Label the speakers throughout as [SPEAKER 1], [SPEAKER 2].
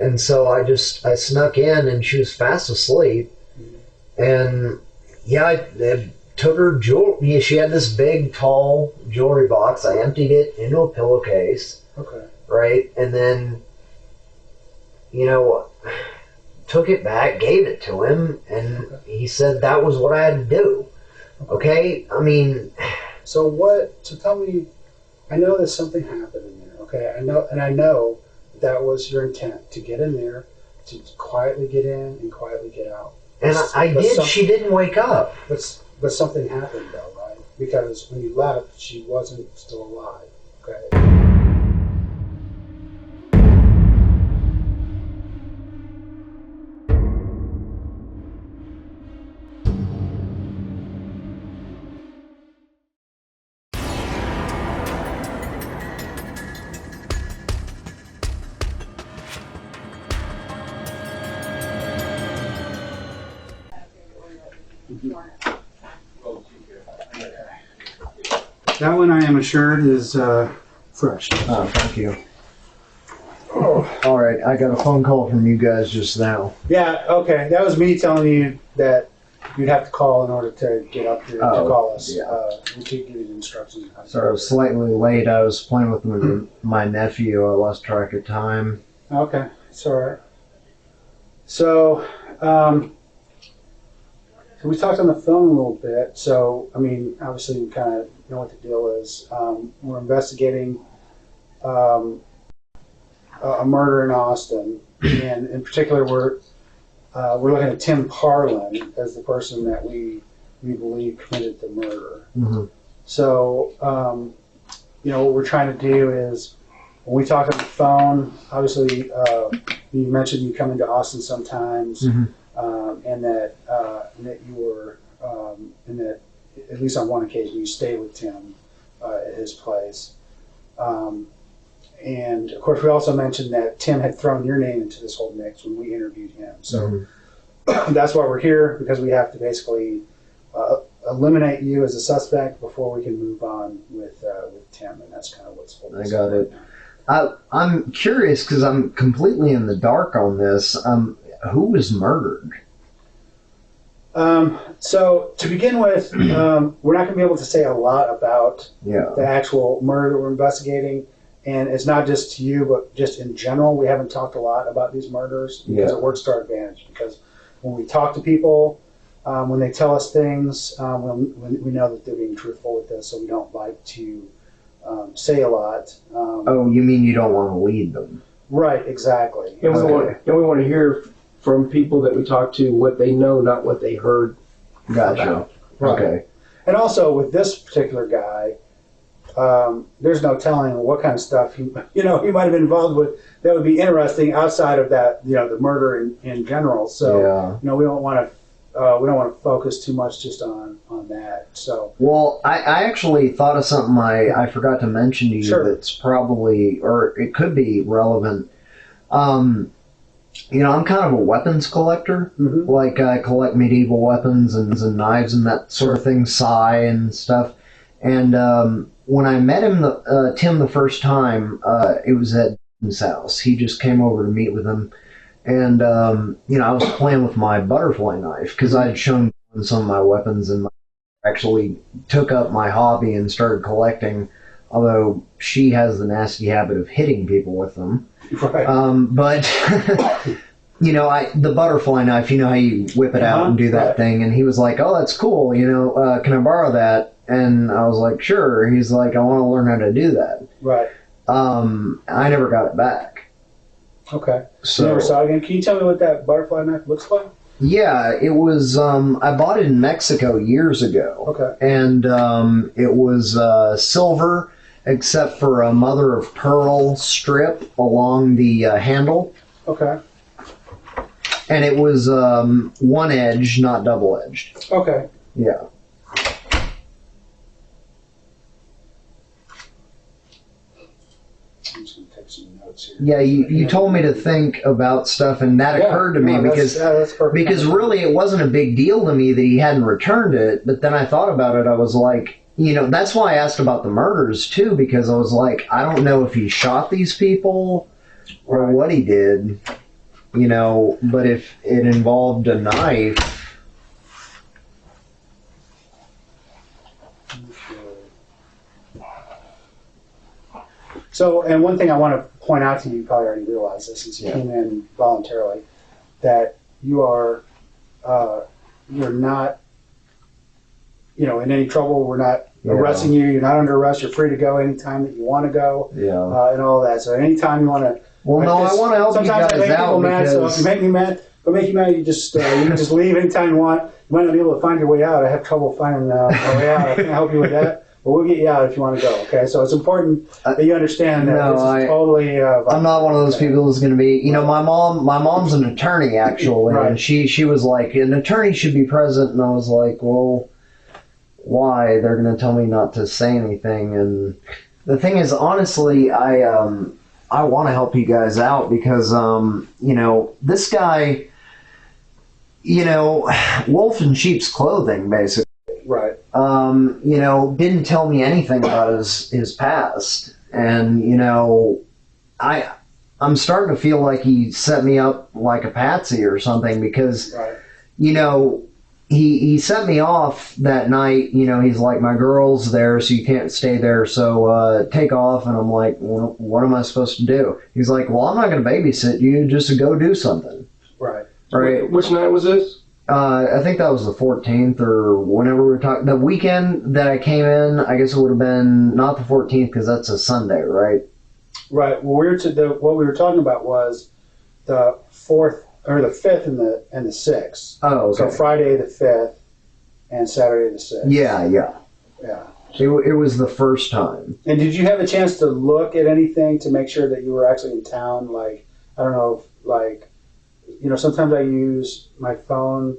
[SPEAKER 1] And so I snuck in, and she was fast asleep. And yeah, I took her jewelry. Yeah, she had this big, tall jewelry box. I emptied it into a pillowcase.
[SPEAKER 2] Okay.
[SPEAKER 1] Right? And then, took it back, gave it to him, and he said that was what I had to do. Okay? I mean...
[SPEAKER 2] So tell me, I know that something happened in there, okay? I know that was your intent, to get in there, to quietly get in and quietly get out.
[SPEAKER 1] And she didn't wake up.
[SPEAKER 2] But something happened though, right? Because when you left, she wasn't still alive, okay? That one, I am assured, is fresh.
[SPEAKER 1] Oh, thank you. Oh. All right, I got a phone call from you guys just now.
[SPEAKER 2] Yeah, okay. That was me telling you that you'd have to call in order to get up here to call us.
[SPEAKER 1] Yeah.
[SPEAKER 2] We could give you the instructions.
[SPEAKER 1] Sorry, I was slightly late. I was playing with my nephew. I lost track of time.
[SPEAKER 2] Okay, it's all right. So, we talked on the phone a little bit. So, I mean, obviously you kind of know what the deal is. We're investigating a murder in Austin, and in particular, we're looking at Tim Parlin as the person that we believe committed the murder.
[SPEAKER 1] Mm-hmm.
[SPEAKER 2] So, what we're trying to do is, when we talk on the phone, obviously, you mentioned you come into Austin sometimes.
[SPEAKER 1] Mm-hmm.
[SPEAKER 2] And that you were, and that at least on one occasion you stayed with Tim at his place. And of course, we also mentioned that Tim had thrown your name into this whole mix when we interviewed him. So that's why we're here, because we have to basically eliminate you as a suspect before we can move on with Tim, and that's kind of what's holding us up right now.
[SPEAKER 1] I'm curious because I'm completely in the dark on this. Who was murdered?
[SPEAKER 2] So to begin with, we're not going to be able to say a lot about the actual murder that we're investigating. And it's not just to you, but just in general, we haven't talked a lot about these murders because it works to our advantage. Because when we talk to people, when they tell us things, we know that they're being truthful with us, so we don't like to say a lot.
[SPEAKER 1] Oh, you mean you don't want to lead them?
[SPEAKER 2] Right, exactly.
[SPEAKER 3] And we want to hear from people that we talk to what they know, not what they heard.
[SPEAKER 1] Gotcha.
[SPEAKER 3] About.
[SPEAKER 2] Right.
[SPEAKER 1] Okay.
[SPEAKER 2] And also with this particular guy, there's no telling what kind of stuff he might have been involved with that would be interesting outside of that, the murder in general. So, we don't want to focus too much just on that. So,
[SPEAKER 1] well, I actually thought of something I forgot to mention to you that's probably, or it could be relevant. I'm kind of a weapons collector.
[SPEAKER 2] Mm-hmm.
[SPEAKER 1] Like, I collect medieval weapons and knives and that sort of thing, sai and stuff. And when I met him, Tim, the first time, it was at his house. He just came over to meet with him. And, I was playing with my butterfly knife because I had shown some of my weapons and actually took up my hobby and started collecting, although she has the nasty habit of hitting people with them.
[SPEAKER 2] Right.
[SPEAKER 1] But, the butterfly knife, how you whip it out and do that thing. And he was like, oh, that's cool. Can I borrow that? And I was like, sure. He's like, I want to learn how to do that.
[SPEAKER 2] Right.
[SPEAKER 1] I never got it back.
[SPEAKER 2] Okay.
[SPEAKER 1] So,
[SPEAKER 2] you never saw it again. Can you tell me what that butterfly knife looks like?
[SPEAKER 1] Yeah, it was, I bought it in Mexico years ago.
[SPEAKER 2] Okay.
[SPEAKER 1] And it was silver, except for a mother of pearl strip along the handle.
[SPEAKER 2] Okay.
[SPEAKER 1] And it was one edge, not double edged.
[SPEAKER 2] Okay.
[SPEAKER 1] Yeah.
[SPEAKER 2] I'm just going to take some notes here.
[SPEAKER 1] Yeah, you told me to think about stuff, and that occurred to me because really it wasn't a big deal to me that he hadn't returned it. But then I thought about it. I was like, that's why I asked about the murders too, because I was like, I don't know if he shot these people or what he did. but if it involved a knife.
[SPEAKER 2] So, and one thing I want to point out to you, you probably already realized this since you came in voluntarily, that you are, you're not, in any trouble. We're not arresting you. You're not under arrest. You're free to go anytime that you want to go. And all that. So anytime you want to.
[SPEAKER 1] Well, no, I want to help you guys out. Sometimes I make people mad. So if you make me mad, you just leave anytime you want. You might not be able to find your way out. I have trouble finding my way out. I can't help you with that. But we'll get you out if you want to go, okay? So it's important that you understand that this is totally... I'm not one of those people who's going to be... my mom's an attorney, actually, and she was like, an attorney should be present, and I was like, well, why? They're going to tell me not to say anything, and the thing is, honestly, I want to help you guys out because, this guy, wolf in sheep's clothing, basically.
[SPEAKER 2] Right.
[SPEAKER 1] Didn't tell me anything about his past. And, I'm starting to feel like he set me up like a patsy or something because, he set me off that night. He's like, my girl's there, so you can't stay there. So, take off. And I'm like, well, what am I supposed to do? He's like, well, I'm not going to babysit you, just to go do something.
[SPEAKER 2] Right.
[SPEAKER 3] Right. Which night was this?
[SPEAKER 1] I think that was the 14th or whenever we were talking. The weekend that I came in, I guess it would have been not the 14th because that's a Sunday, right?
[SPEAKER 2] Right. Well, what we were talking about was the 4th or the 5th and the 6th.
[SPEAKER 1] Oh, okay.
[SPEAKER 2] So Friday the 5th and Saturday the 6th.
[SPEAKER 1] Yeah. It was the first time.
[SPEAKER 2] And did you have a chance to look at anything to make sure that you were actually in town? Like, I don't know, sometimes I use my phone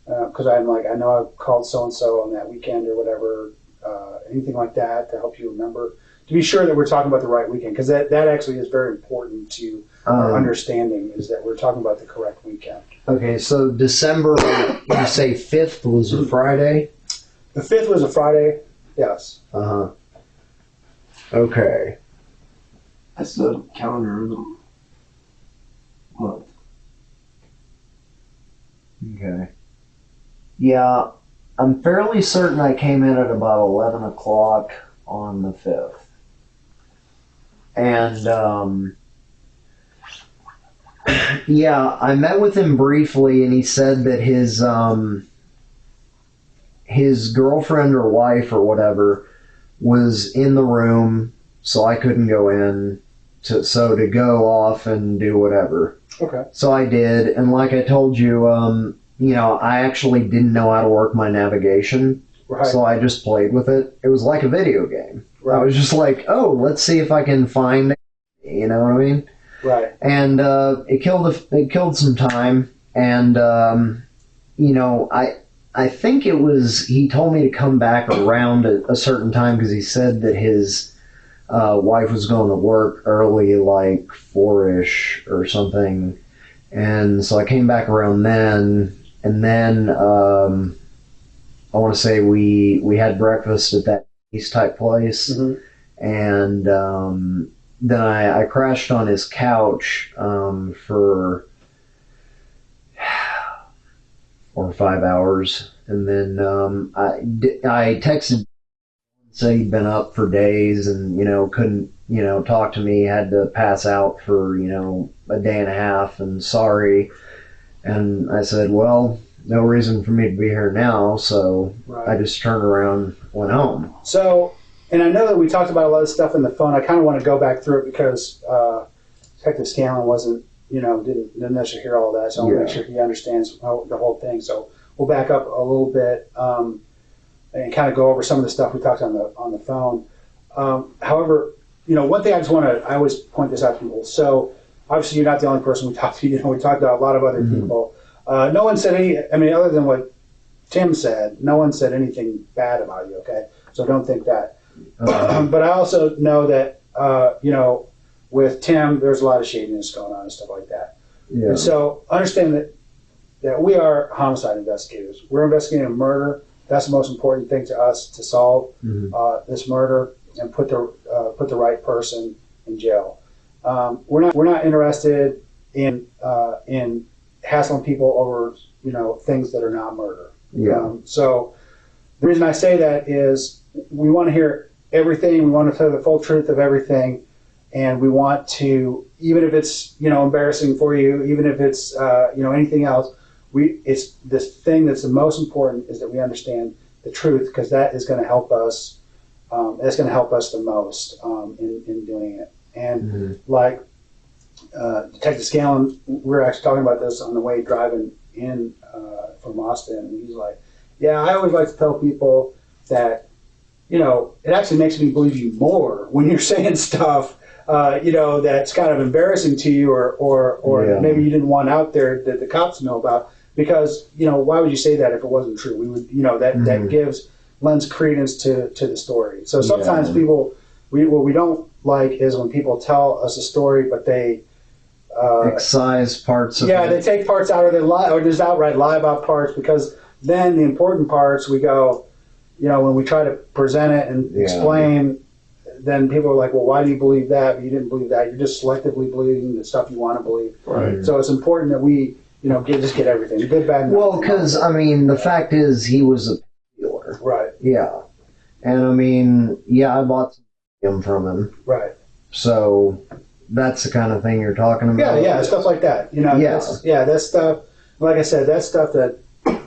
[SPEAKER 2] because I'm like, I know I called so-and-so on that weekend or whatever, anything like that to help you remember. To be sure that we're talking about the right weekend, because that actually is very important to our understanding, is that we're talking about the correct weekend.
[SPEAKER 1] Okay, so December, you say 5th was a Friday?
[SPEAKER 2] The 5th was a Friday, yes.
[SPEAKER 1] Uh-huh. Okay.
[SPEAKER 3] That's the calendar of the month.
[SPEAKER 1] Okay. Yeah, I'm fairly certain I came in at about 11 o'clock on the 5th. And, I met with him briefly, and he said that his girlfriend or wife or whatever was in the room, so I couldn't go in, to go off and do whatever.
[SPEAKER 2] Okay.
[SPEAKER 1] So I did, and like I told you, I actually didn't know how to work my navigation, so I just played with it. It was like a video game. Right. I was just like, oh, let's see if I can find it. You know what I mean?
[SPEAKER 2] Right.
[SPEAKER 1] And it killed some time, and I think it was, he told me to come back around a certain time because he said that his wife was going to work early, like 4-ish or something. And so I came back around then, and then I want to say we had breakfast at that East type place, and then I crashed on his couch for 4 or 5 hours, and then I texted, said he'd been up for days and couldn't talk to me, had to pass out for a day and a half, and sorry. And I said, well, no reason for me to be here now, so I just turned around, went home.
[SPEAKER 2] So, and I know that we talked about a lot of stuff in the phone. I kind of want to go back through it because Detective Scanlon wasn't, didn't necessarily hear all that, so I want to make sure he understands the whole thing. So we'll back up a little bit and kind of go over some of the stuff we talked on the phone. However, one thing I always point this out to people. So obviously you're not the only person we talked to. We talked to a lot of other people. No one said other than what Tim said, no one said anything bad about you, okay? So don't think that. But I also know that, with Tim, there's a lot of shadiness going on and stuff like that. Yeah. And so understand that we are homicide investigators. We're investigating a murder. That's the most important thing to us, to solve this murder and put the right person in jail. We're not interested in hassling people over things that are not murder.
[SPEAKER 1] Yeah.
[SPEAKER 2] So the reason I say that is we want to hear everything. We want to tell the full truth of everything, and we want to, even if it's embarrassing for you, even if it's anything else. It's this thing that's the most important is that we understand the truth, because that is going to help us. That's going to help us the most in doing it. And like Detective Scanlon, we were actually talking about this on the way driving in from Austin, and he's like, "Yeah, I always like to tell people that it actually makes me believe you more when you're saying stuff." That's kind of embarrassing to you, or that maybe you didn't want out there that the cops know about. Because why would you say that if it wasn't true? We would, that lends credence to the story. So sometimes people, what we don't like is when people tell us a story, but they
[SPEAKER 1] excise parts of it.
[SPEAKER 2] Yeah, they take parts out, or they lie, or just outright lie about parts, because then the important parts we go, when we try to present it and explain, then people are like, well, why do you believe that? But you didn't believe that. You're just selectively believing the stuff you want to believe.
[SPEAKER 1] Right.
[SPEAKER 2] So it's important that we, just get everything, good, bad, and
[SPEAKER 1] well, because the fact is, he was a dealer.
[SPEAKER 2] Right.
[SPEAKER 1] Yeah, and I bought some from him.
[SPEAKER 2] Right.
[SPEAKER 1] So that's the kind of thing you're talking about.
[SPEAKER 2] Yeah, stuff like that. That's stuff. Like I said, that's stuff that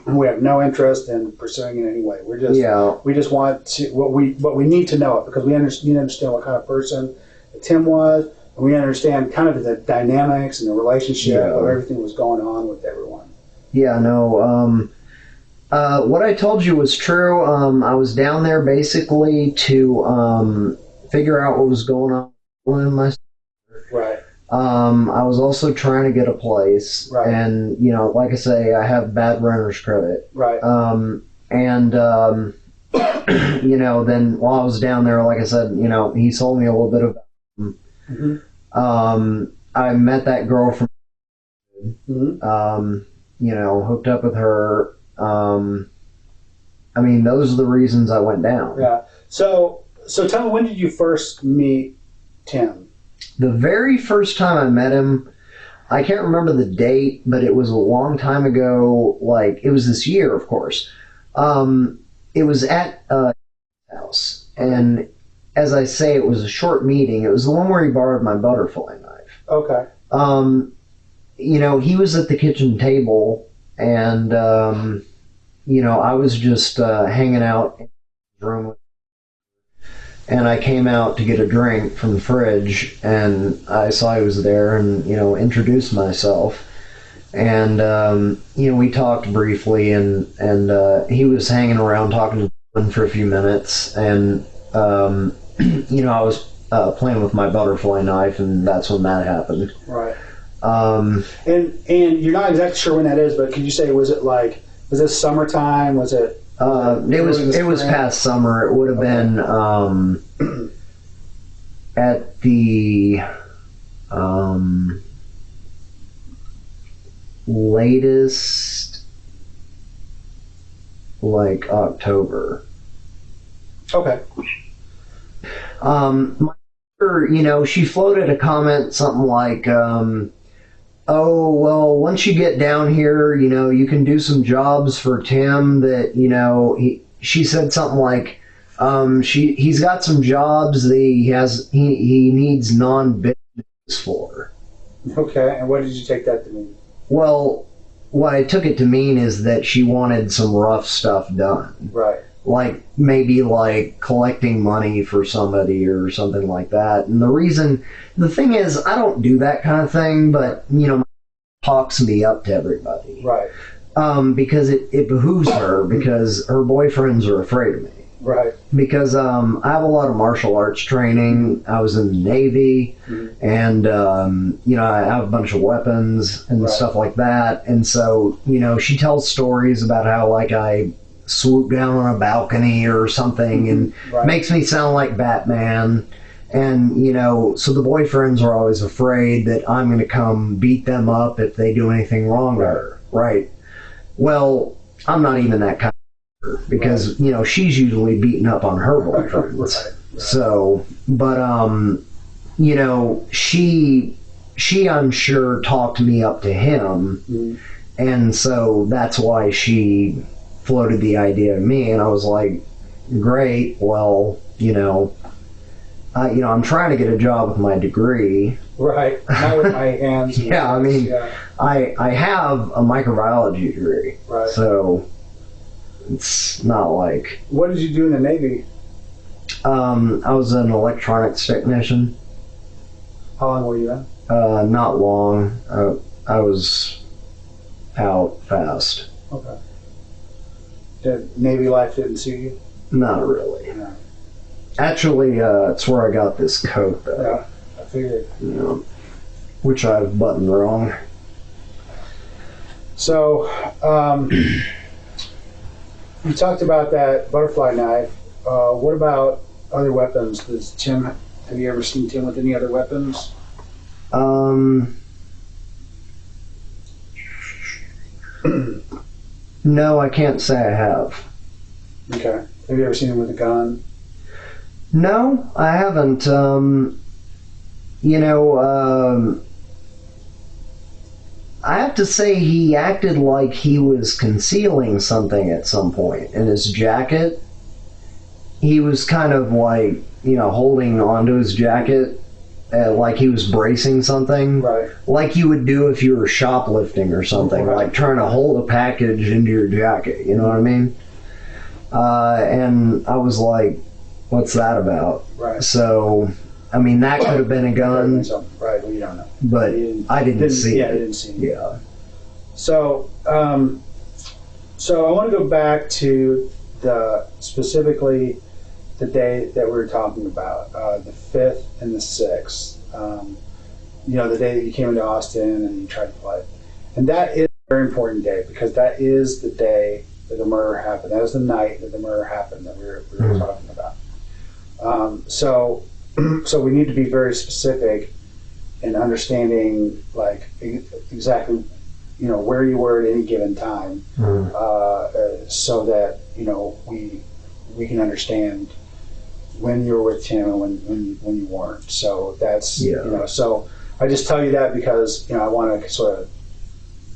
[SPEAKER 2] we have no interest in pursuing in any way. We just want to what we need to know it, because we understand what kind of person Tim was. We understand kind of the dynamics and the relationship of everything that was going on with everyone. Yeah,
[SPEAKER 1] no. What I told you was true. I was down there basically to figure out what was going on in my.
[SPEAKER 2] Right.
[SPEAKER 1] I was also trying to get a place,
[SPEAKER 2] right.
[SPEAKER 1] And like I say, I have bad renter's credit,
[SPEAKER 2] right?
[SPEAKER 1] Then while I was down there, like I said, he sold me a little bit of. I met that girl from, hooked up with her. Those are the reasons I went down.
[SPEAKER 2] Yeah. So tell me, when did you first meet Tim?
[SPEAKER 1] The very first time I met him, I can't remember the date, but it was a long time ago. Like, it was this year, of course. It was at house, and as I say, it was a short meeting. It was the one where he borrowed my butterfly knife.
[SPEAKER 2] Okay.
[SPEAKER 1] He was at the kitchen table, and I was just hanging out in the room. And I came out to get a drink from the fridge, and I saw he was there, and introduced myself, and we talked briefly, and he was hanging around talking to him for a few minutes, and I was playing with my butterfly knife, and that's when that happened.
[SPEAKER 2] Right. And you're not exactly sure when that is, but can you say, was this summertime? Was it?
[SPEAKER 1] It was past summer. It would have been at the latest, like October.
[SPEAKER 2] Okay.
[SPEAKER 1] My sister, she floated a comment, something like, oh, well, once you get down here, you can do some jobs for Tim that, she said something like, he's got some jobs that he needs non-business for.
[SPEAKER 2] Okay, and what did you take that to mean?
[SPEAKER 1] Well, what I took it to mean is that she wanted some rough stuff done.
[SPEAKER 2] Right.
[SPEAKER 1] Like, maybe like collecting money for somebody or something like that. And the thing is, I don't do that kind of thing, but, talks me up to everybody.
[SPEAKER 2] Right.
[SPEAKER 1] Because it behooves her, because her boyfriends are afraid of me.
[SPEAKER 2] Right.
[SPEAKER 1] Because I have a lot of martial arts training. I was in the Navy, and, I have a bunch of weapons and stuff like that. And so, she tells stories about how, like, I swoop down on a balcony or something, and makes me sound like Batman. And, so the boyfriends are always afraid that I'm going to come beat them up if they do anything wrong to her. Right. Well, I'm not even that kind of her, because, she's usually beating up on her boyfriends. Right. So, but, she she, I'm sure, talked me up to him, and so that's why she floated the idea to me, and I was like, great, well, I'm trying to get a job with my degree.
[SPEAKER 2] Right, not with my hands.
[SPEAKER 1] Yeah, I mean, I have a microbiology degree,
[SPEAKER 2] right?
[SPEAKER 1] So it's not like.
[SPEAKER 2] What did you do in the Navy?
[SPEAKER 1] I was an electronics technician.
[SPEAKER 2] How long were you in?
[SPEAKER 1] Not long. I was out fast.
[SPEAKER 2] Okay. The Navy life didn't suit you?
[SPEAKER 1] Not really.
[SPEAKER 2] No.
[SPEAKER 1] Actually, it's where I got this coat, though.
[SPEAKER 2] Yeah, I figured.
[SPEAKER 1] Which I've buttoned wrong.
[SPEAKER 2] So, you talked about that butterfly knife. What about other weapons? Have you ever seen Tim with any other weapons?
[SPEAKER 1] No, I can't say I have.
[SPEAKER 2] Okay. Have you ever seen him with a gun?
[SPEAKER 1] No, I haven't. I have to say he acted like he was concealing something at some point in his jacket. He was kind of like, holding onto his jacket like he was bracing something.
[SPEAKER 2] Right.
[SPEAKER 1] Like you would do if you were shoplifting or something,
[SPEAKER 2] right.
[SPEAKER 1] Like trying to hold a package into your jacket, you know what I mean? And I was like, what's that about?
[SPEAKER 2] Right.
[SPEAKER 1] So, I mean, that could have been a gun.
[SPEAKER 2] Right, well, you don't know.
[SPEAKER 1] But I didn't see it.
[SPEAKER 2] Yeah, I didn't see it.
[SPEAKER 1] Yeah.
[SPEAKER 2] So, so I want to go back to specifically the day that we were talking about, the 5th and the 6th. The day that you came into Austin and you tried to play. And that is a very important day because that is the day that the murder happened. That was the night that the murder happened that we were talking about. So we need to be very specific in understanding, like, exactly, where you were at any given time, so that, we can understand when you were with Tim and when you weren't. So that's, so I just tell you that because, I want to sort of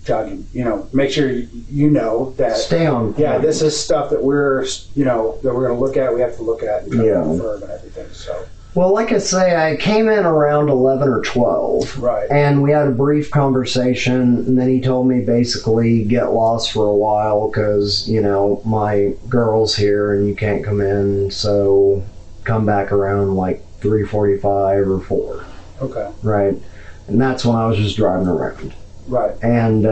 [SPEAKER 2] jog you, make sure that
[SPEAKER 1] stay on point.
[SPEAKER 2] Yeah, this is stuff that we're that we're going to look at. We have to look at and try to confirm and everything. So,
[SPEAKER 1] well, like I say, I came in around 11 or 12,
[SPEAKER 2] right? And
[SPEAKER 1] we had a brief conversation, and then he told me basically get lost for a while because my girl's here and you can't come in, so come back around like 3:45 or 4.
[SPEAKER 2] Okay.
[SPEAKER 1] Right, and that's when I was just driving around.
[SPEAKER 2] Right.
[SPEAKER 1] And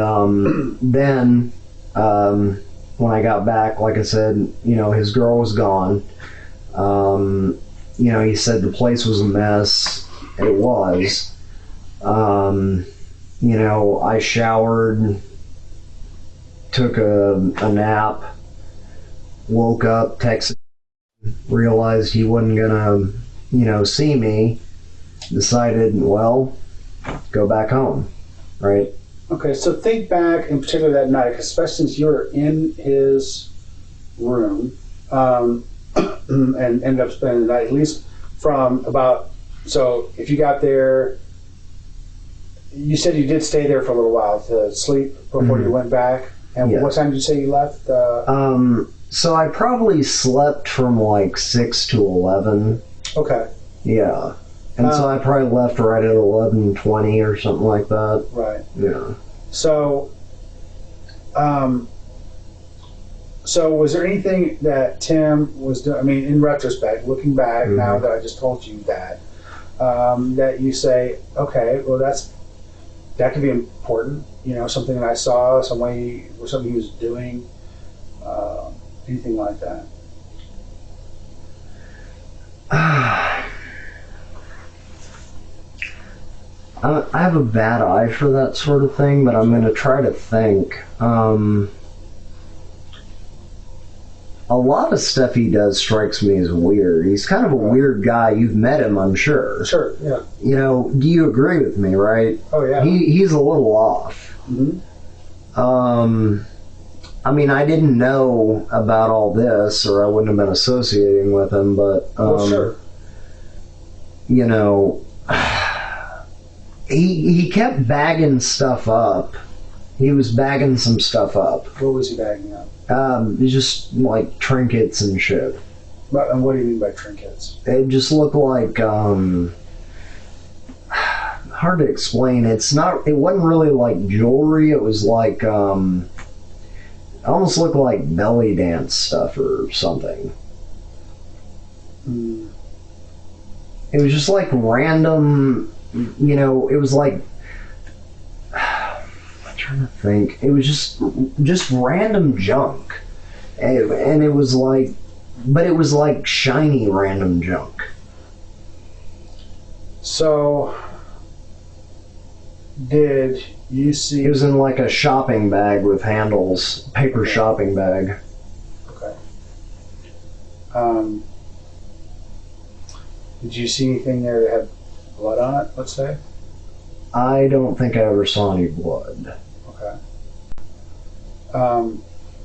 [SPEAKER 1] then when I got back, like I said, his girl was gone. He said the place was a mess. It was. I showered, took a nap, woke up, texted, realized he wasn't gonna, see me, decided, well, go back home, right?
[SPEAKER 2] Okay, so think back in particular that night, especially since you were in his room and ended up spending the night, at least from about, so if you got there, you said you did stay there for a little while to sleep before you went back. And what time did you say you left?
[SPEAKER 1] So I probably slept from like 6 to 11.
[SPEAKER 2] Okay.
[SPEAKER 1] Yeah. And so I probably left right at 11:20 or something like that.
[SPEAKER 2] Right.
[SPEAKER 1] Yeah.
[SPEAKER 2] So, so was there anything that Tim was doing? I mean, in retrospect, looking back now that I just told you that, that you say, okay, well, that could be important. Something that I saw, something he was doing, anything like that.
[SPEAKER 1] I have a bad eye for that sort of thing, but I'm going to try to think. A lot of stuff he does strikes me as weird. He's kind of a weird guy. You've met him, I'm sure.
[SPEAKER 2] Sure, yeah.
[SPEAKER 1] Do you agree with me, right?
[SPEAKER 2] Oh, yeah.
[SPEAKER 1] He's a little off.
[SPEAKER 2] Mm-hmm.
[SPEAKER 1] I mean, I didn't know about all this, or I wouldn't have been associating with him, but,
[SPEAKER 2] well, sure.
[SPEAKER 1] He kept bagging stuff up. He was bagging some stuff up.
[SPEAKER 2] What was he bagging up?
[SPEAKER 1] Just like trinkets and shit.
[SPEAKER 2] And what do you mean by trinkets?
[SPEAKER 1] It just looked like hard to explain. It wasn't really like jewelry. It was like almost looked like belly dance stuff or something. It was just like random, it was like, I'm trying to think. It was just random junk. And it was like, but it was like shiny random junk.
[SPEAKER 2] So, did you see...
[SPEAKER 1] It was in like a shopping bag with handles, paper shopping bag.
[SPEAKER 2] Okay. Did you see anything there that had blood on it, let's say?
[SPEAKER 1] I don't think I ever saw any blood.
[SPEAKER 2] Okay.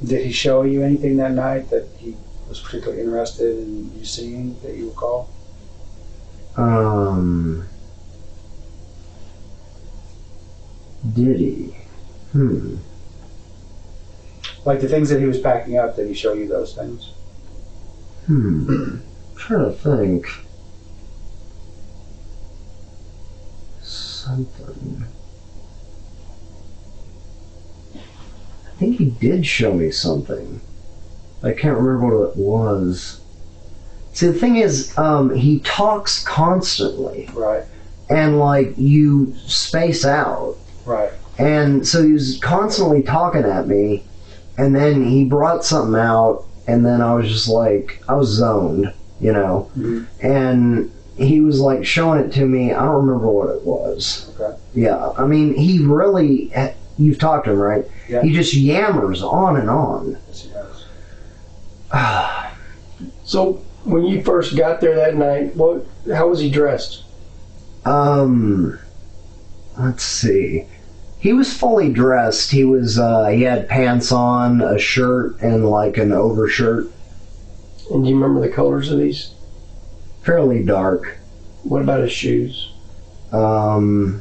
[SPEAKER 2] Did he show you anything that night that he was particularly interested in you seeing that you recall?
[SPEAKER 1] Did he?
[SPEAKER 2] Like the things that he was packing up, did he show you those things?
[SPEAKER 1] I'm trying to think. Something. I think he did show me something. I can't remember what it was. See, the thing is, he talks constantly.
[SPEAKER 2] Right.
[SPEAKER 1] And, like, you space out.
[SPEAKER 2] Right.
[SPEAKER 1] And so he was constantly talking at me, and then he brought something out, and then I was just like, I was zoned,
[SPEAKER 2] Mm-hmm.
[SPEAKER 1] And he was like showing it to me. I don't remember what it was.
[SPEAKER 2] Okay.
[SPEAKER 1] Yeah, I mean, he really, you've talked to him, right?
[SPEAKER 2] Yeah.
[SPEAKER 1] He just yammers on and on.
[SPEAKER 2] Yes, he does.
[SPEAKER 3] So when you first got there that night, how was he dressed?
[SPEAKER 1] Let's see. He was fully dressed. He had pants on, a shirt, and like an overshirt.
[SPEAKER 3] And do you remember the colors of these?
[SPEAKER 1] Fairly dark.
[SPEAKER 3] What about his shoes?
[SPEAKER 1] I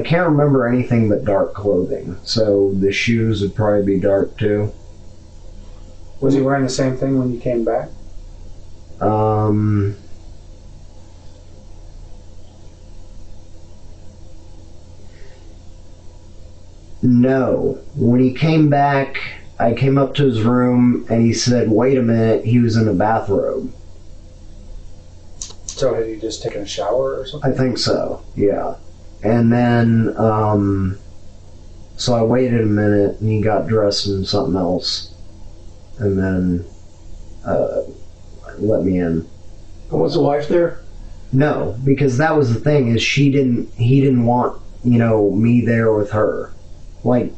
[SPEAKER 1] can't remember anything but dark clothing, so the shoes would probably be dark too.
[SPEAKER 2] Was he wearing the same thing when you came back?
[SPEAKER 1] No. When he came back, I came up to his room and he said, wait a minute, he was in a bathrobe.
[SPEAKER 2] So had he just taken a shower or something?
[SPEAKER 1] I think so, yeah. And then, so I waited a minute and he got dressed in something else. And then, let me in.
[SPEAKER 3] And was the wife there?
[SPEAKER 1] No, because that was the thing, is he didn't want, me there with her. Like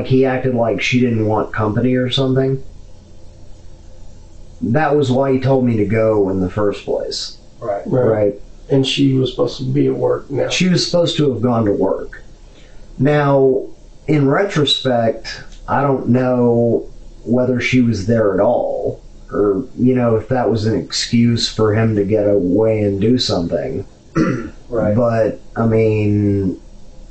[SPEAKER 1] he acted like she didn't want company or something. That was why he told me to go in the first place. Right.
[SPEAKER 3] And she was supposed to be at work now.
[SPEAKER 1] She was supposed to have gone to work. Now, in retrospect, I don't know whether she was there at all, or, if that was an excuse for him to get away and do something.
[SPEAKER 2] Right.
[SPEAKER 1] But, I mean,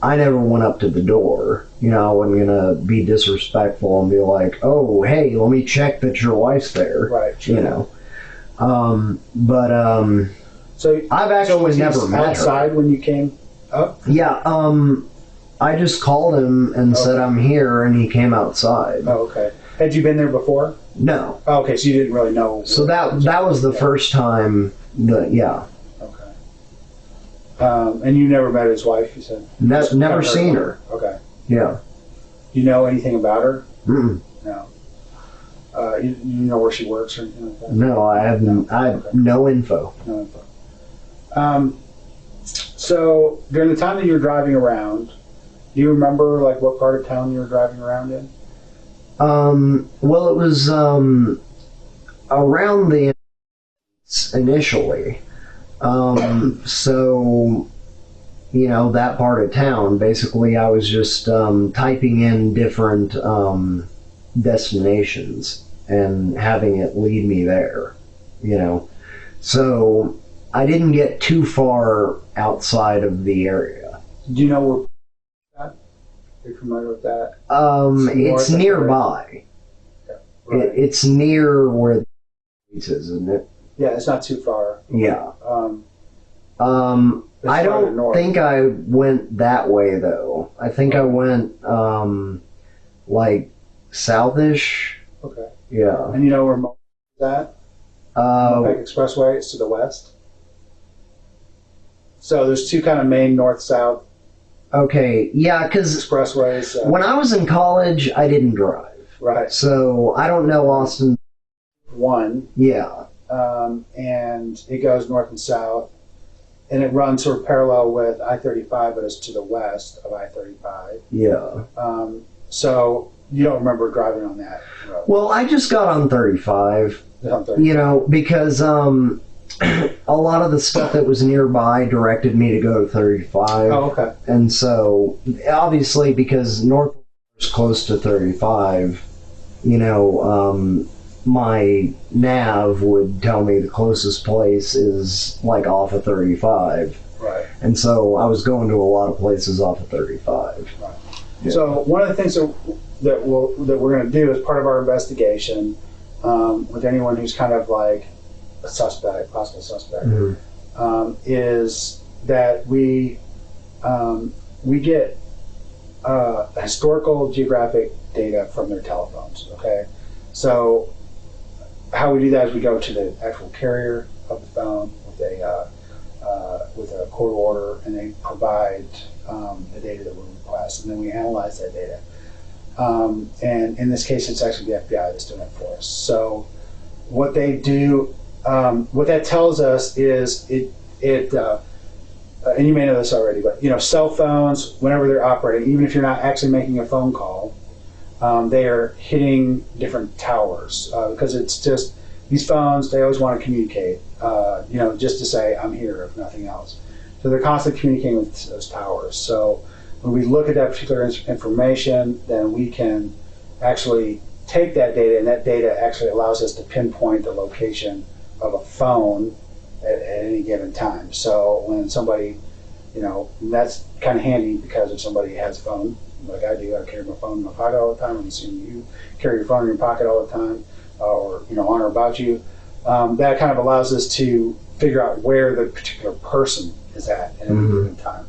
[SPEAKER 1] I never went up to the door. I wasn't going to be disrespectful and be like, oh, hey, let me check that your wife's there.
[SPEAKER 2] Right. Sure. So
[SPEAKER 1] I've actually
[SPEAKER 2] was he
[SPEAKER 1] never met
[SPEAKER 2] outside
[SPEAKER 1] her.
[SPEAKER 2] When you came up?
[SPEAKER 1] Yeah, I just called him and said I'm here, and he came outside.
[SPEAKER 2] Oh, okay. Had you been there before?
[SPEAKER 1] No.
[SPEAKER 2] Oh, okay, so you didn't really know.
[SPEAKER 1] So that was the first time yeah.
[SPEAKER 2] Okay. And you never met his wife, you said?
[SPEAKER 1] Never seen her.
[SPEAKER 2] Okay.
[SPEAKER 1] Yeah.
[SPEAKER 2] Do you know anything about her?
[SPEAKER 1] Mm-mm.
[SPEAKER 2] No. You know where she works or anything like that?
[SPEAKER 1] No, I have no info.
[SPEAKER 2] No info. So during the time that you were driving around, do you remember like what part of town you were driving around in?
[SPEAKER 1] Well, it was around the initially. So, that part of town. Basically, I was just typing in different destinations and having it lead me there. So I didn't get too far outside of the area.
[SPEAKER 2] Do you know where that? You're familiar with that?
[SPEAKER 1] It's nearby.
[SPEAKER 2] Yeah, right.
[SPEAKER 1] It's near where the place is, isn't it?
[SPEAKER 2] Yeah, it's not too far.
[SPEAKER 1] Yeah. I don't think I went that way though. I think I went like southish.
[SPEAKER 2] Okay.
[SPEAKER 1] Yeah.
[SPEAKER 2] And you know where Mopac is at? Mopac Expressway is to the west. So there's two kind of main north-south.
[SPEAKER 1] Okay. Yeah, because
[SPEAKER 2] expressways.
[SPEAKER 1] When I was in college, I didn't drive.
[SPEAKER 2] Right.
[SPEAKER 1] So I don't know Austin.
[SPEAKER 2] One.
[SPEAKER 1] Yeah.
[SPEAKER 2] And it goes north and south. And it runs sort of parallel with I-35, but it's to the west of I-35.
[SPEAKER 1] Yeah.
[SPEAKER 2] So you don't remember driving on that road?
[SPEAKER 1] Well, I just got on 35. You know, because a lot of the stuff that was nearby directed me to go to 35.
[SPEAKER 2] Oh, okay.
[SPEAKER 1] And so, obviously, because North is close to 35, you know, my nav would tell me the closest place is like off of 35.
[SPEAKER 2] Right.
[SPEAKER 1] And so I was going to a lot of places off of 35.
[SPEAKER 2] Right.
[SPEAKER 1] Yeah.
[SPEAKER 2] So one of the things that we're going to do as part of our investigation with anyone who's kind of like a suspect, possible suspect, is that we get historical geographic data from their telephones. Okay, so how we do that is we go to the actual carrier of the phone with a court order, and they provide the data that we request, and then we analyze that data. And in this case, it's actually the FBI that's doing it for us. So what they do, what that tells us is and you may know this already, but cell phones, whenever they're operating, even if you're not actually making a phone call, they are hitting different towers because it's just these phones. They always want to communicate, just to say I'm here, if nothing else. So they're constantly communicating with those towers. So when we look at that particular information, then we can actually take that data, and that data actually allows us to pinpoint the location of a phone at any given time. So when somebody, that's kind of handy because if somebody has a phone, like I do, I carry my phone in my pocket all the time. I'm assuming you carry your phone in your pocket all the time, or on or about you. That kind of allows us to figure out where the particular person is at any given time.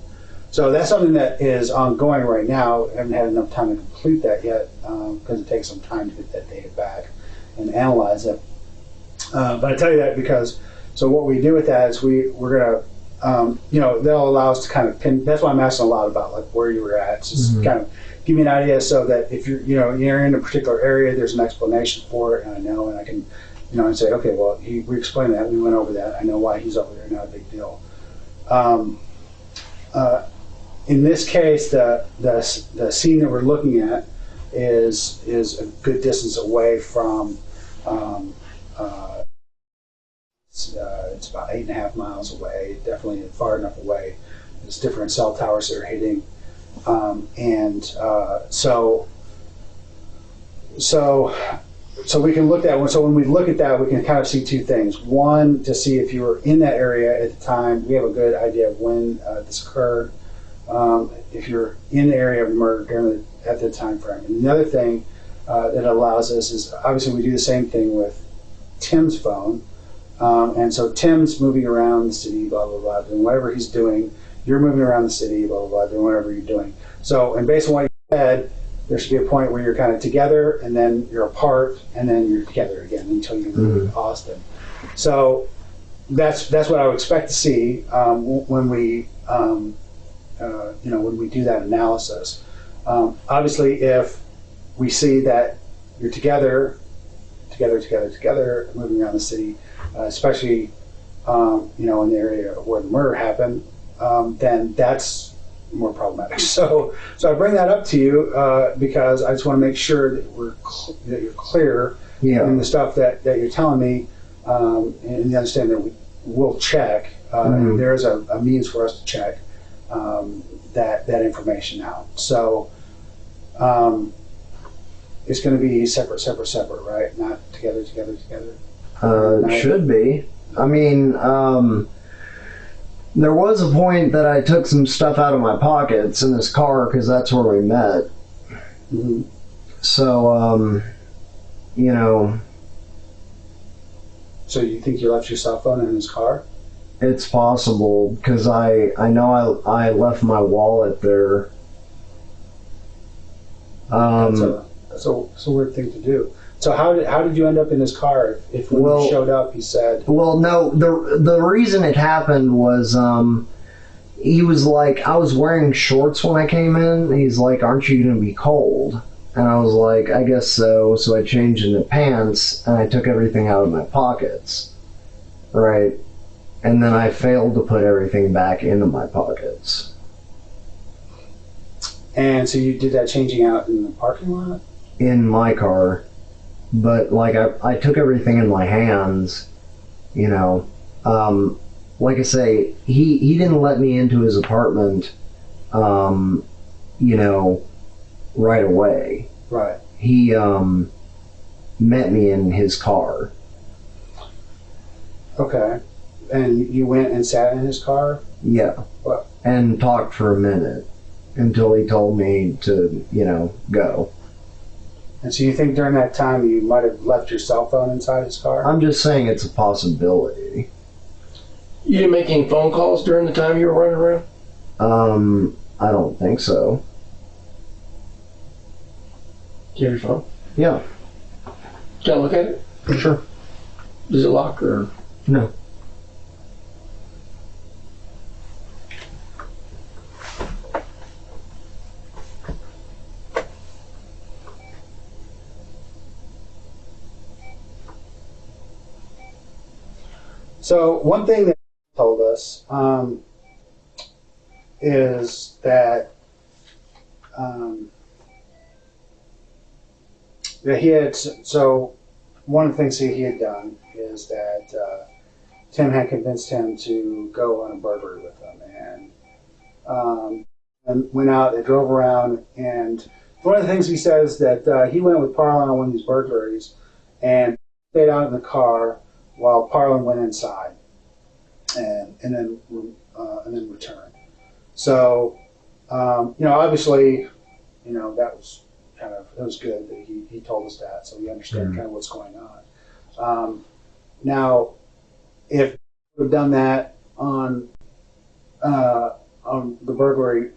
[SPEAKER 2] So that's something that is ongoing right now. I haven't had enough time to complete that yet because it takes some time to get that data back and analyze it. But I tell you that because, so what we do with that is we're going to, they'll allow us to kind of pin, that's why I'm asking a lot about like where you were at. It's just kind of give me an idea so that if you're in a particular area, there's an explanation for it, and I know, and I can, and say, okay, well, we explained that, we went over that, I know why he's over there, not a big deal. In this case, the scene that we're looking at is a good distance away from. It's about 8.5 miles away. Definitely far enough away. There's different cell towers that are hitting, so we can look at one. So when we look at that, we can kind of see two things. One, to see if you were in that area at the time. We have a good idea of when this occurred. If you're in the area of the murder at the time frame. And the other thing that allows us is obviously we do the same thing with Tim's phone. And so Tim's moving around the city, blah, blah, blah, doing whatever he's doing. You're moving around the city, blah, blah, blah, doing whatever you're doing. So, and based on what you said, there should be a point where you're kind of together, and then you're apart, and then you're together again until you leave Austin. So that's what I would expect to see when we when we do that analysis. Obviously, if we see that you're together, moving around the city, especially in the area where the murder happened, then that's more problematic. So I bring that up to you because I just want to make sure that that you're clear in the stuff that you're telling me, and you understand that we will check. And there is a means for us to check that information out. So it's going to be separate, right? Not together.
[SPEAKER 1] It should be. I mean, There was a point that I took some stuff out of my pockets in his car because that's where we met.
[SPEAKER 2] Mm-hmm.
[SPEAKER 1] So, you know.
[SPEAKER 2] So you think you left your cell phone in his car?
[SPEAKER 1] It's possible because I know I left my wallet there.
[SPEAKER 2] That's a weird thing to do. So how did you end up in his car? If when you showed up, he said.
[SPEAKER 1] Well, no. The reason it happened was he was like, I was wearing shorts when I came in. He's like, "Aren't you going to be cold?" And I was like, "I guess so." So I changed into pants and I took everything out of my pockets. Right. And then I failed to put everything back into my pockets.
[SPEAKER 2] And so you did that changing out in the parking lot?
[SPEAKER 1] In my car. But, like, I took everything in my hands, you know. Like I say, he didn't let me into his apartment, you know, right away.
[SPEAKER 2] Right.
[SPEAKER 1] He met me in his car.
[SPEAKER 2] Okay. And you went and sat in his car?
[SPEAKER 1] Yeah.
[SPEAKER 2] What?
[SPEAKER 1] And talked for a minute until he told me to, you know, go.
[SPEAKER 2] And so you think during that time you might have left your cell phone inside his car?
[SPEAKER 1] I'm just saying it's a possibility.
[SPEAKER 3] You didn't make any phone calls during the time you were running around?
[SPEAKER 1] I don't think so.
[SPEAKER 3] Do you have your phone?
[SPEAKER 1] Yeah.
[SPEAKER 3] Can I look at it?
[SPEAKER 1] Sure.
[SPEAKER 3] Does it lock or?
[SPEAKER 1] No.
[SPEAKER 2] So one thing that he told us is that he had, so one of the things that he had done is that Tim had convinced him to go on a burglary with him, and went out, they drove around, and one of the things he says that he went with Parlin on one of these burglaries and stayed out in the car while Parlin went inside and then returned. So, you know, obviously, you know, that was kind of, it was good that he told us that, so we understand kind of what's going on. Now, if we had done that on the burglary,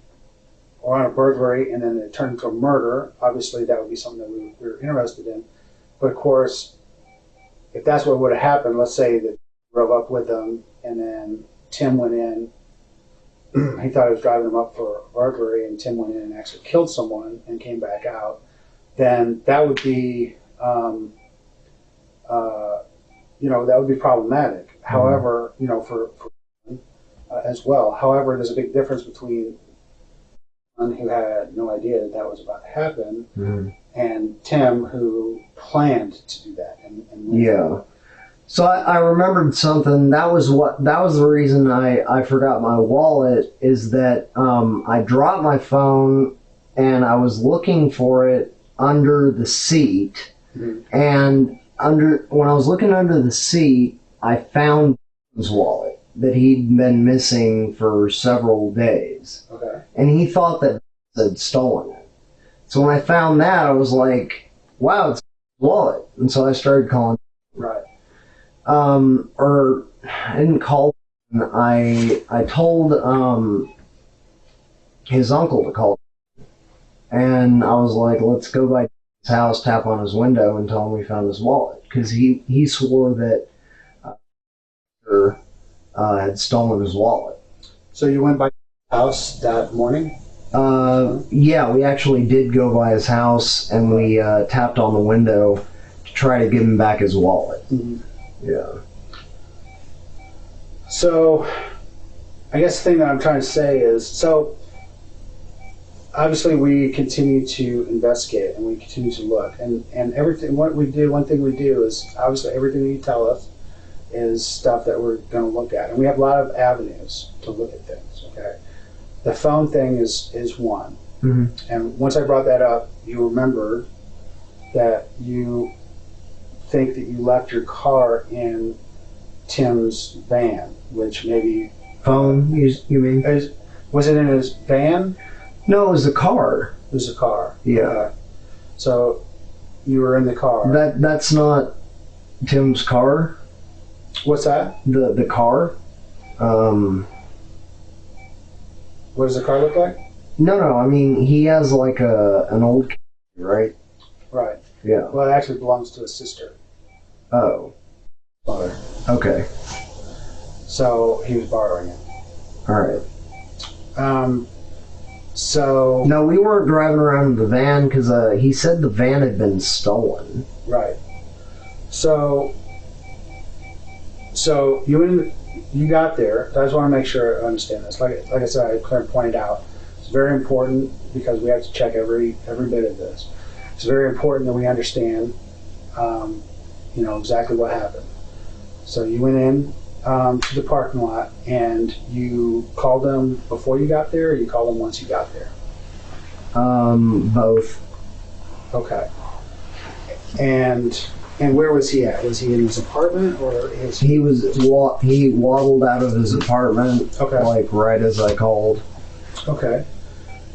[SPEAKER 2] or on a burglary, and then it turned into a murder, obviously that would be something that we were interested in. But of course, if that's what would have happened, let's say that drove up with him, and then Tim went in. He thought he was driving him up for burglary, and Tim went in and actually killed someone and came back out. Then that would be, you know, that would be problematic. However, you know, for as well. However, there's a big difference between one who had no idea that that was about to happen, and Tim, who planned to do that. And
[SPEAKER 1] yeah. So I remembered something. That was the reason I forgot my wallet, is that I dropped my phone and I was looking for it under the seat. And when I was looking under the seat, I found his wallet that he'd been missing for several days.
[SPEAKER 2] Okay. And
[SPEAKER 1] he thought that had stolen it. So when I found that, I was like, wow, it's his wallet. And so I started calling.
[SPEAKER 2] Right.
[SPEAKER 1] Or I didn't call him. I told his uncle to call him. And I was like, let's go by his house, tap on his window, and tell him we found his wallet. Because he swore that had stolen his wallet.
[SPEAKER 2] So you went by his house that morning?
[SPEAKER 1] Yeah, we actually did go by his house, and we tapped on the window to try to give him back his wallet. Yeah.
[SPEAKER 2] So, I guess the thing that I'm trying to say is, so obviously we continue to investigate and we continue to look, and everything. One thing we do is obviously everything that you tell us is stuff that we're going to look at, and we have a lot of avenues to look at things. Okay, the phone thing is one, and once I brought that up, you remembered that you think that you left your car in Tim's van, which maybe
[SPEAKER 1] Phone, you mean?
[SPEAKER 2] Was it in his van?
[SPEAKER 1] No, it was a car.
[SPEAKER 2] It was a car.
[SPEAKER 1] Yeah.
[SPEAKER 2] Okay. So you were in the car.
[SPEAKER 1] That's not Tim's car.
[SPEAKER 2] What's that?
[SPEAKER 1] The car.
[SPEAKER 2] What does the car look like?
[SPEAKER 1] No. I mean, he has like an old, right?
[SPEAKER 2] Right.
[SPEAKER 1] Yeah.
[SPEAKER 2] Well, it actually belongs to his sister.
[SPEAKER 1] Oh.
[SPEAKER 2] Father.
[SPEAKER 1] Okay.
[SPEAKER 2] So he was borrowing it.
[SPEAKER 1] All right.
[SPEAKER 2] So.
[SPEAKER 1] No, we weren't driving around in the van because he said the van had been stolen.
[SPEAKER 2] Right. So you got there. I just want to make sure I understand this. Like I said, Claire pointed out, it's very important because we have to check every bit of this. It's very important that we understand, exactly what happened. So you went in to the parking lot and you called them before you got there, or you called them once you got there?
[SPEAKER 1] Both.
[SPEAKER 2] Okay. And where was he at? Was he in his apartment or his?
[SPEAKER 1] He waddled out of his apartment.
[SPEAKER 2] Okay.
[SPEAKER 1] Like right as I called.
[SPEAKER 2] Okay.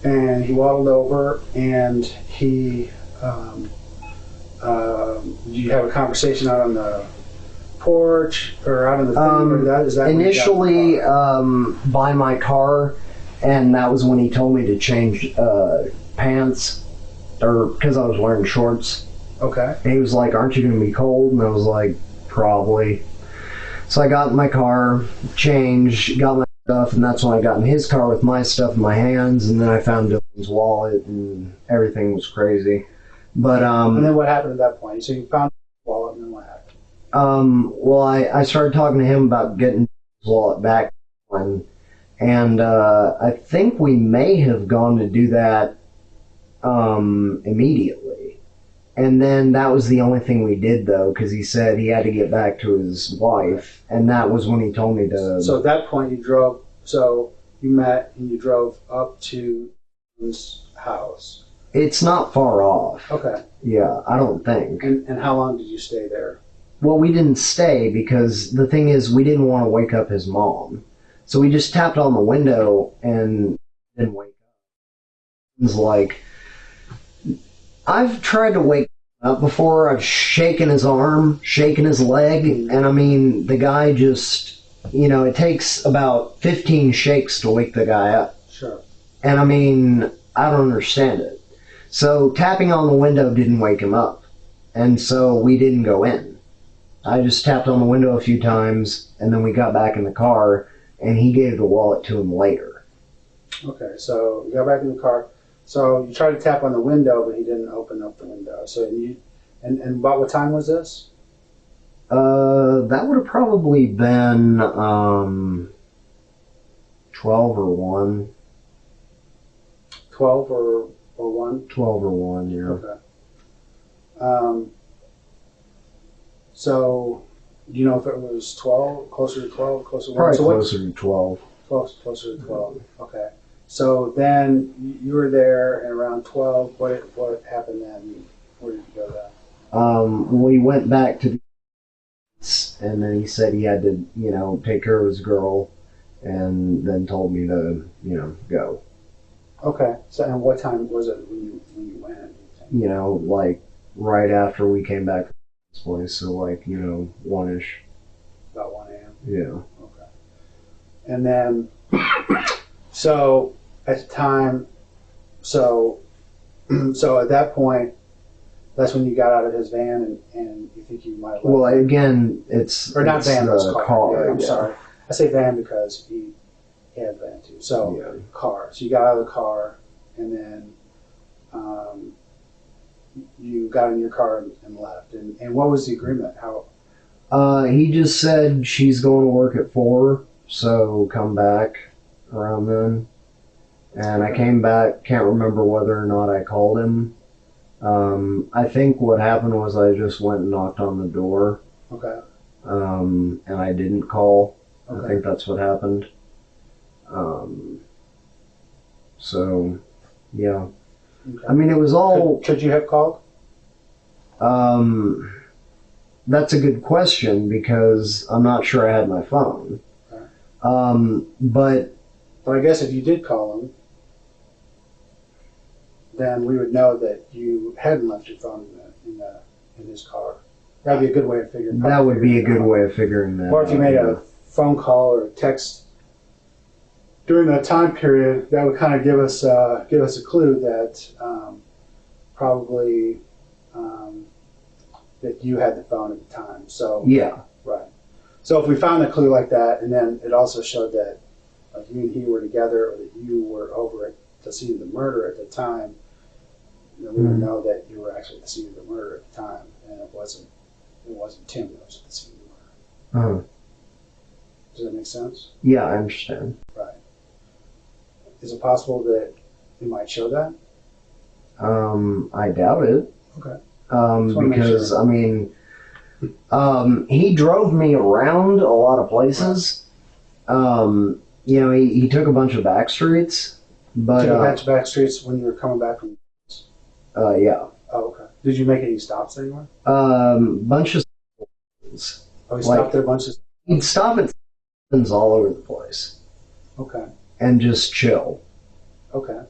[SPEAKER 2] And he waddled over and he. You have a conversation out on the porch or out on the thing, or is that
[SPEAKER 1] initially by my car, and that was when he told me to change pants, or because I was wearing shorts.
[SPEAKER 2] Okay.
[SPEAKER 1] And he was like, "Aren't you going to be cold?" And I was like, "Probably." So I got in my car, changed, got my stuff, and that's when I got in his car with my stuff in my hands, and then I found Dylan's wallet, and everything was crazy. But
[SPEAKER 2] and then what happened at that point? So you found the wallet, and then what happened?
[SPEAKER 1] Well, I started talking to him about getting his wallet back, and I think we may have gone to do that immediately. And then that was the only thing we did, though, because he said he had to get back to his wife, and that was when he told me to...
[SPEAKER 2] So at that point, you met and you drove up to his house.
[SPEAKER 1] It's not far off.
[SPEAKER 2] Okay.
[SPEAKER 1] Yeah, I don't think.
[SPEAKER 2] And how long did you stay there?
[SPEAKER 1] Well, we didn't stay because the thing is we didn't want to wake up his mom. So we just tapped on the window and didn't wake up. It was like, I've tried to wake up before. I've shaken his arm, shaken his leg, and I mean, the guy just, it takes about 15 shakes to wake the guy up.
[SPEAKER 2] Sure.
[SPEAKER 1] And I mean, I don't understand it. So tapping on the window didn't wake him up. And so we didn't go in. I just tapped on the window a few times, and then we got back in the car, and he gave the wallet to him later. Okay,
[SPEAKER 2] so you got back in the car. So you tried to tap on the window, but he didn't open up the window. So and about what time was this?
[SPEAKER 1] That would have probably been 12 or 1.
[SPEAKER 2] 12 or 1?
[SPEAKER 1] 12 or 1, yeah.
[SPEAKER 2] Okay. So, do you know if it was 12, closer to 12, closer to 1?
[SPEAKER 1] Probably closer to 12.
[SPEAKER 2] Closer to 12, okay. So then you were there and around 12, what happened then? Where did you go then?
[SPEAKER 1] We went back to the and then he said he had to, take care of his girl, and then told me to, go.
[SPEAKER 2] Okay. So, and what time was it when you went?
[SPEAKER 1] Like right after we came back to this place, so like 1-ish.
[SPEAKER 2] About 1 a.m.
[SPEAKER 1] Yeah.
[SPEAKER 2] Okay. And then, so at the time, so at that point, that's when you got out of his van and you think you might have...
[SPEAKER 1] Well, again, it's...
[SPEAKER 2] Or not van, it was car. Yeah, I'm
[SPEAKER 1] yeah.
[SPEAKER 2] sorry. I say van because he had a van too. So, car. So you got out of the car and then you got in your car and left. And what was the agreement? How?
[SPEAKER 1] He just said she's going to work at 4, so come back around then. And I came back, can't remember whether or not I called him. I think what happened was I just went and knocked on the door.
[SPEAKER 2] Okay.
[SPEAKER 1] And I didn't call.
[SPEAKER 2] Okay.
[SPEAKER 1] I think that's what happened. So, yeah.
[SPEAKER 2] Okay.
[SPEAKER 1] I mean, it was all...
[SPEAKER 2] Could you have called?
[SPEAKER 1] That's a good question because I'm not sure I had my phone.
[SPEAKER 2] Okay.
[SPEAKER 1] But
[SPEAKER 2] I guess if you did call him, then we would know that you hadn't left your phone in his car. That'd be a good way of figuring.
[SPEAKER 1] That would be a good way of figuring that.
[SPEAKER 2] Or if you made a phone call or a text during that time period, that would kind of give us a clue that probably that you had the phone at the time. So
[SPEAKER 1] yeah,
[SPEAKER 2] right. So if we found a clue like that, and then it also showed that you and he were together, or that you were over at the scene of the murder at the time, we would know that you were actually at the scene of the murder at the time, and it wasn't Tim that was at the scene of the murder. Does that make sense?
[SPEAKER 1] Yeah, I understand.
[SPEAKER 2] Right. Is it possible that it might show that?
[SPEAKER 1] I doubt it.
[SPEAKER 2] Okay.
[SPEAKER 1] Because sure. I mean, he drove me around a lot of places. He took a bunch of back streets, but
[SPEAKER 2] took a bunch of back streets when you were coming back from.
[SPEAKER 1] Yeah.
[SPEAKER 2] Oh, okay. Did you make any stops anywhere?
[SPEAKER 1] Bunch of.
[SPEAKER 2] Oh, he stopped at a bunch of.
[SPEAKER 1] He'd stop at all over the place.
[SPEAKER 2] Okay.
[SPEAKER 1] And just chill.
[SPEAKER 2] Okay.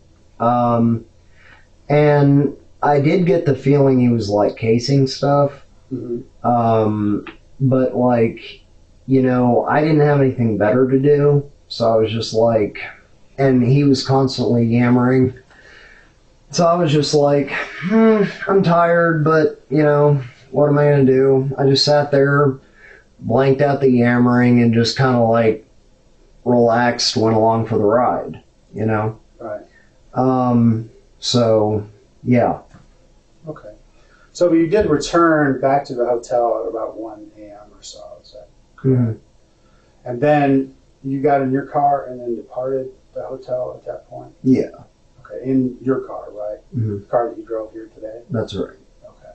[SPEAKER 1] And I did get the feeling he was like casing stuff.
[SPEAKER 2] Mm-hmm.
[SPEAKER 1] But like, I didn't have anything better to do, so I was just like, and he was constantly yammering. So I was just like, I'm tired, but what am I gonna do? I just sat there, blanked out the yammering, and just kind of like relaxed, went along for the ride,
[SPEAKER 2] Right.
[SPEAKER 1] So, yeah.
[SPEAKER 2] Okay. So you did return back to the hotel at about 1 a.m. or so, is that correct?
[SPEAKER 1] Mm-hmm.
[SPEAKER 2] And then you got in your car and then departed the hotel at that point?
[SPEAKER 1] Yeah.
[SPEAKER 2] Okay, in your car, right?
[SPEAKER 1] Mm-hmm.
[SPEAKER 2] The car that you drove here today?
[SPEAKER 1] That's right.
[SPEAKER 2] Okay.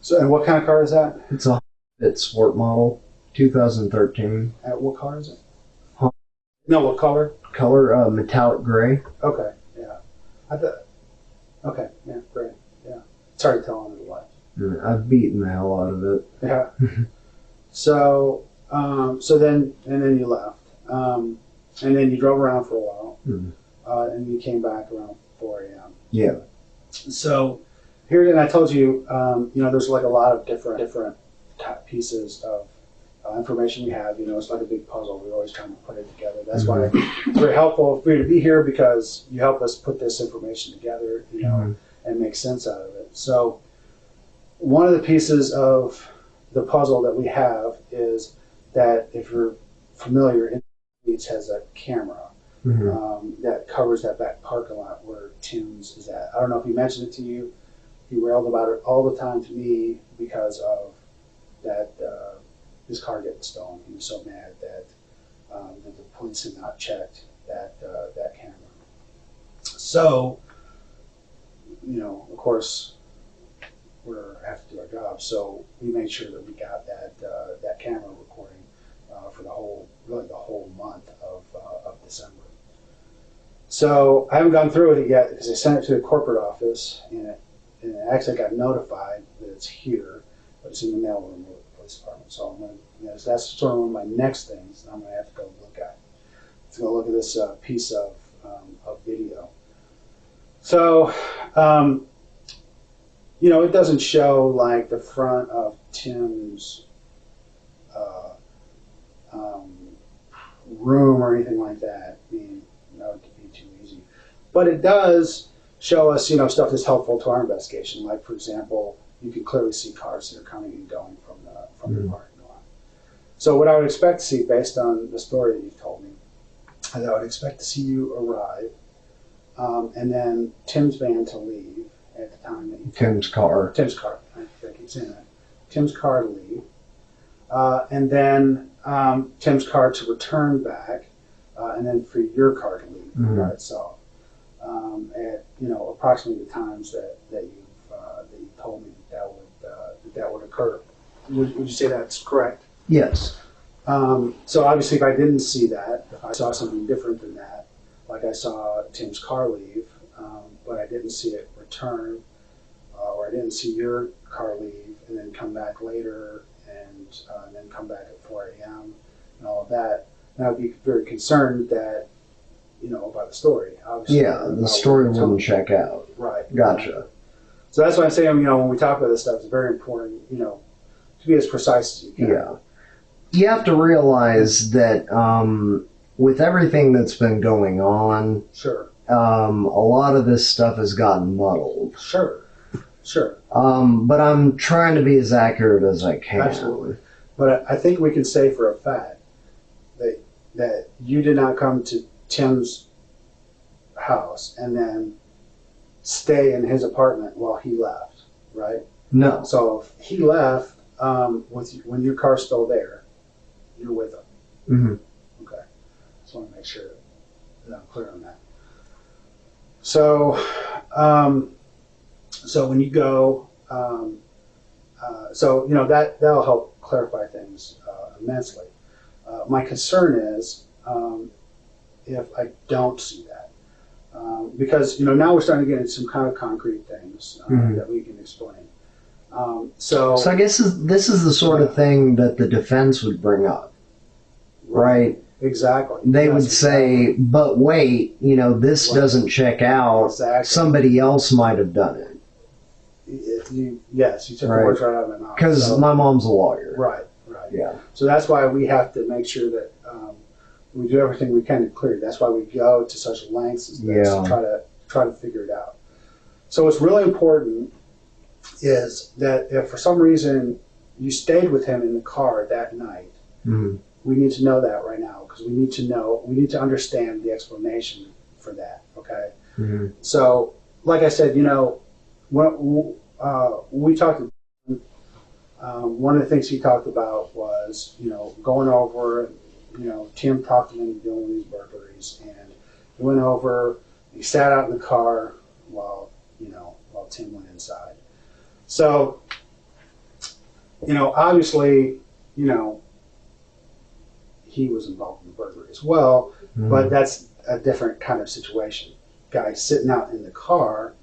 [SPEAKER 2] So, and what kind of car is that?
[SPEAKER 1] It's a sport model, 2013.
[SPEAKER 2] What car is it?
[SPEAKER 1] Huh?
[SPEAKER 2] No, what color?
[SPEAKER 1] Color, metallic gray.
[SPEAKER 2] Okay, yeah. Okay, yeah, great, yeah. It's hard to tell on the light.
[SPEAKER 1] I've beaten the hell out of it.
[SPEAKER 2] Yeah. So then you left. And then you drove around for a while.
[SPEAKER 1] Mm-hmm.
[SPEAKER 2] And you came back around 4 a.m.
[SPEAKER 1] Yeah.
[SPEAKER 2] So here, and I told you, there's like a lot of different pieces of information we have. It's like a big puzzle. We're always trying to put it together. That's why it's very helpful for you to be here, because you help us put this information together, and make sense out of it. So one of the pieces of the puzzle that we have is that, if you're familiar, it has a camera that covers that back parking lot where Tim's is at. I don't know if he mentioned it to you. He railed about it all the time to me because of that his car getting stolen. He was so mad that the police had not checked that camera. So, of course, we have to do our job. So we made sure that we got that camera recording for the whole month of December. So I haven't gone through it yet because I sent it to the corporate office, and it actually got notified that it's here, but it's in the mailroom of the police department. So I'm going to, that's sort of one of my next things I'm going to have to go look at. Let's go look at this piece of video. So, it doesn't show like the front of Tim's room or anything like that. I mean, that would be too easy. But it does show us, stuff that's helpful to our investigation. Like, for example, you can clearly see cars that are coming and going from the parking lot. So what I would expect to see, based on the story that you've told me, is I would expect to see you arrive, and then Tim's van to leave at the time that you
[SPEAKER 1] Tim's car.
[SPEAKER 2] I keep saying that. Tim's car to leave, and then Tim's car to return back, and then for your car to leave by itself at approximately the times that you told me that would occur. Would you say that's correct?
[SPEAKER 1] Yes.
[SPEAKER 2] So obviously, if I didn't see that, if I saw something different than that, like I saw Tim's car leave, but I didn't see it return, or I didn't see your car leave and then come back later, and then come back at 4 a.m. and all of that, And I'd be very concerned that, about the story. Obviously,
[SPEAKER 1] Yeah, the story wouldn't check out.
[SPEAKER 2] Right.
[SPEAKER 1] Gotcha.
[SPEAKER 2] So that's why I'm saying, when we talk about this stuff, it's very important, to be as precise as you can.
[SPEAKER 1] Yeah. You have to realize that with everything that's been going on,
[SPEAKER 2] Sure.
[SPEAKER 1] a lot of this stuff has gotten muddled.
[SPEAKER 2] Sure.
[SPEAKER 1] But I'm trying to be as accurate as I can.
[SPEAKER 2] Absolutely. But I think we can say for a fact that you did not come to Tim's house and then stay in his apartment while he left, right?
[SPEAKER 1] No.
[SPEAKER 2] So if he left when your car's still there, you're with him.
[SPEAKER 1] Mm-hmm.
[SPEAKER 2] Okay. Just want to make sure that I'm clear on that. So, so when you go, that'll help clarify things immensely. My concern is if I don't see that, because now we're starting to get into some kind of concrete things that we can explain. So
[SPEAKER 1] I guess this is the sort of thing that the defense would bring up, right?
[SPEAKER 2] Exactly.
[SPEAKER 1] They would say, but wait, this doesn't check out.
[SPEAKER 2] Exactly.
[SPEAKER 1] Somebody else might have done it.
[SPEAKER 2] You took the words right out of my mouth.
[SPEAKER 1] Because my mom's a lawyer.
[SPEAKER 2] Right.
[SPEAKER 1] Yeah.
[SPEAKER 2] So that's why we have to make sure that we do everything we can to clear it. That's why we go to such lengths as this to try to figure it out. So what's really important is that if for some reason you stayed with him in the car that night, we need to know that right now, because we need to understand the explanation for that. Okay. So, like I said, when we talked, one of the things he talked about was, going over, Tim talked him into doing these burglaries, and he went over, he sat out in the car while Tim went inside. So, obviously, he was involved in the burglary as well, but that's a different kind of situation. Guy sitting out in the car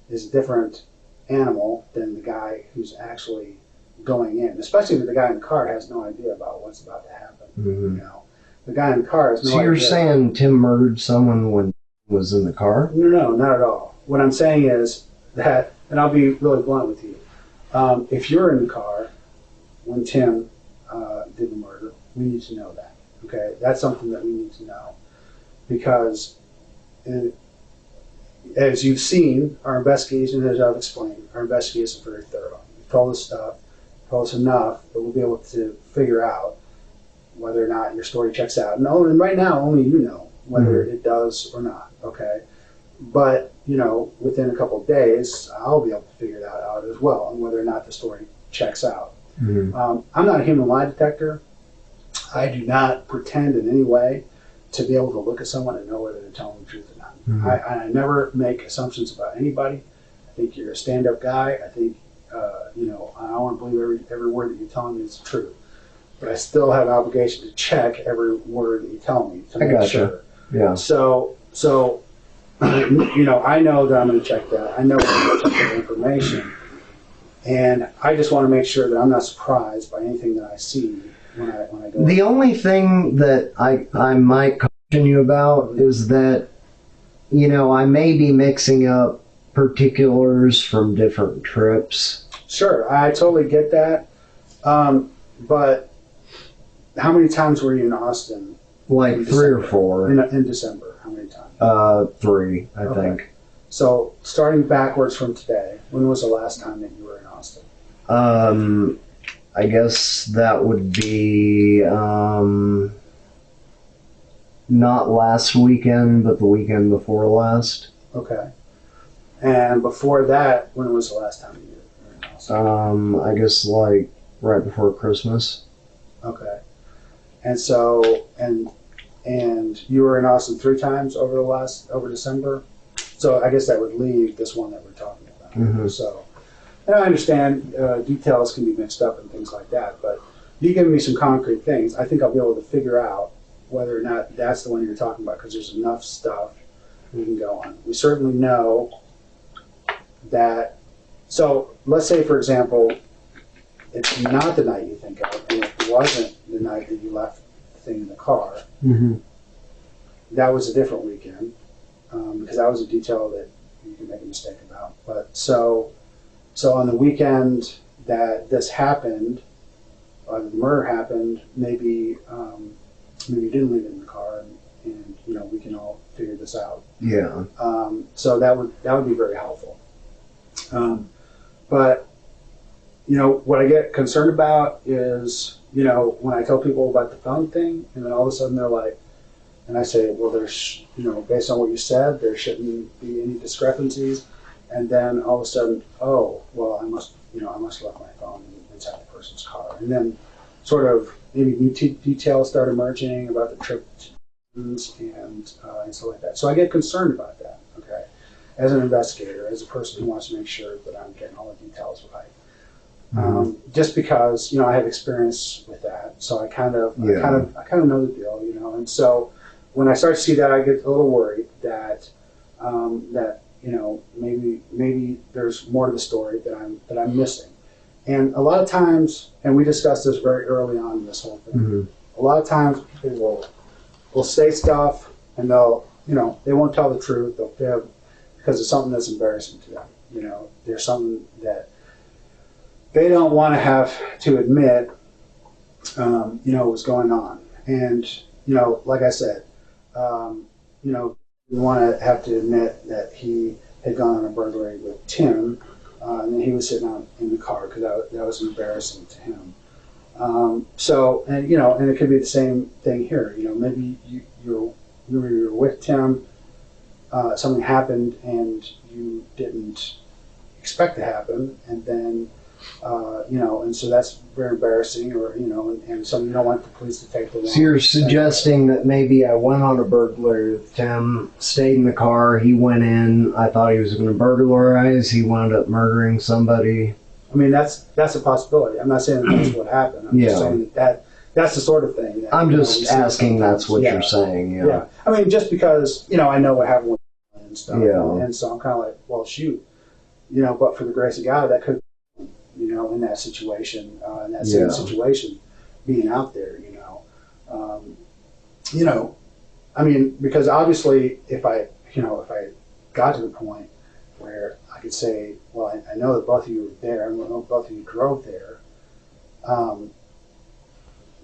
[SPEAKER 2] is a different animal than the guy who's actually going in, especially if the guy in the car has no idea about what's about to happen. The guy in the car has no idea.
[SPEAKER 1] So you're saying Tim murdered someone when he was in the car?
[SPEAKER 2] No, not at all. What I'm saying is that, and I'll be really blunt with you, if you're in the car when Tim did the murder, we need to know that. Okay, that's something that we need to know, because as you've seen, our investigation, as I've explained, our investigation is very thorough. You've told us stuff, told us enough that we'll be able to figure out whether or not your story checks out. And right now, only you know whether it does or not. Okay, but within a couple of days, I'll be able to figure that out as well, and whether or not the story checks out. I'm not a human lie detector. I do not pretend in any way to be able to look at someone and know whether they're telling the truth or not. I never make assumptions about anybody. I think you're a stand-up guy. I think, I want to believe every word that you're telling me is true. But I still have an obligation to check every word that you tell me to make sure.
[SPEAKER 1] Yeah.
[SPEAKER 2] So I know that I'm going to check that. I know I'm going to check the information. And I just want to make sure that I'm not surprised by anything that I see when I go.
[SPEAKER 1] The only thing that I might caution you about is that, I may be mixing up particulars from different trips.
[SPEAKER 2] Sure, I totally get that. But how many times were you in Austin?
[SPEAKER 1] Like 3 or 4.
[SPEAKER 2] In December, how many times?
[SPEAKER 1] 3, I think.
[SPEAKER 2] So, starting backwards from today, when was the last time that you were in Austin?
[SPEAKER 1] I guess that would be not last weekend, but the weekend before last.
[SPEAKER 2] Okay. And before that, when was the last time you were in Austin?
[SPEAKER 1] I guess like right before Christmas.
[SPEAKER 2] Okay. And so, and you were in Austin 3 times over December? So I guess that would leave this one that we're talking about. So, and I understand details can be mixed up and things like that, but you give me some concrete things, I think I'll be able to figure out whether or not that's the one you're talking about, because there's enough stuff we can go on. We certainly know that, so let's say, for example, it's not the night you think of, and it wasn't the night that you left thing in the car.
[SPEAKER 1] Mm-hmm.
[SPEAKER 2] That was a different weekend because that was a detail that you can make a mistake about. But so on the weekend that this happened, the murder happened, maybe you didn't leave it in the car, and we can all figure this out.
[SPEAKER 1] Yeah.
[SPEAKER 2] So that would be very helpful. But what I get concerned about is when I tell people about the phone thing, and then all of a sudden they're like, and I say, well, there's based on what you said, there shouldn't be any discrepancies, and then all of a sudden, oh, well, I must have left my phone inside the person's car, and then sort of maybe new details start emerging about the trip and stuff like that. So I get concerned about that. Okay, as an investigator, as a person who wants to make sure that I'm getting all the details right. Just because I have experience with that, so I kind of know the deal, and so when I start to see that, I get a little worried that maybe there's more to the story that I'm missing. And a lot of times, and we discussed this very early on in this whole thing,
[SPEAKER 1] Mm-hmm.
[SPEAKER 2] a lot of times people will say stuff and they won't tell the truth. They'll fib because it's something that's embarrassing to them. There's something that they don't want to have to admit, what's going on. And, like I said, we want to have to admit that he had gone on a burglary with Tim, and then he was sitting out in the car because that was embarrassing to him. And it could be the same thing here. Maybe you were with Tim, something happened and you didn't expect to happen, and then and so that's very embarrassing, or and so you don't want the police to take the wrong.
[SPEAKER 1] So you're suggesting that maybe I went on a burglary with Tim, stayed in the car, he went in, I thought he was going to burglarize, he wound up murdering somebody.
[SPEAKER 2] I mean, that's a possibility. I'm not saying that's what happened. I'm just saying that's the sort of thing. That,
[SPEAKER 1] I'm just asking that's what you're saying.
[SPEAKER 2] Yeah. I mean, just because, I know what happened with and stuff.
[SPEAKER 1] Yeah.
[SPEAKER 2] And so I'm kind of like, well, shoot. But for the grace of God, that could, in that situation, in that same situation, being out there, I mean, because obviously if I got to the point where I could say, well, I know that both of you were there, and I know both of you drove there,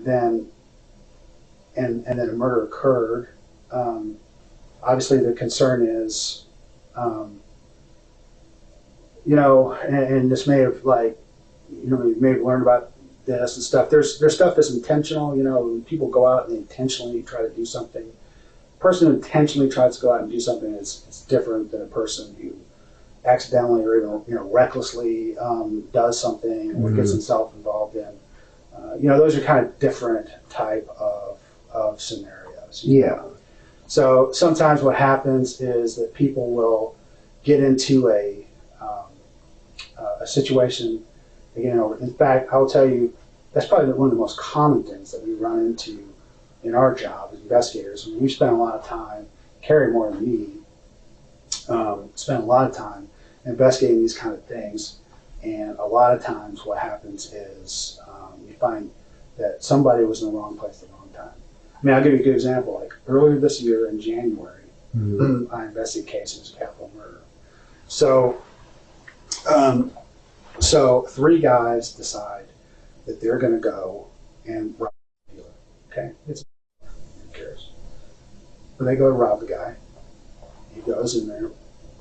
[SPEAKER 2] then then a murder occurred. Obviously, the concern is, and this may have you may have learned about this and stuff. There's stuff that's intentional. When people go out and they intentionally try to do something. A person who intentionally tries to go out and do something is different than a person who accidentally or even recklessly does something or gets himself involved in. Those are kind of different type of scenarios.
[SPEAKER 1] Yeah.
[SPEAKER 2] So sometimes what happens is that people will get into a situation. In fact, I'll tell you, that's probably one of the most common things that we run into in our job as investigators. I mean, we spend a lot of time, Carrie more than me, spend a lot of time investigating these kind of things. And a lot of times what happens is you find that somebody was in the wrong place at the wrong time. I mean, I'll give you a good example. Like earlier this year in January, I investigated a case. It was a capital murder. So 3 guys decide that they're going to go and rob the dealer. Okay? Who cares? But they go to rob the guy. He goes in there.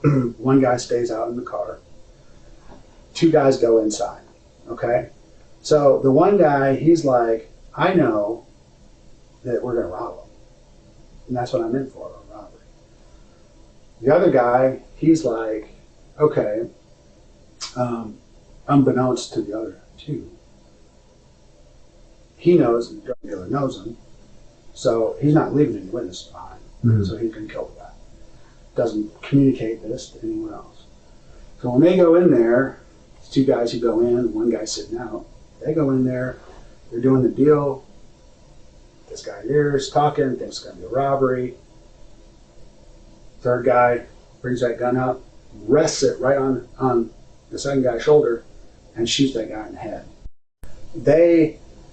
[SPEAKER 2] 1 guy stays out in the car. 2 guys go inside. Okay? So the 1 guy, he's like, I know that we're going to rob him. And that's what I'm in for, a robbery. The other guy, he's like, okay, unbeknownst to the other 2, he knows, and the drug dealer knows him, so he's not leaving any witnesses behind, so he can kill the guy. Doesn't communicate this to anyone else. So when they go in there, 2 guys who go in, 1 guy sitting out, they go in there, they're doing the deal, this guy here is talking, thinks it's going to be a robbery. 3rd guy brings that gun up, rests it right on the 2nd guy's shoulder, and shoots that guy in the head.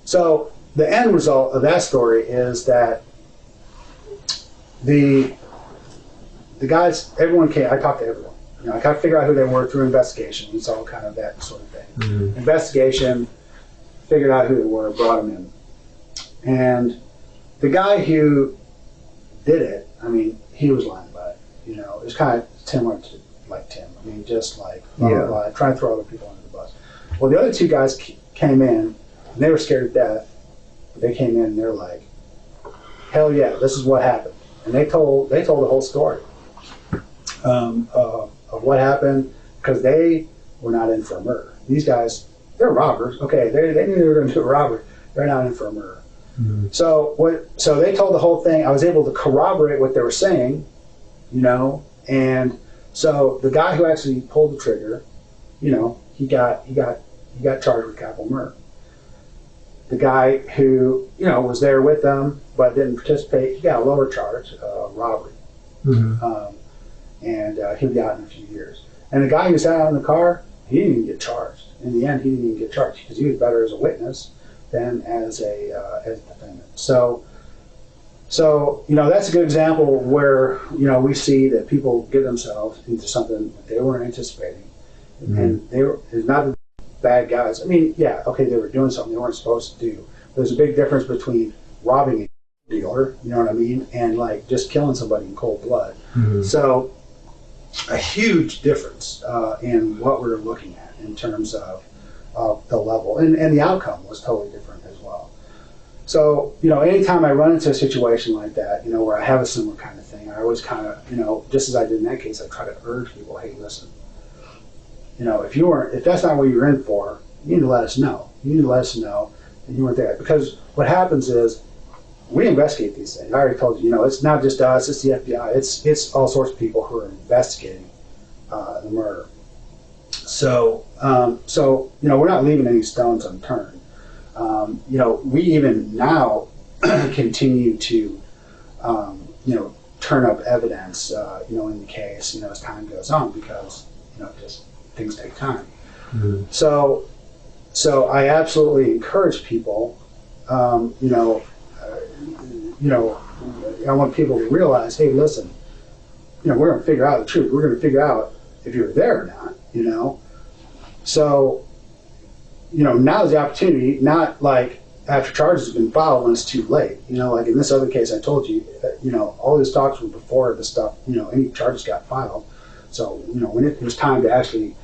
[SPEAKER 2] So the end result of that story is that the guys, everyone came. I talked to everyone. You know, I kind of figured out who they were through investigation. It's all kind of that sort of thing. Mm-hmm. Investigation, figured out who they were, brought them in. And the guy who did it, I mean, he was lying about it. You know, it was kind of similar to like Tim. I mean, just like trying to throw other people under the bus. Well, the other two guys came in, and they were scared to death. They came in and they're like, "Hell yeah, this is what happened." And they told the whole story of what happened, because they were not in for a murder. These guys, they're robbers. Okay, they knew they were going to do a robbery. They're not in for a murder. Mm-hmm. So they told the whole thing. I was able to corroborate what they were saying, you know. And so the guy who actually pulled the trigger, you know, he got charged with capital murder. The guy who, you know, was there with them but didn't participate, he got a lower charge, robbery. Mm-hmm. And he'll be out in a few years. And the guy who sat out in the car, he didn't even get charged. In the end, he didn't even get charged because he was better as a witness than as a defendant. So you know, that's a good example where, you know, we see that people get themselves into something that they weren't anticipating, mm-hmm. and it's not the bad guys. I mean, yeah, okay, they were doing something they weren't supposed to do. There's a big difference between robbing a dealer, you know what I mean, and like just killing somebody in cold blood. Mm-hmm. So a huge difference in what we're looking at in terms of the level, and the outcome was totally different as well. So, you know, anytime I run into a situation like that, you know, where I have a similar kind of thing, I always kind of, you know, just as I did in that case, I try to urge people, hey, listen, you know, if that's not what you're in for, you need to let us know. You need to let us know that you weren't there. Because what happens is, we investigate these things. I already told you, you know, it's not just us, it's the FBI, it's all sorts of people who are investigating the murder. So, you know, we're not leaving any stones unturned. You know, we even now continue to, you know, turn up evidence, you know, in the case, you know, as time goes on, because, you know, just things take time. Mm-hmm. So I absolutely encourage people, you know, I want people to realize, hey, listen, you know, we're going to figure out the truth. We're going to figure out if you were there or not, you know. So, you know, now's the opportunity, not like after charges have been filed when it's too late. You know, like in this other case I told you, you know, all these talks were before the stuff, you know, any charges got filed. So, you know, when it was time to actually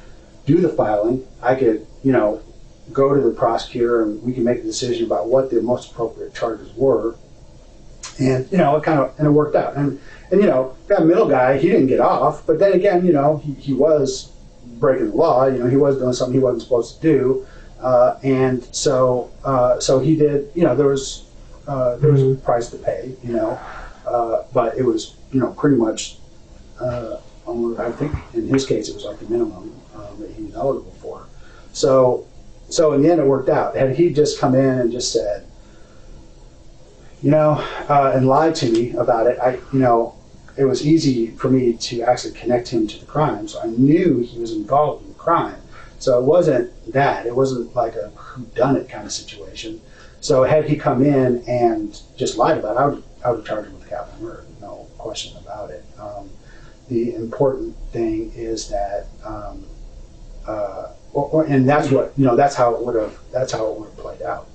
[SPEAKER 2] do the filing, I could, you know, go to the prosecutor and we can make a decision about what the most appropriate charges were. And, you know, it worked out. And you know, that middle guy, he didn't get off, but then again, you know, he was breaking the law. You know, he was doing something he wasn't supposed to do. And so he did, you know, there was a price to pay, you know, but it was, you know, pretty much, I think in his case, it was like the minimum that he was eligible for. So in the end, it worked out. Had he just come in and just said, you know, and lied to me about it, you know, it was easy for me to actually connect him to the crime. So I knew he was involved in the crime. So it wasn't that. It wasn't like a whodunit kind of situation. So had he come in and just lied about it, I would charge him with capital murder, no question about it. The important thing is that, and that's what, you know, that's how it would have played out.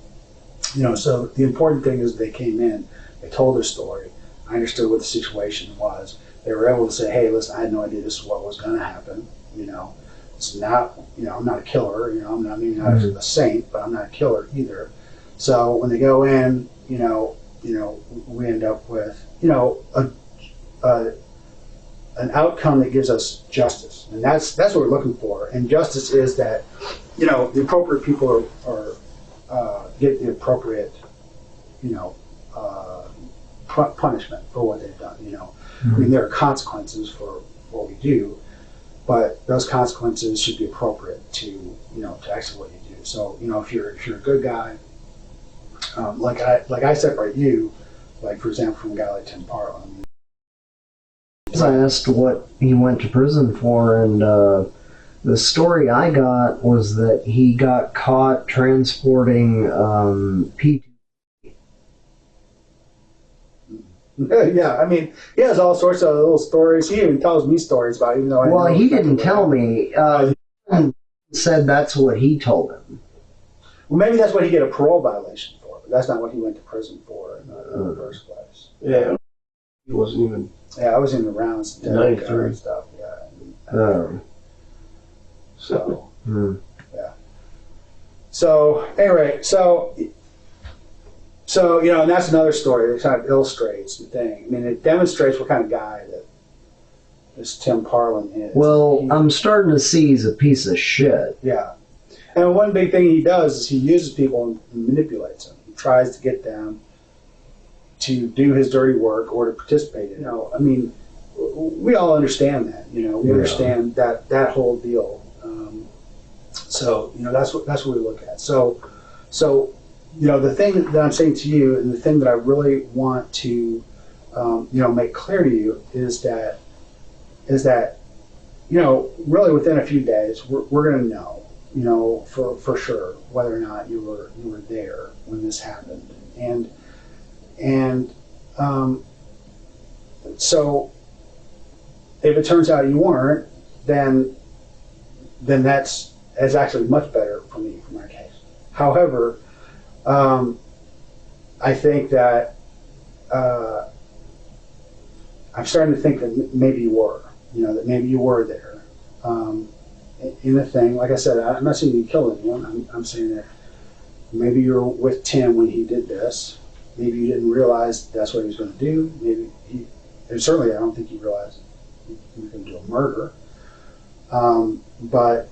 [SPEAKER 2] You know, so the important thing is they came in, they told their story. I understood what the situation was. They were able to say, hey, listen, I had no idea this is what was going to happen. You know, it's not, you know, I'm not a killer. You know, I'm not, maybe not a saint, but I'm not a killer either. So when they go in, you know, we end up with, you know, an outcome that gives us justice, and that's what we're looking for. And justice is that, you know, the appropriate people are get the appropriate, you know, punishment for what they've done. You know, I mean, there are consequences for what we do, but those consequences should be appropriate to, you know, to actually what you do. So, you know, if you're a good guy, like I separate you, like for example, from a guy like Tim Parlin.
[SPEAKER 1] I asked what he went to prison for, and the story I got was that he got caught transporting
[SPEAKER 2] Yeah, I mean, he has all sorts of little stories. He even tells me stories about it, even though I
[SPEAKER 1] Well,
[SPEAKER 2] know
[SPEAKER 1] he
[SPEAKER 2] exactly
[SPEAKER 1] didn't tell me. Said that's what he told him.
[SPEAKER 2] Well, maybe that's what he get a parole violation for, but that's not what he went to prison for in the first place.
[SPEAKER 3] Yeah, he wasn't even.
[SPEAKER 2] Yeah, I was in the rounds,
[SPEAKER 3] 93
[SPEAKER 2] and stuff. Yeah. So. Yeah. So anyway, so and that's another story that kind of illustrates the thing. I mean, it demonstrates what kind of guy that this Tim Parlin is.
[SPEAKER 1] Well, I'm starting to see he's a piece of shit.
[SPEAKER 2] Yeah. And one big thing he does is he uses people and manipulates them. He tries to get them to do his dirty work or to participate in it. I mean, we all understand that. We understand that whole deal. So that's what we look at. So the thing that I'm saying to you, and the thing that I really want to make clear to you is that really within a few days we're going to know for sure whether or not you were there when this happened, and so if it turns out you weren't, then that's actually much better for me for my case. However, I think that I'm starting to think that maybe you were, that maybe you were there in the thing. Like I said, I'm not saying you killed anyone. I'm saying that maybe you were with Tim when he did this. Maybe you didn't realize that's what he was going to do. Maybe and certainly I don't think he realized he was going to do a murder. But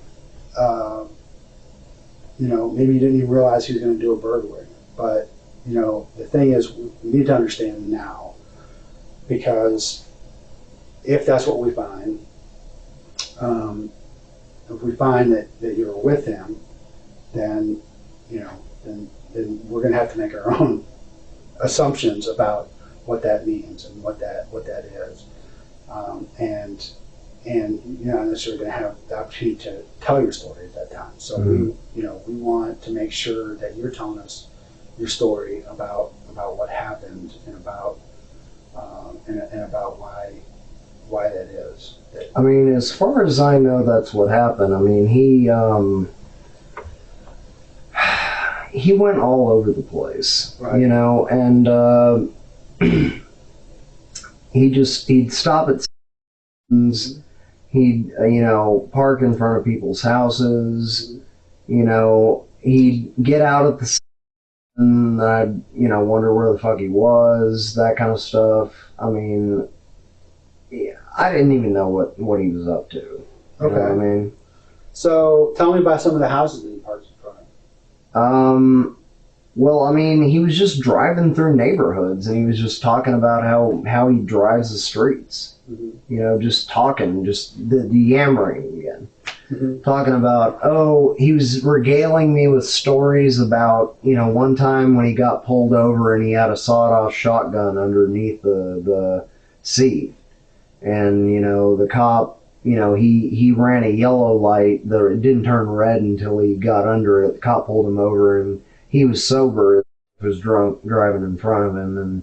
[SPEAKER 2] maybe you didn't even realize he was going to do a burglary. But the thing is, we need to understand now, because if that's what we find, if we find that you were with him, then then we're going to have to make our own assumptions about what that means and what that is, and you're not necessarily going to have the opportunity to tell your story at that time. So we want to make sure that you're telling us your story about what happened and about why that is.
[SPEAKER 1] I mean, as far as I know, that's what happened. I mean, he went all over the place,
[SPEAKER 2] right.
[SPEAKER 1] And he'd stop at stations, he'd park in front of people's houses, he'd get out at the station, I'd wonder where the fuck he was, that kind of stuff. I mean, I didn't even know what he was up to.
[SPEAKER 2] Okay.
[SPEAKER 1] You know what I mean?
[SPEAKER 2] So tell me about some of the houses that he parked in front of.
[SPEAKER 1] Well, I mean, he was just driving through neighborhoods, and he was just talking about how he drives the streets. Mm-hmm. Just talking, just the yammering again. Mm-hmm. Talking about, he was regaling me with stories about, one time when he got pulled over and he had a sawed-off shotgun underneath the seat. And, the cop, he ran a yellow light. It didn't turn red until he got under it. The cop pulled him over, and he was sober. He was drunk driving in front of him, and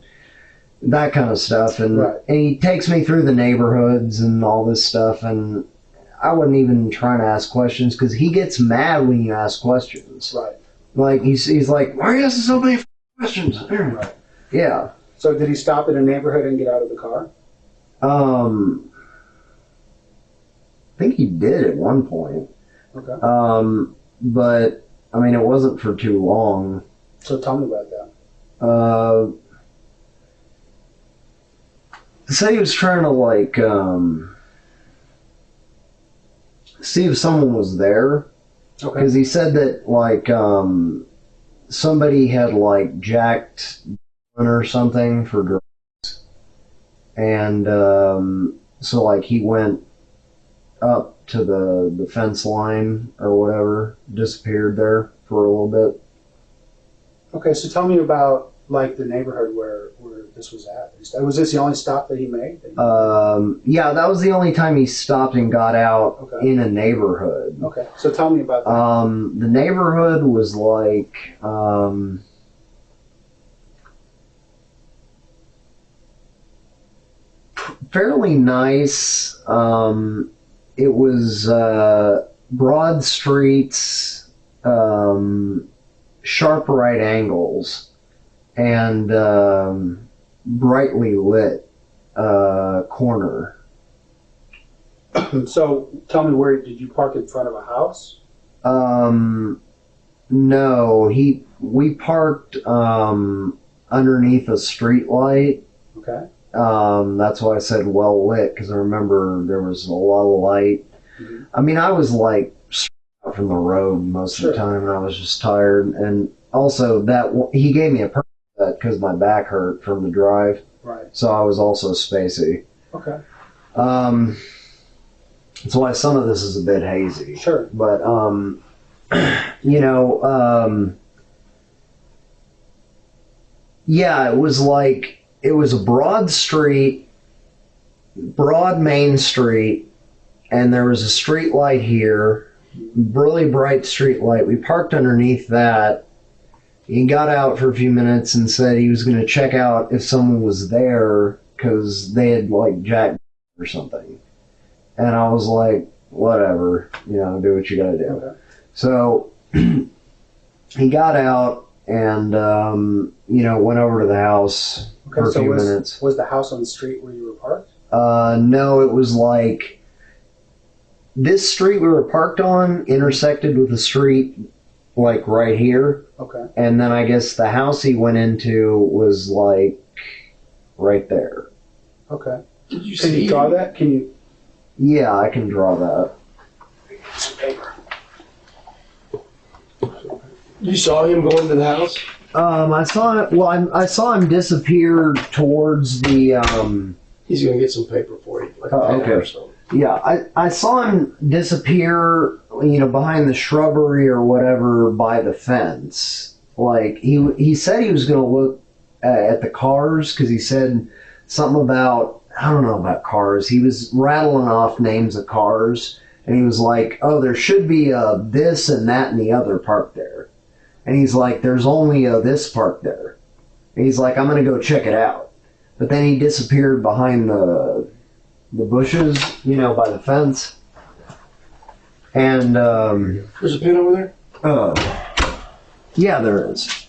[SPEAKER 1] that kind of stuff. And,
[SPEAKER 2] right.
[SPEAKER 1] And he takes me through the neighborhoods and all this stuff, and I wasn't even trying to ask questions because he gets mad when you ask questions.
[SPEAKER 2] Right.
[SPEAKER 1] Like, he's like, why are you asking so many questions?
[SPEAKER 2] Right.
[SPEAKER 1] Yeah.
[SPEAKER 2] So did he stop in a neighborhood and get out of the car?
[SPEAKER 1] I think he did at one point.
[SPEAKER 2] Okay.
[SPEAKER 1] But, I mean, it wasn't for too long.
[SPEAKER 2] So tell me about that.
[SPEAKER 1] Say he was trying to, see if someone was there.
[SPEAKER 2] Okay.
[SPEAKER 1] Because he said that, somebody had, jacked or something for drugs. And, so, he went up to the fence line or whatever, disappeared there for a little bit.
[SPEAKER 2] Okay, so tell me about the neighborhood where this was at. Was this the only stop that he made?
[SPEAKER 1] Yeah, that was the only time he stopped and got out in a neighborhood.
[SPEAKER 2] Okay, so tell me about that.
[SPEAKER 1] The neighborhood was fairly nice. It was broad streets, sharp right angles, and brightly lit corner.
[SPEAKER 2] So tell me, where did you park in front of a house?
[SPEAKER 1] No, we parked underneath a street light.
[SPEAKER 2] Okay.
[SPEAKER 1] That's why I said well lit, because I remember there was a lot of light.
[SPEAKER 2] Mm-hmm.
[SPEAKER 1] I mean, I was like out from the road most of the time, and I was just tired. And also that he gave me a perk because my back hurt from the drive.
[SPEAKER 2] Right.
[SPEAKER 1] So I was also spacey.
[SPEAKER 2] Okay.
[SPEAKER 1] That's why some of this is a bit hazy.
[SPEAKER 2] Sure.
[SPEAKER 1] But yeah, it was a broad street, broad main street, and there was a street light here, really bright street light. We parked underneath that. He got out for a few minutes and said he was going to check out if someone was there because they had like jacked or something. And I was like, whatever, do what you got to do.
[SPEAKER 2] Okay.
[SPEAKER 1] So he got out and, went over to the house for a few minutes.
[SPEAKER 2] Was the house on the street where you were parked?
[SPEAKER 1] No, it was like this street we were parked on intersected with a street like right here.
[SPEAKER 2] Okay.
[SPEAKER 1] And then I guess the house he went into was like right there.
[SPEAKER 2] Okay.
[SPEAKER 3] Can you
[SPEAKER 2] draw that? Can you?
[SPEAKER 1] Yeah, I can draw that.
[SPEAKER 2] Some paper.
[SPEAKER 3] You saw him go into the house?
[SPEAKER 1] I saw it. Well, I saw him disappear towards the.
[SPEAKER 3] He's gonna get some paper for you. Like
[SPEAKER 1] okay.
[SPEAKER 3] Or something.
[SPEAKER 1] Yeah, I saw him disappear, behind the shrubbery or whatever by the fence. Like he said he was going to look at the cars because he said something about, I don't know about cars. He was rattling off names of cars and he was like, oh, there should be this and that and the other parked there. And he's like, there's only this parked there. And he's like, I'm going to go check it out. But then he disappeared behind the bushes, by the fence. And
[SPEAKER 3] there's a pen over there?
[SPEAKER 1] Yeah, there is.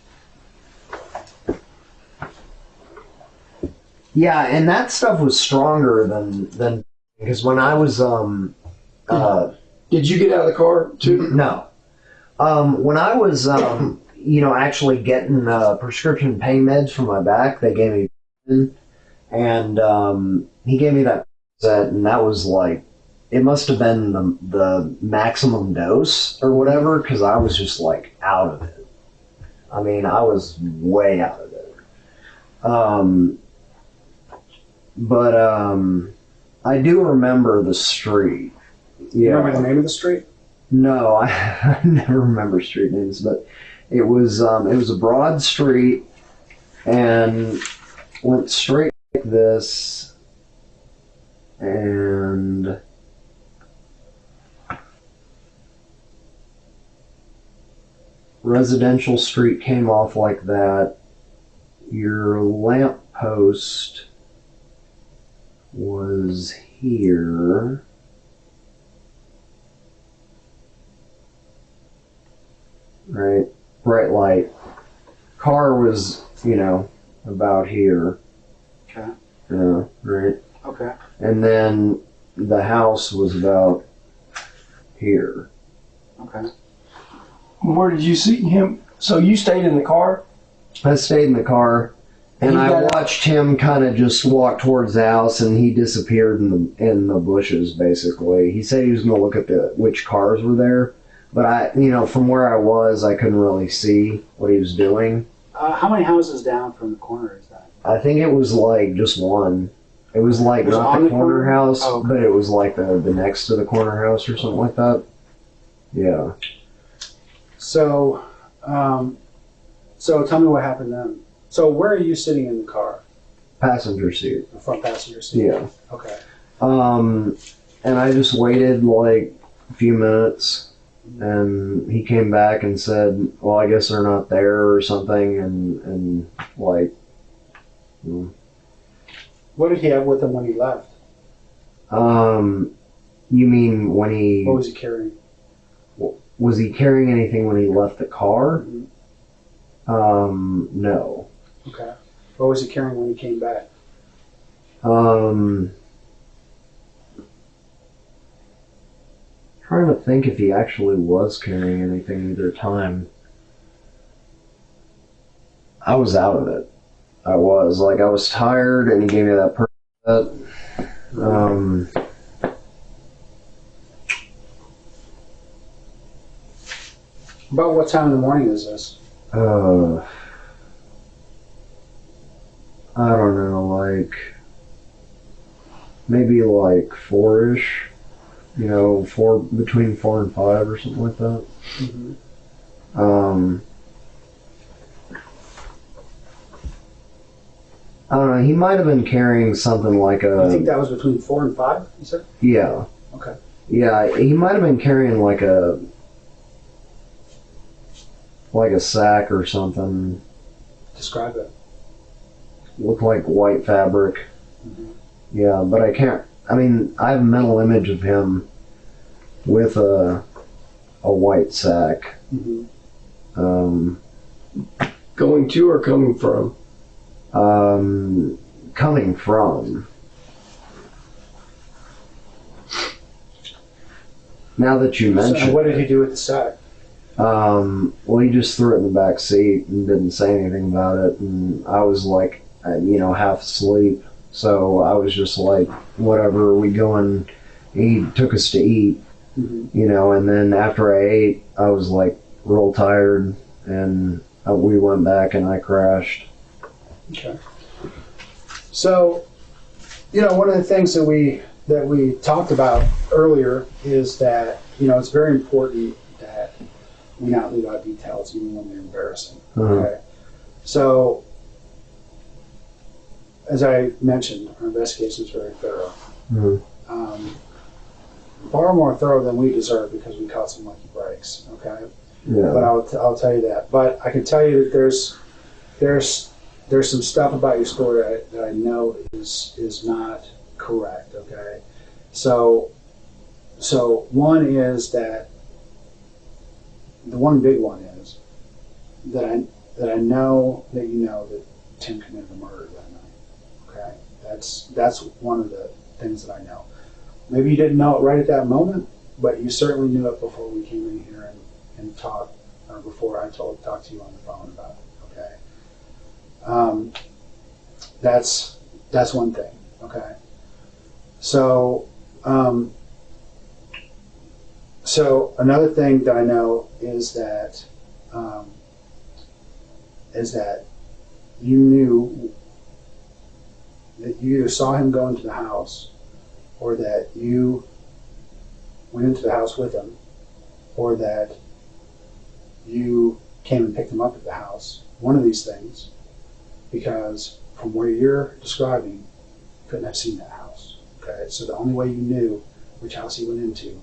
[SPEAKER 1] Yeah, and that stuff was stronger than because when I was
[SPEAKER 3] did you get out of the car too?
[SPEAKER 1] No. When I was actually getting prescription pain meds for my back, they gave me, and he gave me that set, and that was like, it must have been the maximum dose or whatever, because I was just like out of it. I mean, I was way out of it. But I do remember the street.
[SPEAKER 2] You remember the name of the street?
[SPEAKER 1] No, I never remember street names, but it was a broad street and went straight like this, and residential street came off like that. Your lamp post was here. Right? Bright light. Car was, about here.
[SPEAKER 2] Okay.
[SPEAKER 1] Yeah, right?
[SPEAKER 2] Okay.
[SPEAKER 1] And then the house was about here.
[SPEAKER 2] Okay.
[SPEAKER 3] Where did you see him? So you stayed in the car?
[SPEAKER 1] I stayed in the car, and I watched him kind of just walk towards the house, and he disappeared in the bushes, basically. He said he was going to look at which cars were there, but from where I was, I couldn't really see what he was doing.
[SPEAKER 2] How many houses down from the corner is that?
[SPEAKER 1] I think it was like just one. It was like not the corner house, but it was like the next to the corner house or something like that. Yeah.
[SPEAKER 2] So, so tell me what happened then. So where are you sitting in the car?
[SPEAKER 1] Passenger seat.
[SPEAKER 2] The front passenger seat?
[SPEAKER 1] Yeah.
[SPEAKER 2] Okay.
[SPEAKER 1] And I just waited like a few minutes, and he came back and said, well, I guess they're not there or something, and like,
[SPEAKER 2] What did he have with him when he left?
[SPEAKER 1] You mean when he...
[SPEAKER 2] What was he carrying?
[SPEAKER 1] Was he carrying anything when he left the car?
[SPEAKER 2] Mm-hmm.
[SPEAKER 1] No.
[SPEAKER 2] Okay. What was he carrying when he came back?
[SPEAKER 1] Trying to think if he actually was carrying anything either time. I was out of it. I was tired, and he gave me that
[SPEAKER 2] About what time in the morning is this?
[SPEAKER 1] I don't know, maybe 4-ish, between 4 and 5 or something like that.
[SPEAKER 2] Mm-hmm.
[SPEAKER 1] I don't know, he might have been carrying something like a...
[SPEAKER 2] You think that was between 4 and 5, you said?
[SPEAKER 1] Yeah.
[SPEAKER 2] Okay.
[SPEAKER 1] Yeah, he might have been carrying like a sack or something.
[SPEAKER 2] Describe it.
[SPEAKER 1] Looked like white fabric.
[SPEAKER 2] Mm-hmm.
[SPEAKER 1] Yeah, but I have a mental image of him with a white sack.
[SPEAKER 2] Mm-hmm.
[SPEAKER 3] Going to or coming from?
[SPEAKER 1] Coming from. Now that you mention
[SPEAKER 2] So what did he do with the sack?
[SPEAKER 1] Well, he just threw it in the back seat and didn't say anything about it. And I was half asleep. So I was just like, whatever, we going. He took us to eat, and then after I ate, I was real tired, and we went back and I crashed.
[SPEAKER 2] Okay. So, one of the things that we talked about earlier is that, it's very important that we not leave out details even when they're embarrassing. Okay. So, as I mentioned, our investigation is very thorough. Far more thorough than we deserve because we caught some lucky breaks. Okay.
[SPEAKER 1] Yeah.
[SPEAKER 2] But I'll tell you that. But I can tell you that there's some stuff about your story that I know is not correct. Okay. So one is that the one big one is that I know that that Tim committed a murder that night. Okay, that's one of the things that I know. Maybe you didn't know it right at that moment, but you certainly knew it before we came in here and talked, or before I talked to you on the phone about it. Okay, that's one thing. Okay, so another thing that I know is that you knew that you either saw him go into the house, or that you went into the house with him, or that you came and picked him up at the house. One of these things, because from where you're describing, you couldn't have seen that house. Okay, so the only way you knew which house he went into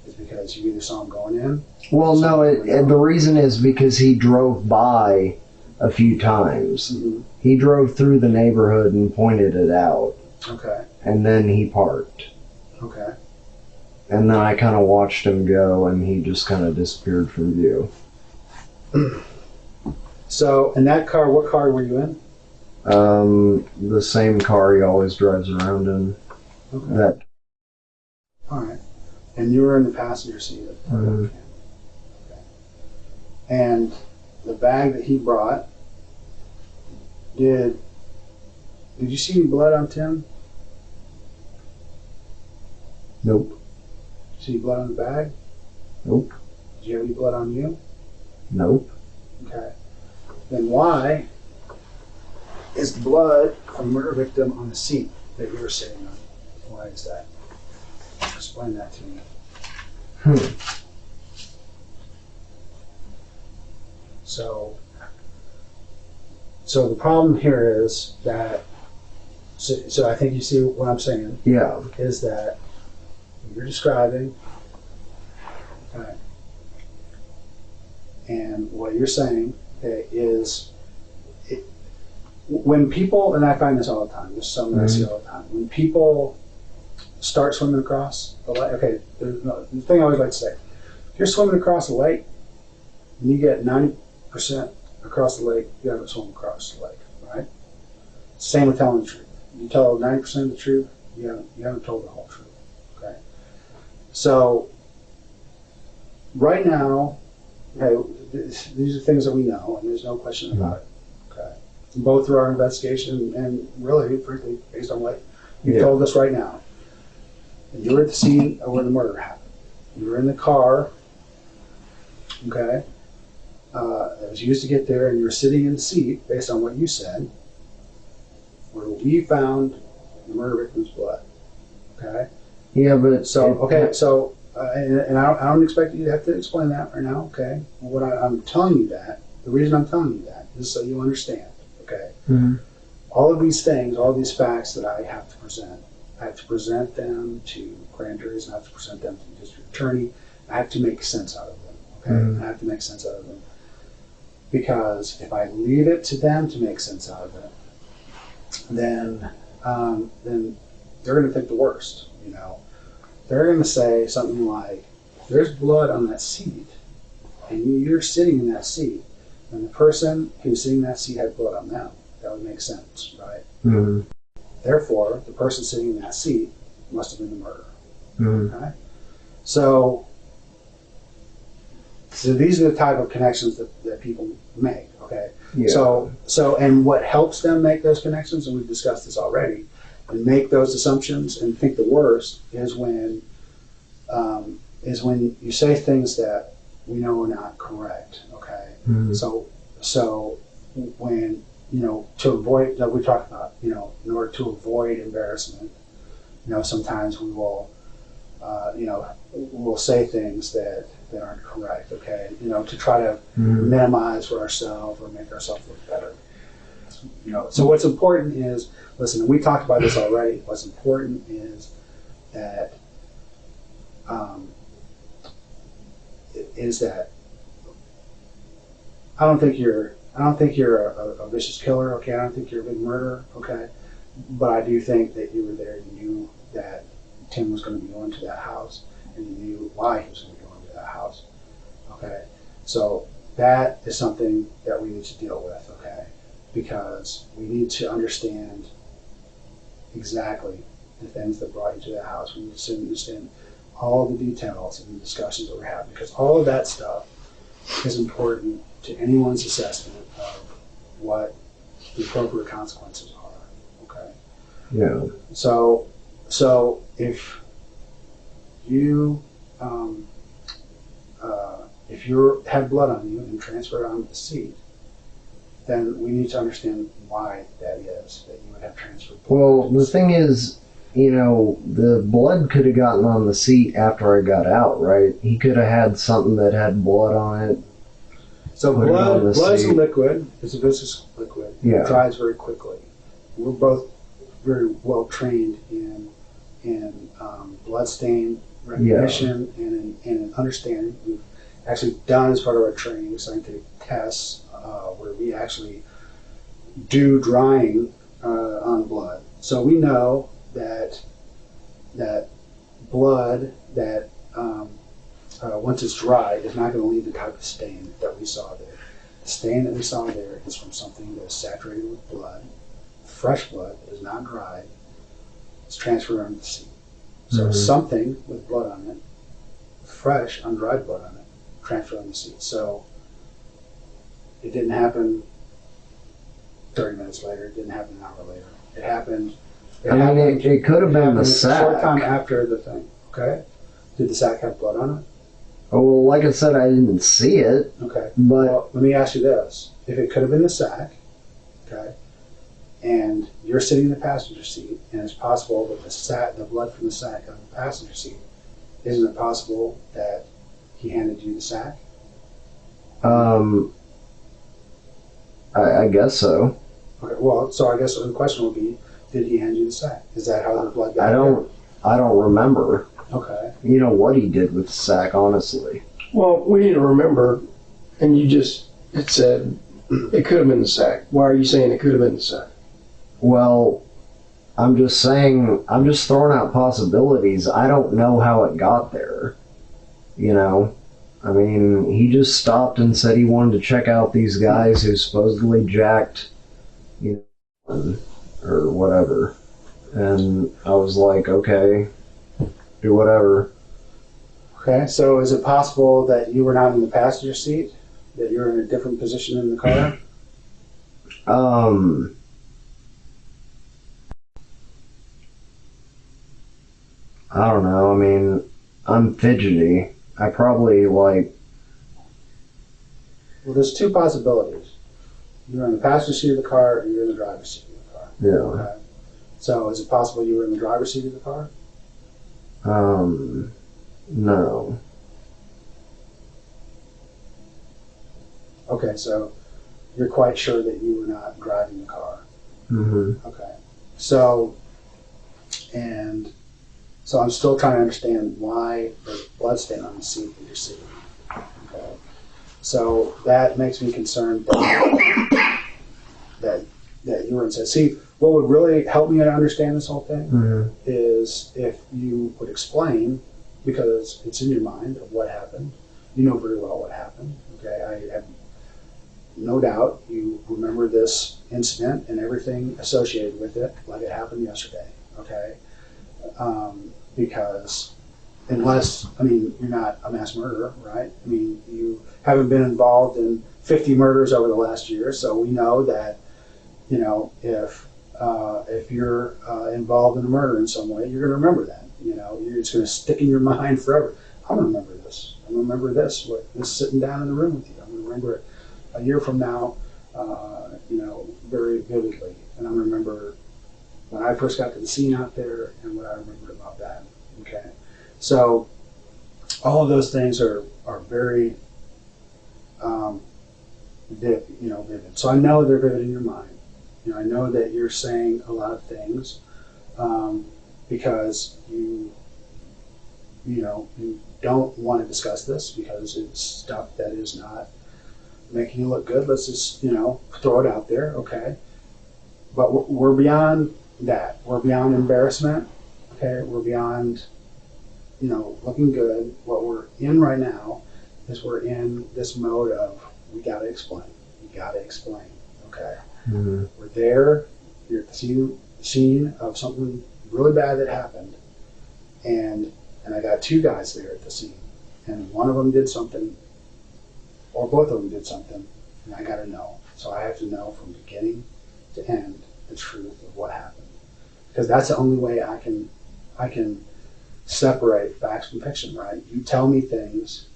[SPEAKER 2] is because you either saw him going in.
[SPEAKER 1] Well, no, the reason is because he drove by a few times.
[SPEAKER 2] Mm-hmm.
[SPEAKER 1] He drove through the neighborhood and pointed it out.
[SPEAKER 2] Okay. And
[SPEAKER 1] then he parked.
[SPEAKER 2] Okay.
[SPEAKER 1] And then I kind of watched him go, and he just kind of disappeared from view.
[SPEAKER 2] So, in that car, what car were you in?
[SPEAKER 1] The same car he always drives around in.
[SPEAKER 2] Okay. All right. And you were in the passenger seat of the car. Okay. And the bag that he brought, did you see any blood on Tim?
[SPEAKER 1] Nope.
[SPEAKER 2] Did you see blood on the bag?
[SPEAKER 1] Nope.
[SPEAKER 2] Did you have any blood on you?
[SPEAKER 1] Nope.
[SPEAKER 2] Okay. Then why is the blood from murder victim on the seat that you were sitting on? Why is that? Explain that to me. So the problem here is that, so I think you see what I'm saying.
[SPEAKER 1] Yeah.
[SPEAKER 2] Is that you're describing, okay, and what you're saying is when people, and I find this all the time, this is something I see all the time, when people start swimming across the lake, okay, the thing I always like to say, if you're swimming across the lake and you get 90% across the lake, you haven't swum across the lake, right? Same with telling the truth. You tell 90% of the truth, you haven't told the whole truth, okay? So, right now, okay, these are things that we know, and there's no question about it, okay? Both through our investigation and really, frankly, based on what you told us right now. You were at the scene of where the murder happened. You were in the car, okay, that was used to get there, and you were sitting in the seat, based on what you said, where we found the murder victim's blood, okay?
[SPEAKER 1] Yeah, but...
[SPEAKER 2] And I don't expect you to have to explain that right now, okay? What I'm telling you that, the reason I'm telling you that is so you understand, okay?
[SPEAKER 1] Mm-hmm.
[SPEAKER 2] All of these things, all these facts that I have to present, I have to present them to grand juries, and I have to present them to the district attorney. I have to make sense out of them, okay?
[SPEAKER 1] Mm-hmm.
[SPEAKER 2] I have to make sense out of them. Because if I leave it to them to make sense out of it, then they're going to think the worst, you know? They're going to say something like, there's blood on that seat, and you're sitting in that seat, and the person who's sitting in that seat had blood on them. That would make sense, right?
[SPEAKER 1] Mm-hmm.
[SPEAKER 2] Therefore, the person sitting in that seat must have been the murderer.
[SPEAKER 1] Mm-hmm.
[SPEAKER 2] Okay? So these are the type of connections that people make, okay?
[SPEAKER 1] Yeah.
[SPEAKER 2] So and what helps them make those connections, and we've discussed this already, and make those assumptions and think the worst is when you say things that we know are not correct, okay?
[SPEAKER 1] Mm-hmm.
[SPEAKER 2] So when, you know, to avoid, like we talked about, you know, in order to avoid embarrassment, you know, sometimes we will, we'll say things that aren't correct, okay? You know, to try to minimize for ourselves or make ourselves look better. You know, so what's important is, listen, we talked about this already. What's important is that I don't think you're a vicious killer, okay? I don't think you're a big murderer, okay? But I do think that you were there. You knew that Tim was going to be going to that house, and you knew why he was going to be going to that house, okay? So that is something that we need to deal with, okay? Because we need to understand exactly the things that brought you to that house. We need to understand all the details and the discussions that we're having, because all of that stuff is important to anyone's assessment of what the appropriate consequences are, okay?
[SPEAKER 1] Yeah.
[SPEAKER 2] So if you have blood on you and transfer it onto the seat, then we need to understand why that is, that you would have transferred blood.
[SPEAKER 1] Well, the thing is, you know, the blood could have gotten on the seat after I got out, right? He could have had something that had blood on it.
[SPEAKER 2] So blood's a liquid. It's a viscous liquid.
[SPEAKER 1] Yeah.
[SPEAKER 2] It dries very quickly. We're both very well trained in blood stain recognition and in understanding. We've actually done, as part of our training, scientific tests where we actually do drying on blood. So we know that blood that once it's dried is not going to leave the type of stain that we saw there. The stain that we saw there is from something that is saturated with blood, fresh blood that is not dried. It's transferred onto the seat. So something with blood on it, fresh, undried blood on it, transferred on the seat. So it didn't happen 30 minutes later. It didn't happen an hour later. It happened.
[SPEAKER 1] It could have been the sack.
[SPEAKER 2] A short time after the thing. Okay. Did the sack have blood on it?
[SPEAKER 1] Oh, well, like I said, I didn't see it.
[SPEAKER 2] Okay.
[SPEAKER 1] But
[SPEAKER 2] well, let me ask you this: if it could have been the sack, okay, and you're sitting in the passenger seat, and it's possible that the blood from the sack on the passenger seat, isn't it possible that he handed you the sack?
[SPEAKER 1] I guess so.
[SPEAKER 2] Okay. Well, so I guess the question would be, did he hand you the sack? Is that how the blood got there?
[SPEAKER 1] I don't remember.
[SPEAKER 2] Okay.
[SPEAKER 1] You know what he did with the sack, honestly.
[SPEAKER 3] Well, we need to remember, and it said It could have been the sack. Why are you saying it could have been the sack?
[SPEAKER 1] Well, I'm just saying, I'm just throwing out possibilities. I don't know how it got there. You know? I mean, he just stopped and said he wanted to check out these guys who supposedly jacked, you know, or whatever. And I was like, okay, do whatever.
[SPEAKER 2] Okay, so is it possible that you were not in the passenger seat? That you're in a different position in the car?
[SPEAKER 1] I don't know. I mean, I'm fidgety. I probably
[SPEAKER 2] Well, there's two possibilities. You're in the passenger seat of the car, or you're in the driver's seat of the car.
[SPEAKER 1] Yeah.
[SPEAKER 2] Okay. So is it possible you were in the driver's seat of the car?
[SPEAKER 1] No.
[SPEAKER 2] Okay, so you're quite sure that you were not driving the car.
[SPEAKER 1] Mm-hmm.
[SPEAKER 2] Okay. So I'm still trying to understand why there's blood stain on the seat that you're sitting in. Okay. So that makes me concerned that you were inside. See, what would really help me to understand this whole thing is if you would explain, because it's in your mind of what happened. You know very well what happened. Okay, I have no doubt you remember this incident and everything associated with it like it happened yesterday. Okay, because unless, I mean, you're not a mass murderer, right? I mean, you haven't been involved in 50 murders over the last year, so we know that, you know, if you're involved in a murder in some way, you're going to remember that. You know, it's going to stick in your mind forever. I'm going to remember this. I'm going to remember this sitting down in the room with you. I'm going to remember it a year from now, you know, very vividly. And I'm going to remember when I first got to the scene out there and what I remember about that. Okay, so all of those things are very, vivid. So I know they're vivid in your mind. You know, I know that you're saying a lot of things because you don't want to discuss this because it's stuff that is not making you look good. Let's just, throw it out there, okay? But we're beyond that. We're beyond embarrassment, okay? We're beyond, looking good. What we're in right now is we're in this mode of we gotta explain. We gotta explain, okay? Mm-hmm. We're there. You're at the scene of something really bad that happened, and I got two guys there at the scene, and one of them did something, or both of them did something, and I got to know. So I have to know from beginning to end the truth of what happened, because that's the only way I can separate facts from fiction. Right? You tell me things,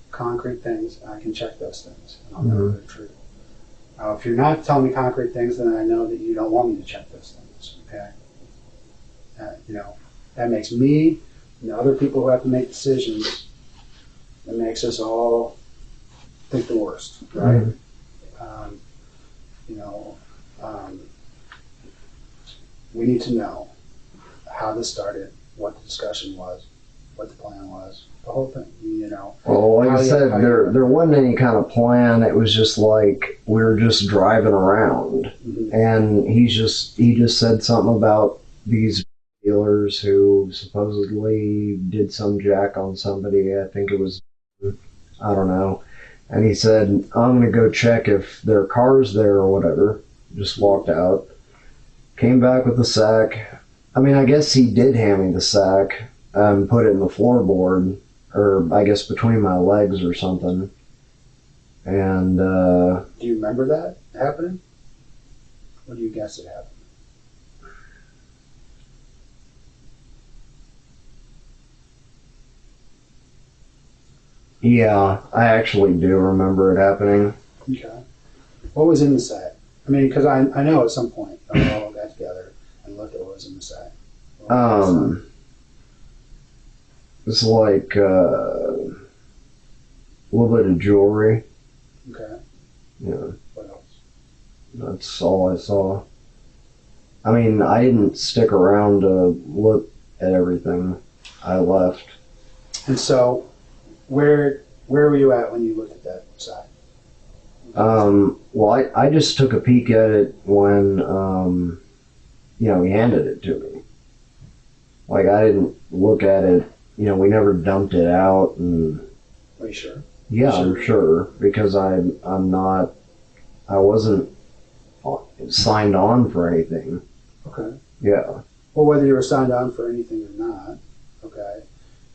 [SPEAKER 2] concrete things, and I can check those things, and I'll know they're true. If you're not telling me concrete things, then I know that you don't want me to check those things. Okay? That makes me and the other people who have to make decisions. It makes us all think the worst, right? We need to know how this started, what the discussion was, what the plan was, the whole thing.
[SPEAKER 1] Well, like I said, there wasn't any kind of plan. It was just like we were just driving around, and he just said something about these dealers who supposedly did some jack on somebody. I think it was, I don't know. And he said, I'm going to go check if their car's there or whatever. Just walked out. Came back with the sack. I mean, I guess he did hand me the sack and put it in the floorboard, or I guess between my legs or something. And
[SPEAKER 2] do you remember that happening? What do you guess it happened?
[SPEAKER 1] Yeah, I actually do remember it happening.
[SPEAKER 2] Okay. What was in the sack? I mean, because I know at some point we all got together and looked at what was in the sack.
[SPEAKER 1] It's like a little bit of jewelry.
[SPEAKER 2] Okay.
[SPEAKER 1] Yeah.
[SPEAKER 2] What else?
[SPEAKER 1] That's all I saw. I mean, I didn't stick around to look at everything. I left.
[SPEAKER 2] And so, where were you at when you looked at that sack?
[SPEAKER 1] Well, I just took a peek at it when, he handed it to me. Like, I didn't look at it, we never dumped it out. And
[SPEAKER 2] Are you sure?
[SPEAKER 1] yeah, I'm sure, because I wasn't signed on for anything.
[SPEAKER 2] Okay.
[SPEAKER 1] Yeah.
[SPEAKER 2] Well, whether you were signed on for anything or not, okay,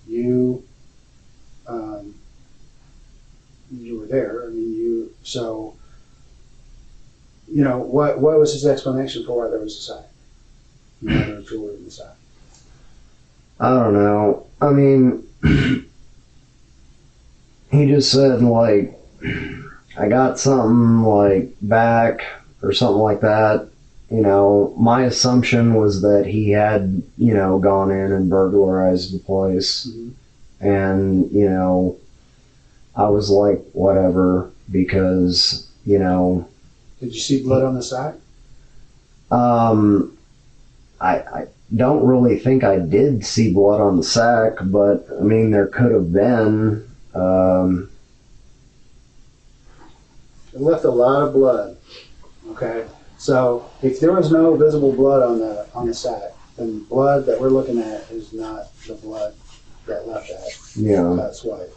[SPEAKER 2] you were there. I mean, what was his explanation for why there was a sign? There was jewelry in the sign.
[SPEAKER 1] I don't know. I mean, he just said, like, I got something, like, back or something like that. My assumption was that he had, gone in and burglarized the place. Mm-hmm. And, I was like, whatever, because,
[SPEAKER 2] Did you see blood on the side?
[SPEAKER 1] I don't really think I did see blood on the sack, but, I mean, there could have been.
[SPEAKER 2] It left a lot of blood, okay? So if there was no visible blood on the sack, then blood that we're looking at is not the blood that left that swipe.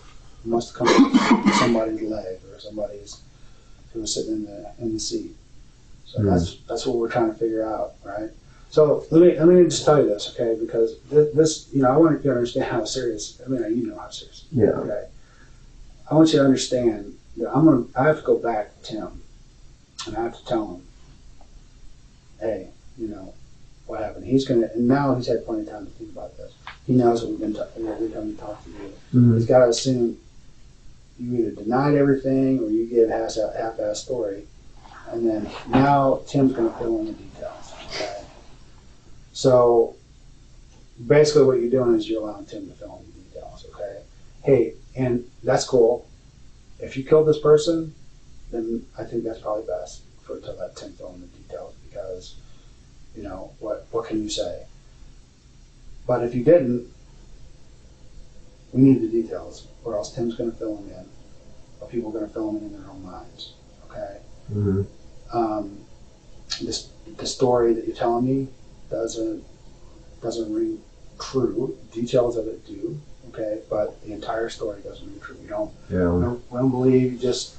[SPEAKER 2] It must have come from somebody's leg or somebody's who was sitting in the seat. So that's what we're trying to figure out, right? So let me just tell you this, okay? Because this, I want you to understand how serious. I mean, you know how serious.
[SPEAKER 1] Yeah.
[SPEAKER 2] Okay. I want you to understand that I have to go back to Tim, and I have to tell him, hey, what happened. And now he's had plenty of time to think about this. He knows that we've been every time we talk to you. Mm-hmm. He's got to assume you either denied everything or you give a half-assed story, and then now Tim's going to fill in the details. Okay? So basically, what you're doing is you're allowing Tim to fill in the details. Okay? Hey, and that's cool. If you killed this person, then I think that's probably best to let Tim fill in the details because, what can you say? But if you didn't, we need the details, or else Tim's going to fill them in, or people are going to fill them in their own minds. Okay. Mm-hmm. The story that you're telling me doesn't ring true. Details of it do. Okay, but the entire story doesn't ring true. We don't believe just,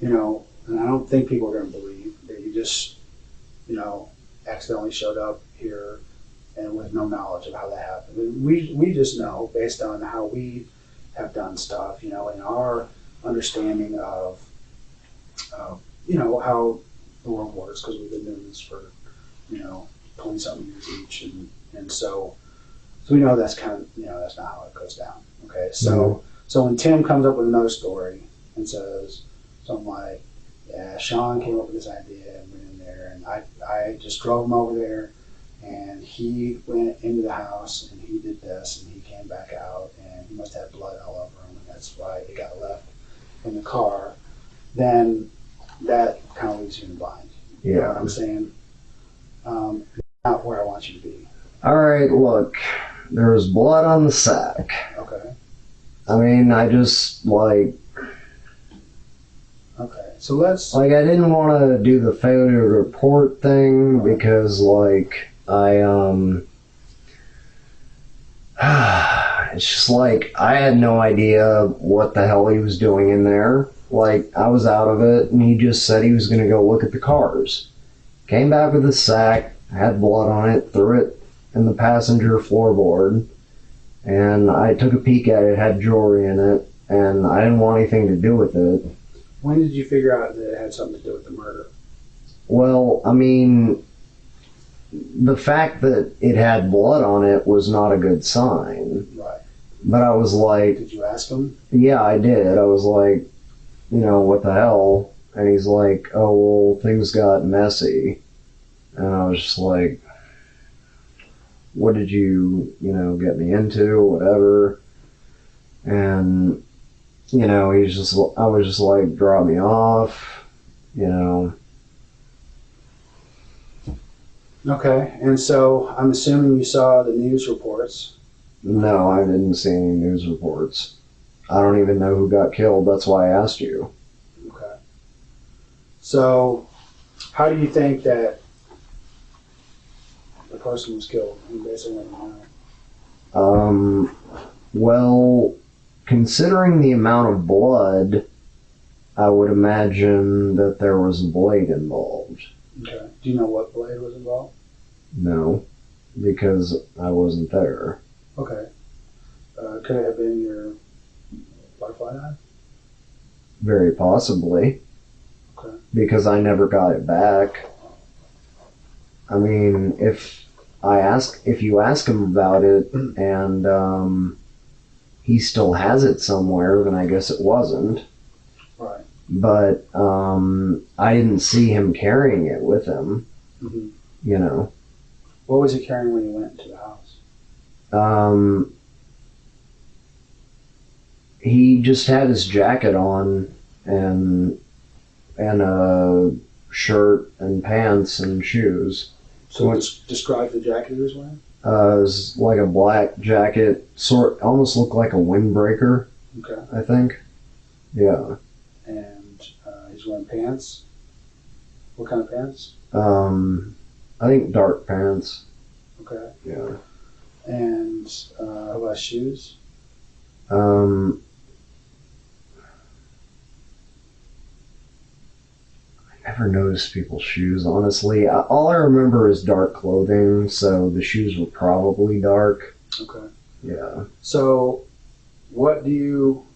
[SPEAKER 2] and I don't think people are going to believe that you just, accidentally showed up here and with no knowledge of how that happened. And we just know based on how we have done stuff, in our understanding of how the world works, because we've been doing this for, 20-something years each, and so we know that's kind of, that's not how it goes down. Okay, so when Tim comes up with another story and says something like, yeah, Shawn came up with this idea and went in there, and I just drove him over there, and he went into the house and he did this, and he came back out, and he must have blood all over him, and that's why it got left in the car, then that kind of leaves you in blind. You know what I'm saying? Not where I want you to be.
[SPEAKER 1] All right, look, there was blood on the sack.
[SPEAKER 2] Okay.
[SPEAKER 1] I mean, I just,
[SPEAKER 2] Okay, so let's...
[SPEAKER 1] I didn't want to do the failure to report thing because, it's just I had no idea what the hell he was doing in there. I was out of it, and he just said he was going to go look at the cars. Came back with a sack, had blood on it, threw it in the passenger floorboard, and I took a peek at it, had jewelry in it, and I didn't want anything to do with it.
[SPEAKER 2] When did you figure out that it had something to do with the murder?
[SPEAKER 1] Well, I mean, the fact that it had blood on it was not a good sign.
[SPEAKER 2] Right.
[SPEAKER 1] But I was like...
[SPEAKER 2] Did you ask him?
[SPEAKER 1] Yeah, I did. I was like, what the hell? And he's like, oh, well, things got messy. And I was just like, what did you, get me into, whatever. And, I was just like, drop me off,
[SPEAKER 2] Okay, and so I'm assuming you saw the news reports.
[SPEAKER 1] No, I didn't see any news reports. I don't even know who got killed. That's why I asked you.
[SPEAKER 2] Okay. So, how do you think that the person was killed? You basically know.
[SPEAKER 1] Well, considering the amount of blood, I would imagine that there was a blade involved.
[SPEAKER 2] Okay. Do you know what blade was involved?
[SPEAKER 1] No, because I wasn't there.
[SPEAKER 2] Okay. Could it have been your butterfly knife?
[SPEAKER 1] Very possibly.
[SPEAKER 2] Okay.
[SPEAKER 1] Because I never got it back. I mean, if you ask him about it and he still has it somewhere, then I guess it wasn't.
[SPEAKER 2] Right.
[SPEAKER 1] But I didn't see him carrying it with him.
[SPEAKER 2] Mm-hmm.
[SPEAKER 1] You know.
[SPEAKER 2] What was he carrying when you went to the house?
[SPEAKER 1] He just had his jacket on and a shirt and pants and shoes.
[SPEAKER 2] So describe the jacket he was wearing.
[SPEAKER 1] It was like a black jacket, almost looked like a windbreaker.
[SPEAKER 2] Okay.
[SPEAKER 1] I think. Yeah.
[SPEAKER 2] And he's wearing pants. What kind of pants?
[SPEAKER 1] I think dark pants.
[SPEAKER 2] Okay.
[SPEAKER 1] Yeah.
[SPEAKER 2] And how about shoes?
[SPEAKER 1] I never noticed people's shoes, honestly. All I remember is dark clothing, so the shoes were probably dark.
[SPEAKER 2] Okay.
[SPEAKER 1] Yeah.
[SPEAKER 2] So, what do you,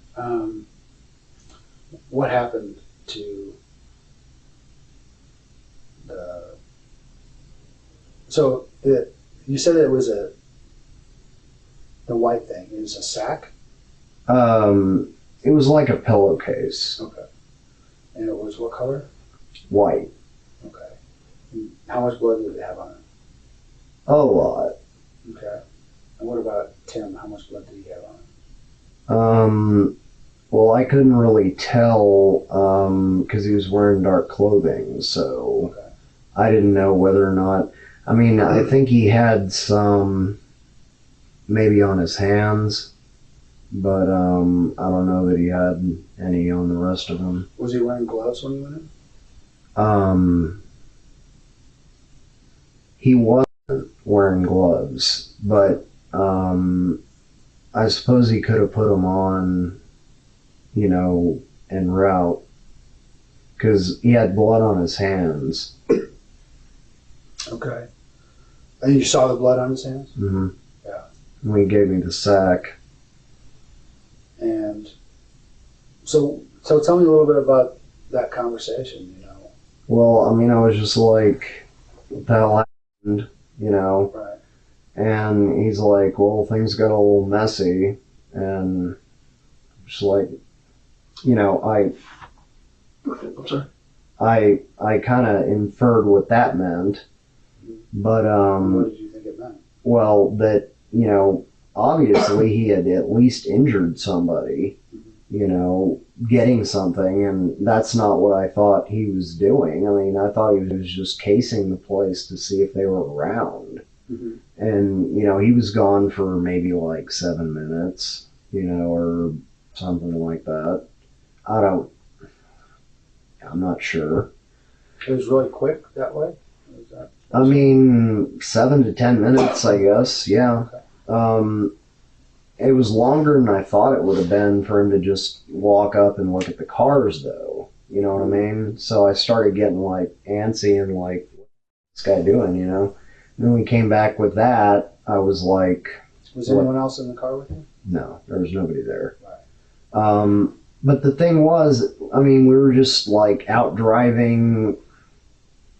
[SPEAKER 2] what happened to the, you said it was the white thing, it was a sack?
[SPEAKER 1] It was like a pillowcase.
[SPEAKER 2] Okay. And it was what color?
[SPEAKER 1] White.
[SPEAKER 2] Okay. And how much blood did it have on it?
[SPEAKER 1] A lot.
[SPEAKER 2] Okay. And what about Tim? How much blood did he have on it?
[SPEAKER 1] Well, I couldn't really tell because he was wearing dark clothing, so
[SPEAKER 2] Okay.
[SPEAKER 1] I didn't know whether or not. I mean, I think he had some maybe on his hands, but I don't know that he had any on the rest of him.
[SPEAKER 2] Was he wearing gloves when he went in?
[SPEAKER 1] He wasn't wearing gloves, but I suppose he could have put them on, en route, because he had blood on his hands.
[SPEAKER 2] Okay. And you saw the blood on his hands?
[SPEAKER 1] Mm-hmm.
[SPEAKER 2] Yeah.
[SPEAKER 1] And he gave me the sack.
[SPEAKER 2] And so tell me a little bit about that conversation,
[SPEAKER 1] Well, I mean, I was just like, what the hell happened,
[SPEAKER 2] Right.
[SPEAKER 1] And he's like, well, things got a little messy, and just like,
[SPEAKER 3] I'm sorry.
[SPEAKER 1] I kind of inferred what that meant, but
[SPEAKER 2] what did you think it meant?
[SPEAKER 1] well, that obviously he had at least injured somebody, getting something, and that's not what I thought he was doing. I mean, I thought he was just casing the place to see if they were around.
[SPEAKER 2] Mm-hmm.
[SPEAKER 1] And, he was gone for maybe like 7 minutes, or something like that. I'm not sure.
[SPEAKER 2] It was really quick that way?
[SPEAKER 1] I mean, 7 to 10 minutes, I guess, yeah.
[SPEAKER 2] Okay.
[SPEAKER 1] It was longer than I thought it would have been for him to just walk up and look at the cars, though. You know what I mean? So I started getting, like, antsy and, like, what's this guy doing, And then we came back with that. I was like...
[SPEAKER 2] Was anyone else in the car with you?
[SPEAKER 1] No, there was nobody there.
[SPEAKER 2] Right.
[SPEAKER 1] But the thing was, I mean, we were just, like, out driving,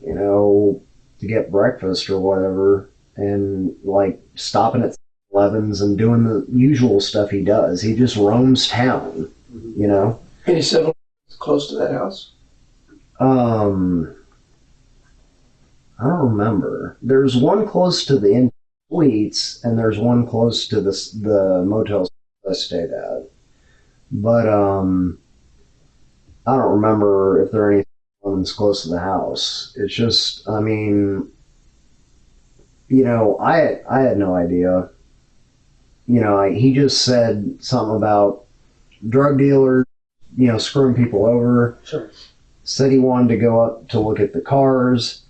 [SPEAKER 1] to get breakfast or whatever, and, like, stopping at 11s and doing the usual stuff he does. He just roams town,
[SPEAKER 3] And he settled close to that house?
[SPEAKER 1] I don't remember. There's one close to the inn suites, and there's one close to the motel I stayed at. But I don't remember if there are any ones close to the house. It's just, I mean, I had no idea. He just said something about drug dealers, screwing people over.
[SPEAKER 2] Sure.
[SPEAKER 1] said he wanted to go up to look at the cars,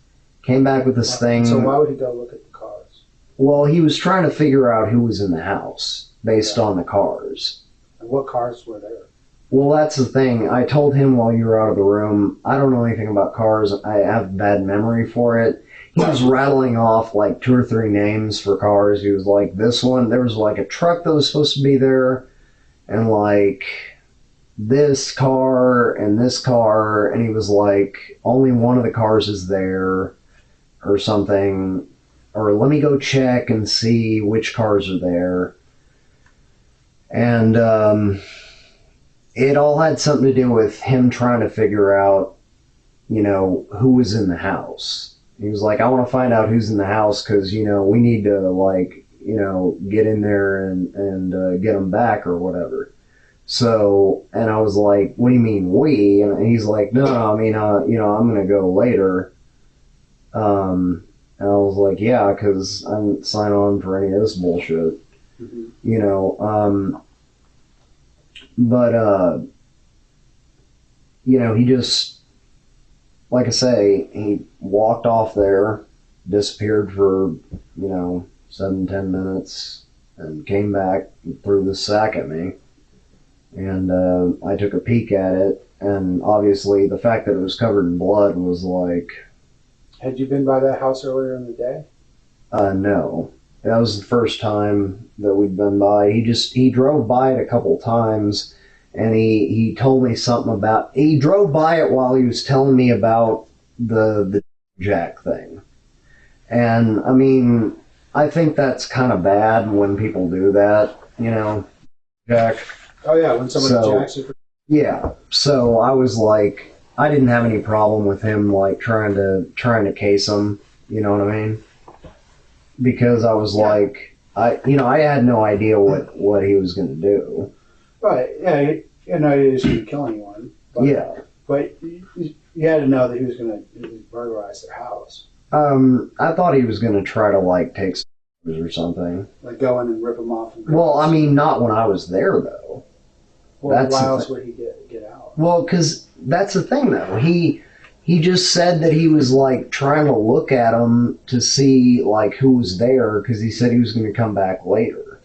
[SPEAKER 1] came back with this thing.
[SPEAKER 2] So why would he go look at the cars?
[SPEAKER 1] Well, he was trying to figure out who was in the house based on the cars.
[SPEAKER 2] And what cars were there?
[SPEAKER 1] Well, that's the thing. I told him while you were out of the room, I don't know anything about cars. I have bad memory for it. He was rattling off like 2 or 3 names for cars. He was like, this one, there was like a truck that was supposed to be there, and like this car and this car, and he was like, only one of the cars is there or something, or let me go check and see which cars are there. And it all had something to do with him trying to figure out, you know, who was in the house. He was like, I want to find out who's in the house because, you know, we need to, like, you know, get in there and get them back or whatever. So, and I was like, what do you mean we? And he's like, no, I mean, you know, I'm going to go later. And I was like, yeah, because I didn't sign on for any of this bullshit. Mm-hmm. You know, but, you know, he just, like I say, he walked off there, disappeared for, you know, 7-10 minutes, and came back and threw the sack at me. And I took a peek at it, and obviously the fact that it was covered in blood was like...
[SPEAKER 2] Had you been by that house earlier in the day?
[SPEAKER 1] No. That was the first time that we'd been by. He drove by it a couple times, and he told me something about... He drove by it while he was telling me about the Jack thing. And, I mean, I think that's kind of bad when people do that, you know, Jack...
[SPEAKER 2] Oh yeah, when somebody jacks you.
[SPEAKER 1] Yeah, so I was like, I didn't have any problem with him like trying to case him. You know what I mean? Because I was like, I had no idea what he was going to do.
[SPEAKER 2] Right. Yeah. You know, he was going to kill anyone. But,
[SPEAKER 1] yeah.
[SPEAKER 2] But you had to know that he was going to burglarize their house.
[SPEAKER 1] I thought he was going to try to like take some or something.
[SPEAKER 2] Like go in and rip them off.
[SPEAKER 1] Well, I mean, not when I was there though.
[SPEAKER 2] Well, why else would he get out?
[SPEAKER 1] Well, because that's the thing, though. He just said that he was, like, trying to look at him to see, like, who was there, because he said he was going to come back later.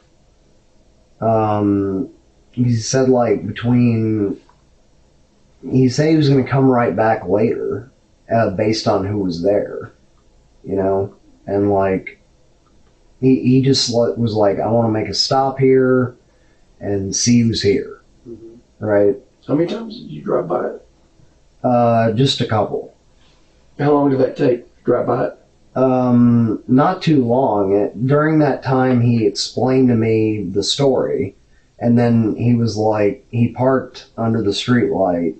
[SPEAKER 1] He said, like, he said he was going to come right back later, based on who was there, you know? And, like, he just was like, I want to make a stop here and see who's here. Right.
[SPEAKER 3] How many times did you drive by it?
[SPEAKER 1] Just a couple.
[SPEAKER 3] How long did that take to drive by it?
[SPEAKER 1] Not too long. During that time, he explained to me the story, and then he was like, he parked under the street light,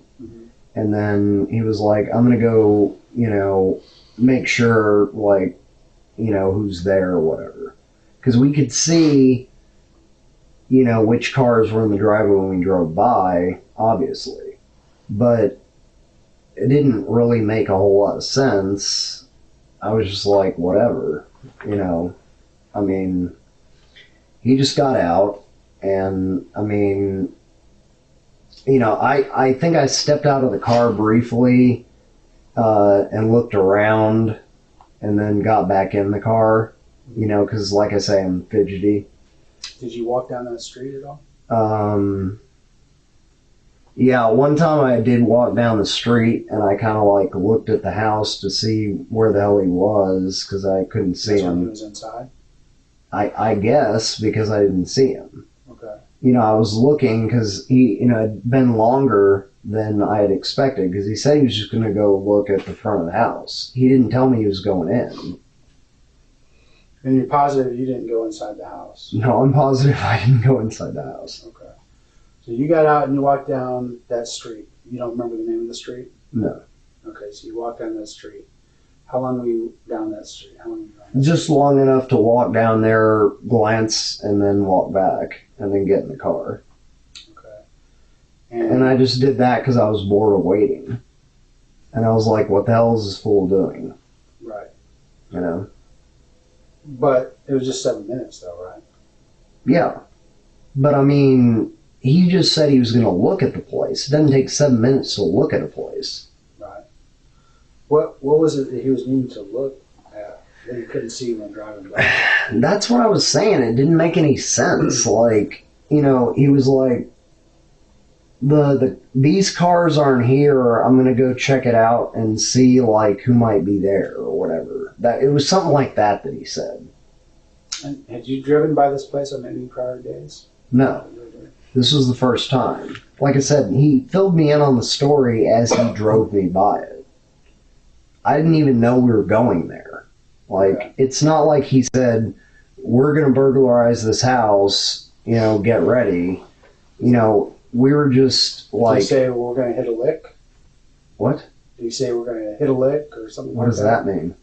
[SPEAKER 1] and then he was like, I'm gonna go, you know, make sure, like, you know, who's there or whatever. Because we could see, you know, which cars were in the driveway when we drove by, obviously. But it didn't really make a whole lot of sense. I was just like, whatever, you know. I mean, he just got out, and, I mean, you know, I think I stepped out of the car briefly and looked around and then got back in the car, you know, because, like I say, I'm fidgety.
[SPEAKER 2] Did you walk down that street at all?
[SPEAKER 1] Yeah, one time I did walk down the street and I kind of like looked at the house to see where the hell he was because I couldn't see him.
[SPEAKER 2] He was inside?
[SPEAKER 1] I guess because I didn't see him.
[SPEAKER 2] Okay.
[SPEAKER 1] You know, I was looking because he, you know, had been longer than I had expected because he said he was just going to go look at the front of the house. He didn't tell me he was going in.
[SPEAKER 2] And you're positive you didn't go inside the house?
[SPEAKER 1] No, I'm positive I didn't go inside the house.
[SPEAKER 2] Okay. So you got out and you walked down that street. You don't remember the name of the street?
[SPEAKER 1] No.
[SPEAKER 2] Okay, so you walked down that street. How long were you down that street? How long were you down that
[SPEAKER 1] Just
[SPEAKER 2] street?
[SPEAKER 1] long enough to walk down there, glance, and then walk back, and then get in the car.
[SPEAKER 2] Okay.
[SPEAKER 1] And I just did that because I was bored of waiting. And I was like, what the hell is this fool doing?
[SPEAKER 2] Right.
[SPEAKER 1] You know?
[SPEAKER 2] But it was just 7 minutes, though, right?
[SPEAKER 1] Yeah. But, I mean, he just said he was going to look at the place. It doesn't take 7 minutes to look at a place.
[SPEAKER 2] Right. What was it that he was needing to look at that you couldn't see when driving by?
[SPEAKER 1] That's what I was saying. It didn't make any sense. Like, you know, he was like, these cars aren't here. I'm gonna go check it out and see like who might be there or whatever. That it was something like that he said.
[SPEAKER 2] And had you driven by this place on any prior days?
[SPEAKER 1] No, this was the first time. Like I said, he filled me in on the story as he drove me by it. I didn't even know we were going there. Like, okay. It's not like he said, we're going to burglarize this house, you know, get ready. You know, we were just like...
[SPEAKER 2] Did he say we're going to hit a lick?
[SPEAKER 1] What?
[SPEAKER 2] Did he say we're going to hit a lick or something
[SPEAKER 1] what
[SPEAKER 2] like that?
[SPEAKER 1] What does that mean?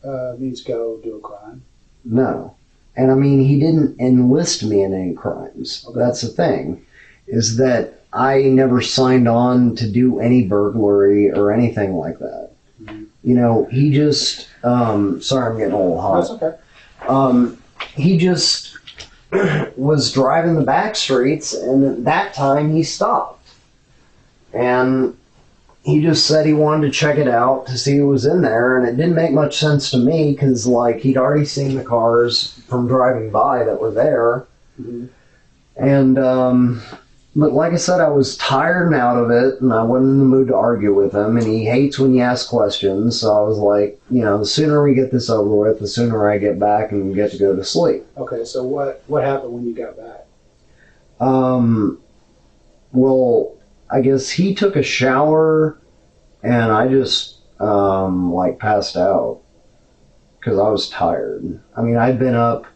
[SPEAKER 2] It means go do a crime.
[SPEAKER 1] No. And I mean, he didn't enlist me in any crimes. Okay. That's the thing, is that I never signed on to do any burglary or anything like that. Mm-hmm. You know, he just, sorry, I'm getting a little hot.
[SPEAKER 2] That's okay.
[SPEAKER 1] He just was driving the back streets, and at that time he stopped. And he just said he wanted to check it out to see who was in there, and it didn't make much sense to me because, like, he'd already seen the cars from driving by that were there. Mm-hmm. And, but like I said, I was tired and out of it, and I wasn't in the mood to argue with him, and he hates when you ask questions, so I was like, you know, the sooner we get this over with, the sooner I get back and get to go to sleep.
[SPEAKER 2] Okay, so what happened when you got back?
[SPEAKER 1] Well, I guess he took a shower, and I just, like, passed out because I was tired. I mean, I'd been up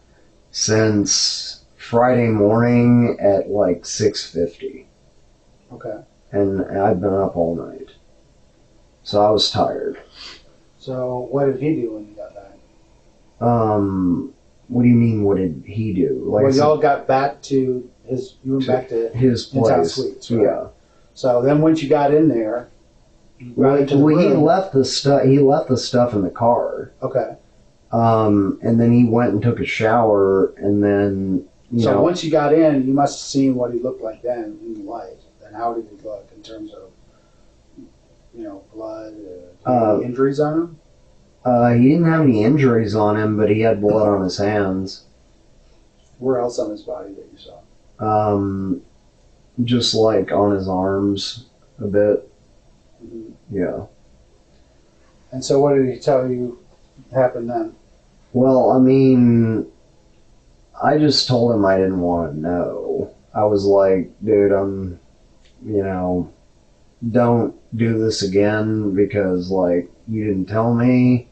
[SPEAKER 1] since Friday morning at, like, 6:50.
[SPEAKER 2] Okay.
[SPEAKER 1] And I'd been up all night. So I was tired.
[SPEAKER 2] So what did he do when you got back?
[SPEAKER 1] What do you mean, what did he do? Like,
[SPEAKER 2] well, y'all got back to his, you went back to
[SPEAKER 1] his place.
[SPEAKER 2] Suites, right?
[SPEAKER 1] Yeah.
[SPEAKER 2] So then once you got in there,
[SPEAKER 1] well, he left the stuff. He left the stuff in the car.
[SPEAKER 2] Okay.
[SPEAKER 1] And then he went and took a shower, and then
[SPEAKER 2] so once you got in, you must have seen what he looked like then in the light. And how did he look in terms of, you know, blood, any injuries on him?
[SPEAKER 1] He didn't have any injuries on him, but he had blood on his hands.
[SPEAKER 2] Where else on his body that you saw?
[SPEAKER 1] Just like on his arms a bit.
[SPEAKER 2] Mm-hmm.
[SPEAKER 1] Yeah.
[SPEAKER 2] And so what did he tell you happened then?
[SPEAKER 1] Well, I mean, I just told him I didn't want to know. I was like, dude, you know, don't do this again because, like, you didn't tell me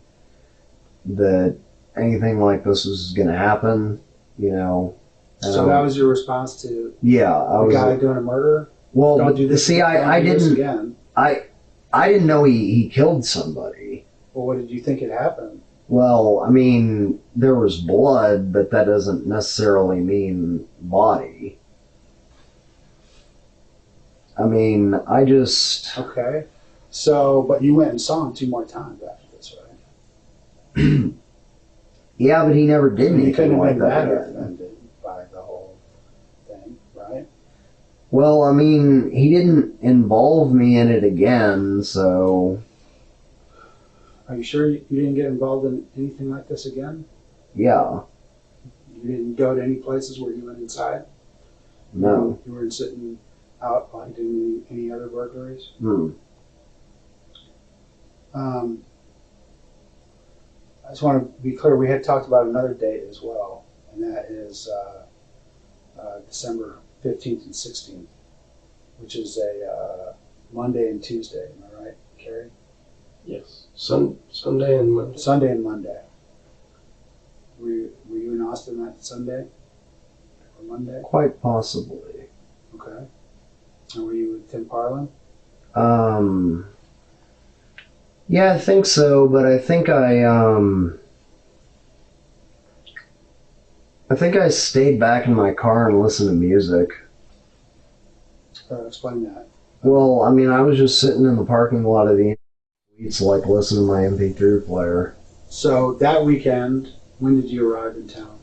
[SPEAKER 1] that anything like this was going to happen, you know.
[SPEAKER 2] So that was your response to
[SPEAKER 1] yeah,
[SPEAKER 2] the guy doing a murder?
[SPEAKER 1] Well,
[SPEAKER 2] don't do this,
[SPEAKER 1] see, I didn't.
[SPEAKER 2] Again.
[SPEAKER 1] I didn't know he killed somebody.
[SPEAKER 2] Well, what did you think had happened?
[SPEAKER 1] Well, I mean, there was blood, but that doesn't necessarily mean body. I mean, I just...
[SPEAKER 2] Okay. So, but you went and saw him 2 more times after this, right?
[SPEAKER 1] Yeah, but he never did anything like that.
[SPEAKER 2] Offended by the whole thing, right?
[SPEAKER 1] Well, I mean, he didn't involve me in it again, so...
[SPEAKER 2] Are you sure you didn't get involved in anything like this again?
[SPEAKER 1] Yeah.
[SPEAKER 2] You didn't go to any places where you went inside?
[SPEAKER 1] No.
[SPEAKER 2] You weren't sitting out like doing any other burglaries? I just want to be clear, we had talked about another date as well, and that is December 15th and 16th, which is a Monday and Tuesday. Am I right, Carrie?
[SPEAKER 3] Yes. Sunday and Monday.
[SPEAKER 2] Sunday and Monday. Were you in Austin that Sunday or Monday?
[SPEAKER 1] Quite possibly.
[SPEAKER 2] Okay. And were you with Tim Parlin?
[SPEAKER 1] Yeah, I think so, but I think I stayed back in my car and listened to music.
[SPEAKER 2] Explain that.
[SPEAKER 1] Well, I mean, I was just sitting in the parking lot of the Suites, like, listening to my MP3 player.
[SPEAKER 2] So that weekend, when did you arrive in town?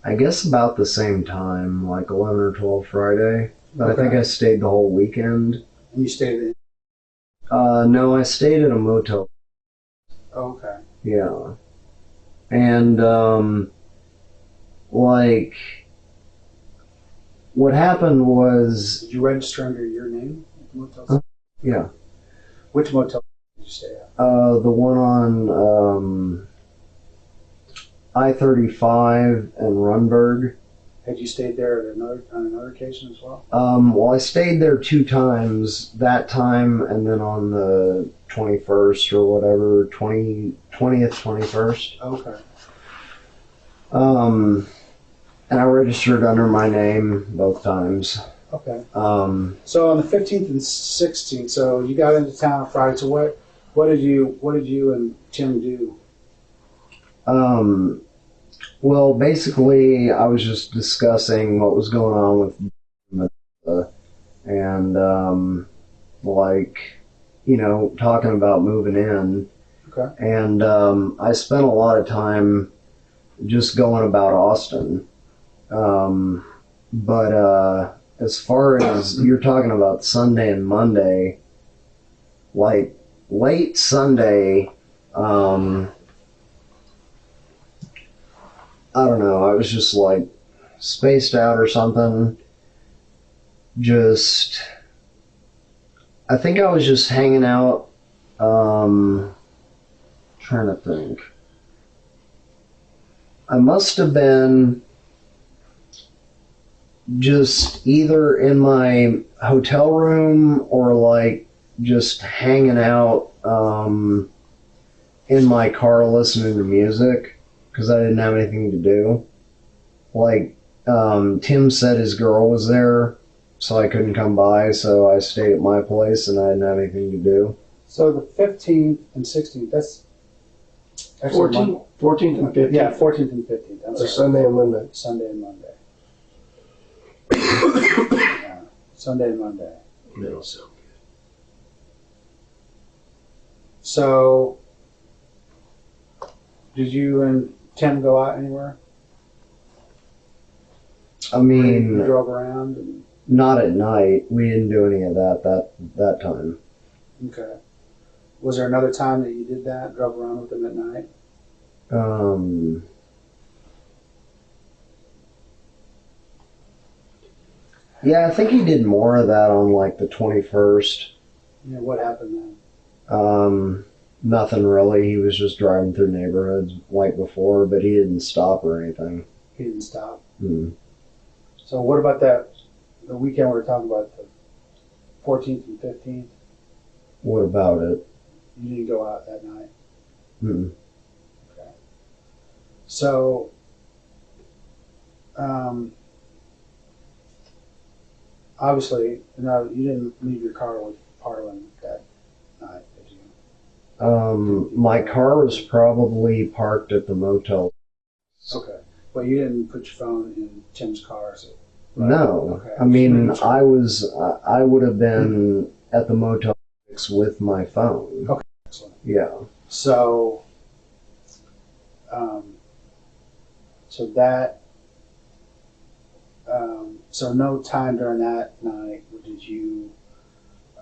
[SPEAKER 1] I guess about the same time, like 11 or 12 Friday. But I think I stayed the whole weekend.
[SPEAKER 2] And you stayed in?
[SPEAKER 1] No, I stayed at a motel.
[SPEAKER 2] Okay.
[SPEAKER 1] Yeah. And, like, what happened was...
[SPEAKER 2] Did you register under your name at the motel?
[SPEAKER 1] Yeah.
[SPEAKER 2] Which motel did you stay at?
[SPEAKER 1] The one on, I-35 and Runberg.
[SPEAKER 2] Had you stayed there on another occasion as well?
[SPEAKER 1] Well, I stayed there 2 times. That time, and then on the 21st or whatever, 20th, 21st.
[SPEAKER 2] Okay.
[SPEAKER 1] And I registered under my name both times.
[SPEAKER 2] Okay. So on the 15th and 16th, so you got into town on Friday. So what did you and Tim do?
[SPEAKER 1] Well, basically, I was just discussing what was going on with, and like, you know, talking about moving in.
[SPEAKER 2] Okay.
[SPEAKER 1] And I spent a lot of time just going about Austin. But as far as you're talking about Sunday and Monday, like late Sunday, I don't know, I was just like spaced out or something. I think I was just hanging out, trying to think. I must have been just either in my hotel room or like just hanging out in my car listening to music because I didn't have anything to do. Like Tim said his girl was there, so I couldn't come by, so I stayed at my place and I didn't have anything to do.
[SPEAKER 2] So the 15th and 16th, that's
[SPEAKER 3] 14th and 15th.
[SPEAKER 2] Yeah, 14th and 15th. I'm sorry.
[SPEAKER 3] Sunday and Monday.
[SPEAKER 2] Sunday and Monday. Yeah. Sunday and Monday.
[SPEAKER 3] Middle so good.
[SPEAKER 2] So, did you and Tim go out anywhere?
[SPEAKER 1] I mean,
[SPEAKER 2] You drove around? And...
[SPEAKER 1] Not at night. We didn't do any of that time.
[SPEAKER 2] Okay. Was there another time that you did that? Drove around with him at night?
[SPEAKER 1] Yeah, I think he did more of that on like the 21st.
[SPEAKER 2] Yeah, what happened then?
[SPEAKER 1] Nothing really. He was just driving through neighborhoods like before, but he didn't stop or anything.
[SPEAKER 2] He didn't stop.
[SPEAKER 1] Hmm.
[SPEAKER 2] So what about the weekend we were talking about, the 14th and 15th?
[SPEAKER 1] What about it?
[SPEAKER 2] You didn't go out that night?
[SPEAKER 1] Hmm.
[SPEAKER 2] Okay. So, obviously, no, you didn't leave your car with Parlin that night, did you?
[SPEAKER 1] My car was probably parked at the motel.
[SPEAKER 2] Okay. Well, you didn't put your phone in Tim's car, so. Right?
[SPEAKER 1] No.
[SPEAKER 2] Okay.
[SPEAKER 1] I mean, I would have been at the Motel 6 with my phone.
[SPEAKER 2] Okay. Excellent.
[SPEAKER 1] Yeah.
[SPEAKER 2] So, so no time during that night did you,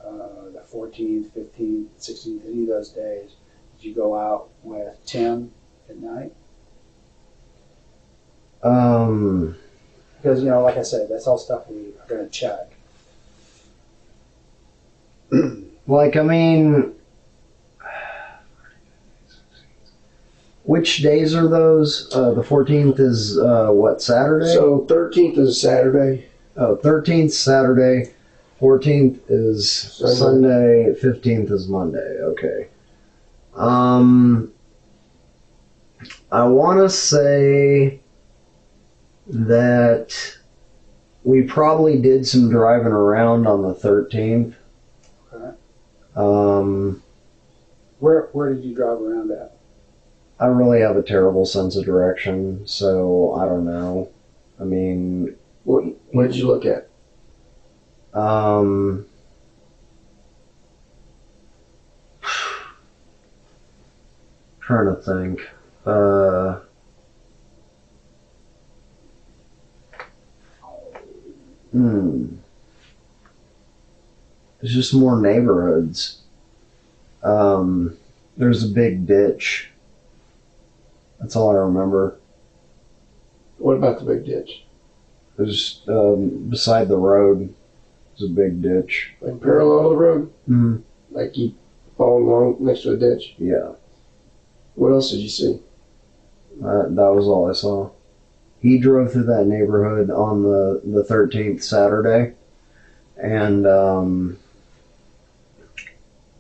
[SPEAKER 2] the 14th, 15th, 16th, any of those days, did you go out with Tim at night? Because, you know, like I said, that's all stuff we are going to check.
[SPEAKER 1] Like, I mean, which days are those? The 14th is, what, Saturday?
[SPEAKER 3] So 13th is Saturday.
[SPEAKER 1] Oh, 13th Saturday, 14th is Sunday, 15th is Monday. Okay. I want to say that we probably did some driving around on the 13th.
[SPEAKER 2] Okay.
[SPEAKER 1] Where
[SPEAKER 2] did you drive around at?
[SPEAKER 1] I really have a terrible sense of direction, so I don't know. I mean,
[SPEAKER 3] What did you look at?
[SPEAKER 1] Trying to think. It's just more neighborhoods. There's a big ditch. That's all I remember.
[SPEAKER 3] What about the big ditch?
[SPEAKER 1] There's beside the road. There's a big ditch.
[SPEAKER 3] Like parallel to the road?
[SPEAKER 1] Mm-hmm.
[SPEAKER 3] Like you fall along next to a ditch?
[SPEAKER 1] Yeah.
[SPEAKER 3] What else did you see?
[SPEAKER 1] That was all I saw. He drove through that neighborhood on the 13th Saturday, and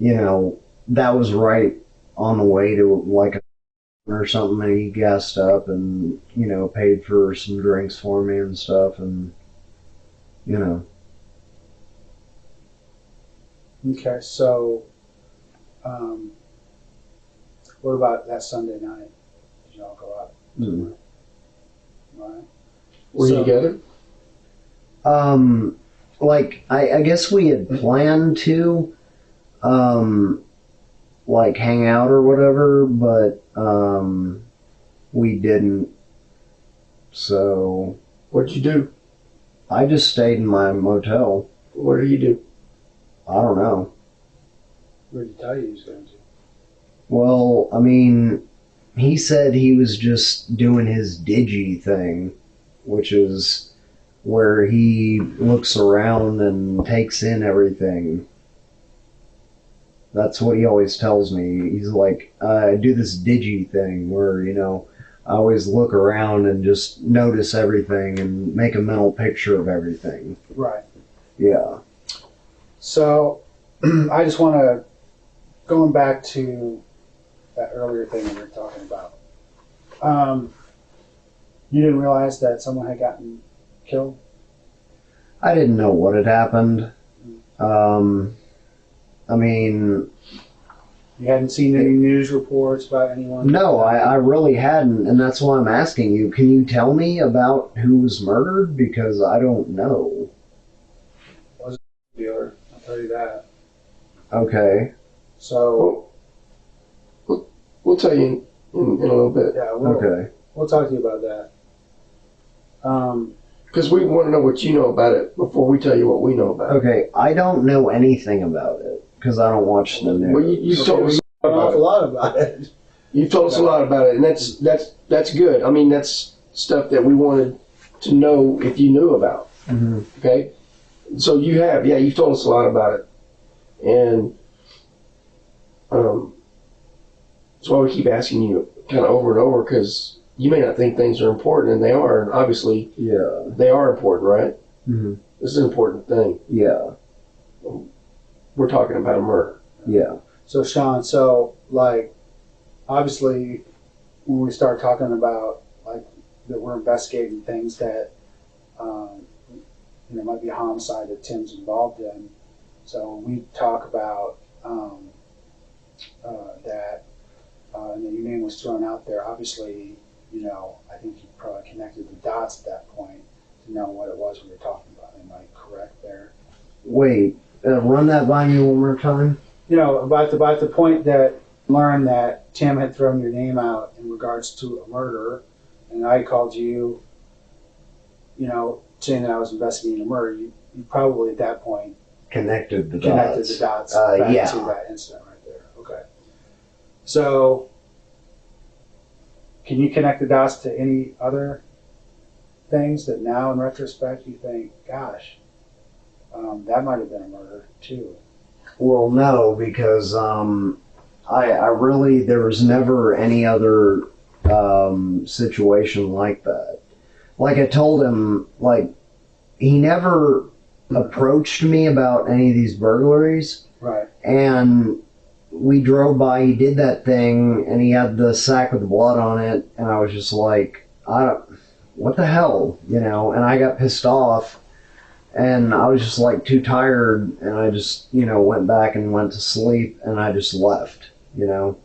[SPEAKER 1] you know, that was right on the way to like a or something, and he gassed up and, you know, paid for some drinks for me and stuff, and, you know.
[SPEAKER 2] Okay, so what about that Sunday night? Did y'all go out?
[SPEAKER 1] Mm-hmm.
[SPEAKER 2] Right.
[SPEAKER 3] Were you together?
[SPEAKER 1] Like, I guess we had planned to, like, hang out or whatever, but, we didn't. So.
[SPEAKER 3] What'd you do?
[SPEAKER 1] I just stayed in my motel.
[SPEAKER 3] What did you do?
[SPEAKER 1] I don't know.
[SPEAKER 2] Where did he tell you he was going to?
[SPEAKER 1] Well, I mean, he said he was just doing his digi thing, which is where he looks around and takes in everything. That's what he always tells me. He's like, I do this digi thing where, you know, I always look around and just notice everything and make a mental picture of everything.
[SPEAKER 2] Right.
[SPEAKER 1] Yeah.
[SPEAKER 2] So, I just want to, going back to that earlier thing we were talking about. You didn't realize that someone had gotten killed?
[SPEAKER 1] I didn't know what had happened. I mean...
[SPEAKER 2] You hadn't seen any news reports about anyone?
[SPEAKER 1] No, I really hadn't, and that's why I'm asking you. Can you tell me about who was murdered? Because I don't know.
[SPEAKER 2] Wasn't a dealer, I'll tell you that.
[SPEAKER 1] Okay.
[SPEAKER 2] So...
[SPEAKER 3] We'll tell you in a little bit.
[SPEAKER 2] Yeah,
[SPEAKER 1] okay.
[SPEAKER 2] We'll talk to you about that.
[SPEAKER 3] Because we want to know what you know about it before we tell you what we know about it.
[SPEAKER 1] Okay, I don't know anything about it because I don't watch the news.
[SPEAKER 3] Well, you've told us
[SPEAKER 2] an awful lot about it.
[SPEAKER 3] You've told us a lot about it, and that's good. I mean, that's stuff that we wanted to know if you knew about.
[SPEAKER 1] Mm-hmm.
[SPEAKER 3] Okay, so you've told us a lot about it, and that's why we keep asking you kind of over and over, because you may not think things are important, and they are, and obviously,
[SPEAKER 1] yeah,
[SPEAKER 3] they are important, right?
[SPEAKER 1] Mm-hmm.
[SPEAKER 3] This is an important thing.
[SPEAKER 1] Yeah.
[SPEAKER 3] We're talking about a murder.
[SPEAKER 1] Yeah.
[SPEAKER 2] So, Shawn, like, obviously, when we start talking about, like, that we're investigating things that, you know, might be a homicide that Tim's involved in. So we talk about that, and your name was thrown out there. Obviously, you know, I think you probably connected the dots at that point to know what it was we were talking about. Am I correct there?
[SPEAKER 1] Wait, run that by me one more time.
[SPEAKER 2] You know, about the point that learned that Tim had thrown your name out in regards to a murder, and I called you, you know, saying that I was investigating a murder. You probably at that point
[SPEAKER 1] Connected the
[SPEAKER 2] dots back
[SPEAKER 1] yeah.
[SPEAKER 2] to that incident right there. Okay. So, can you connect the dots to any other things that now, in retrospect, you think, gosh, that might have been a murder too?
[SPEAKER 1] Well, no, because I really, there was never any other situation like that. Like I told him, like, he never approached me about any of these burglaries.
[SPEAKER 2] Right.
[SPEAKER 1] And we drove by, he did that thing, and he had the sack with the blood on it, and I was just like, what the hell, you know? And I got pissed off, and I was just like too tired, and I just, you know, went back and went to sleep, and I just left, you know?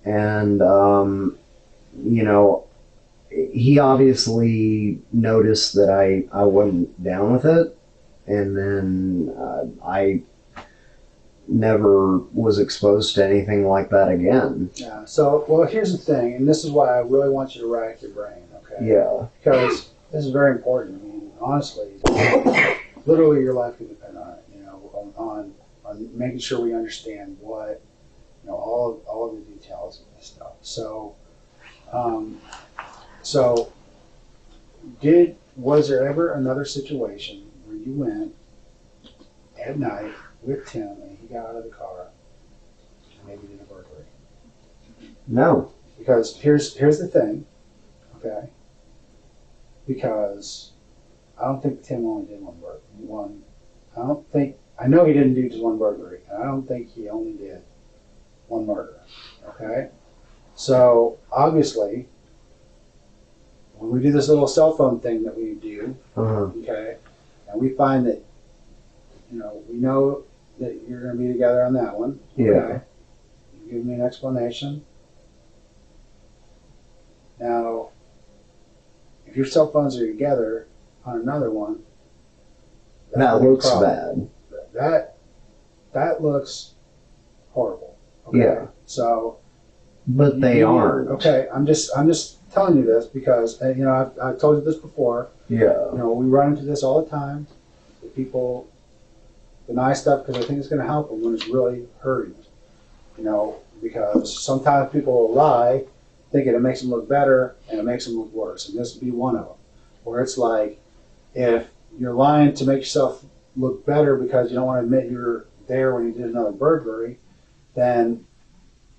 [SPEAKER 1] And, you know, he obviously noticed that I wasn't down with it, and then I never was exposed to anything like that again.
[SPEAKER 2] Yeah. So, well, here's the thing, and this is why I really want you to rack your brain, okay?
[SPEAKER 1] Yeah.
[SPEAKER 2] Because this is very important. I mean, honestly, literally your life could depend on it, you know, on on making sure we understand what, all of the details of this stuff. So, was there ever another situation where you went at night with Tim and he got out of the car and maybe did a burglary?
[SPEAKER 1] No.
[SPEAKER 2] Because here's the thing, okay? Because I don't think Tim only did one. I know he didn't do just one burglary, and I don't think he only did one murder, okay? So obviously, when we do this little cell phone thing that we do, okay, and we find that, we know that you're going to be together on that one.
[SPEAKER 1] Yeah.
[SPEAKER 2] Okay? You give me an explanation. Now, if your cell phones are together on another one,
[SPEAKER 1] that looks bad.
[SPEAKER 2] That looks horrible. Okay?
[SPEAKER 1] Yeah.
[SPEAKER 2] So.
[SPEAKER 1] But they aren't.
[SPEAKER 2] Okay, I'm just telling you this because I've told you this before.
[SPEAKER 1] Yeah.
[SPEAKER 2] We run into this all the time. People deny stuff because they think it's going to help them when it's really hurting. Because sometimes people will lie, thinking it makes them look better, and it makes them look worse. And this would be one of them, where it's like, if you're lying to make yourself look better because you don't want to admit you're there when you did another burglary, then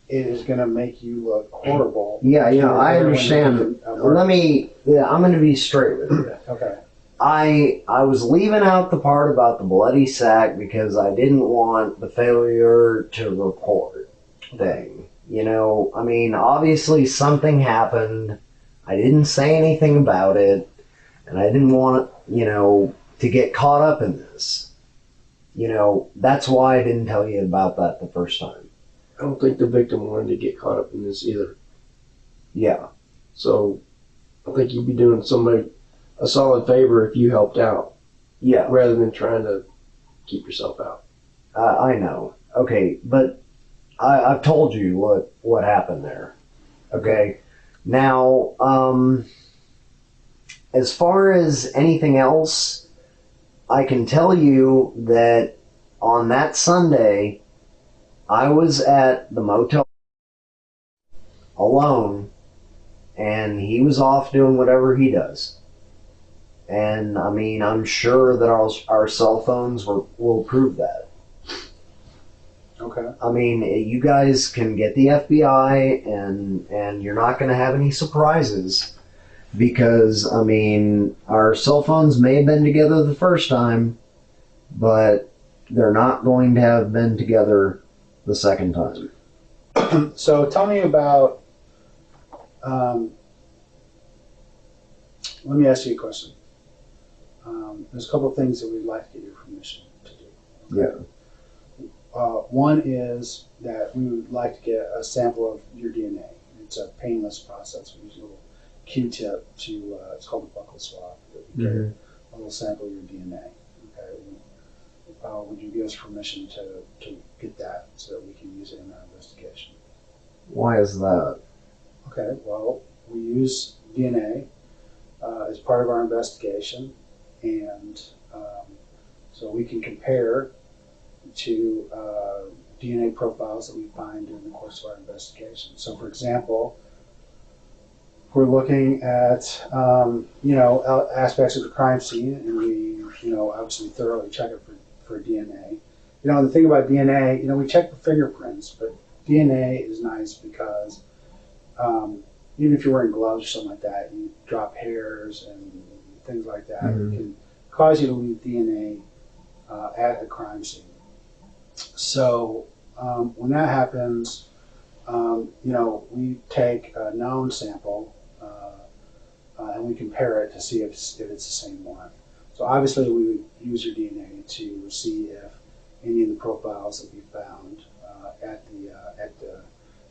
[SPEAKER 2] it is going to make you look horrible.
[SPEAKER 1] Yeah, I understand. I'm going to be straight with you.
[SPEAKER 2] Okay.
[SPEAKER 1] I was leaving out the part about the bloody sack because I didn't want the failure to report thing. Obviously something happened. I didn't say anything about it, and I didn't want, to get caught up in this. That's why I didn't tell you about that the first time.
[SPEAKER 3] I don't think the victim wanted to get caught up in this either.
[SPEAKER 1] Yeah.
[SPEAKER 3] So I think you'd be doing somebody a solid favor if you helped out.
[SPEAKER 1] Yeah.
[SPEAKER 3] Rather than trying to keep yourself out.
[SPEAKER 1] I know. Okay, but I've told you what happened there. Okay. Now, as far as anything else, I can tell you that on that Sunday, I was at the motel alone, and he was off doing whatever he does. And I'm sure that our cell phones will prove that.
[SPEAKER 2] Okay.
[SPEAKER 1] You guys can get the FBI, and you're not going to have any surprises because, our cell phones may have been together the first time, but they're not going to have been together the second time.
[SPEAKER 2] So tell me about, let me ask you a question. There's a couple of things that we'd like to get your permission to do.
[SPEAKER 1] Okay?
[SPEAKER 2] Yeah. One is that we would like to get a sample of your DNA. It's a painless process. We use a little Q-tip to, it's called a buccal swab. We get a little sample of your DNA. Okay. Would you give us permission to get that so that we can use it in our investigation?
[SPEAKER 1] Why is that?
[SPEAKER 2] Okay, well, we use DNA as part of our investigation, and so we can compare to DNA profiles that we find during the course of our investigation. So, for example, if we're looking at aspects of the crime scene, and we obviously thoroughly check it for DNA. The thing about DNA, we check for fingerprints, but DNA is nice because even if you're wearing gloves or something like that, you drop hairs and things like that. It can cause you to leave DNA at the crime scene. So when that happens, we take a known sample and we compare it to see if it's the same one. So obviously we would use your DNA to see if any of the profiles that we found at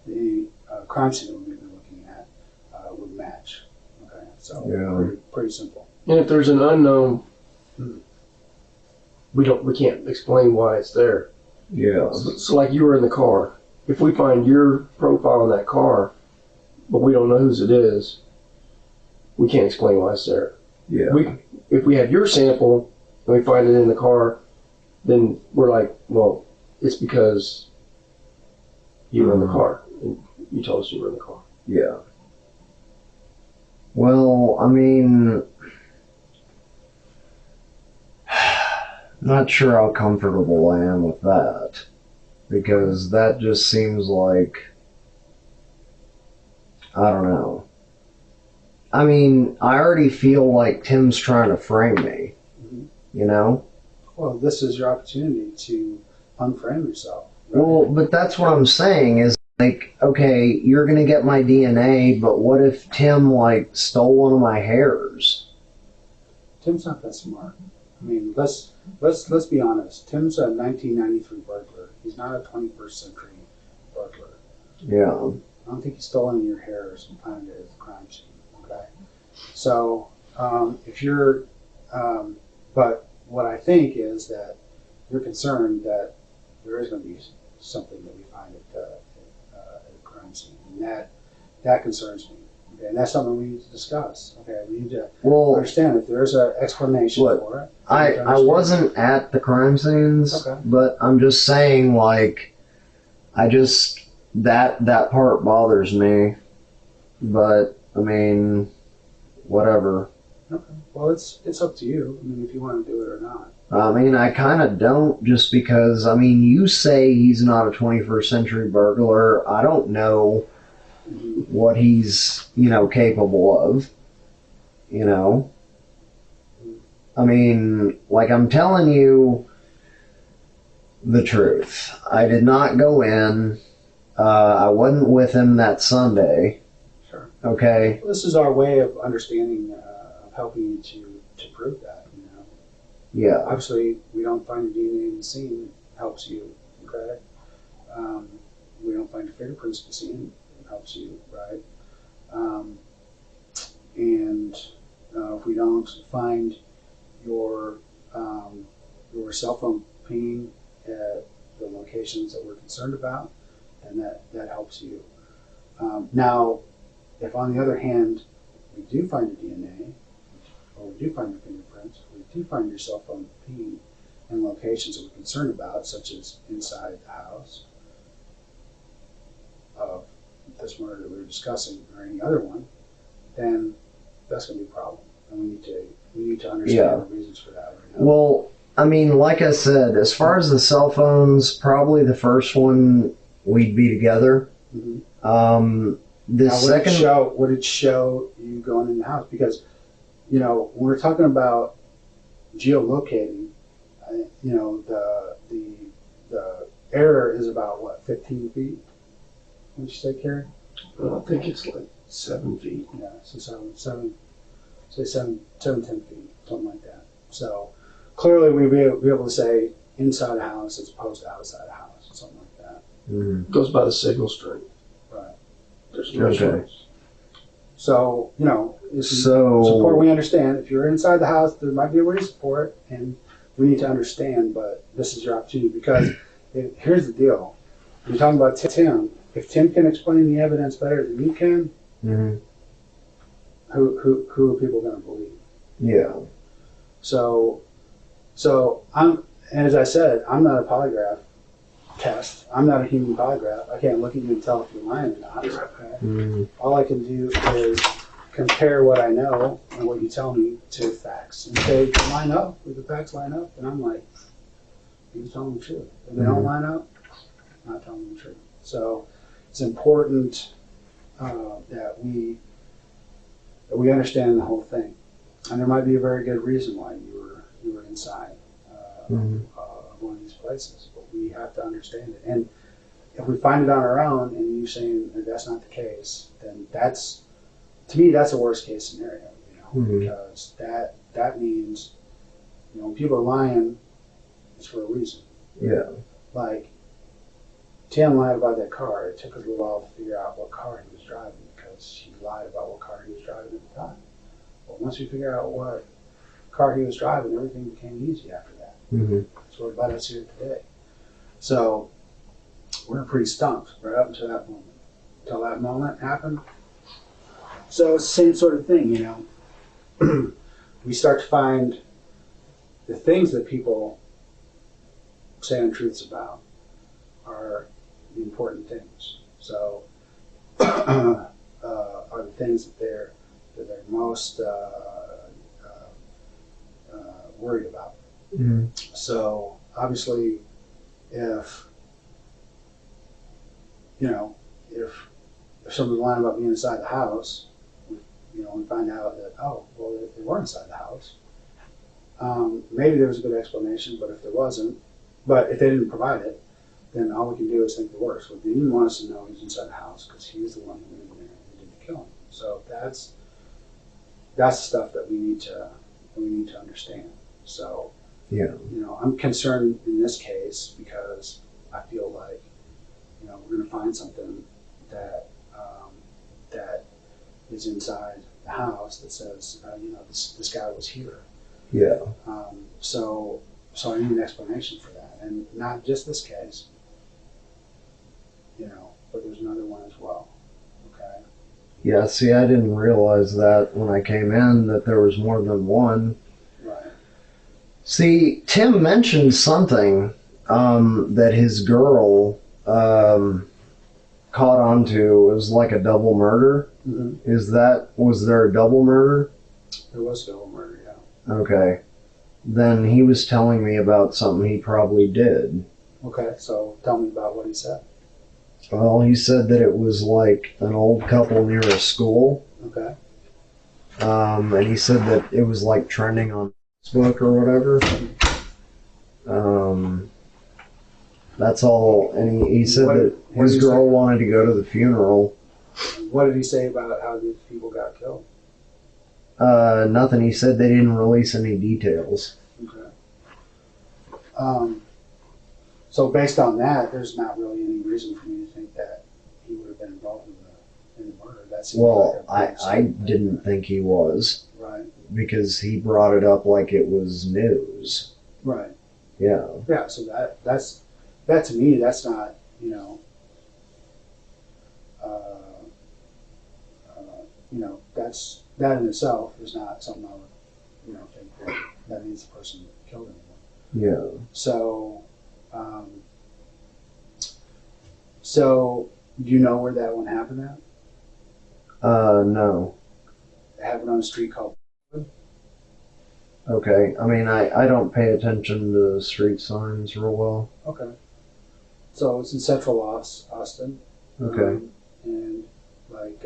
[SPEAKER 2] the crime scene that we've been looking at would match. Okay, so pretty simple.
[SPEAKER 3] And if there's an unknown, we can't explain why it's there.
[SPEAKER 1] Yeah.
[SPEAKER 3] So like you were in the car. If we find your profile in that car, but we don't know whose it is, we can't explain why it's there.
[SPEAKER 1] Yeah.
[SPEAKER 3] If we have your sample and we find it in the car, then we're like, well, it's because you were in the car. And you told us you were in the car.
[SPEAKER 1] Yeah. Well, I mean, not sure how comfortable I am with that, because that just seems like, I don't know. I mean, I already feel like Tim's trying to frame me, you know?
[SPEAKER 2] Well, this is your opportunity to unframe yourself. Right?
[SPEAKER 1] Well, but that's what I'm saying is, like, okay, you're going to get my DNA, but what if Tim, like, stole one of my hairs?
[SPEAKER 2] Tim's not that smart. I mean, let's be honest. Tim's a 1993 burglar. He's not a 21st century burglar.
[SPEAKER 1] Yeah.
[SPEAKER 2] I don't think he stole any of your hairs and planted it at the crime scene. Okay. So, if you're, but what I think is that you're concerned that there is going to be something that we find at the crime scene, and that concerns me. Okay, and that's something we need to discuss. Okay, we need to understand if there's an explanation for it.
[SPEAKER 1] I wasn't at the crime scenes,
[SPEAKER 2] okay,
[SPEAKER 1] but I'm just saying, like, I just that part bothers me. But I mean, whatever.
[SPEAKER 2] Okay. Well, it's up to you. I mean, if you want to do it or not.
[SPEAKER 1] I mean, I kind of don't, just because, I mean, you say he's not a 21st century burglar. I don't know what he's, capable of, I mean, like, I'm telling you the truth. I did not go in. I wasn't with him that Sunday.
[SPEAKER 2] Sure.
[SPEAKER 1] Okay?
[SPEAKER 2] Well, this is our way of understanding, of helping you to prove that,
[SPEAKER 1] Yeah.
[SPEAKER 2] Obviously, we don't find your DNA in the scene. It helps you, okay? We don't find your fingerprints in the scene. It helps you, right? And if we don't find your cell phone pinging at the locations that we're concerned about, then that helps you. Now, if on the other hand, we do find your DNA, or we do find your fingerprints, or we do find your cell phone pinging in locations that we're concerned about, such as inside the house of this murder that we were discussing, or any other one, then that's going to be a problem, and we need to understand the reasons for that right now.
[SPEAKER 1] Well, I mean, like I said, as far as the cell phones, probably the first one we'd be together.
[SPEAKER 2] Mm-hmm. Would it show you going in the house? Because, when we're talking about geolocating, the error is about what, 15 feet? What did you say, Carrie?
[SPEAKER 3] Well, I think it's like 7 feet.
[SPEAKER 2] Yeah, so seven, 10 feet, something like that. So clearly we'd be able to say inside the house as opposed to outside the house, something like that.
[SPEAKER 1] Mm-hmm.
[SPEAKER 3] It goes by the signal strength.
[SPEAKER 2] Right.
[SPEAKER 3] There's no strengths.
[SPEAKER 2] So, it's important we understand. If you're inside the house, there might be a reason for it, and we need to understand, but this is your opportunity, because here's the deal. You're talking about Tim. If Tim can explain the evidence better than you can,
[SPEAKER 1] mm-hmm.
[SPEAKER 2] who are people going to believe?
[SPEAKER 1] Yeah.
[SPEAKER 2] So as I said, I'm not a polygraph test. I'm not a human polygraph. I can't look at you and tell if you're lying or not. Okay?
[SPEAKER 1] Mm-hmm.
[SPEAKER 2] All I can do is compare what I know and what you tell me to facts. And if they line up, if the facts line up, then I'm like, you're telling the truth. If they don't line up, I'm not telling the truth. So it's important that we understand the whole thing. And there might be a very good reason why you were inside one of these places, but we have to understand it. And if we find it on our own, and you saying that that's not the case, then to me that's a worst case scenario. Because that means when people are lying, it's for a reason.
[SPEAKER 1] Yeah.
[SPEAKER 2] Like Tim lied about that car. It took us a little while to figure out what car he was driving, because he lied about what car he was driving at the time. But once we figure out what car he was driving, everything became easy after that.
[SPEAKER 1] Mm-hmm.
[SPEAKER 2] That's what led us here today. So we're pretty stumped right up until that moment. Until that moment happened. So it's the same sort of thing, We start to find the things that people say untruths about. the important things. So are the things that they're most worried about.
[SPEAKER 1] Mm-hmm.
[SPEAKER 2] So obviously, if someone's lying about being inside the house, we find out that they were inside the house. Maybe there was a good explanation, but if if they didn't provide it, then all we can do is think the worst. Well, they didn't want us to know he's inside the house because he's the one who went in there and didn't kill him. So that's the stuff that we need to understand. So
[SPEAKER 1] yeah,
[SPEAKER 2] I'm concerned in this case because I feel like we're going to find something that that is inside the house that says this guy was here.
[SPEAKER 1] Yeah.
[SPEAKER 2] So I need an explanation for that, and not just this case, but there's another one as well. Okay.
[SPEAKER 1] Yeah. See, I didn't realize that when I came in that there was more than one.
[SPEAKER 2] Right.
[SPEAKER 1] See, Tim mentioned something that his girl caught on to. It was like a double murder.
[SPEAKER 2] Mm-hmm.
[SPEAKER 1] Was there a double murder?
[SPEAKER 2] There was double murder. Yeah.
[SPEAKER 1] Okay. Then he was telling me about something he probably did.
[SPEAKER 2] Okay, so tell me about what he said.
[SPEAKER 1] Well, he said that it was like an old couple near a school.
[SPEAKER 2] Okay.
[SPEAKER 1] And he said that it was like trending on Facebook or whatever. That's all. And he said that his girl wanted to go to the funeral.
[SPEAKER 2] What did he say about how these people got killed?
[SPEAKER 1] Nothing. He said they didn't release any details.
[SPEAKER 2] Okay. So based on that, there's not really any reason for me to think that he would have been involved in the murder. That seems
[SPEAKER 1] I didn't think he was.
[SPEAKER 2] Right.
[SPEAKER 1] Because he brought it up like it was news.
[SPEAKER 2] Right.
[SPEAKER 1] Yeah.
[SPEAKER 2] Yeah. So that to me, that's not that in itself is not something I would think that means the person killed anyone.
[SPEAKER 1] Yeah.
[SPEAKER 2] So do you know where that one happened at?
[SPEAKER 1] No.
[SPEAKER 2] It happened on a street called Parlin.
[SPEAKER 1] Okay. I mean, I don't pay attention to street signs real well.
[SPEAKER 2] Okay. So it's in central Austin.
[SPEAKER 1] Okay.
[SPEAKER 2] And like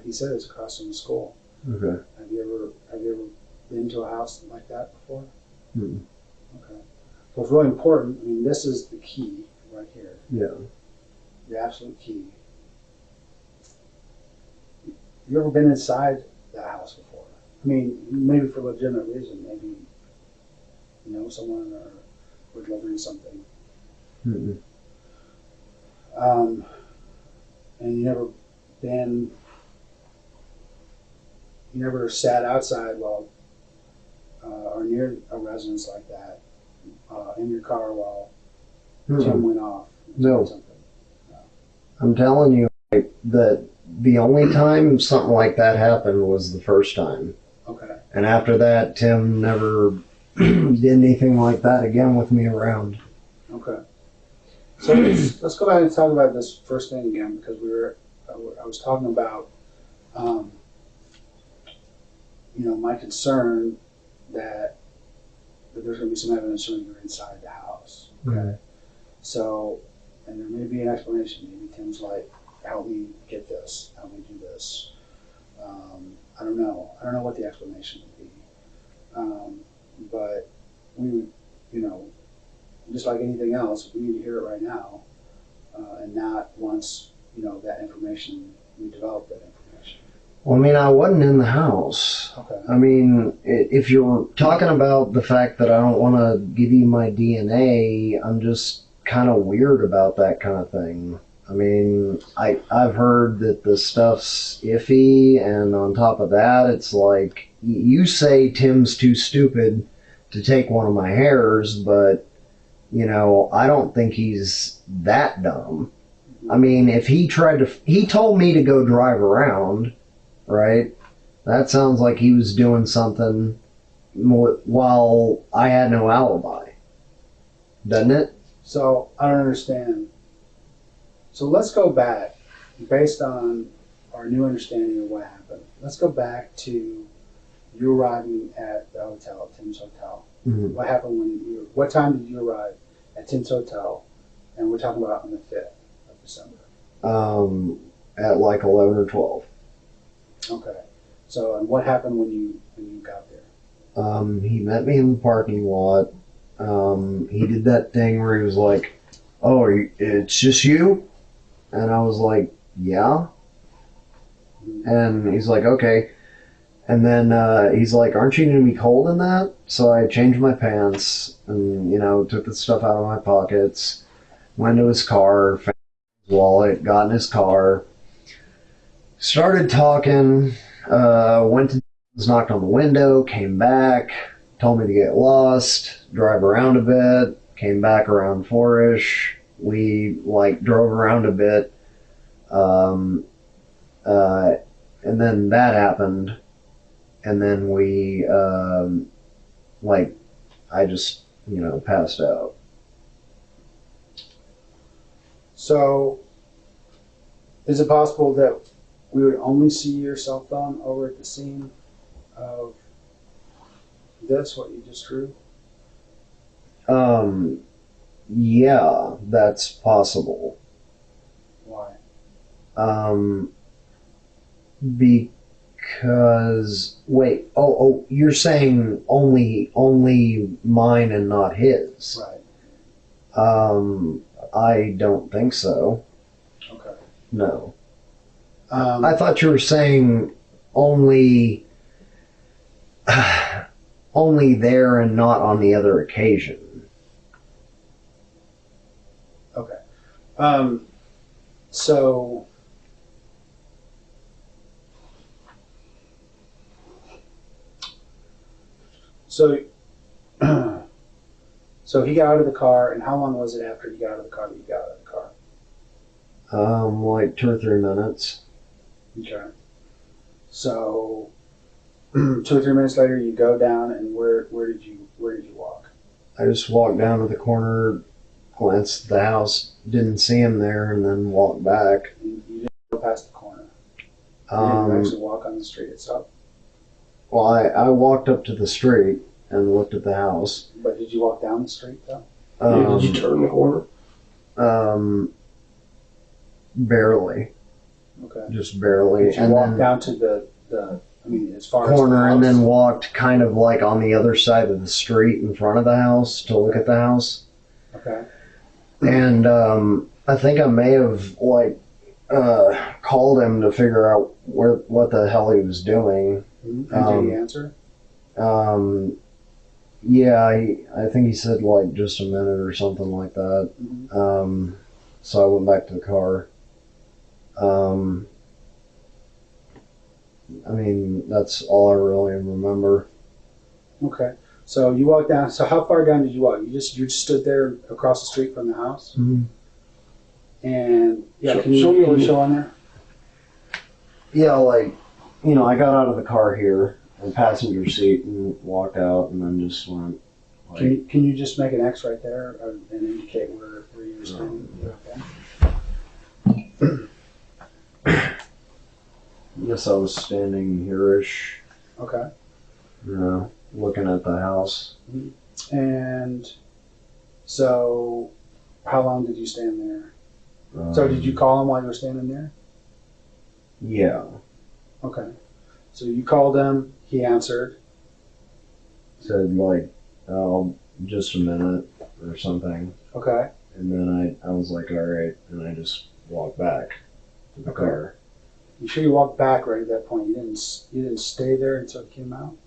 [SPEAKER 2] you said, it's across from the school.
[SPEAKER 1] Okay.
[SPEAKER 2] Have you ever been to a house like that before?
[SPEAKER 1] Hmm.
[SPEAKER 2] Okay. So it's really important. I mean, this is the key right here.
[SPEAKER 1] Yeah.
[SPEAKER 2] The absolute key. You ever been inside that house before? I mean, maybe for a legitimate reason. Maybe, someone or delivering something.
[SPEAKER 1] Mm-mm.
[SPEAKER 2] And you never sat outside or near a residence like that in your car while Tim went off.
[SPEAKER 1] No.
[SPEAKER 2] Something. No.
[SPEAKER 1] I'm telling you that the only time something like that happened was the first time.
[SPEAKER 2] Okay.
[SPEAKER 1] And after that, Tim never did anything like that again with me around.
[SPEAKER 2] Okay. So let's go back and talk about this first thing again, because I was talking about, my concern that there's going to be some evidence showing you're inside the house. Okay.
[SPEAKER 1] Right.
[SPEAKER 2] So, and there may be an explanation. Maybe Tim's like, help me get this, help me do this. I don't know. I don't know what the explanation would be. But we, just like anything else, we need to hear it right now, and not once, that information, we develop that information.
[SPEAKER 1] Well, I mean, I wasn't in the house.
[SPEAKER 2] Okay.
[SPEAKER 1] I mean, if you're talking about the fact that I don't want to give you my DNA, I'm just kind of weird about that kind of thing. I mean, I've heard that the stuff's iffy, and on top of that, it's like, you say Tim's too stupid to take one of my hairs, but, I don't think he's that dumb. I mean, if he told me to go drive around, right? That sounds like he was doing something while I had no alibi. Doesn't it?
[SPEAKER 2] So, I don't understand. So let's go back, based on our new understanding of what happened. Let's go back to you arriving at the hotel, at Tim's Hotel.
[SPEAKER 1] Mm-hmm.
[SPEAKER 2] What happened what time did you arrive at Tim's Hotel? And we're talking about on the 5th of December.
[SPEAKER 1] At like 11 or 12.
[SPEAKER 2] Okay. So, and what happened when you got there?
[SPEAKER 1] He met me in the parking lot. He did that thing where he was like, "Oh, it's just you?" And I was like, "Yeah." And he's like, "Okay." And then he's like, "Aren't you going to be cold in that?" So I changed my pants and, took the stuff out of my pockets, went to his car, found his wallet, got in his car, started talking, knocked on the window, came back, told me to get lost, drive around a bit, came back around 4-ish. We drove around a bit. And then that happened. And then we, I just, passed out.
[SPEAKER 2] So, is it possible that we would only see your cell phone over at the scene of this, what you just drew?
[SPEAKER 1] Yeah, that's possible.
[SPEAKER 2] Why?
[SPEAKER 1] Because wait, you're saying only mine and not his.
[SPEAKER 2] Right.
[SPEAKER 1] I don't think so.
[SPEAKER 2] Okay.
[SPEAKER 1] No. I thought you were saying only there and not on the other occasion.
[SPEAKER 2] Okay. So so he got out of the car, and how long was it after he got out of the car that you got out of the car?
[SPEAKER 1] Like 2 or 3 minutes.
[SPEAKER 2] Okay. So 2 or 3 minutes later, you go down, and where did you walk?
[SPEAKER 1] I just walked down to the corner, glanced at the house, didn't see him there, and then walked back.
[SPEAKER 2] You didn't go past the corner. You didn't actually walk on the street itself.
[SPEAKER 1] Well, I walked up to the street and looked at the house.
[SPEAKER 2] But did you walk down the street though?
[SPEAKER 3] Did you turn the corner?
[SPEAKER 1] Barely.
[SPEAKER 2] Okay.
[SPEAKER 1] Just barely.
[SPEAKER 2] Did you walk down to the as far
[SPEAKER 1] corner
[SPEAKER 2] as
[SPEAKER 1] and then walked kind of like on the other side of the street in front of the house to look at the house.
[SPEAKER 2] Okay.
[SPEAKER 1] And I think I may have called him to figure out what the hell he was doing.
[SPEAKER 2] And did he answer?
[SPEAKER 1] Yeah, I think he said just a minute or something like that.
[SPEAKER 2] Mm-hmm.
[SPEAKER 1] So I went back to the car. That's all I really remember.
[SPEAKER 2] Okay. So you walked down. So how far down did you walk? You just stood there across the street from the house?
[SPEAKER 1] Mm-hmm.
[SPEAKER 2] And yeah, can
[SPEAKER 3] show
[SPEAKER 2] you
[SPEAKER 3] me
[SPEAKER 2] show on there?
[SPEAKER 1] Yeah, I got out of the car here in passenger seat and walked out and then just went.
[SPEAKER 2] Can you just make an X right there and indicate where you were standing? Okay.
[SPEAKER 1] I guess I was standing here-ish.
[SPEAKER 2] Okay.
[SPEAKER 1] Looking at the house.
[SPEAKER 2] And so, how long did you stand there? So did you call him while you were standing there?
[SPEAKER 1] Yeah.
[SPEAKER 2] Okay. So you called him, he answered.
[SPEAKER 1] Said just a minute or something.
[SPEAKER 2] Okay.
[SPEAKER 1] And then I was like, all right, and I just walked back to the car.
[SPEAKER 2] You sure you walked back right at that point? You didn't stay there until it came out?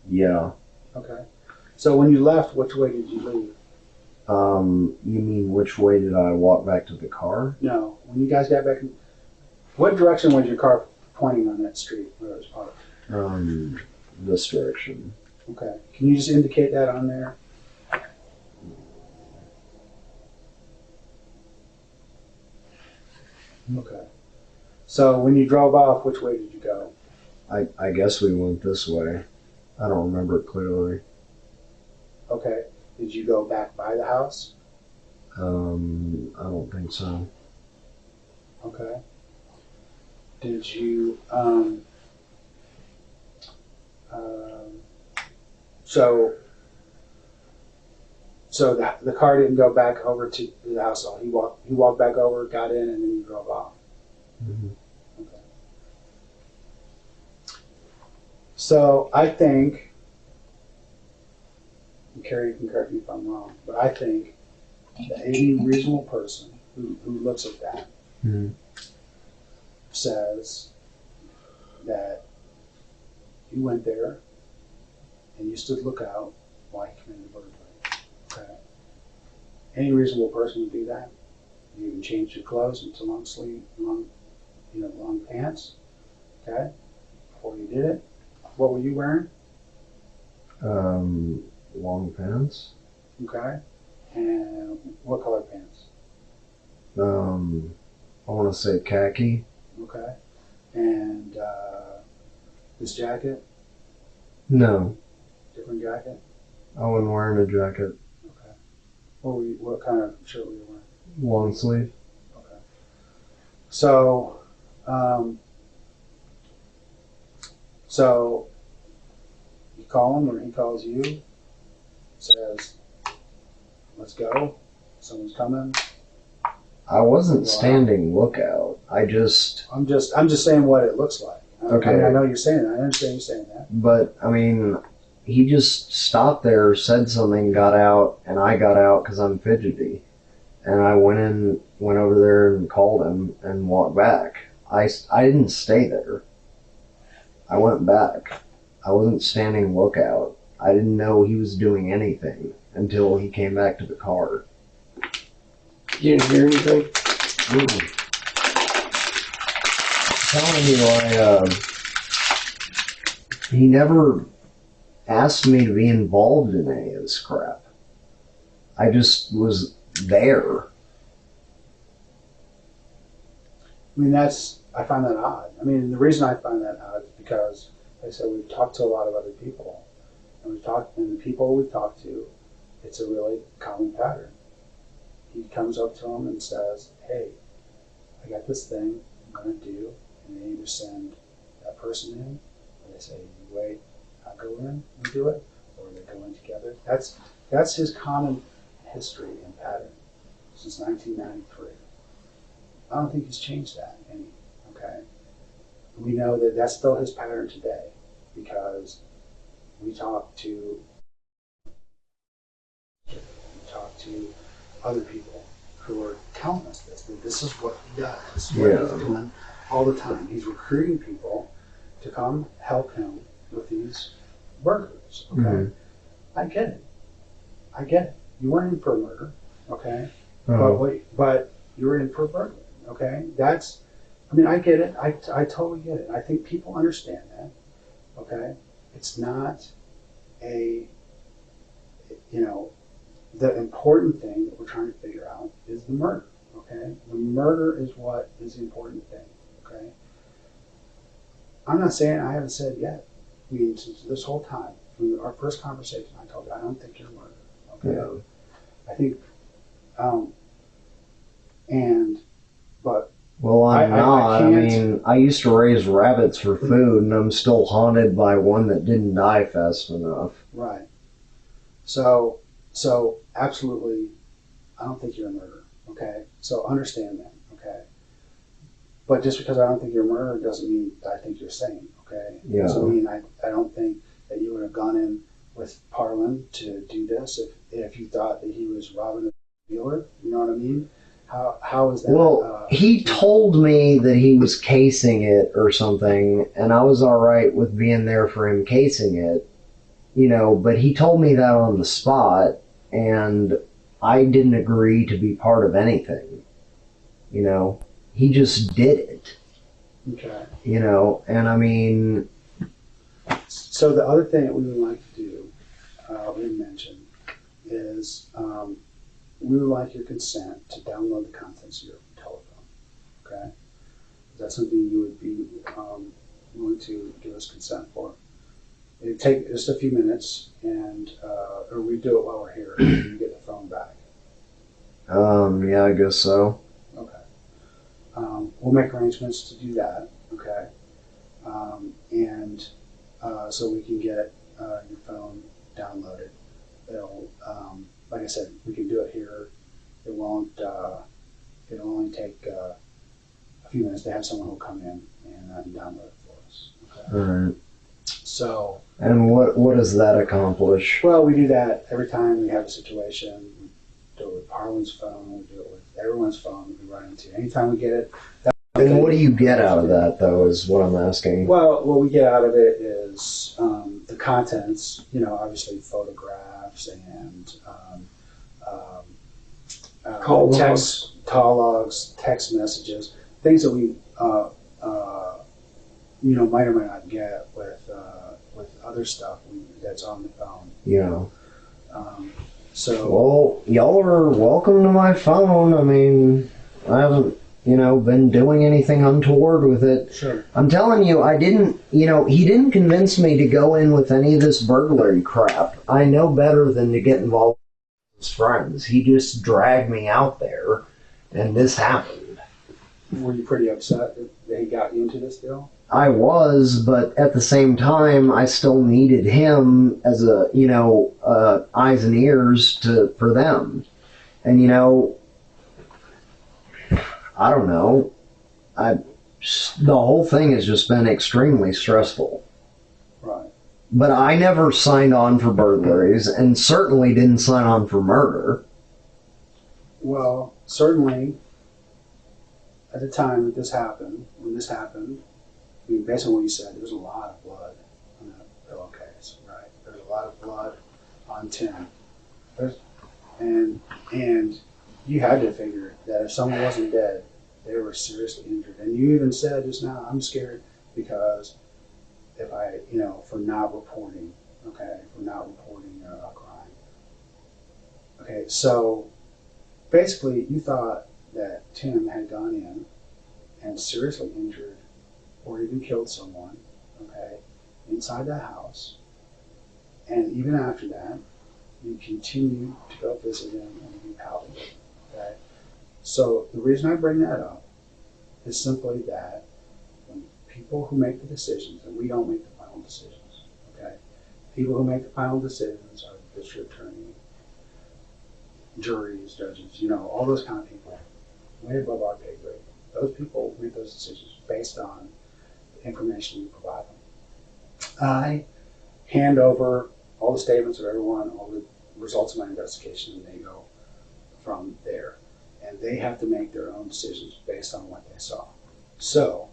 [SPEAKER 1] Yeah.
[SPEAKER 2] Okay. So when you left, which way did you leave?
[SPEAKER 1] You mean which way did I walk back to the car?
[SPEAKER 2] No. When you guys got back, what direction was your car pointing on that street where it was parked?
[SPEAKER 1] This direction.
[SPEAKER 2] Okay. Can you just indicate that on there? Okay. So when you drove off, which way did you go?
[SPEAKER 1] I guess we went this way. I don't remember it clearly.
[SPEAKER 2] Okay. Did you go back by the house?
[SPEAKER 1] I don't think so.
[SPEAKER 2] Okay. Did you, so the car didn't go back over to the house. He walked back over, got in, and then he drove off.
[SPEAKER 1] Mm-hmm.
[SPEAKER 2] Okay. So I think, and Carrie, you can correct me if I'm wrong, but I think that any reasonable person who looks at that
[SPEAKER 1] Mm-hmm.
[SPEAKER 2] says that you went there and you stood lookout while he committed burglary. Okay. Any reasonable person would do that. You even changed your clothes into long pants. Okay. Before you did it, what were you wearing?
[SPEAKER 1] Long pants.
[SPEAKER 2] Okay. And what color pants?
[SPEAKER 1] I want to say khaki.
[SPEAKER 2] Okay. And this jacket?
[SPEAKER 1] No,
[SPEAKER 2] Different jacket?
[SPEAKER 1] I wasn't wearing a jacket.
[SPEAKER 2] Okay. What kind of shirt were you wearing?
[SPEAKER 1] Long sleeve.
[SPEAKER 2] Okay. So, you call him or he calls you, says, "Let's go. Someone's coming."
[SPEAKER 1] I wasn't standing lookout.
[SPEAKER 2] I'm just saying what it looks like.
[SPEAKER 1] Okay.
[SPEAKER 2] I mean, I know you're saying that. I understand you saying that.
[SPEAKER 1] But, I mean, he just stopped there, said something, got out, and I got out because I'm fidgety. And I went over there and called him and walked back. I didn't stay there. I went back. I wasn't standing lookout. I didn't know he was doing anything until he came back to the car.
[SPEAKER 3] You didn't hear anything?
[SPEAKER 1] I'm telling you, he never asked me to be involved in any of this crap. I just was there.
[SPEAKER 2] I mean, I find that odd. I mean, the reason I find that odd is because, like I said, we've talked to a lot of other people. And the people we've talked to, it's a really common pattern. He comes up to them and says, "Hey, I got this thing I'm going to do," and they either send that person in, or they say, "You wait, I'll go in and do it," or they go in together. That's his common history and pattern since 1993. I don't think he's changed that any. Okay, we know that that's still his pattern today because we talk to other people who are telling us that this is what he does. This is what he's doing all the time. He's recruiting people to come help him with these burglaries. Okay, I get it. You weren't in for a murder. Okay, but you were in for a burglary. Okay, I get it. I totally get it. I think people understand that. Okay, it's not the important thing that we're trying to figure out is the murder. Okay, the murder is what is the important thing. Okay, I'm not saying I haven't said yet. I mean, since this whole time, from our first conversation, I told you I don't think you're a murderer. Okay, I think, but.
[SPEAKER 1] Well, I'm not. I mean, I used to raise rabbits for food, and I'm still haunted by one that didn't die fast enough.
[SPEAKER 2] Right. So absolutely, I don't think you're a murderer. Okay. So understand that. Okay. But just because I don't think you're a murderer doesn't mean that I think you're sane. Okay.
[SPEAKER 1] Yeah.
[SPEAKER 2] Doesn't mean I don't think that you would have gone in with Parlin to do this if you thought that he was robbing a dealer. You know what I mean? How is that?
[SPEAKER 1] Well, he told me that he was casing it or something, and I was all right with being there for him casing it, but he told me that on the spot, and I didn't agree to be part of anything. He just did it.
[SPEAKER 2] Okay.
[SPEAKER 1] And I mean.
[SPEAKER 2] So the other thing that we would like to do, we mentioned, is we would like your consent to download the contents of your telephone. Okay? Is that something you would be willing to give us consent for? It'd take just a few minutes, and or we do it while we're here, and you get the phone back.
[SPEAKER 1] Yeah, I guess so.
[SPEAKER 2] Okay. We'll make arrangements to do that. Okay. And so we can get your phone downloaded. It'll, like I said, we can do it here. It won't. It'll only take a few minutes to have someone who'll come in and download it for us. Okay.
[SPEAKER 1] All right.
[SPEAKER 2] So.
[SPEAKER 1] And what does that accomplish?
[SPEAKER 2] Well, we do that every time we have a situation. We do it with Parlin's phone. We do it with everyone's phone that we run into. Anytime we get it.
[SPEAKER 1] And what do you get out of that, though, is what I'm asking.
[SPEAKER 2] Well, what we get out of it is the contents, obviously photographs and call logs, text messages, things that we, might or might not get with other stuff that's on the phone.
[SPEAKER 1] Yeah.
[SPEAKER 2] So.
[SPEAKER 1] Well, y'all are welcome to my phone. I mean, I haven't, been doing anything untoward with it.
[SPEAKER 2] Sure.
[SPEAKER 1] I'm telling you, I didn't, he didn't convince me to go in with any of this burglary crap. I know better than to get involved with his friends. He just dragged me out there, and this happened.
[SPEAKER 2] Were you pretty upset that he got you into this deal?
[SPEAKER 1] I was, but at the same time, I still needed him as a, eyes and ears for them. And, I don't know. The whole thing has just been extremely stressful.
[SPEAKER 2] Right.
[SPEAKER 1] But I never signed on for burglaries and certainly didn't sign on for murder.
[SPEAKER 2] Well, certainly at the time that when this happened, I mean, based on what you said, there was a lot of blood on that pillowcase, right? There was a lot of blood on Tim. And you had to figure that if someone wasn't dead, they were seriously injured. And you even said just now, I'm scared because if I, for not reporting, a crime. Okay, so basically you thought that Tim had gone in and seriously injured or even killed someone, okay, inside that house. And even after that, you continue to go visit him and be pal with him, okay? So the reason I bring that up is simply that when people who make the decisions, and we don't make the final decisions, okay? People who make the final decisions are the district attorney, juries, judges, all those kind of people, way above our pay grade. Those people make those decisions based on the information we provide them. I hand over all the statements of everyone, all the results of my investigation, and they go from there. And they have to make their own decisions based on what they saw. So,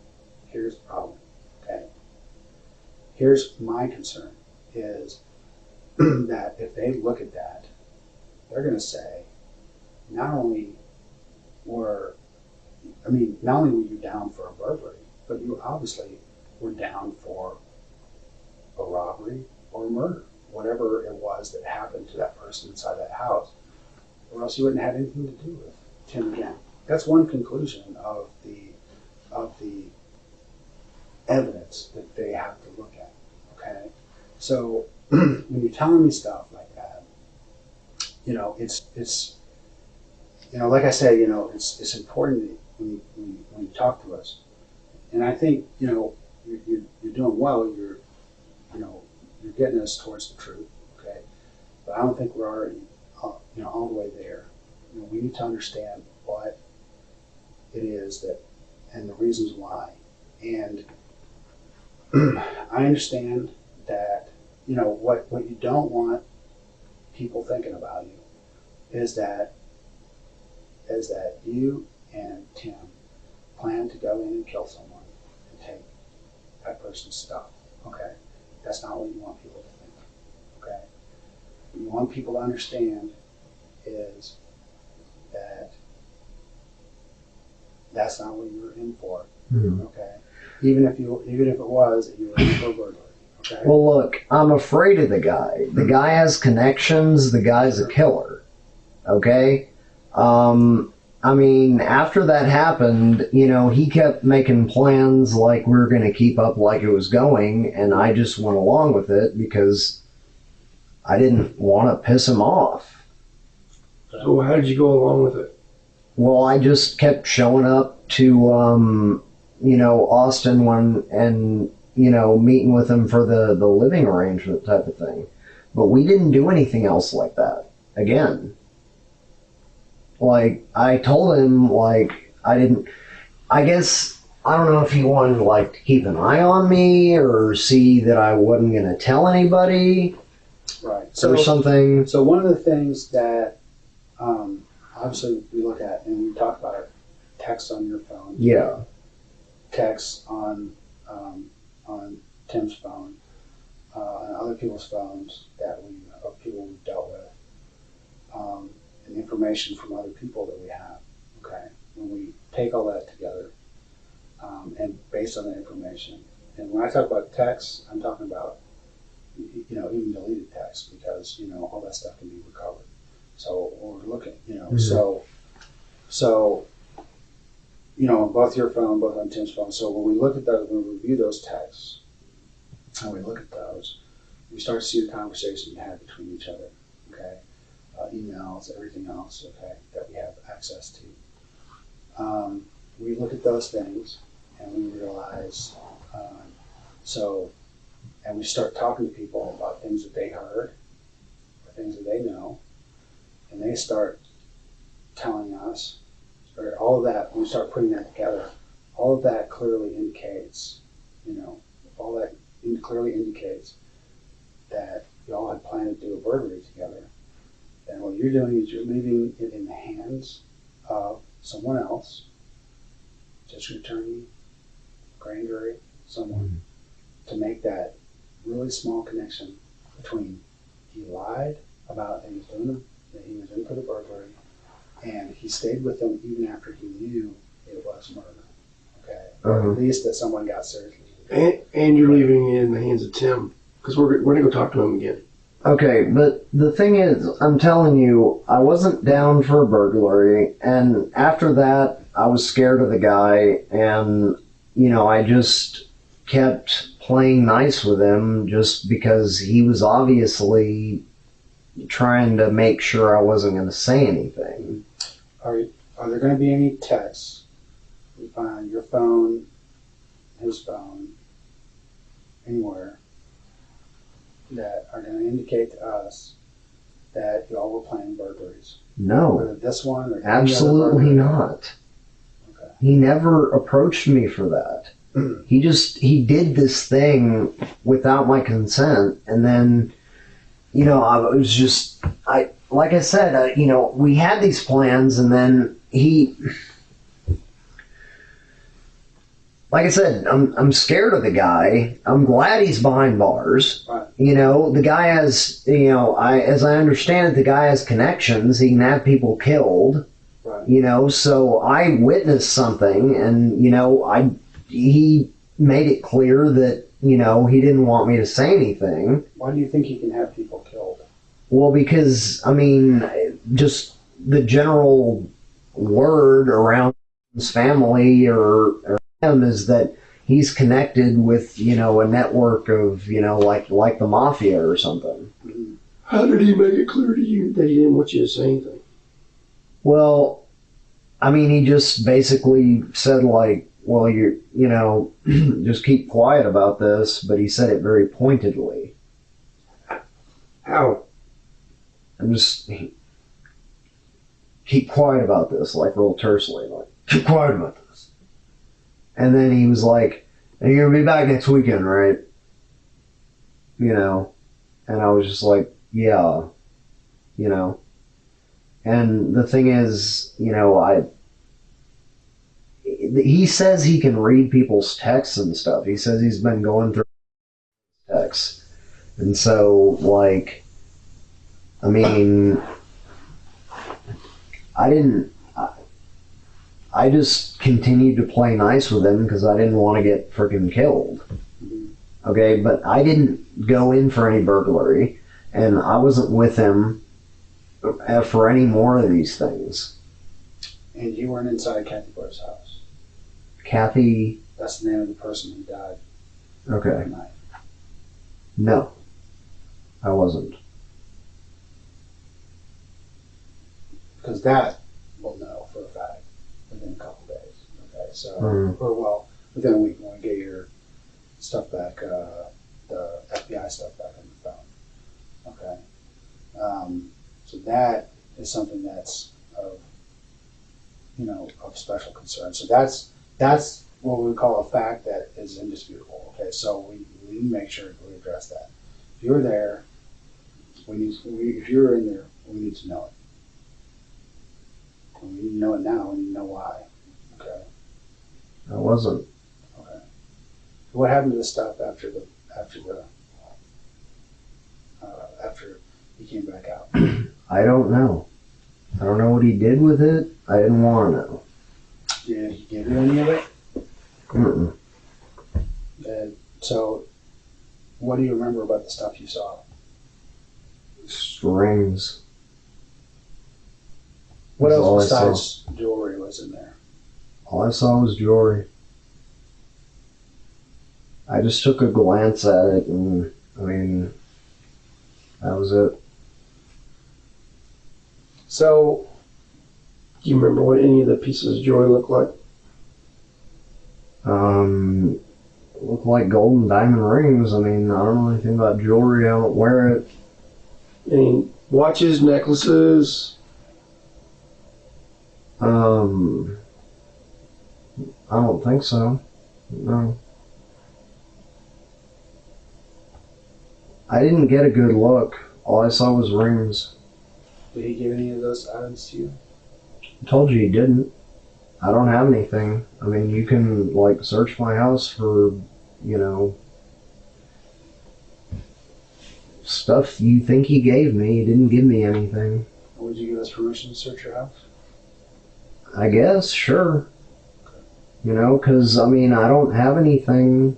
[SPEAKER 2] here's the problem, okay? Here's my concern, is that if they look at that, they're going to say, not only were you down for a burglary, but you obviously were down for a robbery or a murder, whatever it was that happened to that person inside that house, or else you wouldn't have had anything to do with Tim again. That's one conclusion of the evidence that they have to look at. Okay, so when you're telling me stuff like that, it's like I say, it's important that when you talk to us, and I think you're doing well. You're getting us towards the truth. Okay, but I don't think we're already all the way there. We need to understand what it is that, and the reasons why. And I understand that, what you don't want people thinking about you is that you and Tim plan to go in and kill someone and take that person's stuff. Okay? That's not what you want people to think. Okay? What you want people to understand is that that's not what you were in for. Mm-hmm. Okay, even if it was that you were in for burglary. Okay.
[SPEAKER 1] Well, look, I'm afraid of the guy. The guy has connections. The guy's a killer. Okay. After that happened, he kept making plans like we were going to keep up like it was going, and I just went along with it because I didn't want to piss him off.
[SPEAKER 3] So how did you go along with it?
[SPEAKER 1] Well, I just kept showing up to, Austin and meeting with him for the living arrangement type of thing. But we didn't do anything else like that. Again. Like, I told him, like, I guess, I don't know if he wanted, like, to keep an eye on me or see that I wasn't going to tell anybody.
[SPEAKER 2] Right.
[SPEAKER 1] Or something.
[SPEAKER 2] So one of the things that, obviously we look at, and we talk about it, text on your phone.
[SPEAKER 1] Yeah.
[SPEAKER 2] Text on Tim's phone, and other people's phones of people we've dealt with, and information from other people that we have. Okay, when we take all that together, and based on that information, and when I talk about text, I'm talking about even deleted text, because all that stuff can be recovered. So we're looking,
[SPEAKER 1] Mm-hmm.
[SPEAKER 2] so both your phone, both on Tim's phone. So when we look at those, when we review those texts, and we look at those, we start to see the conversation we had between each other. Okay, emails, everything else. Okay, that we have access to. We look at those things, and we realize. And we start talking to people about things that they heard, or things that they know, and they start telling us, or all of that, when we start putting that together, all of that clearly indicates, that y'all had planned to do a burglary together. And what you're doing is you're leaving it in the hands of someone else, district attorney, grand jury, someone, to make that really small connection between he lied about that he was in for the burglary, and he stayed with them even after he knew it was murder. Okay, or at least that someone got seriously.
[SPEAKER 3] And you're leaving it in the hands of Tim, because we're gonna go talk to him again.
[SPEAKER 1] Okay, but the thing is, I'm telling you, I wasn't down for a burglary, and after that, I was scared of the guy, and I just kept playing nice with him just because he was obviously trying to make sure I wasn't going to say anything.
[SPEAKER 2] Are there going to be any texts we find on your phone, his phone, anywhere, that are going to indicate to us that y'all were planning burglaries?
[SPEAKER 1] No.
[SPEAKER 2] Whether this one or
[SPEAKER 1] absolutely not.
[SPEAKER 2] Okay.
[SPEAKER 1] He never approached me for that. He did this thing without my consent, and then, like I said, we had these plans, and then like I said, I'm scared of the guy. I'm glad he's behind bars.
[SPEAKER 2] Right.
[SPEAKER 1] The guy has, as I understand it, the guy has connections. He can have people killed. Right. So I witnessed something, and, he made it clear that, he didn't want me to say anything.
[SPEAKER 2] Why do you think he can have people killed?
[SPEAKER 1] Well, because, just the general word around his family or him is that he's connected with, a network of, like the mafia or something.
[SPEAKER 3] How did he make it clear to you that he didn't want you to say anything?
[SPEAKER 1] Well, he just basically said, like, well, just keep quiet about this, but he said it very pointedly.
[SPEAKER 3] How?
[SPEAKER 1] Keep quiet about this, like real tersely, like, keep quiet about this. And then he was like, and you're going to be back next weekend, right? And I was just like, yeah, And the thing is, he says he can read people's texts and stuff. He says he's been going through texts. And so, like, I just continued to play nice with him because I didn't want to get freaking killed. Okay, but I didn't go in for any burglary, and I wasn't with him for any more of these things.
[SPEAKER 2] And you weren't inside Kathy Blair's house?
[SPEAKER 1] Kathy?
[SPEAKER 2] That's the name of the person who died.
[SPEAKER 1] Okay.
[SPEAKER 2] That night.
[SPEAKER 1] No, I wasn't.
[SPEAKER 2] that we'll know for a fact within a couple days. Okay, so or well, within a week when we get your stuff back, the FBI stuff back on the phone. Okay, so that is something that's of of special concern. So that's what we call a fact that is indisputable. Okay, so we make sure we address that. If you're there, if you're in there, we need to know it. And we need to know it now. We need to know why. Okay.
[SPEAKER 1] I wasn't.
[SPEAKER 2] Okay. So what happened to the stuff after he came back out?
[SPEAKER 1] I don't know. I don't know what he did with it. I didn't want to know.
[SPEAKER 2] Did he give you any of it?
[SPEAKER 1] Mm-mm.
[SPEAKER 2] So, what do you remember about the stuff you saw?
[SPEAKER 1] Strings.
[SPEAKER 2] What
[SPEAKER 1] That's all
[SPEAKER 2] else
[SPEAKER 1] I
[SPEAKER 2] besides jewelry was in there?
[SPEAKER 1] All I saw was jewelry. I just took a glance at it, and that was it.
[SPEAKER 2] So,
[SPEAKER 3] Do you remember what any of the pieces of jewelry looked like?
[SPEAKER 1] Looked like gold and diamond rings. I don't know anything about jewelry. I don't wear it.
[SPEAKER 3] Any watches, necklaces?
[SPEAKER 1] I don't think so. No. I didn't get a good look. All I saw was rings.
[SPEAKER 2] did he give any of those items to you?
[SPEAKER 1] I told you he didn't. I don't have anything. You can search my house for, stuff you think he gave me. He didn't give me anything.
[SPEAKER 2] Would you give us permission to search your house?
[SPEAKER 1] I guess, sure. Because, I don't have anything,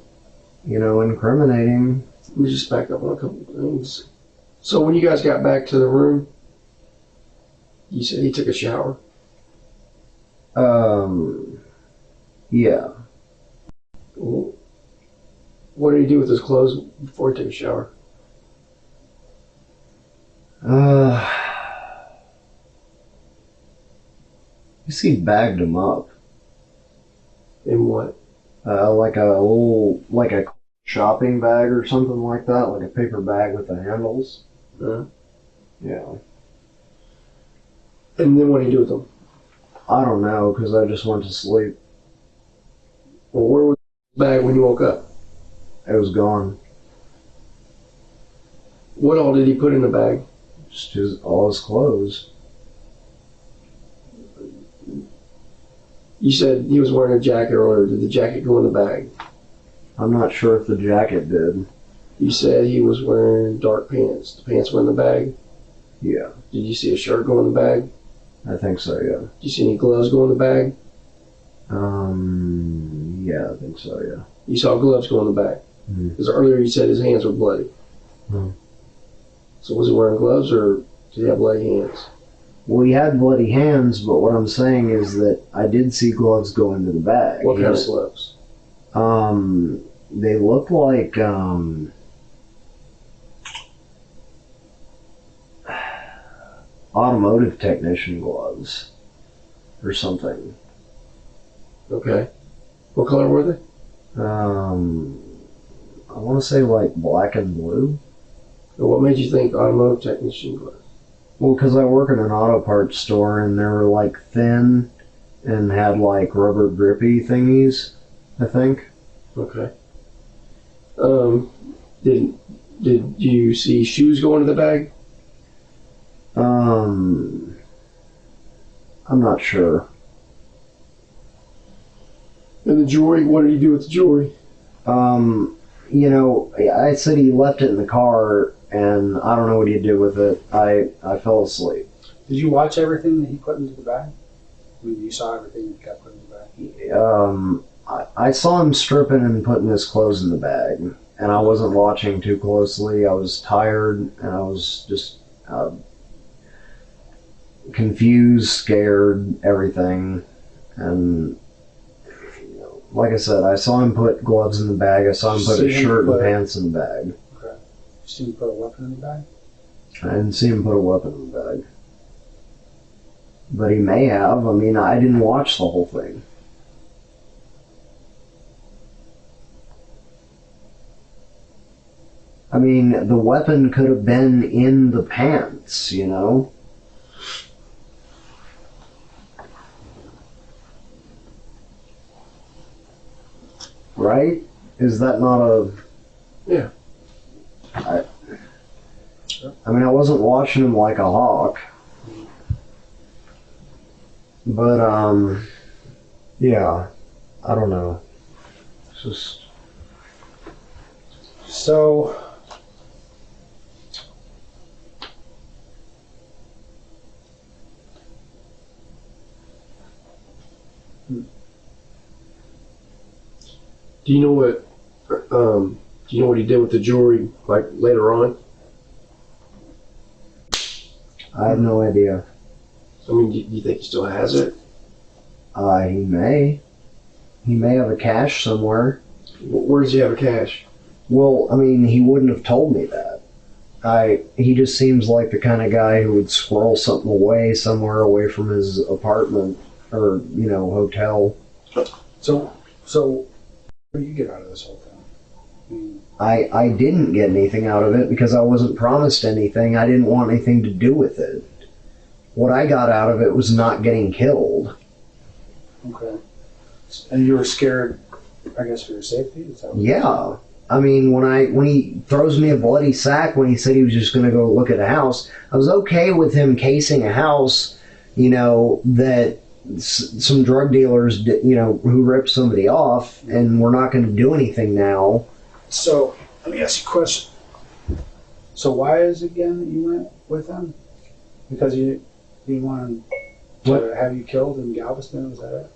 [SPEAKER 1] incriminating.
[SPEAKER 3] Let me just back up on a couple of things. So when you guys got back to the room, you said he took a shower?
[SPEAKER 1] Yeah.
[SPEAKER 3] What did he do with his clothes before he took a shower?
[SPEAKER 1] You see, he bagged him up.
[SPEAKER 3] In what?
[SPEAKER 1] Like a shopping bag or something like that, like a paper bag with the handles. Yeah.
[SPEAKER 3] And then what did he do with them?
[SPEAKER 1] I don't know, because I just went to sleep.
[SPEAKER 3] Well, where was the bag when you woke up?
[SPEAKER 1] It was gone.
[SPEAKER 3] What all did he put in the bag?
[SPEAKER 1] Just all his clothes.
[SPEAKER 3] You said he was wearing a jacket earlier. Did the jacket go in the bag?
[SPEAKER 1] I'm not sure if the jacket did.
[SPEAKER 3] You said he was wearing dark pants. The pants were in the bag?
[SPEAKER 1] Yeah.
[SPEAKER 3] Did you see a shirt go in the bag?
[SPEAKER 1] I think so, yeah.
[SPEAKER 3] Did you see any gloves go in the bag?
[SPEAKER 1] Yeah, I think so, yeah.
[SPEAKER 3] You saw gloves go in the bag? Because earlier you said his hands were bloody. So was he wearing gloves or did he have bloody hands?
[SPEAKER 1] Well, he had bloody hands, but what I'm saying is that I did see gloves go into the bag.
[SPEAKER 3] What kind of gloves?
[SPEAKER 1] They looked like, automotive technician gloves or something.
[SPEAKER 3] Okay. What color were they?
[SPEAKER 1] I want to say black and blue.
[SPEAKER 3] And what made you think automotive technician gloves?
[SPEAKER 1] Well, because I work in an auto parts store and they were thin and had rubber grippy thingies, I think.
[SPEAKER 3] Okay. Did you see shoes go into the bag?
[SPEAKER 1] I'm not sure.
[SPEAKER 3] And the jewelry, what did he do with the jewelry?
[SPEAKER 1] I said he left it in the car, and I don't know what he did with it. I fell asleep.
[SPEAKER 2] Did you watch everything that he put into the bag? You saw everything that got put in the bag?
[SPEAKER 1] I saw him stripping and putting his clothes in the bag, and I wasn't watching too closely. I was tired, and I was just confused, scared, everything. And like I said, I saw him put gloves in the bag. I saw him put a shirt and pants in the bag.
[SPEAKER 2] Okay. You see him put a weapon in the bag?
[SPEAKER 1] I didn't see him put a weapon in the bag. But he may have. I mean, I didn't watch the whole thing. I mean, the weapon could have been in the pants, you know? Right? Is that not a...
[SPEAKER 3] Yeah.
[SPEAKER 1] I mean, I wasn't watching him like a hawk. But, yeah. I don't know. It's just...
[SPEAKER 2] So...
[SPEAKER 3] Do you know what he did with the jewelry, like, later on?
[SPEAKER 1] I have no idea.
[SPEAKER 3] I mean, do you think he still has it?
[SPEAKER 1] He may. He may have a cache somewhere.
[SPEAKER 3] Where does he have a cache?
[SPEAKER 1] Well, I mean, he wouldn't have told me that. He just seems like the kind of guy who would squirrel something away somewhere away from his apartment or, you know, hotel.
[SPEAKER 2] So what do you get out of this whole thing?
[SPEAKER 1] I didn't get anything out of it because I wasn't promised anything. I didn't want anything to do with it. What I got out of it was not getting killed.
[SPEAKER 2] Okay. And you were scared, I guess, for your safety? Is that what
[SPEAKER 1] Yeah. I mean, when he throws me a bloody sack when he said he was just going to go look at a house, I was okay with him casing a house, you know, that some drug dealers, you know, who ripped somebody off, and we're not going to do anything now.
[SPEAKER 2] So, let me ask you a question. So why is it again that you went with him? Because you didn't want him to have you killed in Galveston? Was that it?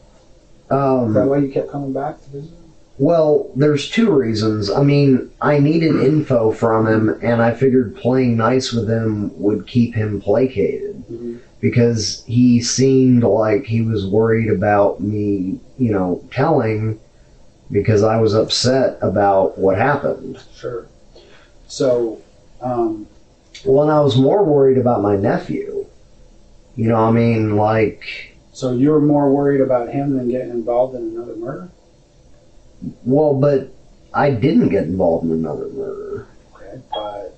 [SPEAKER 2] Is that why you kept coming back to visit him?
[SPEAKER 1] Well, there's two reasons. I mean, I needed info from him, and I figured playing nice with him would keep him placated. Mm-hmm. Because he seemed like he was worried about me, you know, telling, because I was upset about what happened.
[SPEAKER 2] Sure. So,
[SPEAKER 1] well, and I was more worried about my nephew. You know, I mean, like...
[SPEAKER 2] So you were more worried about him than getting involved in another murder?
[SPEAKER 1] Well, but I didn't get involved in another murder.
[SPEAKER 2] Okay, but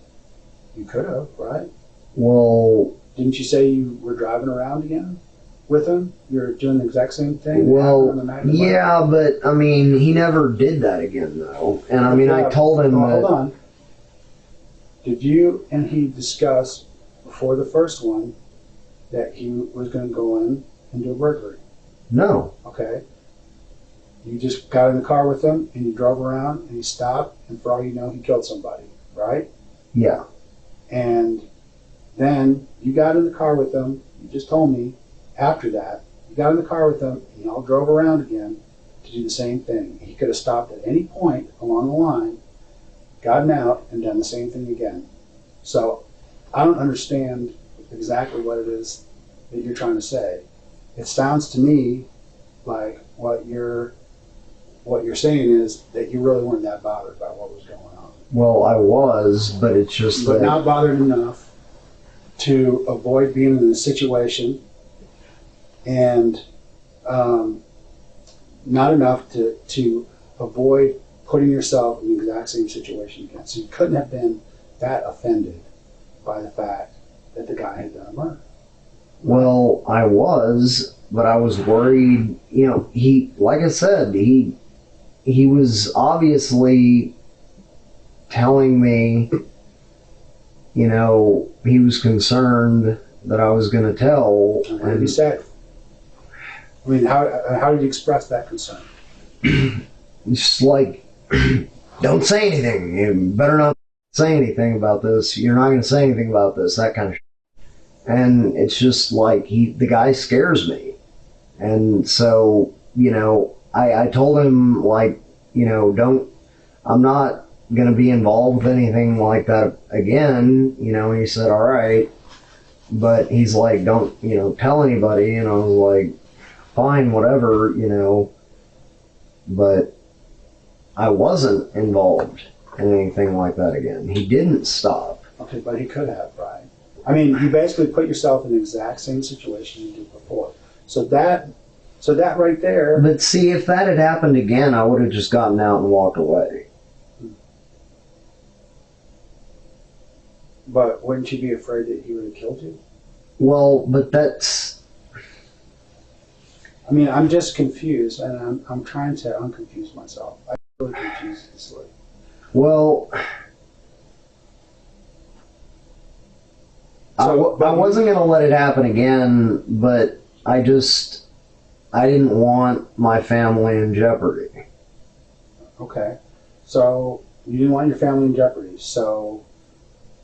[SPEAKER 2] you could have, right?
[SPEAKER 1] Well...
[SPEAKER 2] Didn't you say you were driving around again with him? You're doing the exact same thing?
[SPEAKER 1] Well, yeah, but, I mean, he never did that again, though. And, I mean, I told him that...
[SPEAKER 2] Hold on. Did you and he discuss, before the first one, that he was going to go in and do a burglary?
[SPEAKER 1] No.
[SPEAKER 2] Okay. You just got in the car with him, and you drove around, and he stopped, and for all you know, he killed somebody, right?
[SPEAKER 1] Yeah.
[SPEAKER 2] And then you got in the car with him, you just told me, after that, you got in the car with him, and y'all drove around again to do the same thing. He could have stopped at any point along the line, gotten out, and done the same thing again. So I don't understand exactly what it is that you're trying to say. It sounds to me like what you're saying is that you really weren't that bothered by what was going on.
[SPEAKER 1] Well, I was, but it's just
[SPEAKER 2] but
[SPEAKER 1] that...
[SPEAKER 2] not bothered enough to avoid being in a situation, and not enough to avoid putting yourself in the exact same situation again. So you couldn't have been that offended by the fact that the guy had done a murder.
[SPEAKER 1] Well, I was, but I was worried, you know, he, like I said, he was obviously telling me, you know, he was concerned that I was going to tell.
[SPEAKER 2] And what did he say? I mean, how did you express that concern?
[SPEAKER 1] Just like, don't say anything. You better not say anything about this. You're not going to say anything about this, that kind of shit. And it's just like, the guy scares me. And so, you know, I told him, like, you know, I'm not going to be involved with anything like that again, you know, and he said, all right. But he's like, don't, you know, tell anybody. And I was like, fine, whatever, you know. But I wasn't involved in anything like that again. He didn't stop.
[SPEAKER 2] Okay, but he could have, right? I mean, you basically put yourself in the exact same situation you did before. So that right there.
[SPEAKER 1] But see, if that had happened again, I would have just gotten out and walked away.
[SPEAKER 2] But wouldn't you be afraid that he would have killed you?
[SPEAKER 1] Well, but that's...
[SPEAKER 2] I mean, I'm just confused, and I'm trying to unconfuse myself. I'm really confused easily.
[SPEAKER 1] Well, I wasn't going to let it happen again, but I didn't want my family in jeopardy.
[SPEAKER 2] Okay. So you didn't want your family in jeopardy, so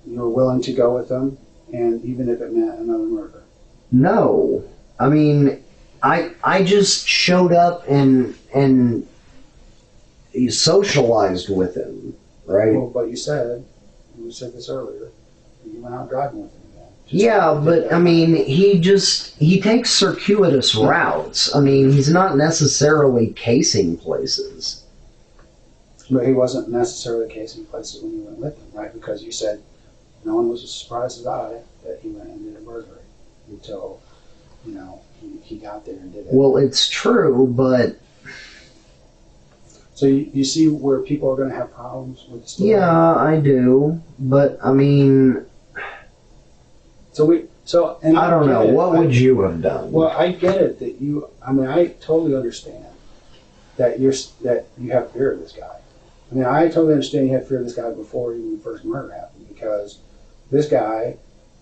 [SPEAKER 2] you were willing to go with them, and even if it meant another murder.
[SPEAKER 1] No. I mean, I just showed up and socialized with him, right?
[SPEAKER 2] Well, but you said this earlier, you went out driving with him again.
[SPEAKER 1] Yeah, but I mean, he takes circuitous routes. I mean, he's not necessarily casing places.
[SPEAKER 2] But he wasn't necessarily casing places when you went with him, right? Because you said no one was as surprised as I that he went and did a burglary until, he got there and did it.
[SPEAKER 1] Well, it's true, but...
[SPEAKER 2] So you see where people are going to have problems with the story?
[SPEAKER 1] Yeah, I do. But, I mean...
[SPEAKER 2] And
[SPEAKER 1] I don't know. What would you have done?
[SPEAKER 2] Well, I get it that I totally understand that you have fear of this guy. I mean, I totally understand you have fear of this guy before even the first murder happened, because this guy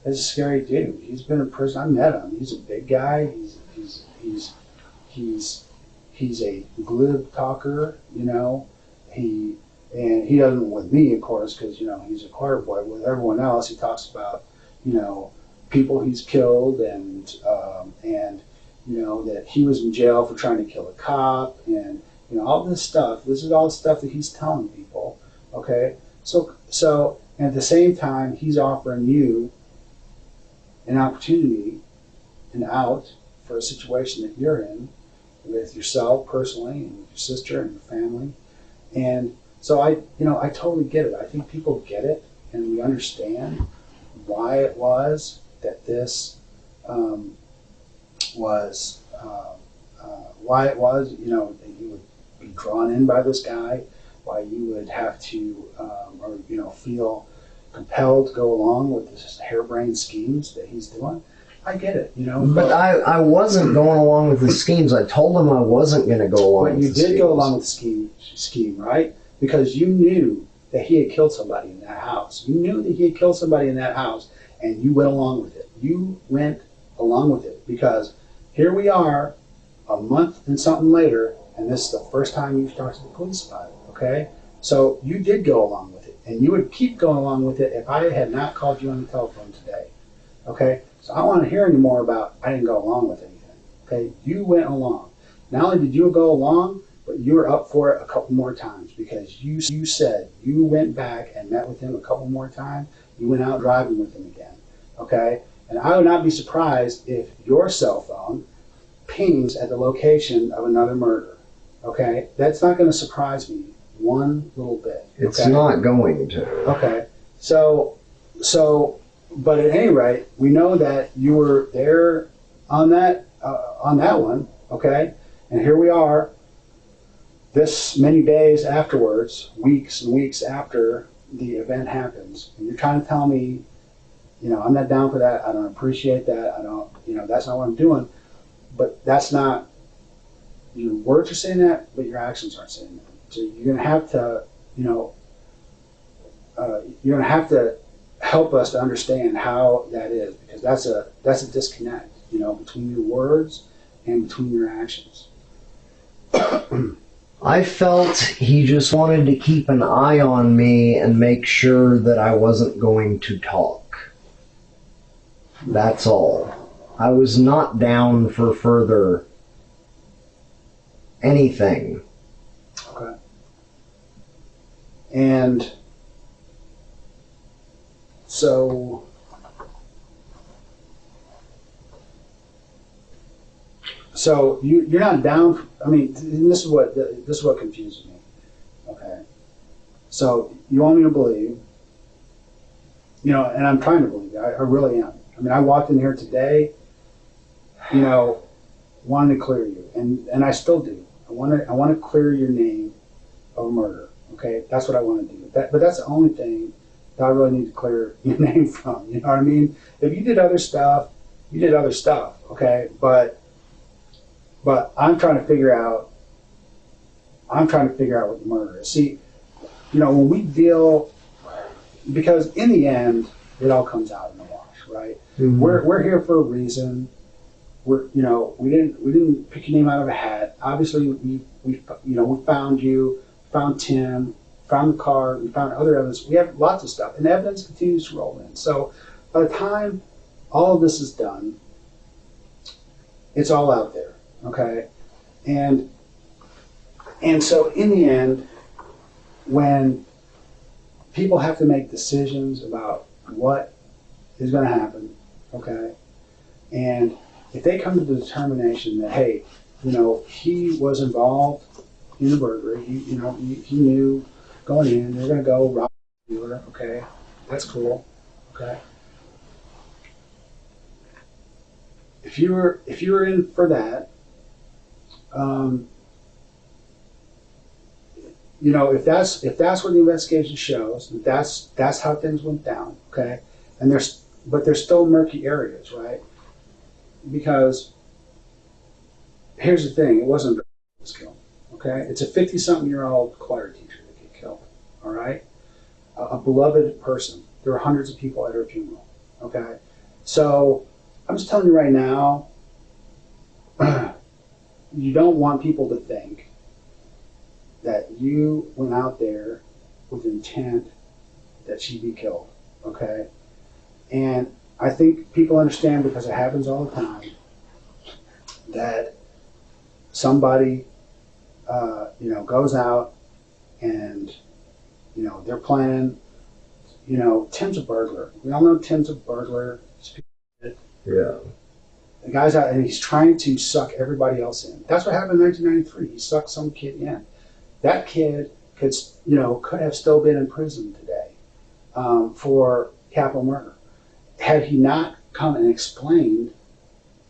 [SPEAKER 2] is a scary dude. He's been in prison. I met him. He's a big guy. He's a glib talker. He doesn't with me, of course, because he's a choir boy. With everyone else, he talks about people he's killed and that he was in jail for trying to kill a cop and all this stuff. This is all stuff that he's telling people. Okay, so at the same time, he's offering you an opportunity, an out for a situation that you're in with yourself personally and with your sister and your family. And so I totally get it. I think people get it, and we understand why it was that this why it was, that you would be drawn in by this guy, why you would have to, feel compelled to go along with this harebrained schemes that he's doing. I get it,
[SPEAKER 1] But I wasn't going along with the schemes. I told him I wasn't going to go along with the schemes.
[SPEAKER 2] But you did go along with the scheme, right? Because you knew that he had killed somebody in that house. You knew that he had killed somebody in that house, and you went along with it. You went along with it because here we are a month and something later, and this is the first time you've talked to the police about it, okay? So you did go along with it, and you would keep going along with it if I had not called you on the telephone today, okay? So I don't want to hear any more about I didn't go along with anything, okay? You went along. Not only did you go along, but you were up for it a couple more times because you said you went back and met with him a couple more times. You went out driving with him again, okay? And I would not be surprised if your cell phone pings at the location of another murder, okay? That's not going to surprise me one little bit.
[SPEAKER 1] It's
[SPEAKER 2] okay?
[SPEAKER 1] not going to.
[SPEAKER 2] Okay. So, but at any rate, we know that you were there on that one, okay? And here we are, this many days afterwards, weeks and weeks after the event happens, and you're trying to tell me, I'm not down for that. I don't appreciate that. I don't, that's not what I'm doing. But that's not, your words are saying that, but your actions aren't saying that. So you're going to have to, you're going to have to help us to understand how that is, because that's a disconnect, between your words and between your actions.
[SPEAKER 1] I felt he just wanted to keep an eye on me and make sure that I wasn't going to talk. That's all. I was not down for further anything.
[SPEAKER 2] Okay. And so you're not down. I mean, this is what confuses me. Okay. So you want me to believe, and I'm trying to believe. I really am. I mean, I walked in here today, wanted to clear you, and I still do. I want to clear your name of murder. Okay, that's what I want to do. But that's the only thing that I really need to clear your name from. You know what I mean? If you did other stuff, you did other stuff. Okay, but I'm trying to figure out. I'm trying to figure out what the murder is. See, you know, when we deal, because in the end, it all comes out in the wash, right? Mm-hmm. We're here for a reason. We didn't pick your name out of a hat. Obviously, we found you, found Tim, found the car, we found other evidence. We have lots of stuff, and the evidence continues to roll in. So by the time all of this is done, it's all out there, okay? And so in the end, when people have to make decisions about what is going to happen, okay, and if they come to the determination that, hey, you know, he was involved in the burglary, he knew going in, they're going to go rob the dealer, okay, that's cool, okay. If you were in for that, you know, if that's what the investigation shows, that's how things went down, okay, and there's still murky areas, right? Because here's the thing, it wasn't a was killed, okay? It's a 50-something-year-old choir teacher that get killed, all right? A beloved person. There were hundreds of people at her funeral, okay? So I'm just telling you right now, you don't want people to think that you went out there with intent that she be killed, okay? And I think people understand, because it happens all the time, that somebody, goes out and, they're planning, Tim's a burglar. We all know Tim's a burglar.
[SPEAKER 1] Yeah.
[SPEAKER 2] The guy's out and he's trying to suck everybody else in. That's what happened in 1993. He sucked some kid in. That kid could have still been in prison today for capital murder. Had he not come and explained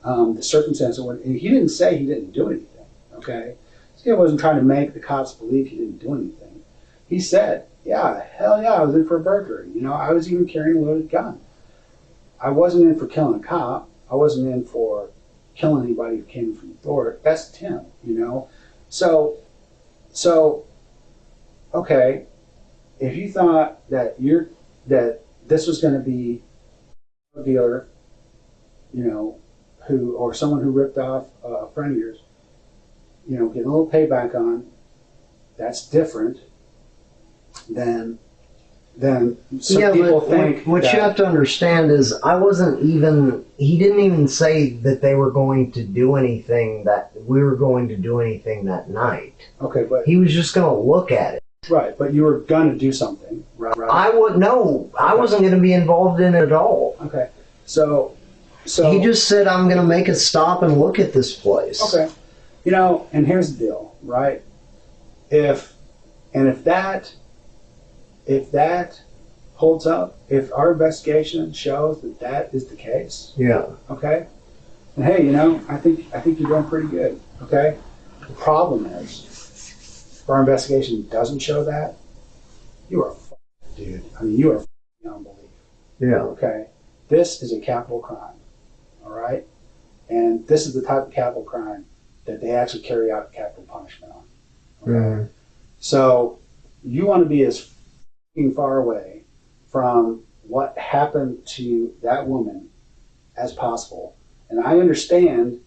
[SPEAKER 2] the circumstances, he didn't say he didn't do anything, okay? He wasn't trying to make the cops believe he didn't do anything. He said, yeah, hell yeah, I was in for a burglary. I was even carrying a loaded gun. I wasn't in for killing a cop. I wasn't in for killing anybody who came from the door. That's Tim, So, okay, if you thought that this was going to be a dealer, or someone who ripped off a friend of yours, getting a little payback on, that's different than some people think.
[SPEAKER 1] What you have to understand is, he didn't even say that they were going to do anything, that we were going to do anything that night.
[SPEAKER 2] Okay, but
[SPEAKER 1] he was just going to look at it.
[SPEAKER 2] Right, but you were going to do something, right?
[SPEAKER 1] I wasn't going to be involved in it at all.
[SPEAKER 2] Okay, so
[SPEAKER 1] he just said, I'm going to make a stop and look at this place.
[SPEAKER 2] Okay, and here's the deal, right? If that holds up, if our investigation shows that is the case,
[SPEAKER 1] yeah,
[SPEAKER 2] okay, and hey, I think you're doing pretty good, okay. The problem is, if our investigation doesn't show that, you are a dude. I mean, you are beyond belief.
[SPEAKER 1] Yeah.
[SPEAKER 2] Okay. This is a capital crime. All right, and this is the type of capital crime that they actually carry out capital punishment on. Okay. Mm-hmm. So you want to be as far away from what happened to that woman as possible. And I understand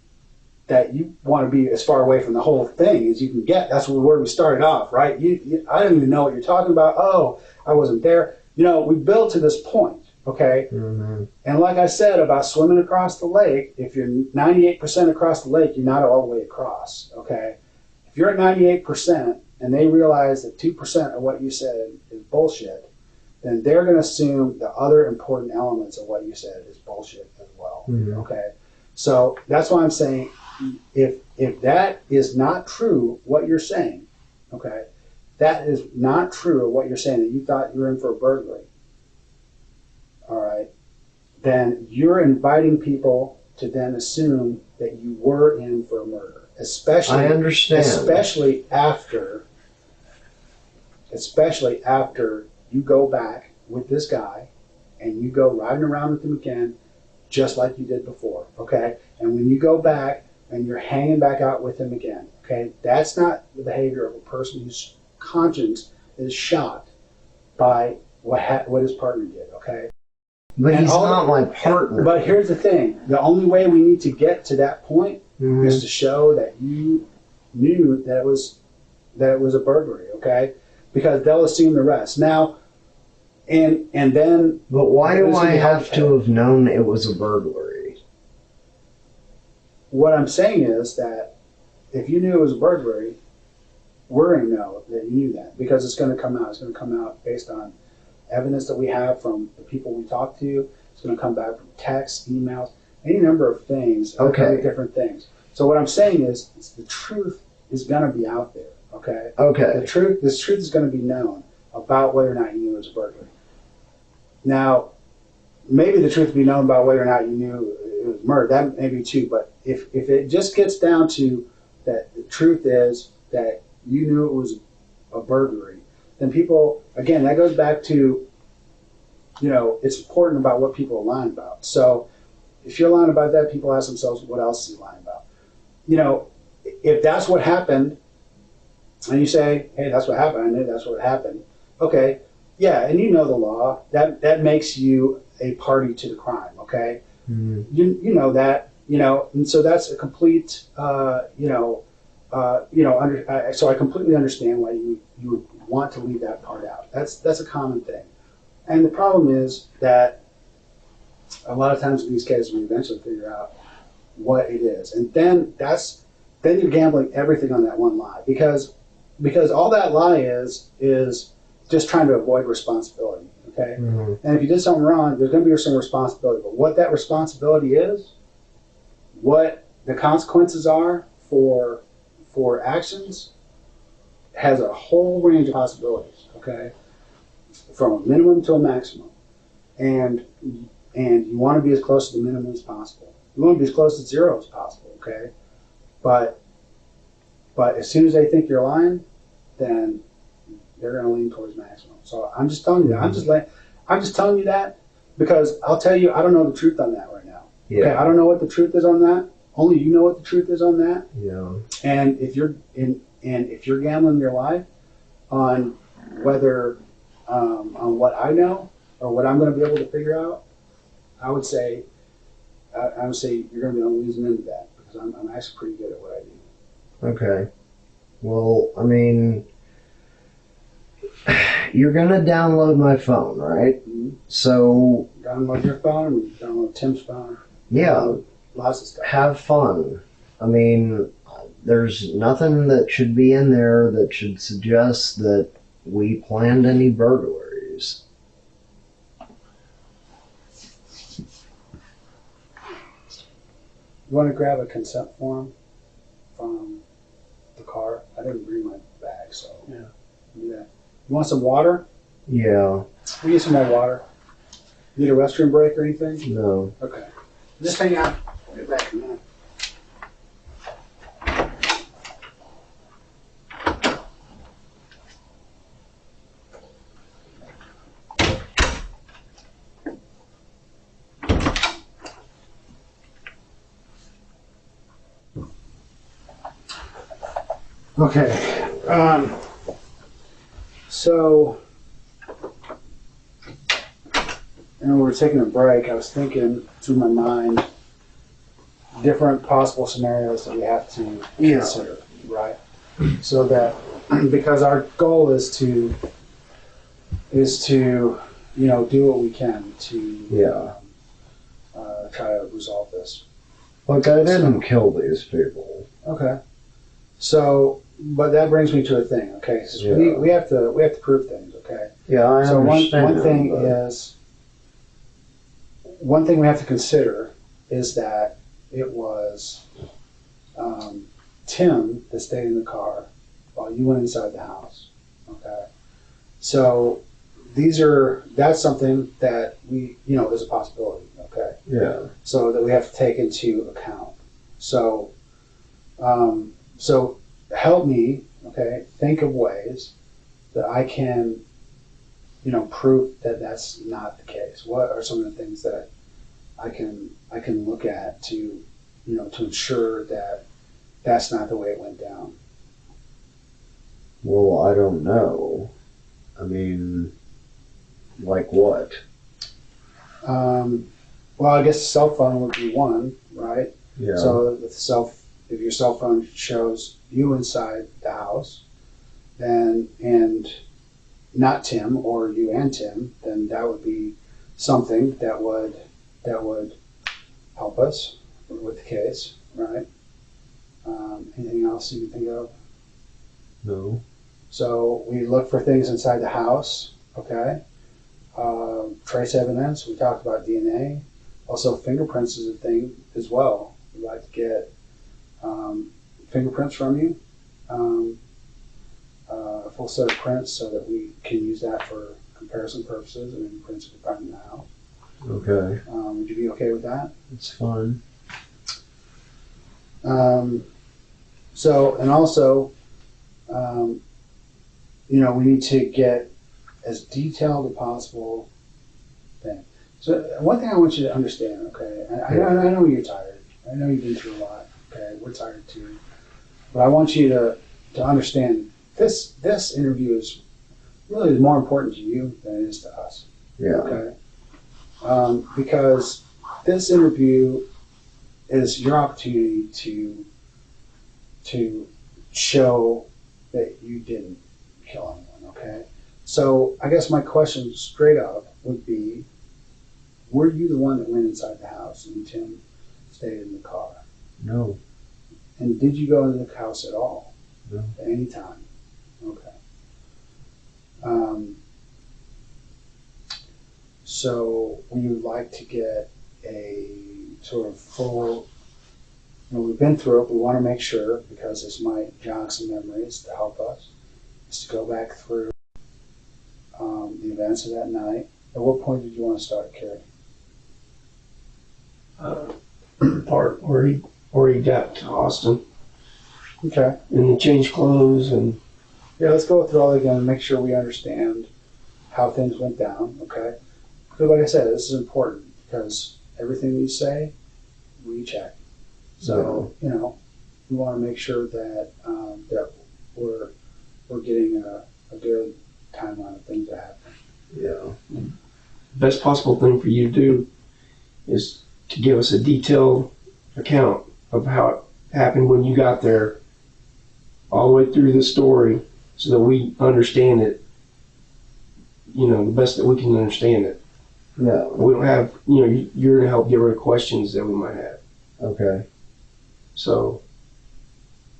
[SPEAKER 2] that you want to be as far away from the whole thing as you can get. That's where we started off, right? I don't even know what you're talking about. Oh, I wasn't there. We built to this point, okay? Mm-hmm. And like I said about swimming across the lake, if you're 98% across the lake, you're not all the way across, okay? If you're at 98% and they realize that 2% of what you said is bullshit, then they're going to assume the other important elements of what you said is bullshit as well, mm-hmm. Okay? So that's why I'm saying, if that is not true, what you're saying, okay, that is not true of what you're saying, that you thought you were in for a burglary, all right, then you're inviting people to then assume that you were in for a murder, especially.
[SPEAKER 1] I understand.
[SPEAKER 2] Especially after you go back with this guy and you go riding around with him again, just like you did before, okay? And when you go back and you're hanging back out with him again, okay? That's not the behavior of a person whose conscience is shocked by what his partner did, okay?
[SPEAKER 1] But he's not my partner.
[SPEAKER 2] But here's the thing. The only way we need to get to that point is to show that you knew that it was a burglary, okay? Because they'll assume the rest. Now, and then...
[SPEAKER 1] But why do I have to have known it was a burglary?
[SPEAKER 2] What I'm saying is that if you knew it was a burglary, we're going to know that you knew that because it's going to come out. It's going to come out based on evidence that we have from the people we talk to. It's going to come back from texts, emails, any number of things.
[SPEAKER 1] Okay.
[SPEAKER 2] Different things. So what I'm saying is the truth is going to be out there. Okay.
[SPEAKER 1] Okay.
[SPEAKER 2] This truth is going to be known about whether or not you knew it was a burglary. Now, maybe the truth will be known about whether or not you knew it was murder. That may be too. But if it just gets down to that, the truth is that you knew it was a burglary, then people, again, that goes back to, it's important about what people are lying about. So if you're lying about that, people ask themselves, what else is he lying about? If that's what happened, and you say, hey, that's what happened, I knew that's what happened. Okay, yeah, and you know the law. That makes you a party to the crime, okay? Mm-hmm. You know that, and so that's a complete, so I completely understand why you would want to leave that part out. That's a common thing. And the problem is that a lot of times in these cases we eventually figure out what it is. And then you're gambling everything on that one lie. Because all that lie is just trying to avoid responsibility. Okay? Mm-hmm. And if you did something wrong, there's going to be some responsibility. But what that responsibility is, what the consequences are for actions, has a whole range of possibilities, okay? From a minimum to a maximum. And you want to be as close to the minimum as possible. You want to be as close to zero as possible, okay? But as soon as they think you're lying, then they're going to lean towards maximum. So I'm just telling you that. I'm just telling you that because I'll tell you, I don't know the truth on that right now. Yeah. Okay, I don't know what the truth is on that. Only you know what the truth is on that. Yeah. And if you're gambling your life on whether on what I know or what I'm going to be able to figure out, I would say you're going to be on the losing end of that because I'm actually pretty good at what I do.
[SPEAKER 1] Okay. Well, I mean, you're going to download my phone, right? Mm-hmm. So
[SPEAKER 2] download your phone. We download Tim's phone.
[SPEAKER 1] Yeah.
[SPEAKER 2] Lots of stuff.
[SPEAKER 1] Have fun. I mean, there's nothing that should be in there that should suggest that we planned any burglaries.
[SPEAKER 2] You want to grab a consent form from the car? I didn't bring my bag, so yeah. Do that. You want some water?
[SPEAKER 1] Yeah.
[SPEAKER 2] We get some more water. Need a restroom break or anything?
[SPEAKER 1] No.
[SPEAKER 2] Okay. Just hang out. I'll get back in a minute. Okay. So, when we were taking a break, I was thinking through my mind different possible scenarios that we have to consider, right? So that because our goal is to do what we can to try to resolve this.
[SPEAKER 1] Look, I didn't kill these people.
[SPEAKER 2] Okay. So, but that brings me to a thing. Okay, so we have to prove things. Okay.
[SPEAKER 1] Yeah, I understand.
[SPEAKER 2] One thing we have to consider is that it was Tim that stayed in the car while you went inside the house. Okay. So that's something that there's a possibility. Okay.
[SPEAKER 1] Yeah.
[SPEAKER 2] So that we have to take into account. So, so help me, okay, think of ways that I can, prove that that's not the case. What are some of the things that I can look at to, to ensure that that's not the way it went down?
[SPEAKER 1] Well, I don't know. I mean, like what?
[SPEAKER 2] Well, I guess cell phone would be one, right?
[SPEAKER 1] Yeah.
[SPEAKER 2] So if your cell phone shows you inside the house, then and not Tim or you and Tim, then that would be something that would help us with the case, right? Anything else you can think of?
[SPEAKER 1] No.
[SPEAKER 2] So we look for things inside the house, okay? Trace evidence, we talked about DNA. Also, fingerprints is a thing as well. We'd like to get fingerprints from you, a full set of prints so that we can use that for comparison purposes and any prints we find in the house.
[SPEAKER 1] Okay.
[SPEAKER 2] Would you be okay with that?
[SPEAKER 1] It's fine.
[SPEAKER 2] So, and also, we need to get as detailed as possible thing. So one thing I want you to understand, okay, I know you're tired. I know you've been through a lot, okay, we're tired too. But I want you to understand this interview is really more important to you than it is to us.
[SPEAKER 1] Yeah.
[SPEAKER 2] Okay? Because this interview is your opportunity to show that you didn't kill anyone, okay? So I guess my question straight up would be, were you the one that went inside the house and Tim stayed in the car?
[SPEAKER 1] No.
[SPEAKER 2] And did you go into the house at all?
[SPEAKER 1] No.
[SPEAKER 2] At any time? Okay. So we would like to get a sort of full, we've been through it, we want to make sure, because this might jog some memories to help us, is to go back through the events of that night. At what point did you want to start, Carrie?
[SPEAKER 3] Part where he got to Austin.
[SPEAKER 2] Okay.
[SPEAKER 3] And he changed clothes and.
[SPEAKER 2] Yeah, let's go through all again and make sure we understand how things went down, okay? Because like I said, this is important because everything we say, we check. So, we want to make sure that that we're getting a good timeline of things that happen.
[SPEAKER 1] Yeah.
[SPEAKER 3] Best possible thing for you to do is to give us a detailed account of how it happened when you got there, all the way through the story, so that we understand it, the best that we can understand it.
[SPEAKER 1] Yeah.
[SPEAKER 3] We don't have, you're going to help get rid of questions that we might have.
[SPEAKER 1] Okay.
[SPEAKER 3] So.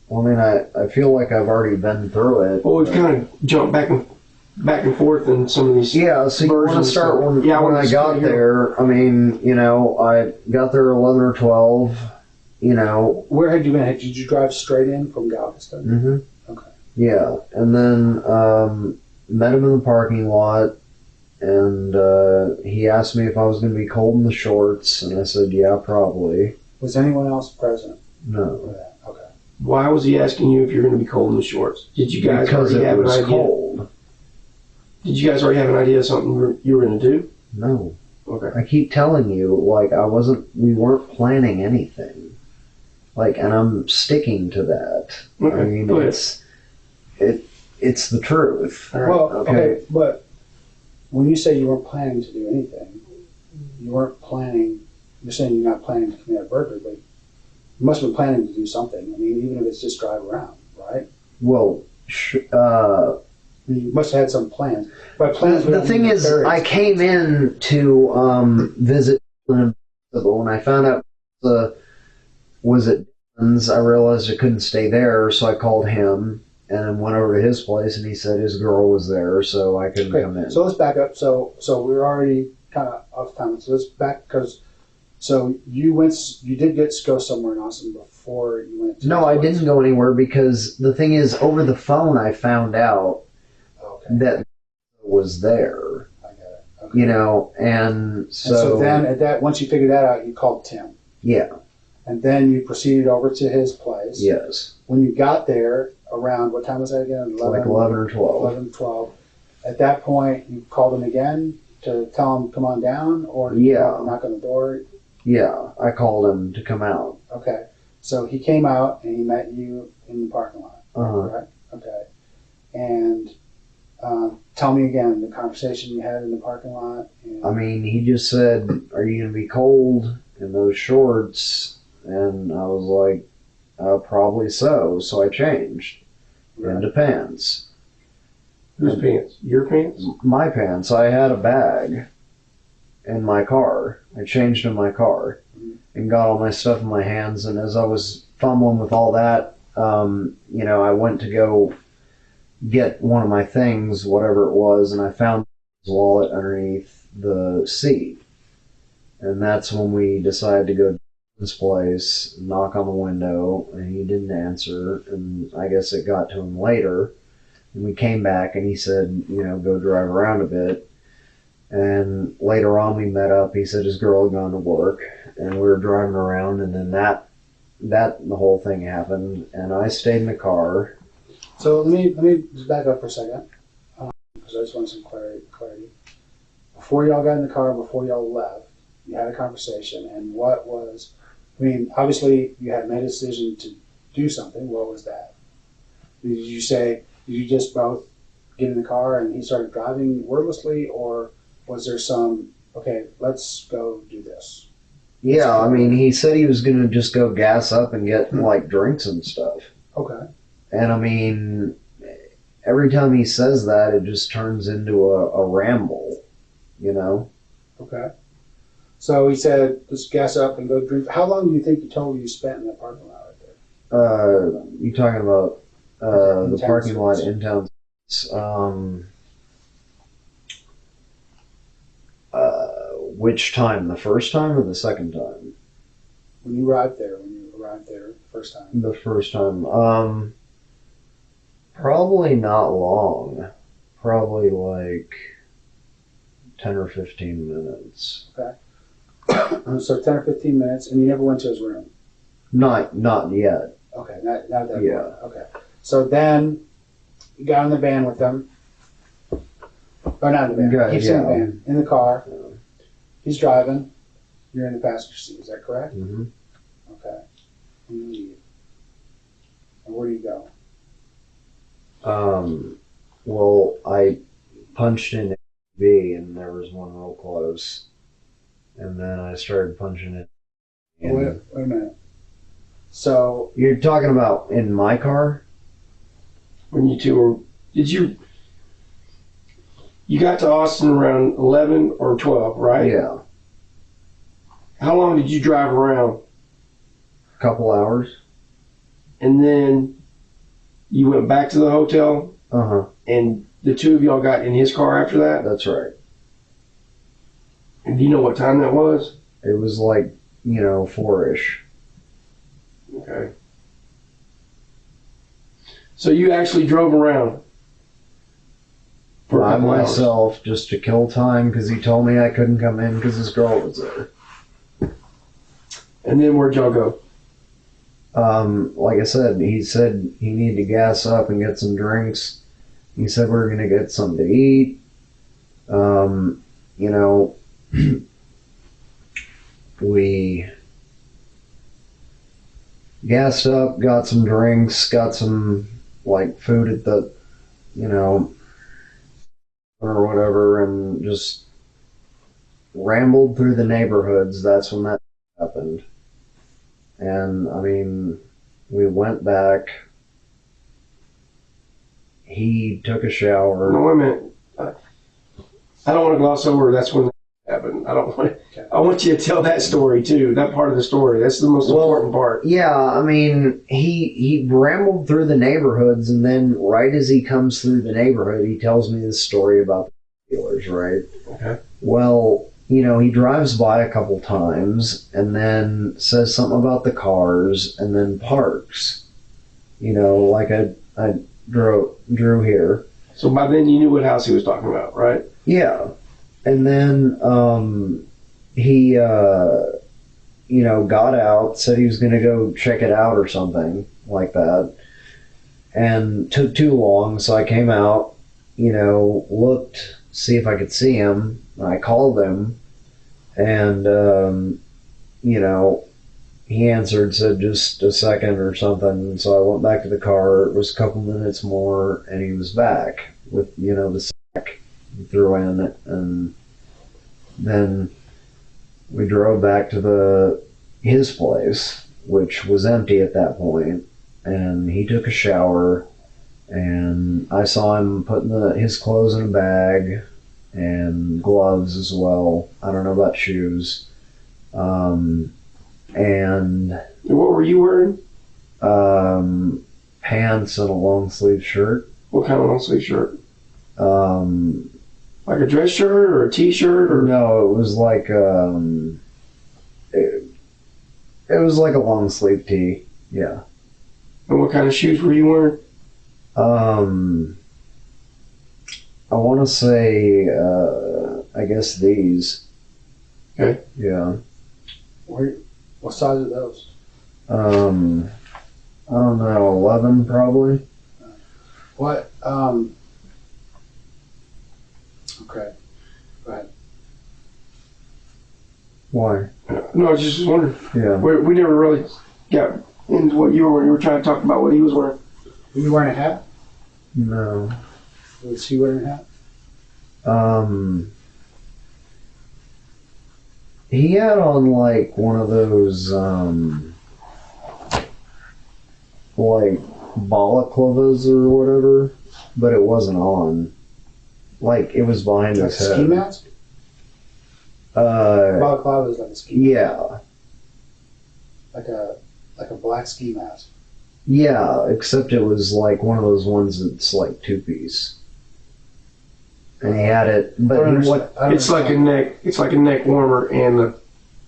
[SPEAKER 1] Well, I mean, I feel like I've already been through it.
[SPEAKER 3] Well, we've kind of jumped back and forth in some of these.
[SPEAKER 1] Yeah, so you want to start when I got there. I mean, I got there 11 or 12,
[SPEAKER 2] Where had you been? Did you drive straight in from Galveston?
[SPEAKER 1] Mm-hmm.
[SPEAKER 2] Okay.
[SPEAKER 1] Yeah, and then met him in the parking lot, and he asked me if I was going to be cold in the shorts, and I said, yeah, probably.
[SPEAKER 2] Was anyone else present?
[SPEAKER 1] No.
[SPEAKER 2] Okay.
[SPEAKER 3] Why was he asking you if you're going to be cold in the shorts? Did you guys already have an idea?
[SPEAKER 1] Cold.
[SPEAKER 3] Did you guys already have an idea of something you were going to do?
[SPEAKER 1] No.
[SPEAKER 3] Okay.
[SPEAKER 1] I keep telling you, we weren't planning anything. And I'm sticking to that.
[SPEAKER 3] Okay.
[SPEAKER 1] I mean, it's the truth.
[SPEAKER 2] Right. Well, okay, but when you say you weren't planning to do anything, you're saying you're not planning to commit a burglary, but you must have been planning to do something. I mean, even if it's just drive around, right?
[SPEAKER 1] Well,
[SPEAKER 2] you must have had some plans. But plans.
[SPEAKER 1] The thing is, I came in to visit, but when I found out was it Dylan's, I realized I couldn't stay there, so I called him and went over to his place, and he said his girl was there, so I couldn't come in.
[SPEAKER 2] So let's back up. So we're already kind of off time. So let's back you did go somewhere in Austin before you went to
[SPEAKER 1] No, I didn't go anywhere because the thing is, over the phone I found out that was there.
[SPEAKER 2] I got it.
[SPEAKER 1] you know, and so
[SPEAKER 2] then at that, once you figured that out, you called Tim.
[SPEAKER 1] Yeah.
[SPEAKER 2] And then you proceeded over to his place.
[SPEAKER 1] Yes.
[SPEAKER 2] When you got there, around, what time was that again?
[SPEAKER 1] 11 or 12.
[SPEAKER 2] 11, 12. At that point, you called him again to tell him to come on down, or knock on the door?
[SPEAKER 1] Yeah, I called him to come out.
[SPEAKER 2] Okay. So he came out and he met you in the parking lot. Right? Okay. And tell me again the conversation you had in the parking lot.
[SPEAKER 1] I mean, he just said, "Are you going to be cold in those shorts?" And I was like, "Probably so." So I changed into pants.
[SPEAKER 3] Whose pants? Your pants?
[SPEAKER 1] My pants. I had a bag in my car. I changed in my car and got all my stuff in my hands. And as I was fumbling with all that, you know, I went to go get one of my things, whatever it was, and I found his wallet underneath the seat. And that's when we decided to go to his place, knock on the window, and he didn't answer. And I guess it got to him later. And we came back and he said, you know, go drive around a bit. And later on we met up. He said his girl had gone to work and we were driving around, and then the whole thing happened, and I stayed in the car.
[SPEAKER 2] So let me just back up for a second, because I just want some clarity. Before y'all got in the car, before y'all left, you had a conversation, and what was, I mean, obviously you had made a decision to do something. What was that? Did you just both get in the car and he started driving wordlessly, or was there some, okay, let's go do this?
[SPEAKER 1] Yeah, I mean, he said he was going to just go gas up and get, like, drinks and stuff.
[SPEAKER 2] Okay.
[SPEAKER 1] And, I mean, every time he says that, it just turns into a ramble, you know?
[SPEAKER 2] Okay. So he said, let's gas up and go drink. How long do you think you spent in the parking lot right there?
[SPEAKER 1] You talking about the parking lot in town? Which time? The first time or the second time?
[SPEAKER 2] When you arrived there the first time.
[SPEAKER 1] The first time. Probably not long. Probably like 10 or 15 minutes.
[SPEAKER 2] Okay. So 10 or 15 minutes, and you never went to his room?
[SPEAKER 1] Not yet.
[SPEAKER 2] Okay, not that point.
[SPEAKER 1] Yeah.
[SPEAKER 2] Okay. So then you got in the van with them. Or not in the van. He's in the van. In the car. Yeah. He's driving. You're in the passenger seat. Is that correct?
[SPEAKER 1] Mm-hmm.
[SPEAKER 2] Okay. And you leave. And where do you go?
[SPEAKER 1] Well, I punched in B, and there was one real close. And then I started punching it.
[SPEAKER 2] Wait a minute. So
[SPEAKER 1] you're talking about in my car?
[SPEAKER 3] When you two were, you got to Austin around 11 or 12, right?
[SPEAKER 1] Yeah.
[SPEAKER 3] How long did you drive around?
[SPEAKER 1] A couple hours.
[SPEAKER 3] And then you went back to the hotel?
[SPEAKER 1] Uh-huh.
[SPEAKER 3] And the two of y'all got in his car after that?
[SPEAKER 1] That's right.
[SPEAKER 3] And do you know what time that was?
[SPEAKER 1] It was like, 4-ish.
[SPEAKER 3] Okay. So you actually drove around for
[SPEAKER 1] by myself just to kill time because he told me I couldn't come in because his girl was there.
[SPEAKER 3] And then where'd y'all go?
[SPEAKER 1] Like I said he needed to gas up and get some drinks. He said we were going to get something to eat. We gassed up, got some drinks, got some food at the, or whatever, and just rambled through the neighborhoods. That's when that happened. And I mean, we went back. He took a shower.
[SPEAKER 3] No, wait a minute. I don't want to gloss over. That's when that happened. I want you to tell that story too. That part of the story. That's the most important part.
[SPEAKER 1] Yeah, I mean, he rambled through the neighborhoods, and then right as he comes through the neighborhood, he tells me this story about the dealers, right? Okay. Well, he drives by a couple times, and then says something about the cars, and then parks. Like I drew here.
[SPEAKER 3] So by then you knew what house he was talking about, right?
[SPEAKER 1] Yeah. And then he, got out, said he was going to go check it out or something like that, and took too long. So I came out, looked, see if I could see him. I called him, and he answered, said just a second or something. So I went back to the car. It was a couple minutes more, and he was back with the sack he threw in it, and then we drove back to his place, which was empty at that point, and he took a shower, and I saw him putting his clothes in a bag and gloves as well. I don't know about shoes. And
[SPEAKER 3] what were you wearing?
[SPEAKER 1] Pants and a long sleeve shirt.
[SPEAKER 3] What kind of long sleeve shirt? Like a dress shirt or a t-shirt or?
[SPEAKER 1] No, it was like it was like a long sleeve tee. Yeah.
[SPEAKER 3] And what kind of shoes were you wearing?
[SPEAKER 1] I want to say I guess these.
[SPEAKER 3] Okay.
[SPEAKER 1] Yeah.
[SPEAKER 2] What size are those?
[SPEAKER 1] I don't know, 11 probably.
[SPEAKER 2] What? Okay. Go ahead.
[SPEAKER 1] Why?
[SPEAKER 3] No, I was just wondering.
[SPEAKER 1] Yeah.
[SPEAKER 3] We never really got into what you were wearing. You were trying to talk about what he was wearing.
[SPEAKER 2] Were you wearing a hat?
[SPEAKER 1] No.
[SPEAKER 2] Was he wearing a hat?
[SPEAKER 1] He had on like one of those like balaclavas or whatever, but it wasn't on. Like it was behind
[SPEAKER 2] Like
[SPEAKER 1] his head.
[SPEAKER 2] Ski mask? Balaclava is like a ski mask.
[SPEAKER 1] Yeah.
[SPEAKER 2] Like a black ski mask.
[SPEAKER 1] Yeah, except it was like one of those ones that's like two-piece. And he had it, but
[SPEAKER 3] It's like a neck warmer and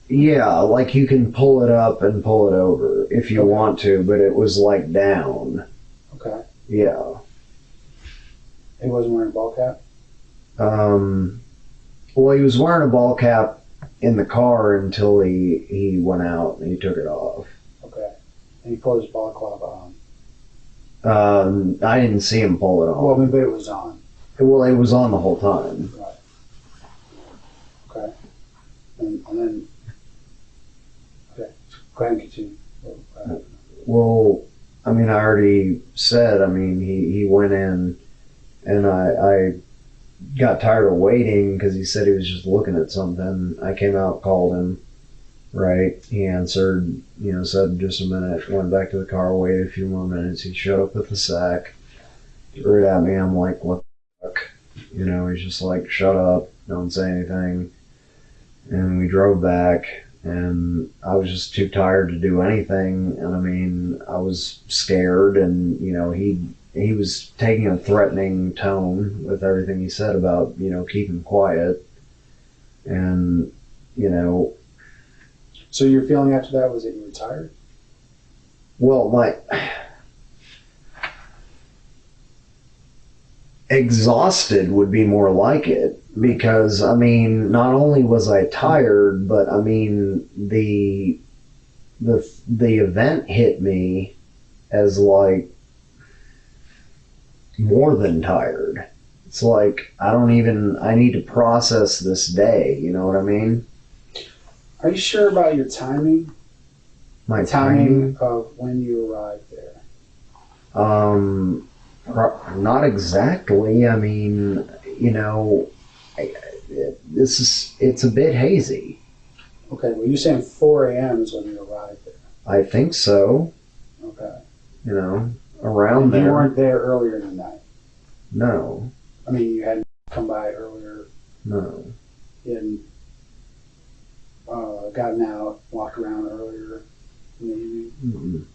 [SPEAKER 1] yeah, like you can pull it up and pull it over if you want to, but it was like down.
[SPEAKER 2] Okay.
[SPEAKER 1] Yeah.
[SPEAKER 2] He wasn't wearing a ball cap?
[SPEAKER 1] Well, he was wearing a ball cap in the car until he went out and he took it off.
[SPEAKER 2] Okay. And he pulled his balaclava on.
[SPEAKER 1] I didn't see him pull it off.
[SPEAKER 2] Well, but it was on.
[SPEAKER 1] Well, it was on the whole time.
[SPEAKER 2] Right. Okay. And then, okay, go ahead and continue.
[SPEAKER 1] Well, I mean, I already said, I mean, he went in and I got tired of waiting because he said he was just looking at something. I came out, called him, right? He answered, said just a minute, went back to the car, waited a few more minutes. He showed up with the sack, threw it at me. I'm like, what the fuck? He's just like, shut up, don't say anything. And we drove back, and I was just too tired to do anything. And I mean, I was scared, and he was taking a threatening tone with everything he said about keeping quiet, and
[SPEAKER 2] So your feeling after that was that you were tired?
[SPEAKER 1] Well, exhausted would be more like it, because I mean, not only was I tired, but I mean the event hit me as like more than tired. It's like I need to process this day, you know what I mean?
[SPEAKER 2] Are you sure about your timing?
[SPEAKER 1] My
[SPEAKER 2] timing of when you arrived there?
[SPEAKER 1] Not exactly. I mean, it's a bit hazy.
[SPEAKER 2] Okay, well, you're saying 4 a.m. is when you arrived there.
[SPEAKER 1] I think so.
[SPEAKER 2] Okay.
[SPEAKER 1] Around
[SPEAKER 2] and
[SPEAKER 1] there.
[SPEAKER 2] You weren't there earlier than that?
[SPEAKER 1] No.
[SPEAKER 2] I mean, you hadn't come by earlier?
[SPEAKER 1] No.
[SPEAKER 2] You hadn't gotten out, walked around earlier in the evening?
[SPEAKER 1] Mm-mm.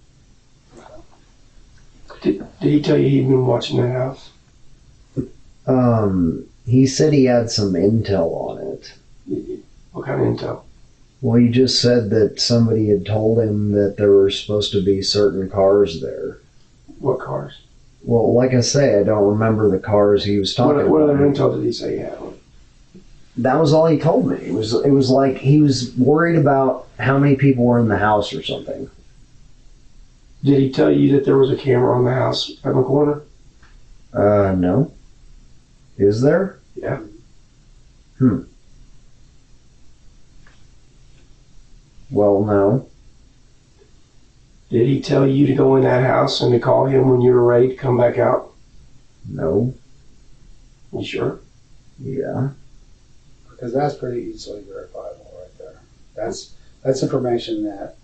[SPEAKER 2] Okay.
[SPEAKER 3] Did he tell you he'd been watching that house?
[SPEAKER 1] He said he had some intel on it.
[SPEAKER 3] What kind of intel?
[SPEAKER 1] Well, he just said that somebody had told him that there were supposed to be certain cars there.
[SPEAKER 3] What cars?
[SPEAKER 1] Well, like I say, I don't remember the cars he was talking about.
[SPEAKER 3] What other intel did he say he had?
[SPEAKER 1] that was all he told me. It was like he was worried about how many people were in the house or something.
[SPEAKER 3] Did he tell you that there was a camera on the house in the corner?
[SPEAKER 1] No. Is there?
[SPEAKER 3] Yeah.
[SPEAKER 1] Well, no.
[SPEAKER 3] Did he tell you to go in that house and to call him when you were ready to come back out?
[SPEAKER 1] No.
[SPEAKER 3] You sure?
[SPEAKER 1] Yeah.
[SPEAKER 2] Because that's pretty easily verifiable right there. That's information that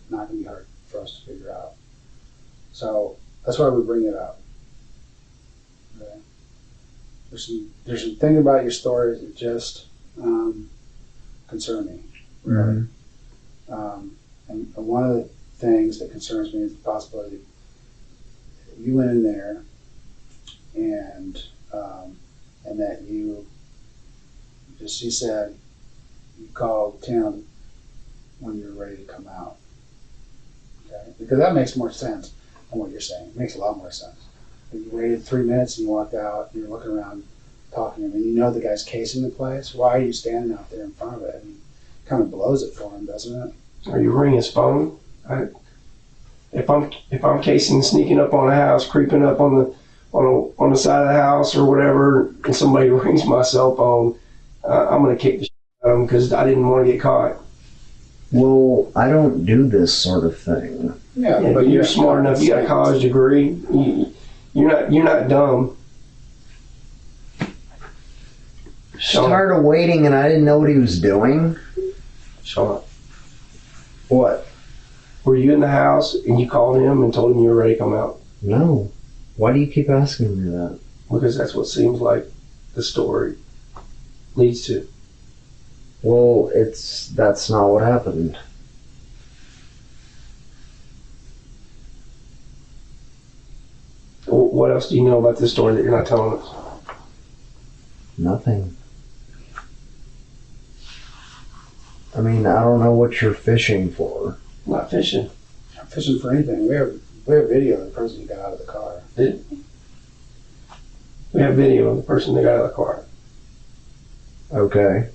[SPEAKER 2] not going to be hard for us to figure out. So that's why we bring it up. Okay. There's some thing about your story that just concern me. Really. And one of the things that concerns me is the possibility you went in there and that you just, you said you called Tim when you're ready to come out. Okay? Because that makes more sense than what you're saying. It makes a lot more sense. You waited 3 minutes and you walked out, you're looking around talking to him, and you know the guy's casing the place. Why are you standing out there in front of it? I mean, it kind of blows it for him, doesn't it?
[SPEAKER 3] Are you ringing his phone? If I'm casing, sneaking up on a house, creeping up on the side of the house or whatever, and somebody rings my cell phone, I'm gonna kick the shit out of them because I didn't want to get caught.
[SPEAKER 1] Well, I don't do this sort of thing.
[SPEAKER 3] Yeah, but you're smart enough. You got a college degree. You're not dumb.
[SPEAKER 1] Started waiting and I didn't know what he was doing.
[SPEAKER 3] Shawn,
[SPEAKER 1] What?
[SPEAKER 3] were you in the house and you called him and told him you were ready to come out?
[SPEAKER 1] No. Why do you keep asking me that?
[SPEAKER 3] Because that's what seems like the story leads to.
[SPEAKER 1] Well, that's not what happened.
[SPEAKER 3] What else do you know about this story that you're not telling us?
[SPEAKER 1] Nothing. I mean, I don't know what you're fishing for.
[SPEAKER 3] I'm not fishing.
[SPEAKER 2] I'm fishing for anything. We have video of the person who got out of the car.
[SPEAKER 3] We have video of the person that got out of the car.
[SPEAKER 1] Okay.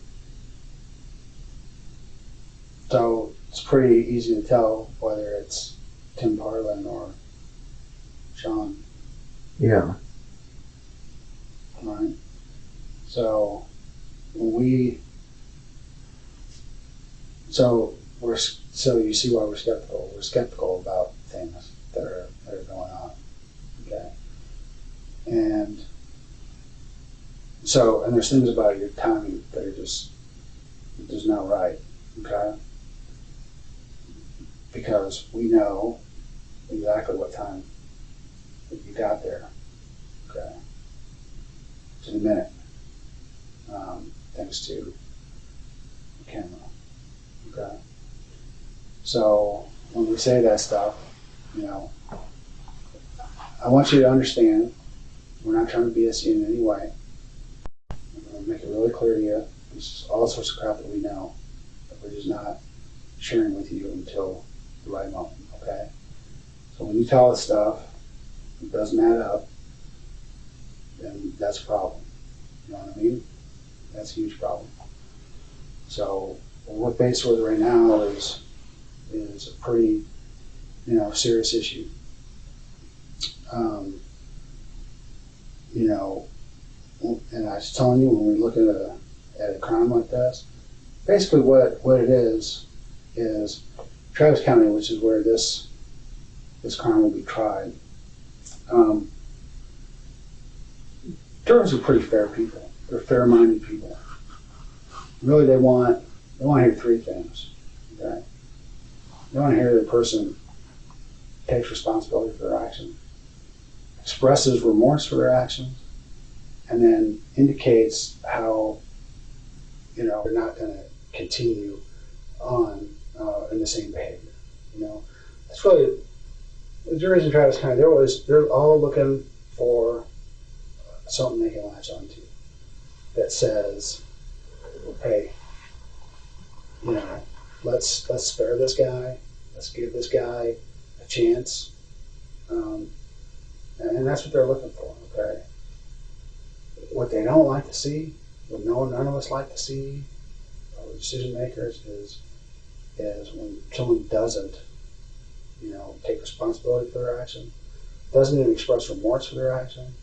[SPEAKER 2] So it's pretty easy to tell whether it's Tim Parlin or Shawn.
[SPEAKER 1] Yeah.
[SPEAKER 2] Right. So you see why we're skeptical. We're skeptical about things that are going on. Okay. And there's things about your timing that are just not right. Okay. Because we know exactly what time that you got there. Okay. To the minute. Thanks to the camera. Okay. So when we say that stuff, I want you to understand we're not trying to BS you in any way. I'm going to make it really clear to you. There's all sorts of crap that we know that we're just not sharing with you until the right moment. Okay. So when you tell us stuff, it doesn't add up, then that's a problem. You know what I mean? That's a huge problem. So what we're faced with right now is a pretty, serious issue. And I was telling you, when we look at a crime like this, basically what it is Travis County, which is where this crime will be tried. Jurors are pretty fair people. They're fair-minded people. Really, they want to hear three things. Okay? They want to hear the person takes responsibility for their actions, expresses remorse for their actions, and then indicates how they're not going to continue on in the same behavior. That's really the juries in Travis County. They're all looking for something they can latch onto that says, "Hey, let's spare this guy. Let's give this guy a chance." And that's what they're looking for. Okay. What they don't like to see what none of us like to see, decision makers, is when someone doesn't, take responsibility for their action, doesn't even express remorse for their action,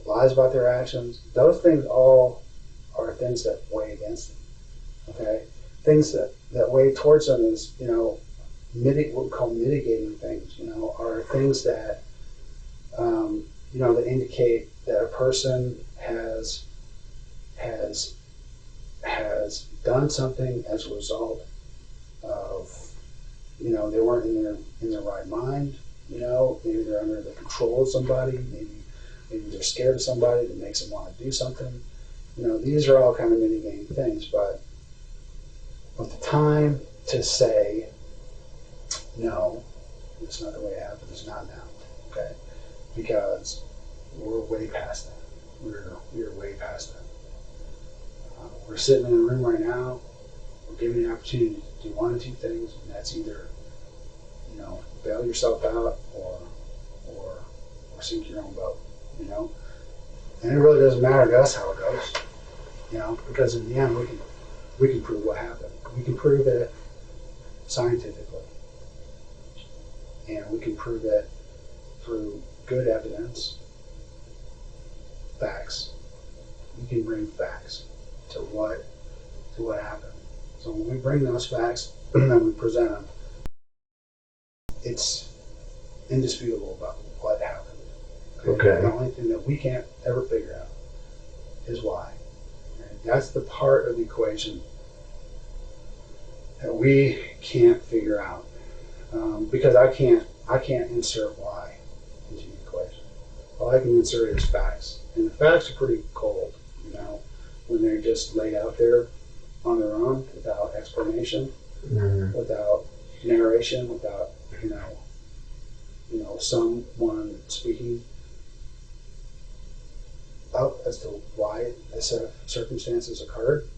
[SPEAKER 2] lies about their actions. Those things all are things that weigh against them. Okay, things that weigh towards them is what we call mitigating things. Are things that that indicate that a person has done something as a result of they weren't in their right mind. Maybe they're under the control of somebody. Maybe they're scared of somebody that makes them want to do something. These are all kind of mitigating things, but with the time to say, no, it's not the way it happened, it's not now, okay? Because we're way past that. We're way past that. We're sitting in a room right now, we're given the opportunity to do one of two things, and that's either, bail yourself out or sink your own boat, And it really doesn't matter to us how it goes, because in the end we can prove what happened. We can prove it scientifically. And we can prove it through good evidence, facts. We can bring facts to what happened. So when we bring those facts and we present them, it's indisputable about what happened.
[SPEAKER 1] Okay.
[SPEAKER 2] The only thing that we can't ever figure out is why. And that's the part of the equation that we can't figure out, because I can't insert why into the equation. All I can insert is facts, and the facts are pretty cold, when they're just laid out there on their own without explanation, without narration, without someone speaking up as to why the set of circumstances occurred.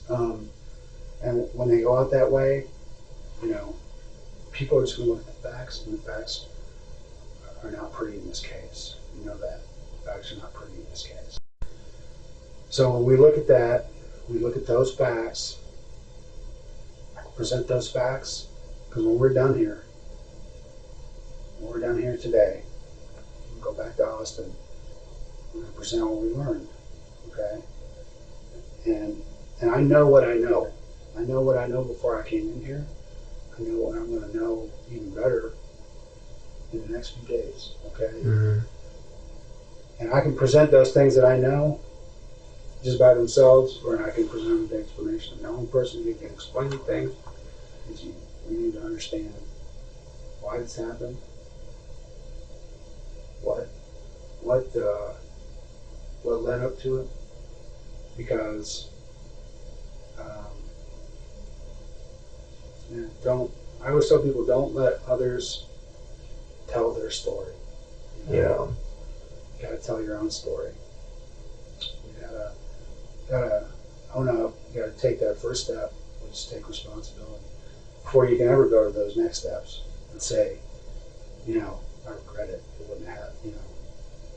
[SPEAKER 2] And when they go out that way, people are just going to look at the facts, and the facts are not pretty in this case. That. The facts are not pretty in this case. So when we look at that, we look at those facts, present those facts, because when we're done here today, we'll go back to Austin, we're going to present what we learned, okay? And I know what I know. I know what I know before I came in here. I know what I'm going to know even better in the next few days, okay?
[SPEAKER 1] Mm-hmm.
[SPEAKER 2] And I can present those things that I know just by themselves, or I can present the explanation. The only person who can explain things is you. We need to understand why this happened, what led up to it, because I always tell people, don't let others tell their story.
[SPEAKER 1] Yeah.
[SPEAKER 2] You gotta tell your own story. You gotta own up. You gotta take that first step, which is take responsibility, before you can ever go to those next steps and say, I regret it. It wouldn't happen. It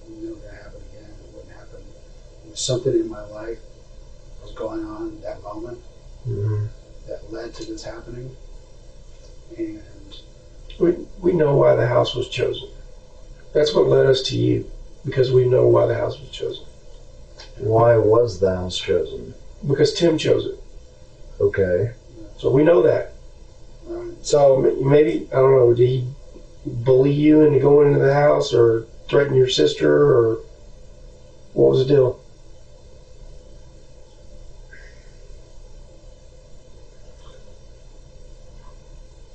[SPEAKER 2] was never gonna happen again. It wouldn't happen. There was something in my life that was going on at that moment that led to this happening. And
[SPEAKER 3] we know why the house was chosen. That's what led us to you, because we know why the house was chosen.
[SPEAKER 1] Why was the house chosen?
[SPEAKER 3] Because Tim chose it.
[SPEAKER 1] Okay.
[SPEAKER 3] So we know that.
[SPEAKER 2] So
[SPEAKER 3] maybe, I don't know, did he bully you into going into the house, or threaten your sister, or what was the deal?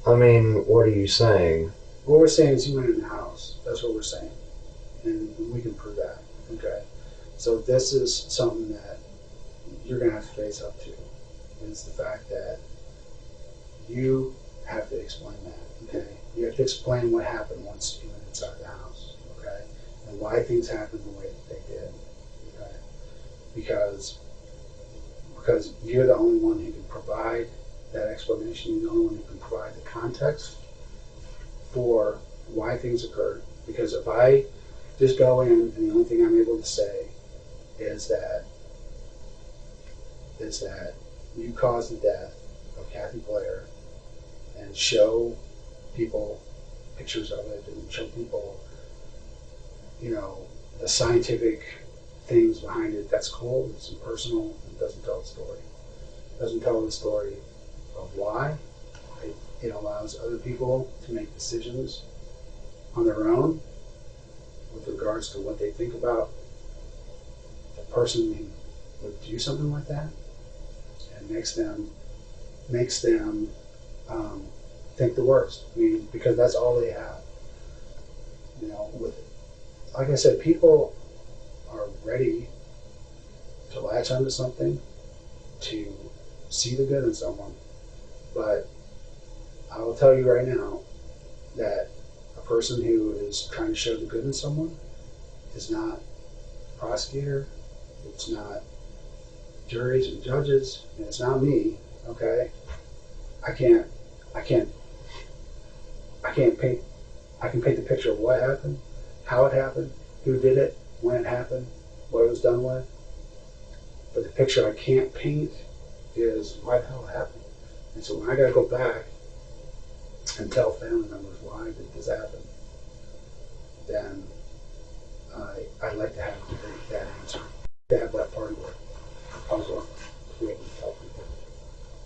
[SPEAKER 1] I mean, what are you saying?
[SPEAKER 2] What we're saying is he went in the house. That's what we're saying. And we can prove that. Okay. So this is something that you're going to have to face up to. It's the fact that you have to explain that. Okay. You have to explain what happened once you went inside the house. Okay. And why things happened the way that they did. Okay. Because you're the only one who can provide that explanation. You're the only one who can provide the context for why things occurred. Because if I just go in and the only thing I'm able to say is that you caused the death of Kathy Blair, and show people pictures of it, and show people, the scientific things behind it. That's cool. It's impersonal. It doesn't tell the story. It doesn't tell the story of why. It allows other people to make decisions on their own with regards to what they think about the person who would do something like that, and makes them think the worst. I mean, because that's all they have. Like I said, people are ready to latch onto something, to see the good in someone, but I will tell you right now that a person who is trying to show the good in someone is not a prosecutor, it's not juries and judges, and it's not me, okay? I can paint the picture of what happened, how it happened, who did it, when it happened, what it was done with. But the picture I can't paint is why the hell it happened. And so when I gotta go back and tell family members why did this happen, then I'd like to have that answer, to have that part of the puzzle to be able to tell people.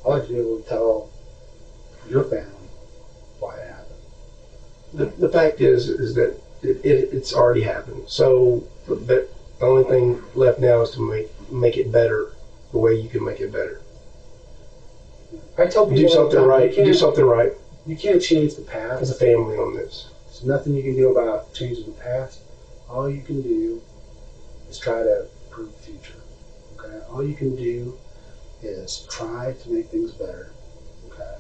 [SPEAKER 2] I'd like to be able to tell your family why it happened.
[SPEAKER 3] The fact is that it's already happened. So the only thing left now is to make it better the way you can make it better.
[SPEAKER 2] I tell people
[SPEAKER 3] do something right. Do something right.
[SPEAKER 2] You can't change the past.
[SPEAKER 3] As a family on this.
[SPEAKER 2] There's nothing you can do about changing the past. All you can do is try to improve the future. Okay? All you can do is try to make things better. Okay?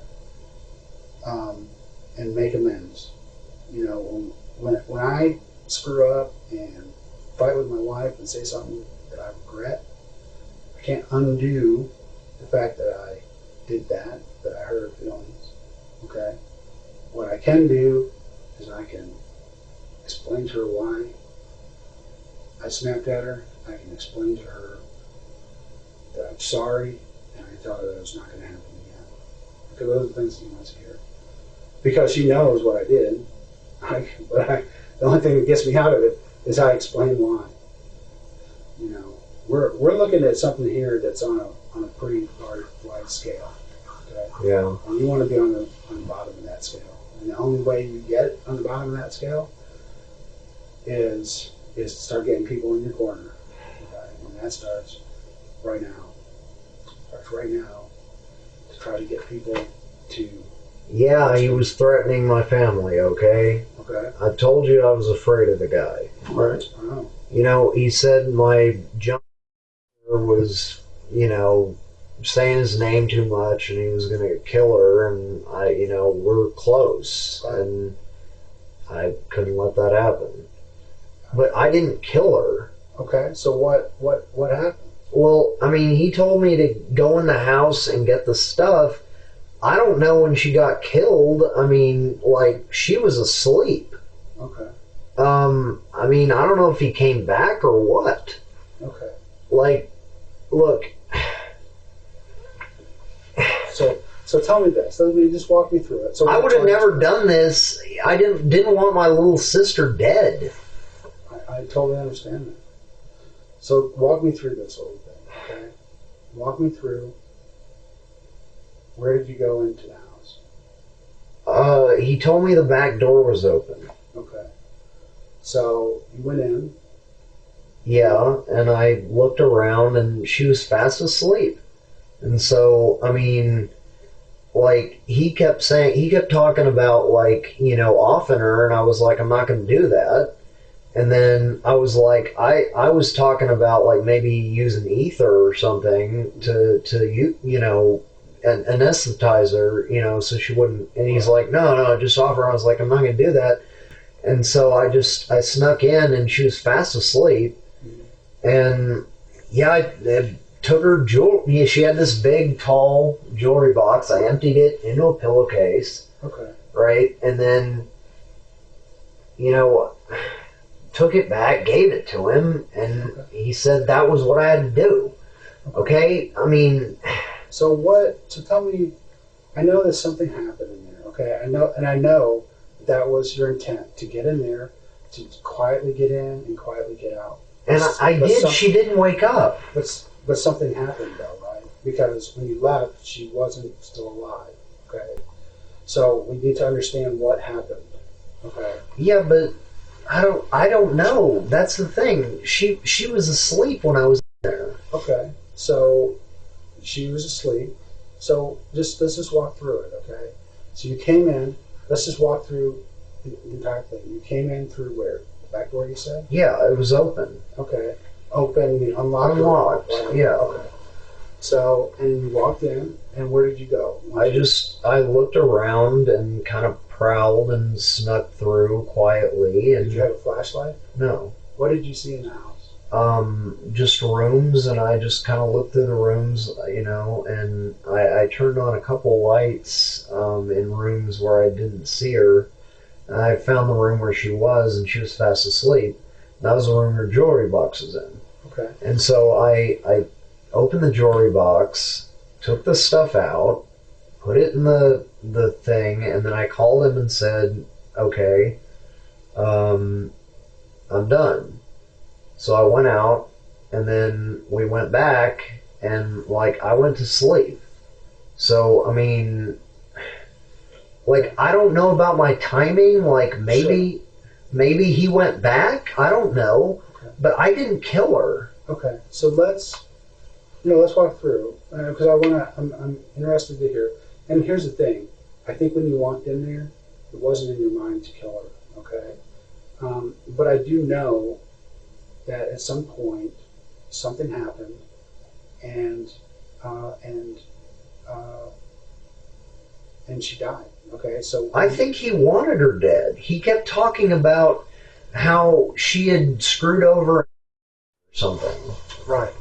[SPEAKER 2] And make amends. When I screw up and fight with my wife and say something that I regret, I can't undo the fact that I did that I hurt her feelings. Okay? What I can do is I can explain to her why I snapped at her. I can explain to her that I'm sorry, and I tell her that it's not going to happen again. Because those are the things she wants to hear. Because she knows what I did. The only thing that gets me out of it is I explain why. We're looking at something here that's on a pretty wide scale. Okay?
[SPEAKER 1] Yeah.
[SPEAKER 2] And you want to be on the bottom of that scale. And the only way you get on the bottom of that scale is to start getting people in your corner. Okay? And that starts right now. To try to get people to...
[SPEAKER 1] Yeah, he was threatening my family, okay?
[SPEAKER 2] Okay.
[SPEAKER 1] I told you I was afraid of the guy.
[SPEAKER 2] Right. Oh.
[SPEAKER 1] He said my junk was, saying his name too much and he was going to kill her, and we're close. Right. And I couldn't let that happen. But I didn't kill her.
[SPEAKER 2] Okay, so what happened?
[SPEAKER 1] Well, he told me to go in the house and get the stuff. I don't know when she got killed. She was asleep.
[SPEAKER 2] Okay.
[SPEAKER 1] I don't know if he came back or what.
[SPEAKER 2] Okay.
[SPEAKER 1] Look.
[SPEAKER 2] So tell me this. Just walk me through it. So
[SPEAKER 1] I would have never done this. I didn't want my little sister dead.
[SPEAKER 2] I totally understand that. So walk me through this whole thing, okay? Walk me through. Where did you go into the house?
[SPEAKER 1] He told me the back door was open.
[SPEAKER 2] Okay. So you went in.
[SPEAKER 1] Yeah, and I looked around and she was fast asleep. And so, he kept talking about, offing her, and I was like, I'm not going to do that. And then I was like, I was talking about, maybe using ether or something to anesthetize her, so she wouldn't. And he's like, no, just offer her. I was like, I'm not going to do that. And so I snuck in, and she was fast asleep. And yeah, I took her jewelry. Yeah, she had this big, tall jewelry box. I emptied it into a pillowcase.
[SPEAKER 2] Okay.
[SPEAKER 1] Right, and then, took it back, gave it to him, and he said that was what I had to do. Okay? I mean...
[SPEAKER 2] So tell me, I know that something happened in there, okay? I know that was your intent, to get in there, to quietly get in and quietly get out.
[SPEAKER 1] And I did. She didn't wake up.
[SPEAKER 2] But something happened, though, right? Because when you left, she wasn't still alive, okay? So we need to understand what happened, okay?
[SPEAKER 1] Yeah, but I don't know. That's the thing. She was asleep when I was there.
[SPEAKER 2] Okay, so she was asleep. So let's just walk through it, okay? So you came in. Let's just walk through the entire thing. You came in through where? The back door, you said?
[SPEAKER 1] Yeah, it was open.
[SPEAKER 2] Okay. Open, unlocked?
[SPEAKER 1] Unlocked, yeah.
[SPEAKER 2] Okay. So, and you walked in, and where did you go?
[SPEAKER 1] I looked around and kind of prowled and snuck through quietly. And
[SPEAKER 2] did you have a flashlight?
[SPEAKER 1] No.
[SPEAKER 2] What did you see in the house?
[SPEAKER 1] Just rooms, and I just kind of looked through the rooms, and I turned on a couple lights in rooms where I didn't see her. And I found the room where she was, and she was fast asleep. That was the room her jewelry box was in.
[SPEAKER 2] Okay.
[SPEAKER 1] And so I opened the jewelry box, took the stuff out, put it in the thing, and then I called him and said, okay, I'm done. So I went out, and then we went back, and, I went to sleep. So, I mean, I don't know about my timing. Maybe he went back. I don't know. Okay. But I didn't kill her.
[SPEAKER 2] Okay. So let's walk through, because I'm interested to hear. And here's the thing. I think when you walked in there, it wasn't in your mind to kill her, okay? But I do know that at some point something happened, and she died. Okay, so
[SPEAKER 1] I think he wanted her dead. He kept talking about how she had screwed over or something.
[SPEAKER 2] Right.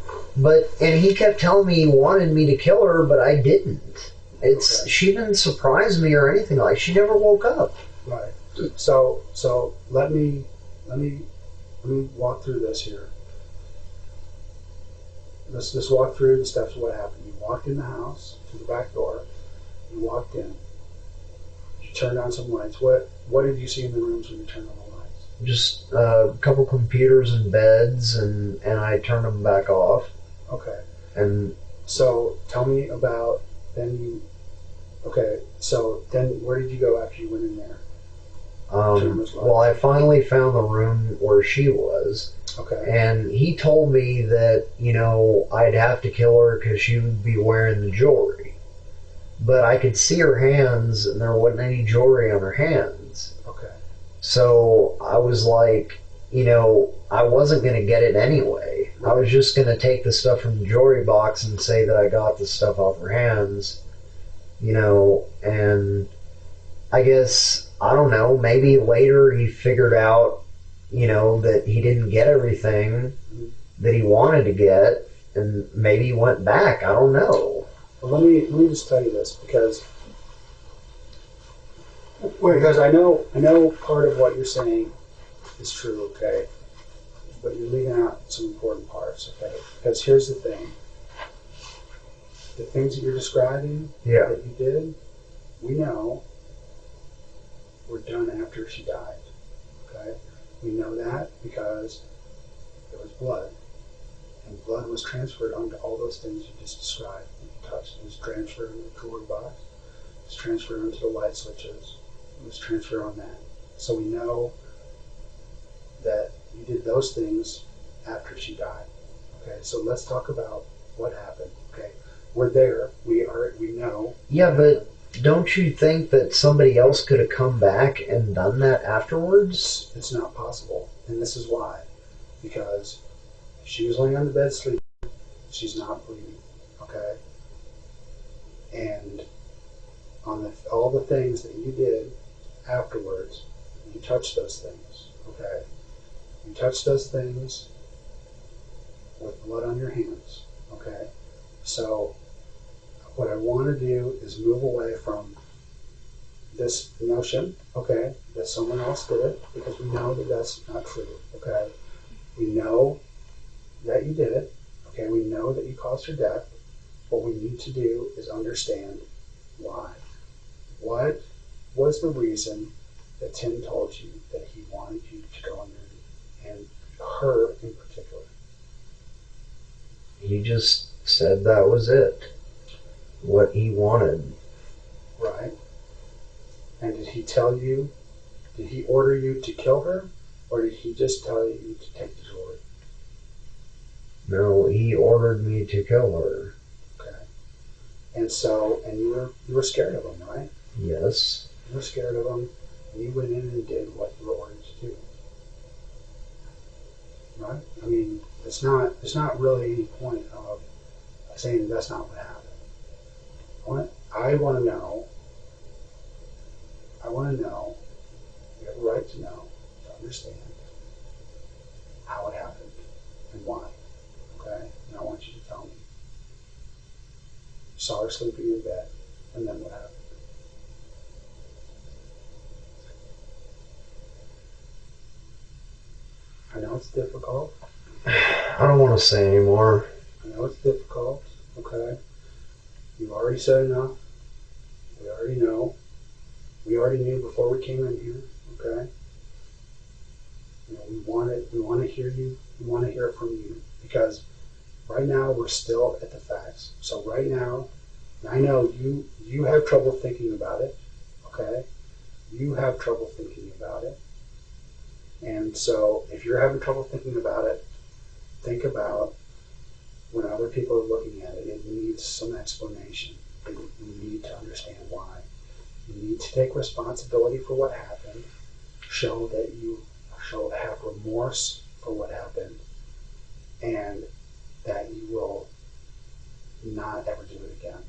[SPEAKER 1] And he kept telling me he wanted me to kill her, but I didn't. She didn't surprise me or anything like. She never woke up.
[SPEAKER 2] Right. So let me walk through this here. Let's just walk through the steps of what happened. You walked in the house to the back door. You walked in. You turned on some lights. What did you see in the rooms when you turned on the lights?
[SPEAKER 1] Just a couple computers and beds, and I turned them back off.
[SPEAKER 2] Okay.
[SPEAKER 1] And
[SPEAKER 2] so tell me about so then where did you go after you went in there?
[SPEAKER 1] Well, I finally found the room where she was.
[SPEAKER 2] Okay.
[SPEAKER 1] And he told me that, I'd have to kill her because she would be wearing the jewelry. But I could see her hands, and there wasn't any jewelry on her hands.
[SPEAKER 2] Okay.
[SPEAKER 1] So I was like, I wasn't going to get it anyway. Right. I was just going to take the stuff from the jewelry box and say that I got the stuff off her hands, and I guess, I don't know, maybe later he figured out, that he didn't get everything that he wanted to get, and maybe he went back. I don't know.
[SPEAKER 2] Well, let me just tell you this, because I know part of what you're saying is true, okay? But you're leaving out some important parts, okay? Because here's the thing. The things that you're describing that you did, we know were done after she died, okay? We know that because there was blood, and blood was transferred onto all those things you just described that you touched. It was transferred into the cooler box, it was transferred onto the light switches, it was transferred on that. So we know that you did those things after she died. Okay, so let's talk about what happened. Okay, we're there. We know.
[SPEAKER 1] Yeah, but don't you think that somebody else could have come back and done that afterwards?
[SPEAKER 2] It's not possible, and this is why. Because if she was laying on the bed sleeping, she's not bleeding. Okay, and on all the things that you did afterwards, you touched those things. Okay, you touched those things with blood on your hands. Okay, so what I want to do is move away from this notion, okay, that someone else did it, because we know that that's not true, okay? We know that you did it, okay? We know that you caused her death. What we need to do is understand why. What was the reason that Tim told you that he wanted you to go in there, and her in particular?
[SPEAKER 1] He just said that was it. What he wanted.
[SPEAKER 2] Right. And did he tell you, did he order you to kill her, or did he just tell you to take the jewelry?
[SPEAKER 1] No, he ordered me to kill her.
[SPEAKER 2] Okay. And so, and you were scared of him, right?
[SPEAKER 1] Yes.
[SPEAKER 2] You were scared of him, and you went in and did what you were ordered to do. Right? I mean, it's not really any point of saying that's not what happened. I want to know, you have a right to know, to understand how it happened and why. Okay? And I want you to tell me. You saw her sleeping in bed, and then what happened? I know it's difficult.
[SPEAKER 1] I don't want to say anymore.
[SPEAKER 2] I know it's difficult, okay? You've already said enough. We already know. We already knew before we came in here, okay? You know, we want to hear you. We want to hear it from you, because right now we're still at the facts. So right now, I know you have trouble thinking about it, okay? You have trouble thinking about it. And so if you're having trouble thinking about it, think about when other people are looking at it, it needs some explanation. You need to understand why. You need to take responsibility for what happened, show that you have remorse for what happened, and that you will not ever do it again.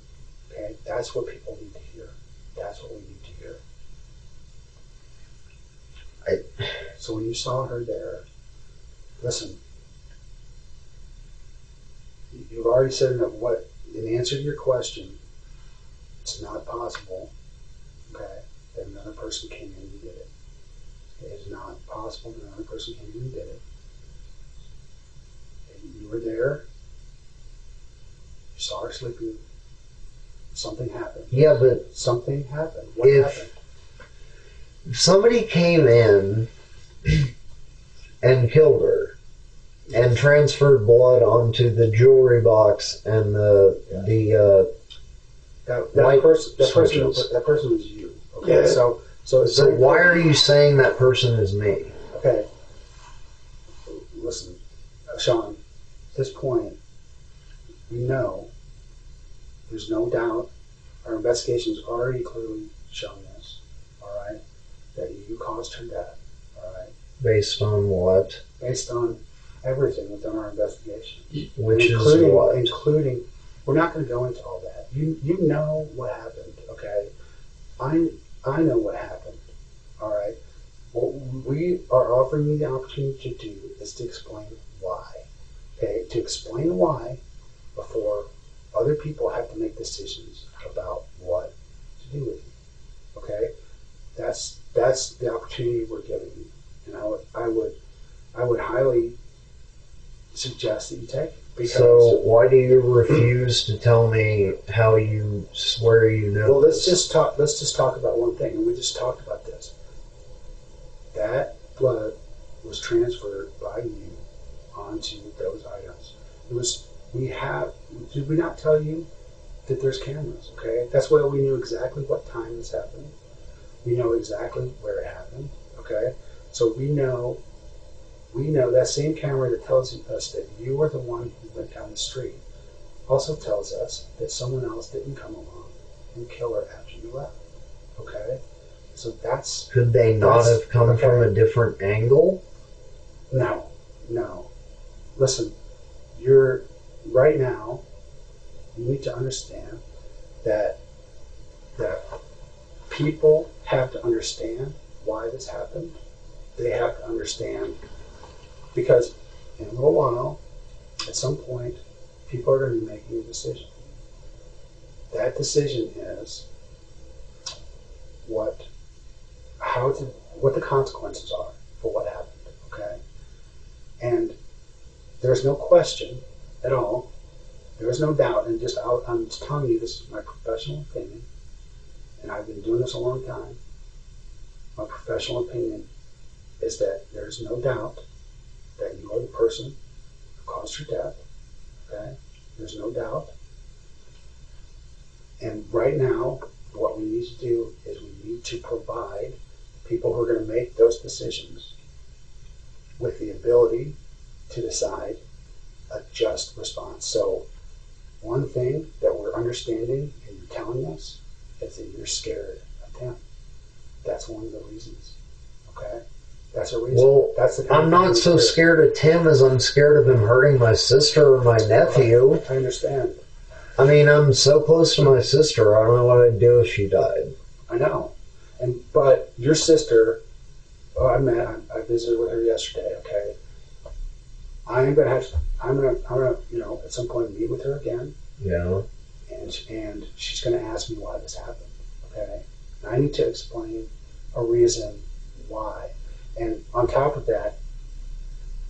[SPEAKER 2] Okay? That's what people need to hear. That's what we need to hear. So when you saw her there, listen, you've already said enough. What, in answer to your question, it's not possible, okay, that another person came in and did it. It is not possible that another person came in and did it. And you were there. You saw her sleeping. Something happened.
[SPEAKER 1] Yeah, but
[SPEAKER 2] something happened. What happened?
[SPEAKER 1] If somebody came in and killed her and transferred blood onto the jewelry box and that
[SPEAKER 2] person was you. Okay, yeah. So
[SPEAKER 1] why are you saying that person is me?
[SPEAKER 2] Okay, listen, Shawn. At this point, we know. There's no doubt. Our investigation's already clearly shown this. All right, that you caused her death. All right.
[SPEAKER 1] Based on what?
[SPEAKER 2] Based on everything within our investigation.
[SPEAKER 1] Which is what?
[SPEAKER 2] Including, we're not going to go into all that. You know what happened, okay? I know what happened, all right? What we are offering you the opportunity to do is to explain why, okay? To explain why before other people have to make decisions about what to do with you, okay? That's the opportunity we're giving you, and I would highly suggest that you take it.
[SPEAKER 1] So why do you refuse to tell me how you swear you know?
[SPEAKER 2] Well, let's just talk about one thing, and we just talked about this. That blood was transferred by you onto those items. Did we not tell you that there's cameras, okay? That's why we knew exactly what time this happened. We know exactly where it happened, okay? So we know that same camera that tells us that you were the one who went down the street also tells us that someone else didn't come along and kill her after you left, okay? So that's...
[SPEAKER 1] Could they not have come from a different angle?
[SPEAKER 2] No. Listen, right now, you need to understand that people have to understand why this happened. They have to understand, because in a little while, at some point, people are going to be making a decision. That decision is, what the consequences are for what happened, okay? And there's no question at all. There is no doubt, and I'm just telling you, this is my professional opinion, and I've been doing this a long time. My professional opinion is that there's no doubt that you are the person who caused her death, okay? There's no doubt. And right now, what we need to do is we need to provide people who are going to make those decisions with the ability to decide a just response. So one thing that we're understanding and you're telling us is that you're scared of him. That's one of the reasons, okay? That's a reason.
[SPEAKER 1] Well,
[SPEAKER 2] that's the
[SPEAKER 1] I'm not so scared of Tim as I'm scared of him hurting my sister or my nephew.
[SPEAKER 2] I understand.
[SPEAKER 1] I mean, I'm so close to my sister, I don't know what I'd do if she died.
[SPEAKER 2] I know. But your sister, I visited with her yesterday, okay? I'm gonna, at some point meet with her again.
[SPEAKER 1] Yeah.
[SPEAKER 2] And she's gonna ask me why this happened, okay? And I need to explain a reason why. And on top of that,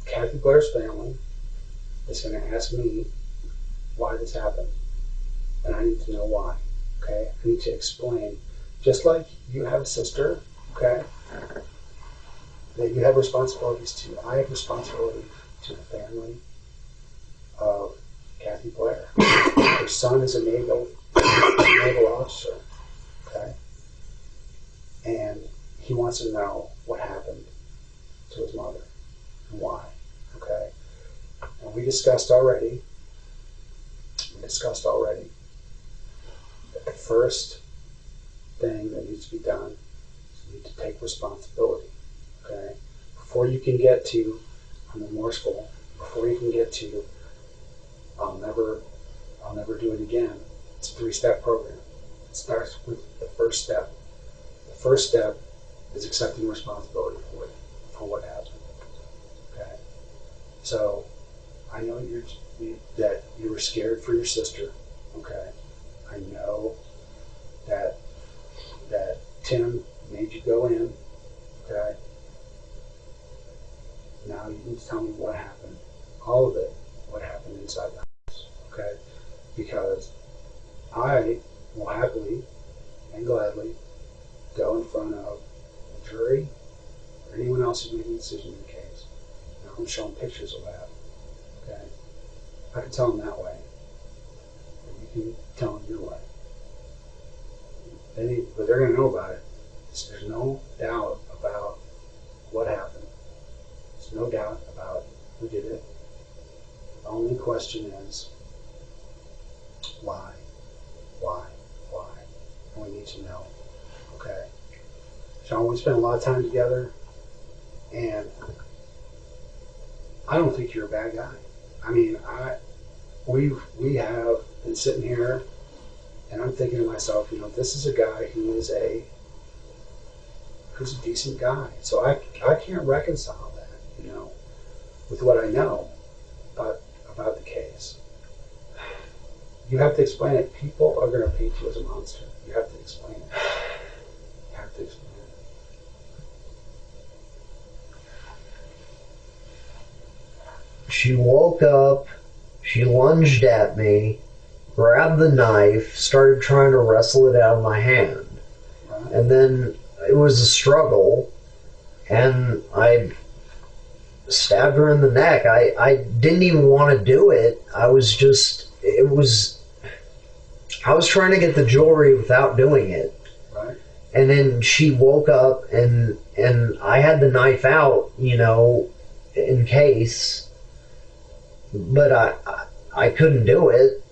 [SPEAKER 2] Kathy Blair's family is gonna ask me why this happened. And I need to know why, okay? I need to explain. Just like you have a sister, okay, that you have responsibilities to, I have responsibility to the family of Kathy Blair. Her son is a naval officer, okay? And he wants to know what happened to his mother and why, okay? And we discussed already that the first thing that needs to be done is you need to take responsibility, okay? Before you can get to, I'm remorseful, before you can get to, I'll never do it again, it's a 3-step program. It starts with the first step. The first step is accepting responsibility for what happened, okay? So, I know that you were scared for your sister, okay? I know that Tim made you go in, okay? Now you need to tell me what happened, all of it, what happened inside the house, okay? Because I will happily and gladly go in front of the jury or anyone else who's making a decision in the case. And I'm showing pictures of that, okay? I can tell them that way, and you can tell them your way. But they're going to know about it. There's no doubt about what happened. There's no doubt about who did it. The only question is, why? And we need to know, okay? Shawn, we spent a lot of time together, and I don't think you're a bad guy. I mean, we have been sitting here, and I'm thinking to myself, this is a guy who's a decent guy. So I can't reconcile that, with what I know about the case. You have to explain it. People are going to paint you as a monster. You have to explain it. You have to explain it.
[SPEAKER 1] She woke up, she lunged at me, grabbed the knife, started trying to wrestle it out of my hand.
[SPEAKER 2] Right.
[SPEAKER 1] And then it was a struggle, and I stabbed her in the neck. I didn't even want to do it. I was trying to get the jewelry without doing it.
[SPEAKER 2] Right.
[SPEAKER 1] And then she woke up, and I had the knife out, in case, but I couldn't do it.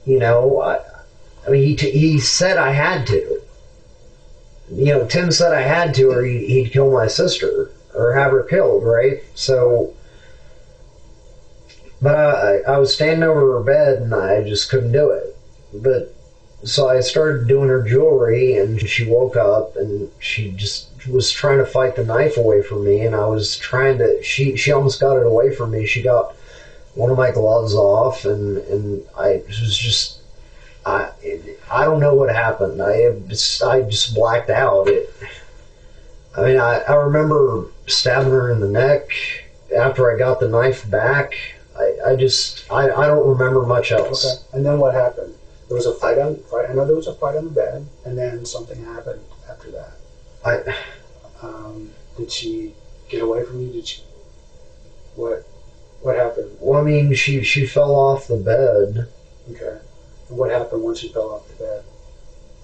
[SPEAKER 1] I mean, he said I had to. Tim said I had to, or he'd kill my sister or have her killed, right? So, but I was standing over her bed and I just couldn't do it. But so I started doing her jewelry, and she woke up and she just was trying to fight the knife away from me, and I was trying to. She almost got it away from me. She got one of my gloves off, and I was just. I I don't know what happened. I just blacked out. I remember stabbing her in the neck after I got the knife back. I don't remember much else.
[SPEAKER 2] Okay. And then what happened? There was a fight. I know there was a fight on the bed, and then something happened after that. Did she get away from you? Did she? What happened?
[SPEAKER 1] Well, I mean, she fell off the bed.
[SPEAKER 2] Okay. And what happened once she fell off the bed?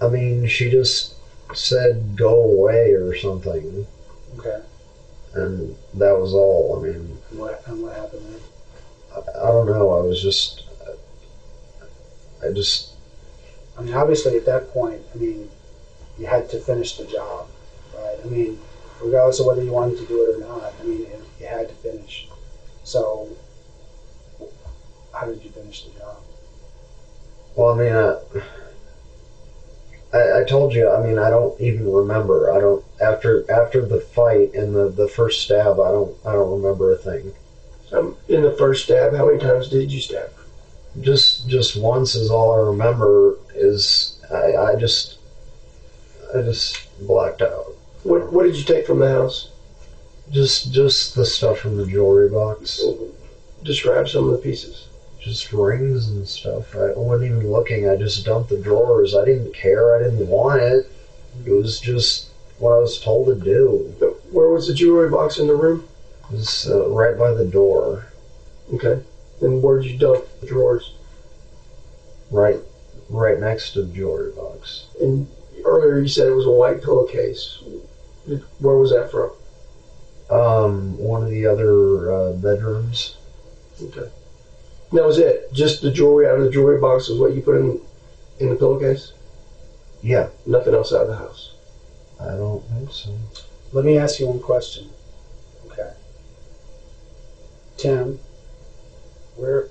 [SPEAKER 1] I mean, she just said go away or something.
[SPEAKER 2] Okay.
[SPEAKER 1] And that was all. I mean,
[SPEAKER 2] and what happened then?
[SPEAKER 1] I don't know.
[SPEAKER 2] I mean, obviously at that point, I mean, you had to finish the job, right? I mean, regardless of whether you wanted to do it or not, I mean, you had to finish. So, how did you finish the job?
[SPEAKER 1] Well, I mean, I told you. I mean, I don't even remember. I don't after the fight and the first stab. I don't remember a thing.
[SPEAKER 3] In the first stab, how many times did you stab?
[SPEAKER 1] Just once is all I remember. Is I just blacked out.
[SPEAKER 3] What did you take from the house?
[SPEAKER 1] Just the stuff from the jewelry box.
[SPEAKER 3] Describe some of the pieces.
[SPEAKER 1] Just rings and stuff. I wasn't even looking. I just dumped the drawers. I didn't care. I didn't want it. It was just what I was told to do.
[SPEAKER 3] Where was the jewelry box in the room?
[SPEAKER 1] It was right by the door.
[SPEAKER 3] Okay. And where did you dump the drawers?
[SPEAKER 1] Right next to the jewelry box.
[SPEAKER 3] And earlier you said it was a white pillowcase. Where was that from?
[SPEAKER 1] One of the other bedrooms.
[SPEAKER 3] Okay. And that was it? Just the jewelry out of the jewelry box was what you put in the pillowcase?
[SPEAKER 1] Yeah.
[SPEAKER 3] Nothing else out of the house?
[SPEAKER 1] I don't think so.
[SPEAKER 2] Let me ask you one question. Okay. Tim, where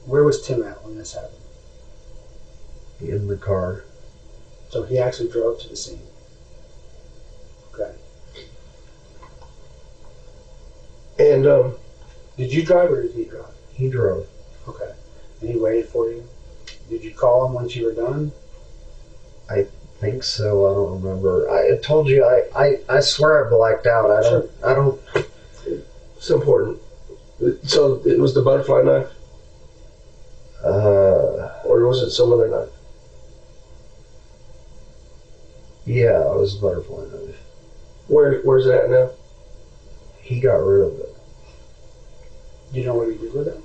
[SPEAKER 2] was Tim at when this happened?
[SPEAKER 1] In the car.
[SPEAKER 2] So he actually drove to the scene. Okay.
[SPEAKER 3] And
[SPEAKER 2] did you drive or did he drive?
[SPEAKER 1] He drove.
[SPEAKER 2] Okay. And he waited for you? Did you call him once you were done?
[SPEAKER 1] I think so. I don't remember. I told you. I swear I blacked out. I don't.
[SPEAKER 3] It's important. So it was the butterfly knife? Or was it some other knife?
[SPEAKER 1] Yeah, it was a butterfly knife.
[SPEAKER 3] Where's it at now?
[SPEAKER 1] He got rid of it.
[SPEAKER 2] Do you know what he did with it?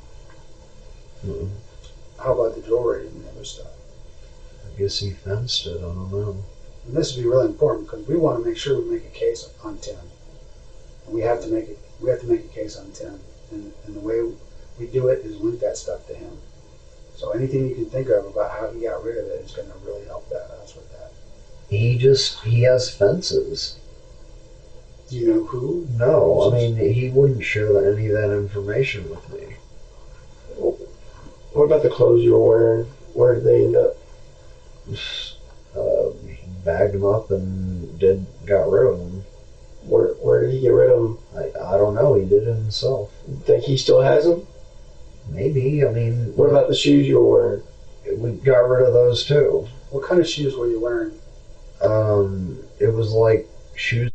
[SPEAKER 1] Mm-mm.
[SPEAKER 2] How about the jewelry and the other stuff?
[SPEAKER 1] I guess he fenced it. I don't know.
[SPEAKER 2] And this would be really important because we want to make sure we make a case on Tim. And we have to make a case on Tim. And the way we do it is link that stuff to him. So anything you can think of about how he got rid of it is going to really help us with that.
[SPEAKER 1] He has fences.
[SPEAKER 2] Do you know who?
[SPEAKER 1] No, I mean, he wouldn't share any of that information with me.
[SPEAKER 3] What about the clothes you were wearing? Where did they end up?
[SPEAKER 1] He bagged them up and got rid of them.
[SPEAKER 3] Where did he get rid of them?
[SPEAKER 1] I don't know. He did it himself.
[SPEAKER 3] You think he still has them?
[SPEAKER 1] Maybe. I mean...
[SPEAKER 3] What about the shoes you were wearing?
[SPEAKER 1] We got rid of those too.
[SPEAKER 2] What kind of shoes were you wearing?
[SPEAKER 1] It was like shoes.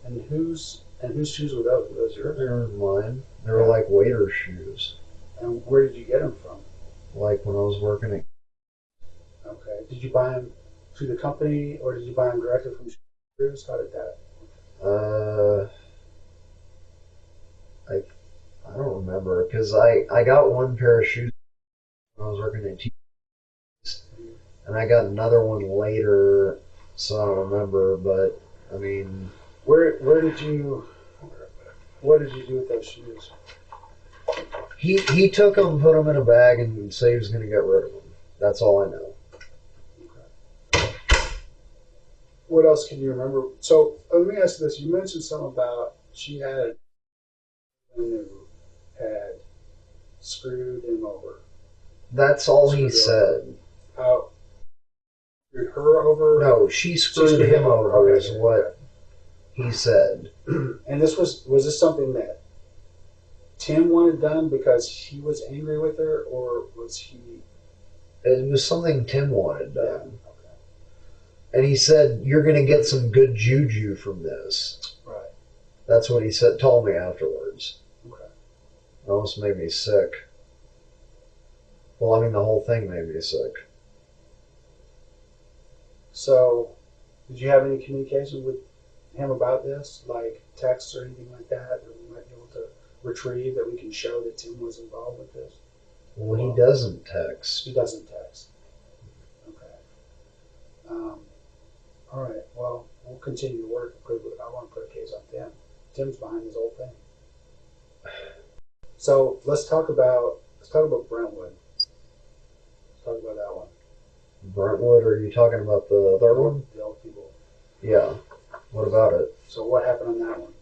[SPEAKER 2] And whose shoes were those? Were those yours?
[SPEAKER 1] They were mine. They were like waiter shoes.
[SPEAKER 2] And where did you get them from?
[SPEAKER 1] Like when I was working at...
[SPEAKER 2] Okay. Did you buy them through the company or did you buy them directly from shoes? How did that?
[SPEAKER 1] I don't remember because I got one pair of shoes when I was working at T-S, and I got another one later, so I don't remember. But I mean,
[SPEAKER 2] what did you do with those shoes?
[SPEAKER 1] He took them, put them in a bag, and said he was going to get rid of them. That's all I know.
[SPEAKER 2] Okay. What else can you remember? So let me ask you this: you mentioned something about she had screwed him over.
[SPEAKER 1] That's all he said.
[SPEAKER 2] How? Screwed her over?
[SPEAKER 1] No, she screwed him over is what he said.
[SPEAKER 2] And was this something that Tim wanted done because he was angry with her, or was he?
[SPEAKER 1] It was something Tim wanted done.
[SPEAKER 2] Yeah. Okay.
[SPEAKER 1] And he said, "You're going to get some good juju from this."
[SPEAKER 2] Right.
[SPEAKER 1] That's what he said. Told me afterwards.
[SPEAKER 2] Okay.
[SPEAKER 1] It almost made me sick. Well, I mean, the whole thing made me sick.
[SPEAKER 2] So, did you have any communication with him about this, like texts or anything like that we might be able to retrieve that we can show that Tim was involved with this?
[SPEAKER 1] Well, he doesn't text.
[SPEAKER 2] He doesn't text. Okay. All right. Well, we'll continue to work because I want to put a case on Tim. Tim's behind this whole thing. So let's talk about Brentwood. Let's talk about that one.
[SPEAKER 1] Brentwood, are you talking about the third one?
[SPEAKER 2] The old people.
[SPEAKER 1] Yeah. What about it?
[SPEAKER 2] So what happened on that one?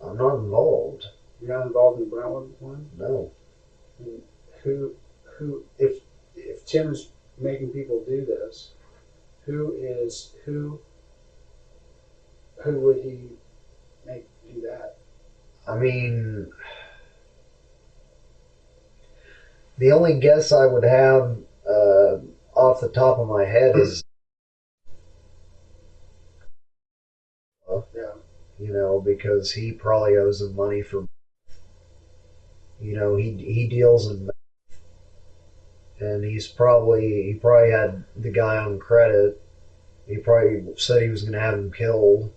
[SPEAKER 1] I'm not involved.
[SPEAKER 2] You're not involved in the Brentwood one?
[SPEAKER 1] No.
[SPEAKER 2] And who, if Tim's making people do this, who would he make do that?
[SPEAKER 1] I mean, the only guess I would have off the top of my head is,
[SPEAKER 2] Yeah.
[SPEAKER 1] you know, because he probably owes him money for, you know, he deals in meth, and he probably had the guy on credit. He probably said he was going to have him killed.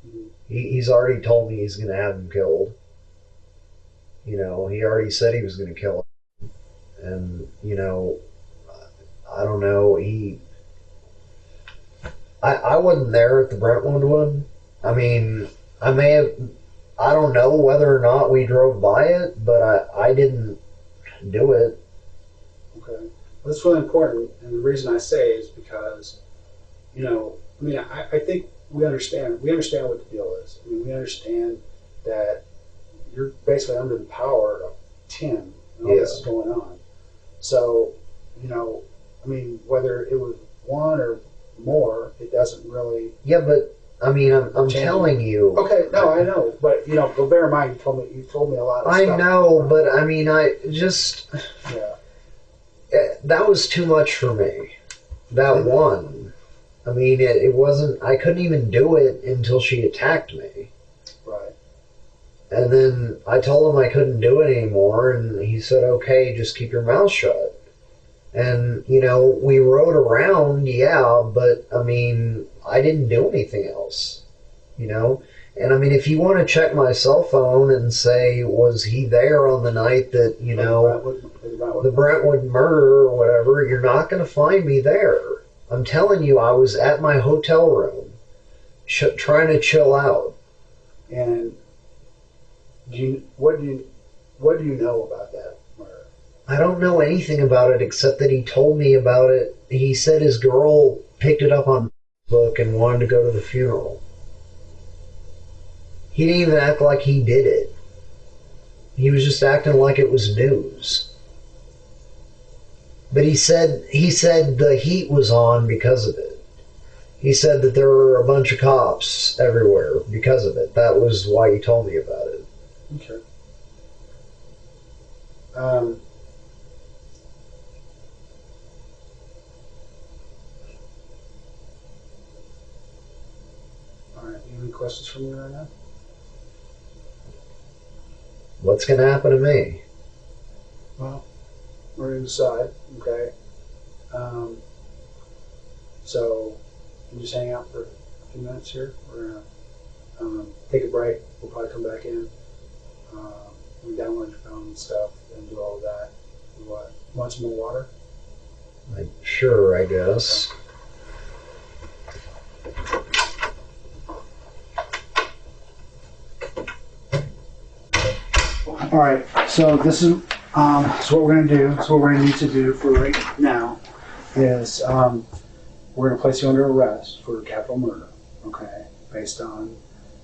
[SPEAKER 2] Mm-hmm.
[SPEAKER 1] He's already told me he's going to have him killed. You know, he already said he was going to kill him. And, you know, I don't know. I wasn't there at the Brentwood one. I mean, I don't know whether or not we drove by it, but I didn't do it.
[SPEAKER 2] Okay. Well, that's really important, and the reason I say is because, you know, I mean, I think we understand what the deal is. I mean, we understand that you're basically under the power of Tim and all this is going on. So, you know, I mean, whether it was one or more, it doesn't really.
[SPEAKER 1] Yeah, but I mean, I'm telling you.
[SPEAKER 2] Okay, no, I know, but you know, but bear in mind, you told me a lot of
[SPEAKER 1] I
[SPEAKER 2] stuff.
[SPEAKER 1] know, but I mean, I just that was too much for me. That one. I mean, it wasn't. I couldn't even do it until she attacked me.
[SPEAKER 2] Right.
[SPEAKER 1] And then I told him I couldn't do it anymore, and he said, "Okay, just keep your mouth shut." And, you know, we rode around, yeah, but, I mean, I didn't do anything else, you know? And, I mean, if you want to check my cell phone and say, was he there on the night that, you know, the Brentwood murder or whatever, you're not going to find me there. I'm telling you, I was at my hotel room trying to chill out.
[SPEAKER 2] And what do you know about that murder?
[SPEAKER 1] I don't know anything about it except that he told me about it. He said his girl picked it up on Facebook and wanted to go to the funeral. He didn't even act like he did it. He was just acting like it was news. But he said the heat was on because of it. He said that there were a bunch of cops everywhere because of it. That was why he told me about it.
[SPEAKER 2] Okay. All right. You have any questions for me right now?
[SPEAKER 1] What's going to happen to me?
[SPEAKER 2] Well, we're going to decide. Okay. So you just hang out for a few minutes here. We're going to take a break. We'll probably come back in. We download your phone and stuff and do all of that. What? Want some more water?
[SPEAKER 1] Sure, I guess.
[SPEAKER 2] All right. So this is what we're going to do. So what we're going to need to do for right now is we're going to place you under arrest for capital murder. Okay, based on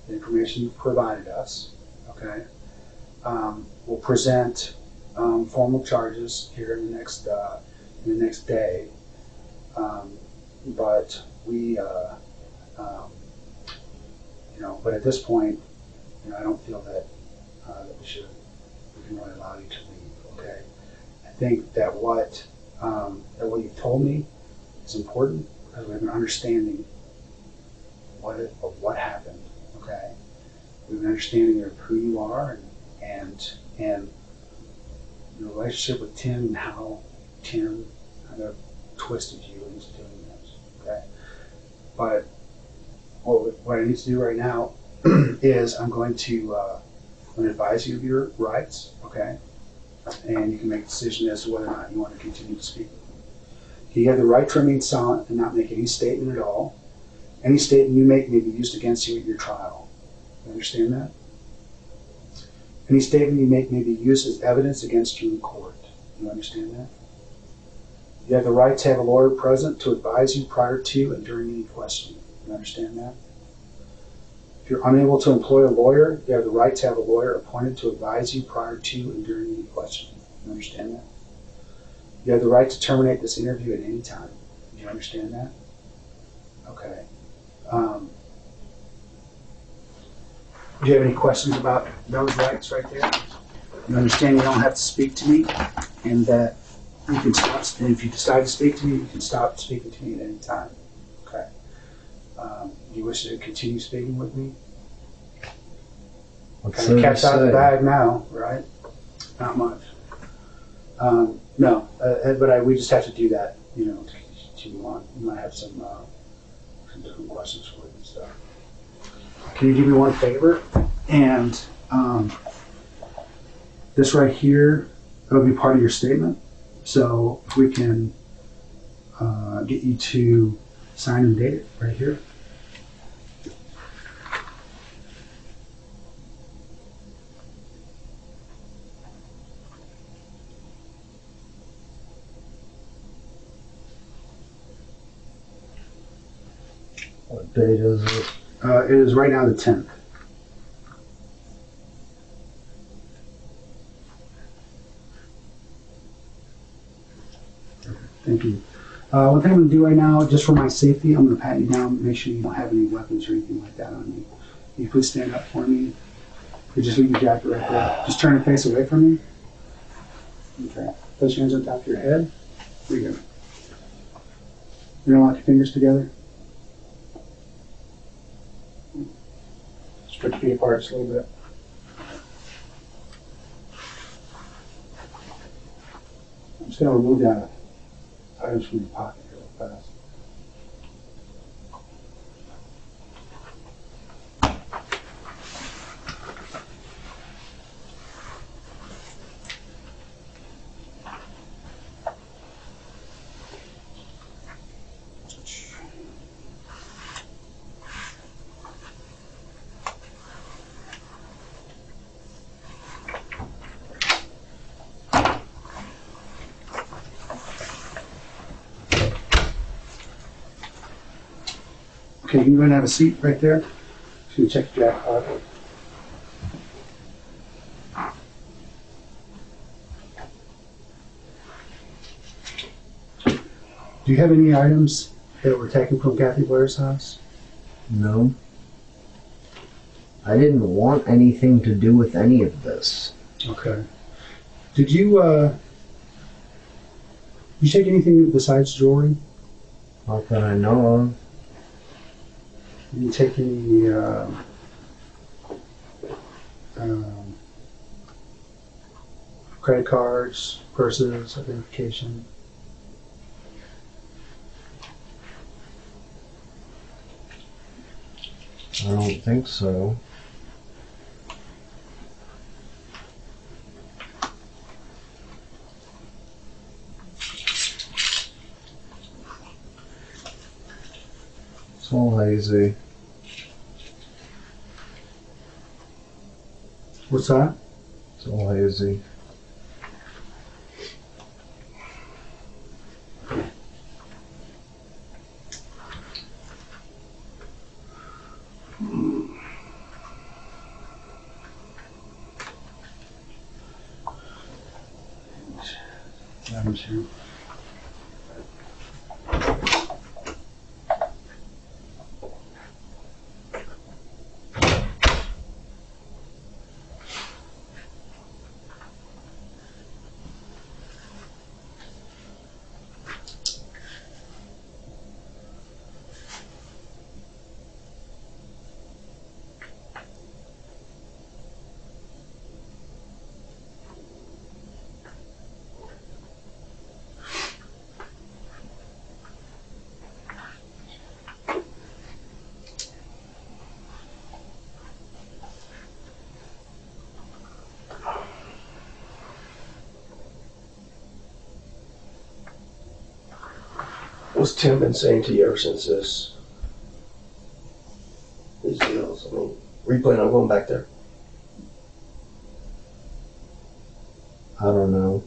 [SPEAKER 2] the information you provided us. Okay. We'll present formal charges here in the next day, but we, but at this point, I don't feel that that we can really allow you to leave. Okay. I think that what you've told me is important because we have an understanding of what happened. Okay. We have an understanding of who you are and your relationship with Tim and how Tim kind of twisted you into doing this. Okay. But what I need to do right now is I'm going to advise you of your rights, okay? And you can make a decision as to whether or not you want to continue to speak. You have the right to remain silent and not make any statement at all. Any statement you make may be used against you at your trial. You understand that? Any statement you make may be used as evidence against you in court. You understand that? You have the right to have a lawyer present to advise you prior to and during any questioning. You understand that? If you're unable to employ a lawyer, you have the right to have a lawyer appointed to advise you prior to and during any questioning. You understand that? You have the right to terminate this interview at any time. Do you understand that? Okay. Do you have any questions about those rights right there? You understand you don't have to speak to me, and that you can stop. And if you decide to speak to me, you can stop speaking to me at any time. Okay. Do you wish to continue speaking with me? Kind of cat's out of the bag now, right? Not much. No, but we just have to do that, to continue on. You might have some different questions for you and stuff. Can you do me one favor? And this right here, it'll be part of your statement. So if we can get you to sign and date it right here.
[SPEAKER 1] What date is it?
[SPEAKER 2] It is right now the 10th. Thank you. One thing I'm going to do right now, just for my safety, I'm going to pat you down, make sure you don't have any weapons or anything like that on you. Can you please stand up for me? You just leave your jacket right there. Just turn your face away from me. Okay. Place your hands on top of your head. There you go. You're going to lock your fingers together. Just put your feet apart just a little bit. I'm just going to remove that items from your pocket real fast. Okay, you can go and have a seat right there. Just gonna check your jacket pocket. Do you have any items that were taken from Kathy Blair's house?
[SPEAKER 1] No. I didn't want anything to do with any of this.
[SPEAKER 2] Okay. Did you take anything besides jewelry?
[SPEAKER 1] Not that I know of.
[SPEAKER 2] Did you take any credit cards, purses, identification?
[SPEAKER 1] I don't think so. It's all hazy.
[SPEAKER 2] What's that?
[SPEAKER 1] It's all hazy.
[SPEAKER 2] Items here.
[SPEAKER 3] What's Tim been saying to you ever since these deals? I mean, were you planning on going back there?
[SPEAKER 1] I don't know.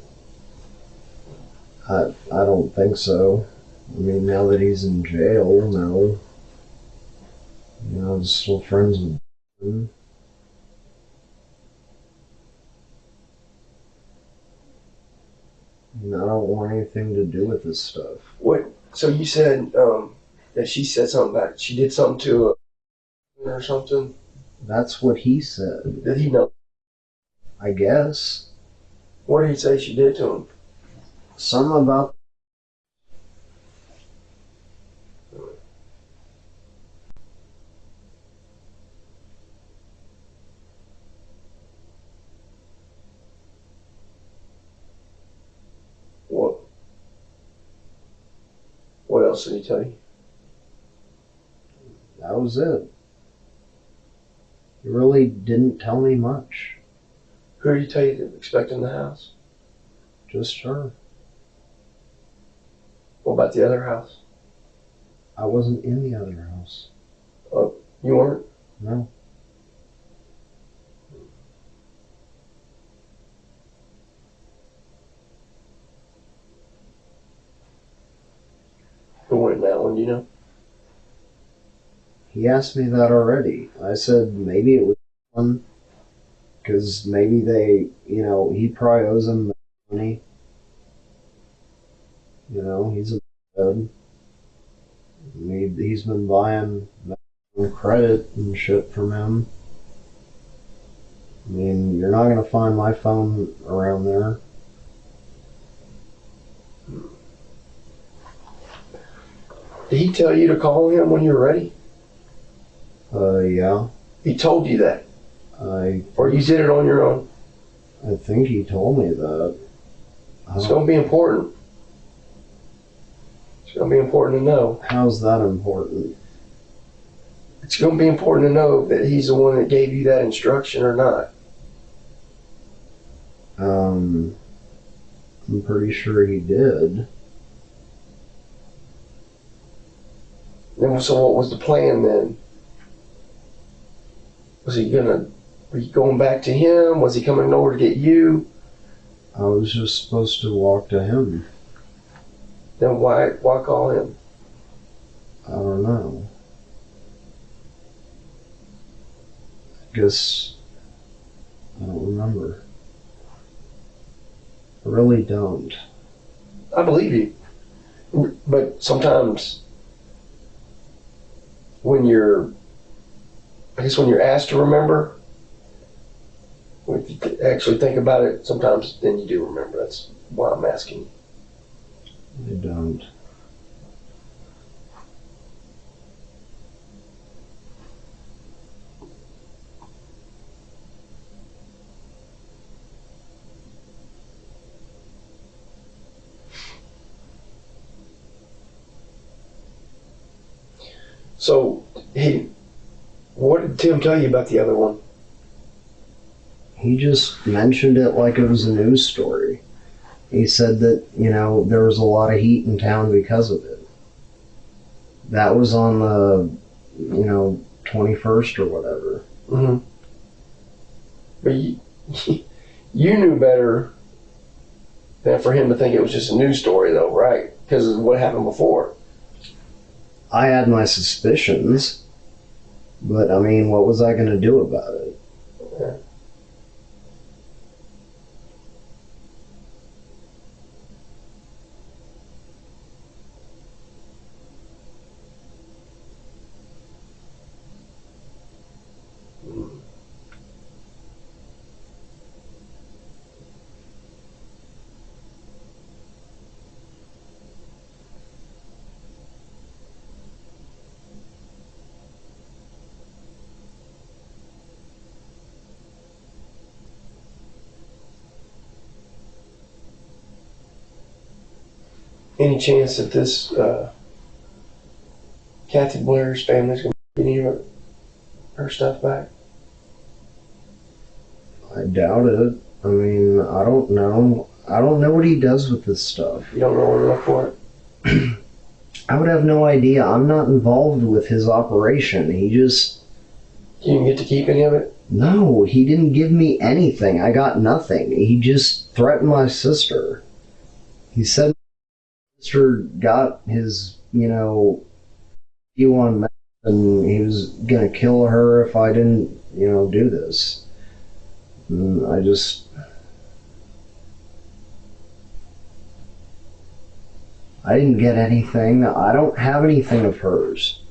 [SPEAKER 1] I don't think so. I mean, now that he's in jail, no. You know, I'm still friends with him. And I don't want anything to do with this stuff.
[SPEAKER 3] What? So you said that she said something about she did something to a or something?
[SPEAKER 1] That's what he said.
[SPEAKER 3] Did he know?
[SPEAKER 1] I guess.
[SPEAKER 3] What did he say she did to him?
[SPEAKER 1] Something about...
[SPEAKER 3] What else did he tell you?
[SPEAKER 1] That was it. He really didn't tell me much.
[SPEAKER 3] Who did he tell you to expect in the house?
[SPEAKER 1] Just her.
[SPEAKER 3] What about the other house?
[SPEAKER 1] I wasn't in the other house.
[SPEAKER 3] Oh, you weren't?
[SPEAKER 1] No.
[SPEAKER 3] Who went in that one, do you know?
[SPEAKER 1] He asked me that already. I said maybe it was one, because maybe they, you know, he probably owes him money. You know, he's a bad. He's been buying credit and shit from him. I mean, you're not going to find my phone around there.
[SPEAKER 3] Did he tell you to call him when you were ready?
[SPEAKER 1] Yeah.
[SPEAKER 3] He told you that? Or you did it on your own?
[SPEAKER 1] I think he told me that.
[SPEAKER 3] It's going to be important. It's going to be important to know.
[SPEAKER 1] How's that important?
[SPEAKER 3] It's going to be important to know that he's the one that gave you that instruction or not.
[SPEAKER 1] I'm pretty sure he did.
[SPEAKER 3] And so what was the plan then? Were you going back to him? Was he coming over to get you?
[SPEAKER 1] I was just supposed to walk to him.
[SPEAKER 3] Then why call him?
[SPEAKER 1] I don't know. I guess I don't remember. I really don't.
[SPEAKER 3] I believe you. But sometimes when you're asked to remember, when you actually think about it, sometimes then you do remember. That's why I'm asking.
[SPEAKER 1] I don't.
[SPEAKER 3] So what did Tim tell you about the other one?
[SPEAKER 1] He just mentioned it like it was a news story. He said that, you know, there was a lot of heat in town because of it. That was on the, 21st or whatever.
[SPEAKER 3] Mm-hmm. But you knew better than for him to think it was just a news story, though, right? Because of what happened before.
[SPEAKER 1] I had my suspicions, but I mean, what was I going to do about it?
[SPEAKER 3] Yeah. Any chance that this Kathy Blair's family's going to get any of her stuff back?
[SPEAKER 1] I doubt it. I mean, I don't know. I don't know what he does with this stuff.
[SPEAKER 3] You don't know where to look for it?
[SPEAKER 1] I would have no idea. I'm not involved with his operation. He just...
[SPEAKER 3] You didn't get to keep any of it?
[SPEAKER 1] No, he didn't give me anything. I got nothing. He just threatened my sister. He said my sister got his, view on meth, and he was gonna kill her if I didn't, do this. And I didn't get anything. I don't have anything of hers.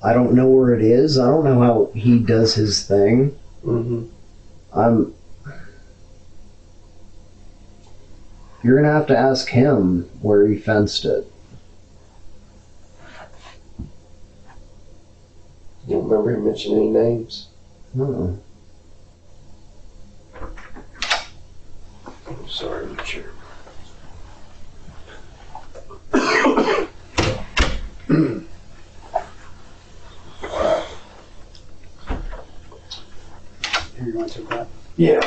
[SPEAKER 1] I don't know where it is. I don't know how he does his thing.
[SPEAKER 3] Mm-hmm.
[SPEAKER 1] You're gonna have to ask him where he fenced it.
[SPEAKER 3] You don't remember him mentioning any names?
[SPEAKER 1] No.
[SPEAKER 3] I'm sorry, Richard.
[SPEAKER 2] Here, you want to take that?
[SPEAKER 3] Yeah.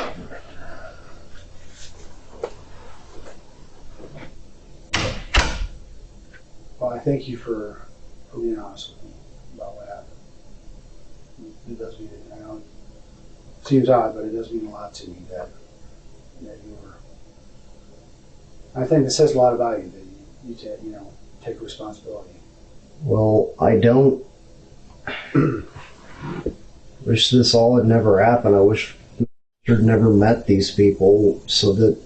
[SPEAKER 2] Well, I thank you for being honest with me about what happened. It does mean, I know it seems odd, but it does mean a lot to me that you were. I think it says a lot about you that you take responsibility.
[SPEAKER 1] Well, I don't. Wish this all had never happened. I wish I'd never met these people, so that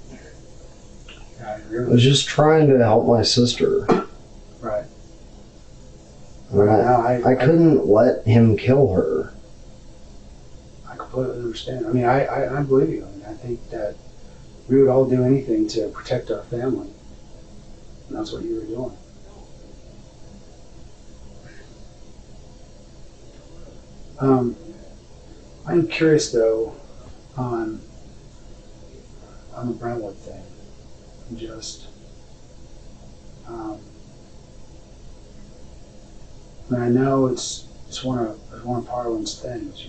[SPEAKER 1] I was just trying to help my sister.
[SPEAKER 2] Right.
[SPEAKER 1] I couldn't let him kill her.
[SPEAKER 2] I completely understand. I mean, I believe you. I mean, I think that we would all do anything to protect our family, and that's what you were doing. I'm curious though on the Brentwood thing. Just, and I know it's one of Parlin's things,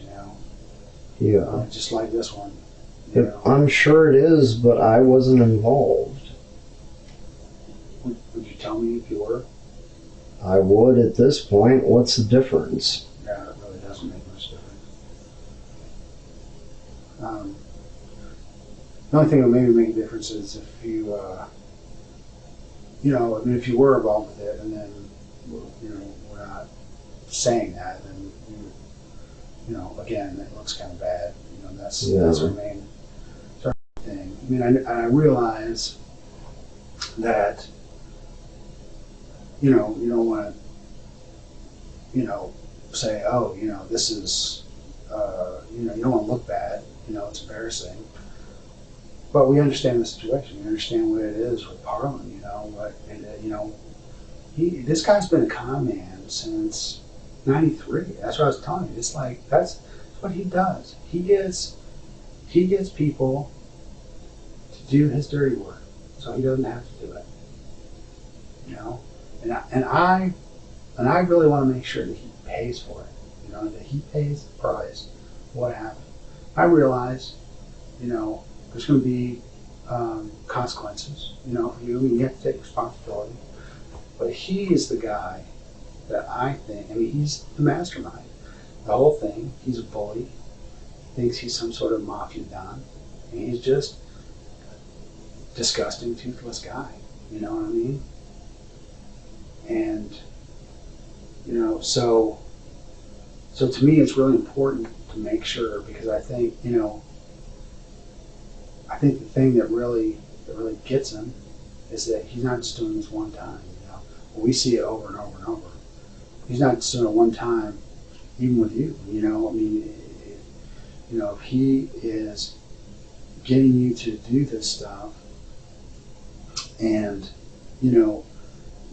[SPEAKER 1] Yeah.
[SPEAKER 2] just like this one.
[SPEAKER 1] I'm sure it is, but I wasn't involved.
[SPEAKER 2] Would you tell me if you were?
[SPEAKER 1] I would at this point. What's the difference?
[SPEAKER 2] Yeah, it really doesn't make much difference. The only thing that maybe make a difference is if you, if you were involved with it, and then, we're not saying that, then again, it looks kind of bad. That's our main thing. I mean, I realize that, you don't want to, say, oh, this is, you don't want to look bad, it's embarrassing. But we understand the situation. We understand what it is with Parlin, this guy's been a con man since '93. That's what I was telling you. It's like, that's what he does. He gets people to do his dirty work, so he doesn't have to do it. And I really want to make sure that he pays for it. That he pays the price. What happened? I realize, there's going to be consequences, for you. I mean, you have to take responsibility. But he is the guy that I think, he's the mastermind. The whole thing, he's a bully, thinks he's some sort of mafia don, and he's just a disgusting, toothless guy. You know what I mean? And, so to me, it's really important to make sure, because I think, I think the thing that really gets him is that he's not just doing this one time. We see it over and over and over. He's not just doing it one time, even with you. If he is getting you to do this stuff, and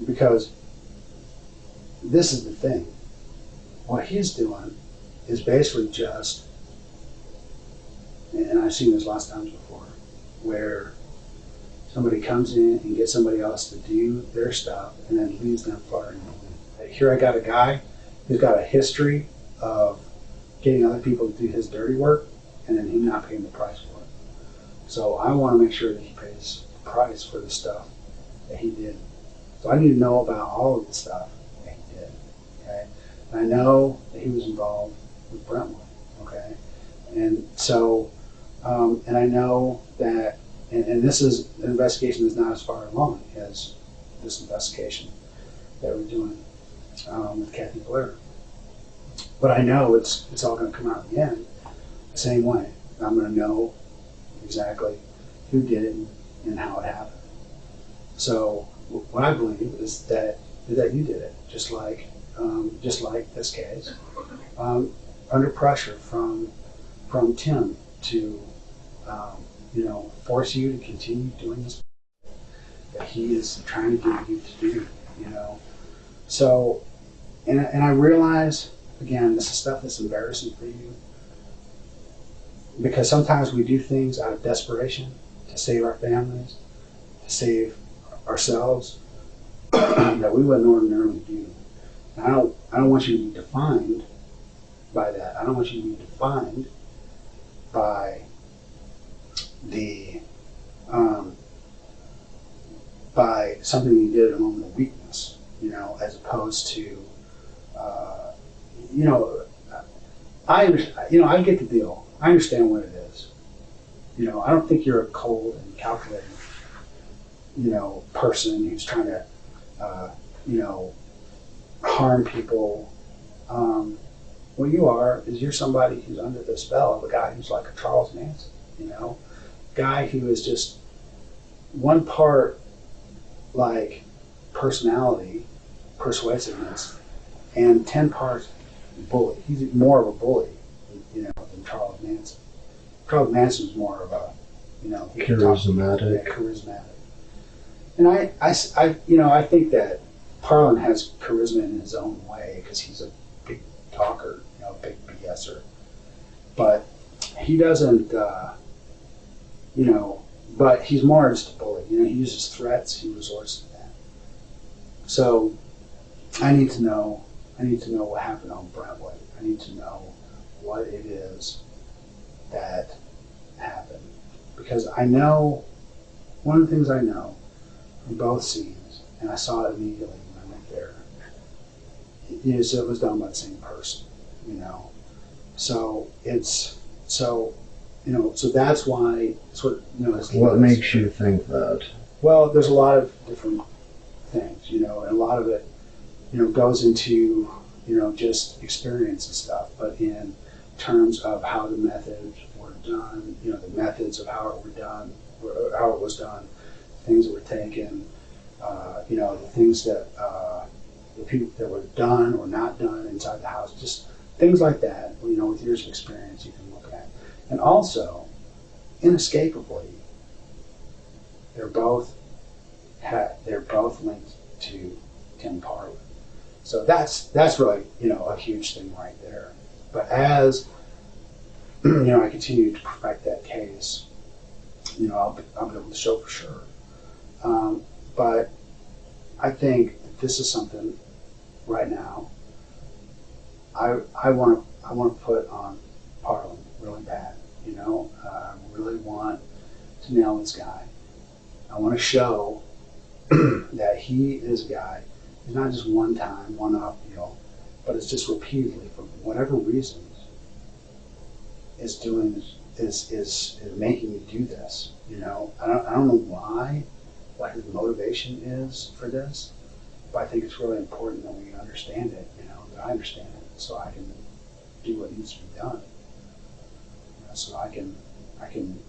[SPEAKER 2] because this is the thing, what he's doing is basically just, and I've seen this lots of times before, where somebody comes in and gets somebody else to do their stuff and then leaves them fluttering. Here I got a guy who's got a history of getting other people to do his dirty work and then him not paying the price for it. So I want to make sure that he pays the price for the stuff that he did. So I need to know about all of the stuff that he did. Okay, and I know that he was involved with Brentwood. Okay, and so and I know that, and this is an investigation that's not as far along as this investigation that we're doing with Kathy Blair. But I know it's all going to come out in the end the same way. I'm going to know exactly who did it and how it happened. So what I believe is that you did it, just like this case, under pressure from Tim to force you to continue doing this that he is trying to get you to do. So and I realize, again, this is stuff that's embarrassing for you, because sometimes we do things out of desperation to save our families, to save ourselves, that we wouldn't ordinarily do. And I don't want you to be defined by that. I don't want you to be defined by by something you did at a moment of weakness, as opposed to, I get the deal. I understand what it is. I don't think you're a cold and calculating, person who's trying to, harm people. What you are is you're somebody who's under the spell of a guy who's like a Charles Manson, guy who is just one part like personality, persuasiveness, and 10 parts bully. He's more of a bully, than Charles Manson. Charles Manson's more of a, charismatic. And I think that Parlin has charisma in his own way because he's a big talker, a big BSer. But he doesn't, but he's more just a bully. He uses threats. He resorts to that. So I need to know what happened on Brentwood. I need to know what it is that happened. Because I know, one of the things I know from both scenes, and I saw it immediately when I went there, is it was done by the same person, So so that's why,
[SPEAKER 1] What makes you think that?
[SPEAKER 2] Well, there's a lot of different things, and a lot of it, goes into, just experience and stuff, but in terms of how the methods were done, the methods of how it was done, things that were taken, the things that, the people that were done or not done inside the house, just things like that, with years of experience you can look at. And also, inescapably, they're both linked to Tim Parlin. So that's really, a huge thing right there. But as, I continue to perfect that case, I'll be able to show for sure. But I think that this is something right now I want to put on Parlin really bad. I really want to nail this guy. I want to show that he is a guy. It's not just one time, one-off deal, but it's just repeatedly, for whatever reasons, is making me do this. I don't know why, what his motivation is for this, but I think it's really important that we understand it. That I understand it, so I can do what needs to be done. So I can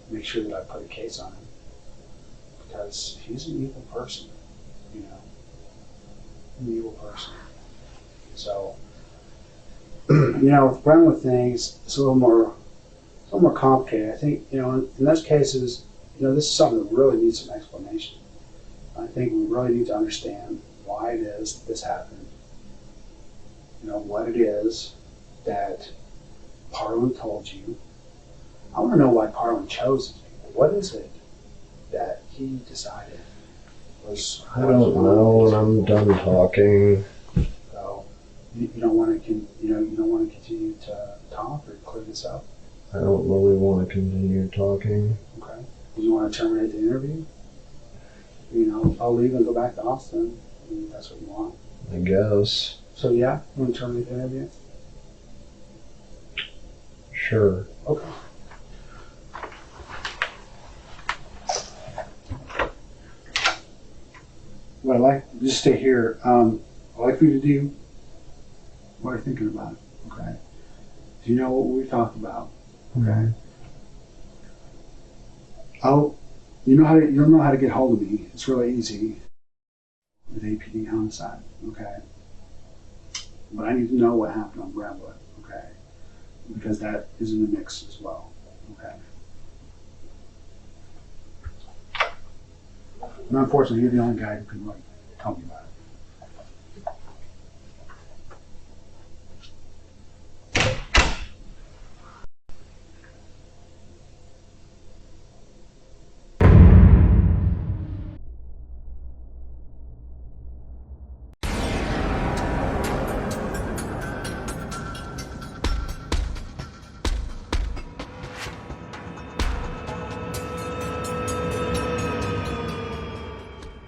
[SPEAKER 2] make sure that I put a case on him, because he's an evil person. An evil person. So, with Brentwood things, it's a little more complicated. I think, in those cases, this is something that really needs some explanation. I think we really need to understand why it is that this happened. What it is that Parlin told you. I want to know why Parlin chose these people. What is it that he decided was?
[SPEAKER 1] I don't know, and I'm done talking.
[SPEAKER 2] So you don't want to, you don't want to continue to talk or clear this up.
[SPEAKER 1] I don't really want to continue talking.
[SPEAKER 2] Okay. Do you want to terminate the interview? I'll leave and go back to Austin. If that's what you want.
[SPEAKER 1] I guess.
[SPEAKER 2] So yeah, you want to terminate the interview?
[SPEAKER 1] Sure.
[SPEAKER 2] Okay. What I'd like, just stay here. I'd like for you to do what you're thinking about. Okay. Do you know what we talked about? Okay. You'll know how to get hold of me. It's really easy with APD homicide. Okay. But I need to know what happened on Brentwood. Okay. Because that is in the mix as well. Okay. And unfortunately, you're the only guy who can really tell me about it.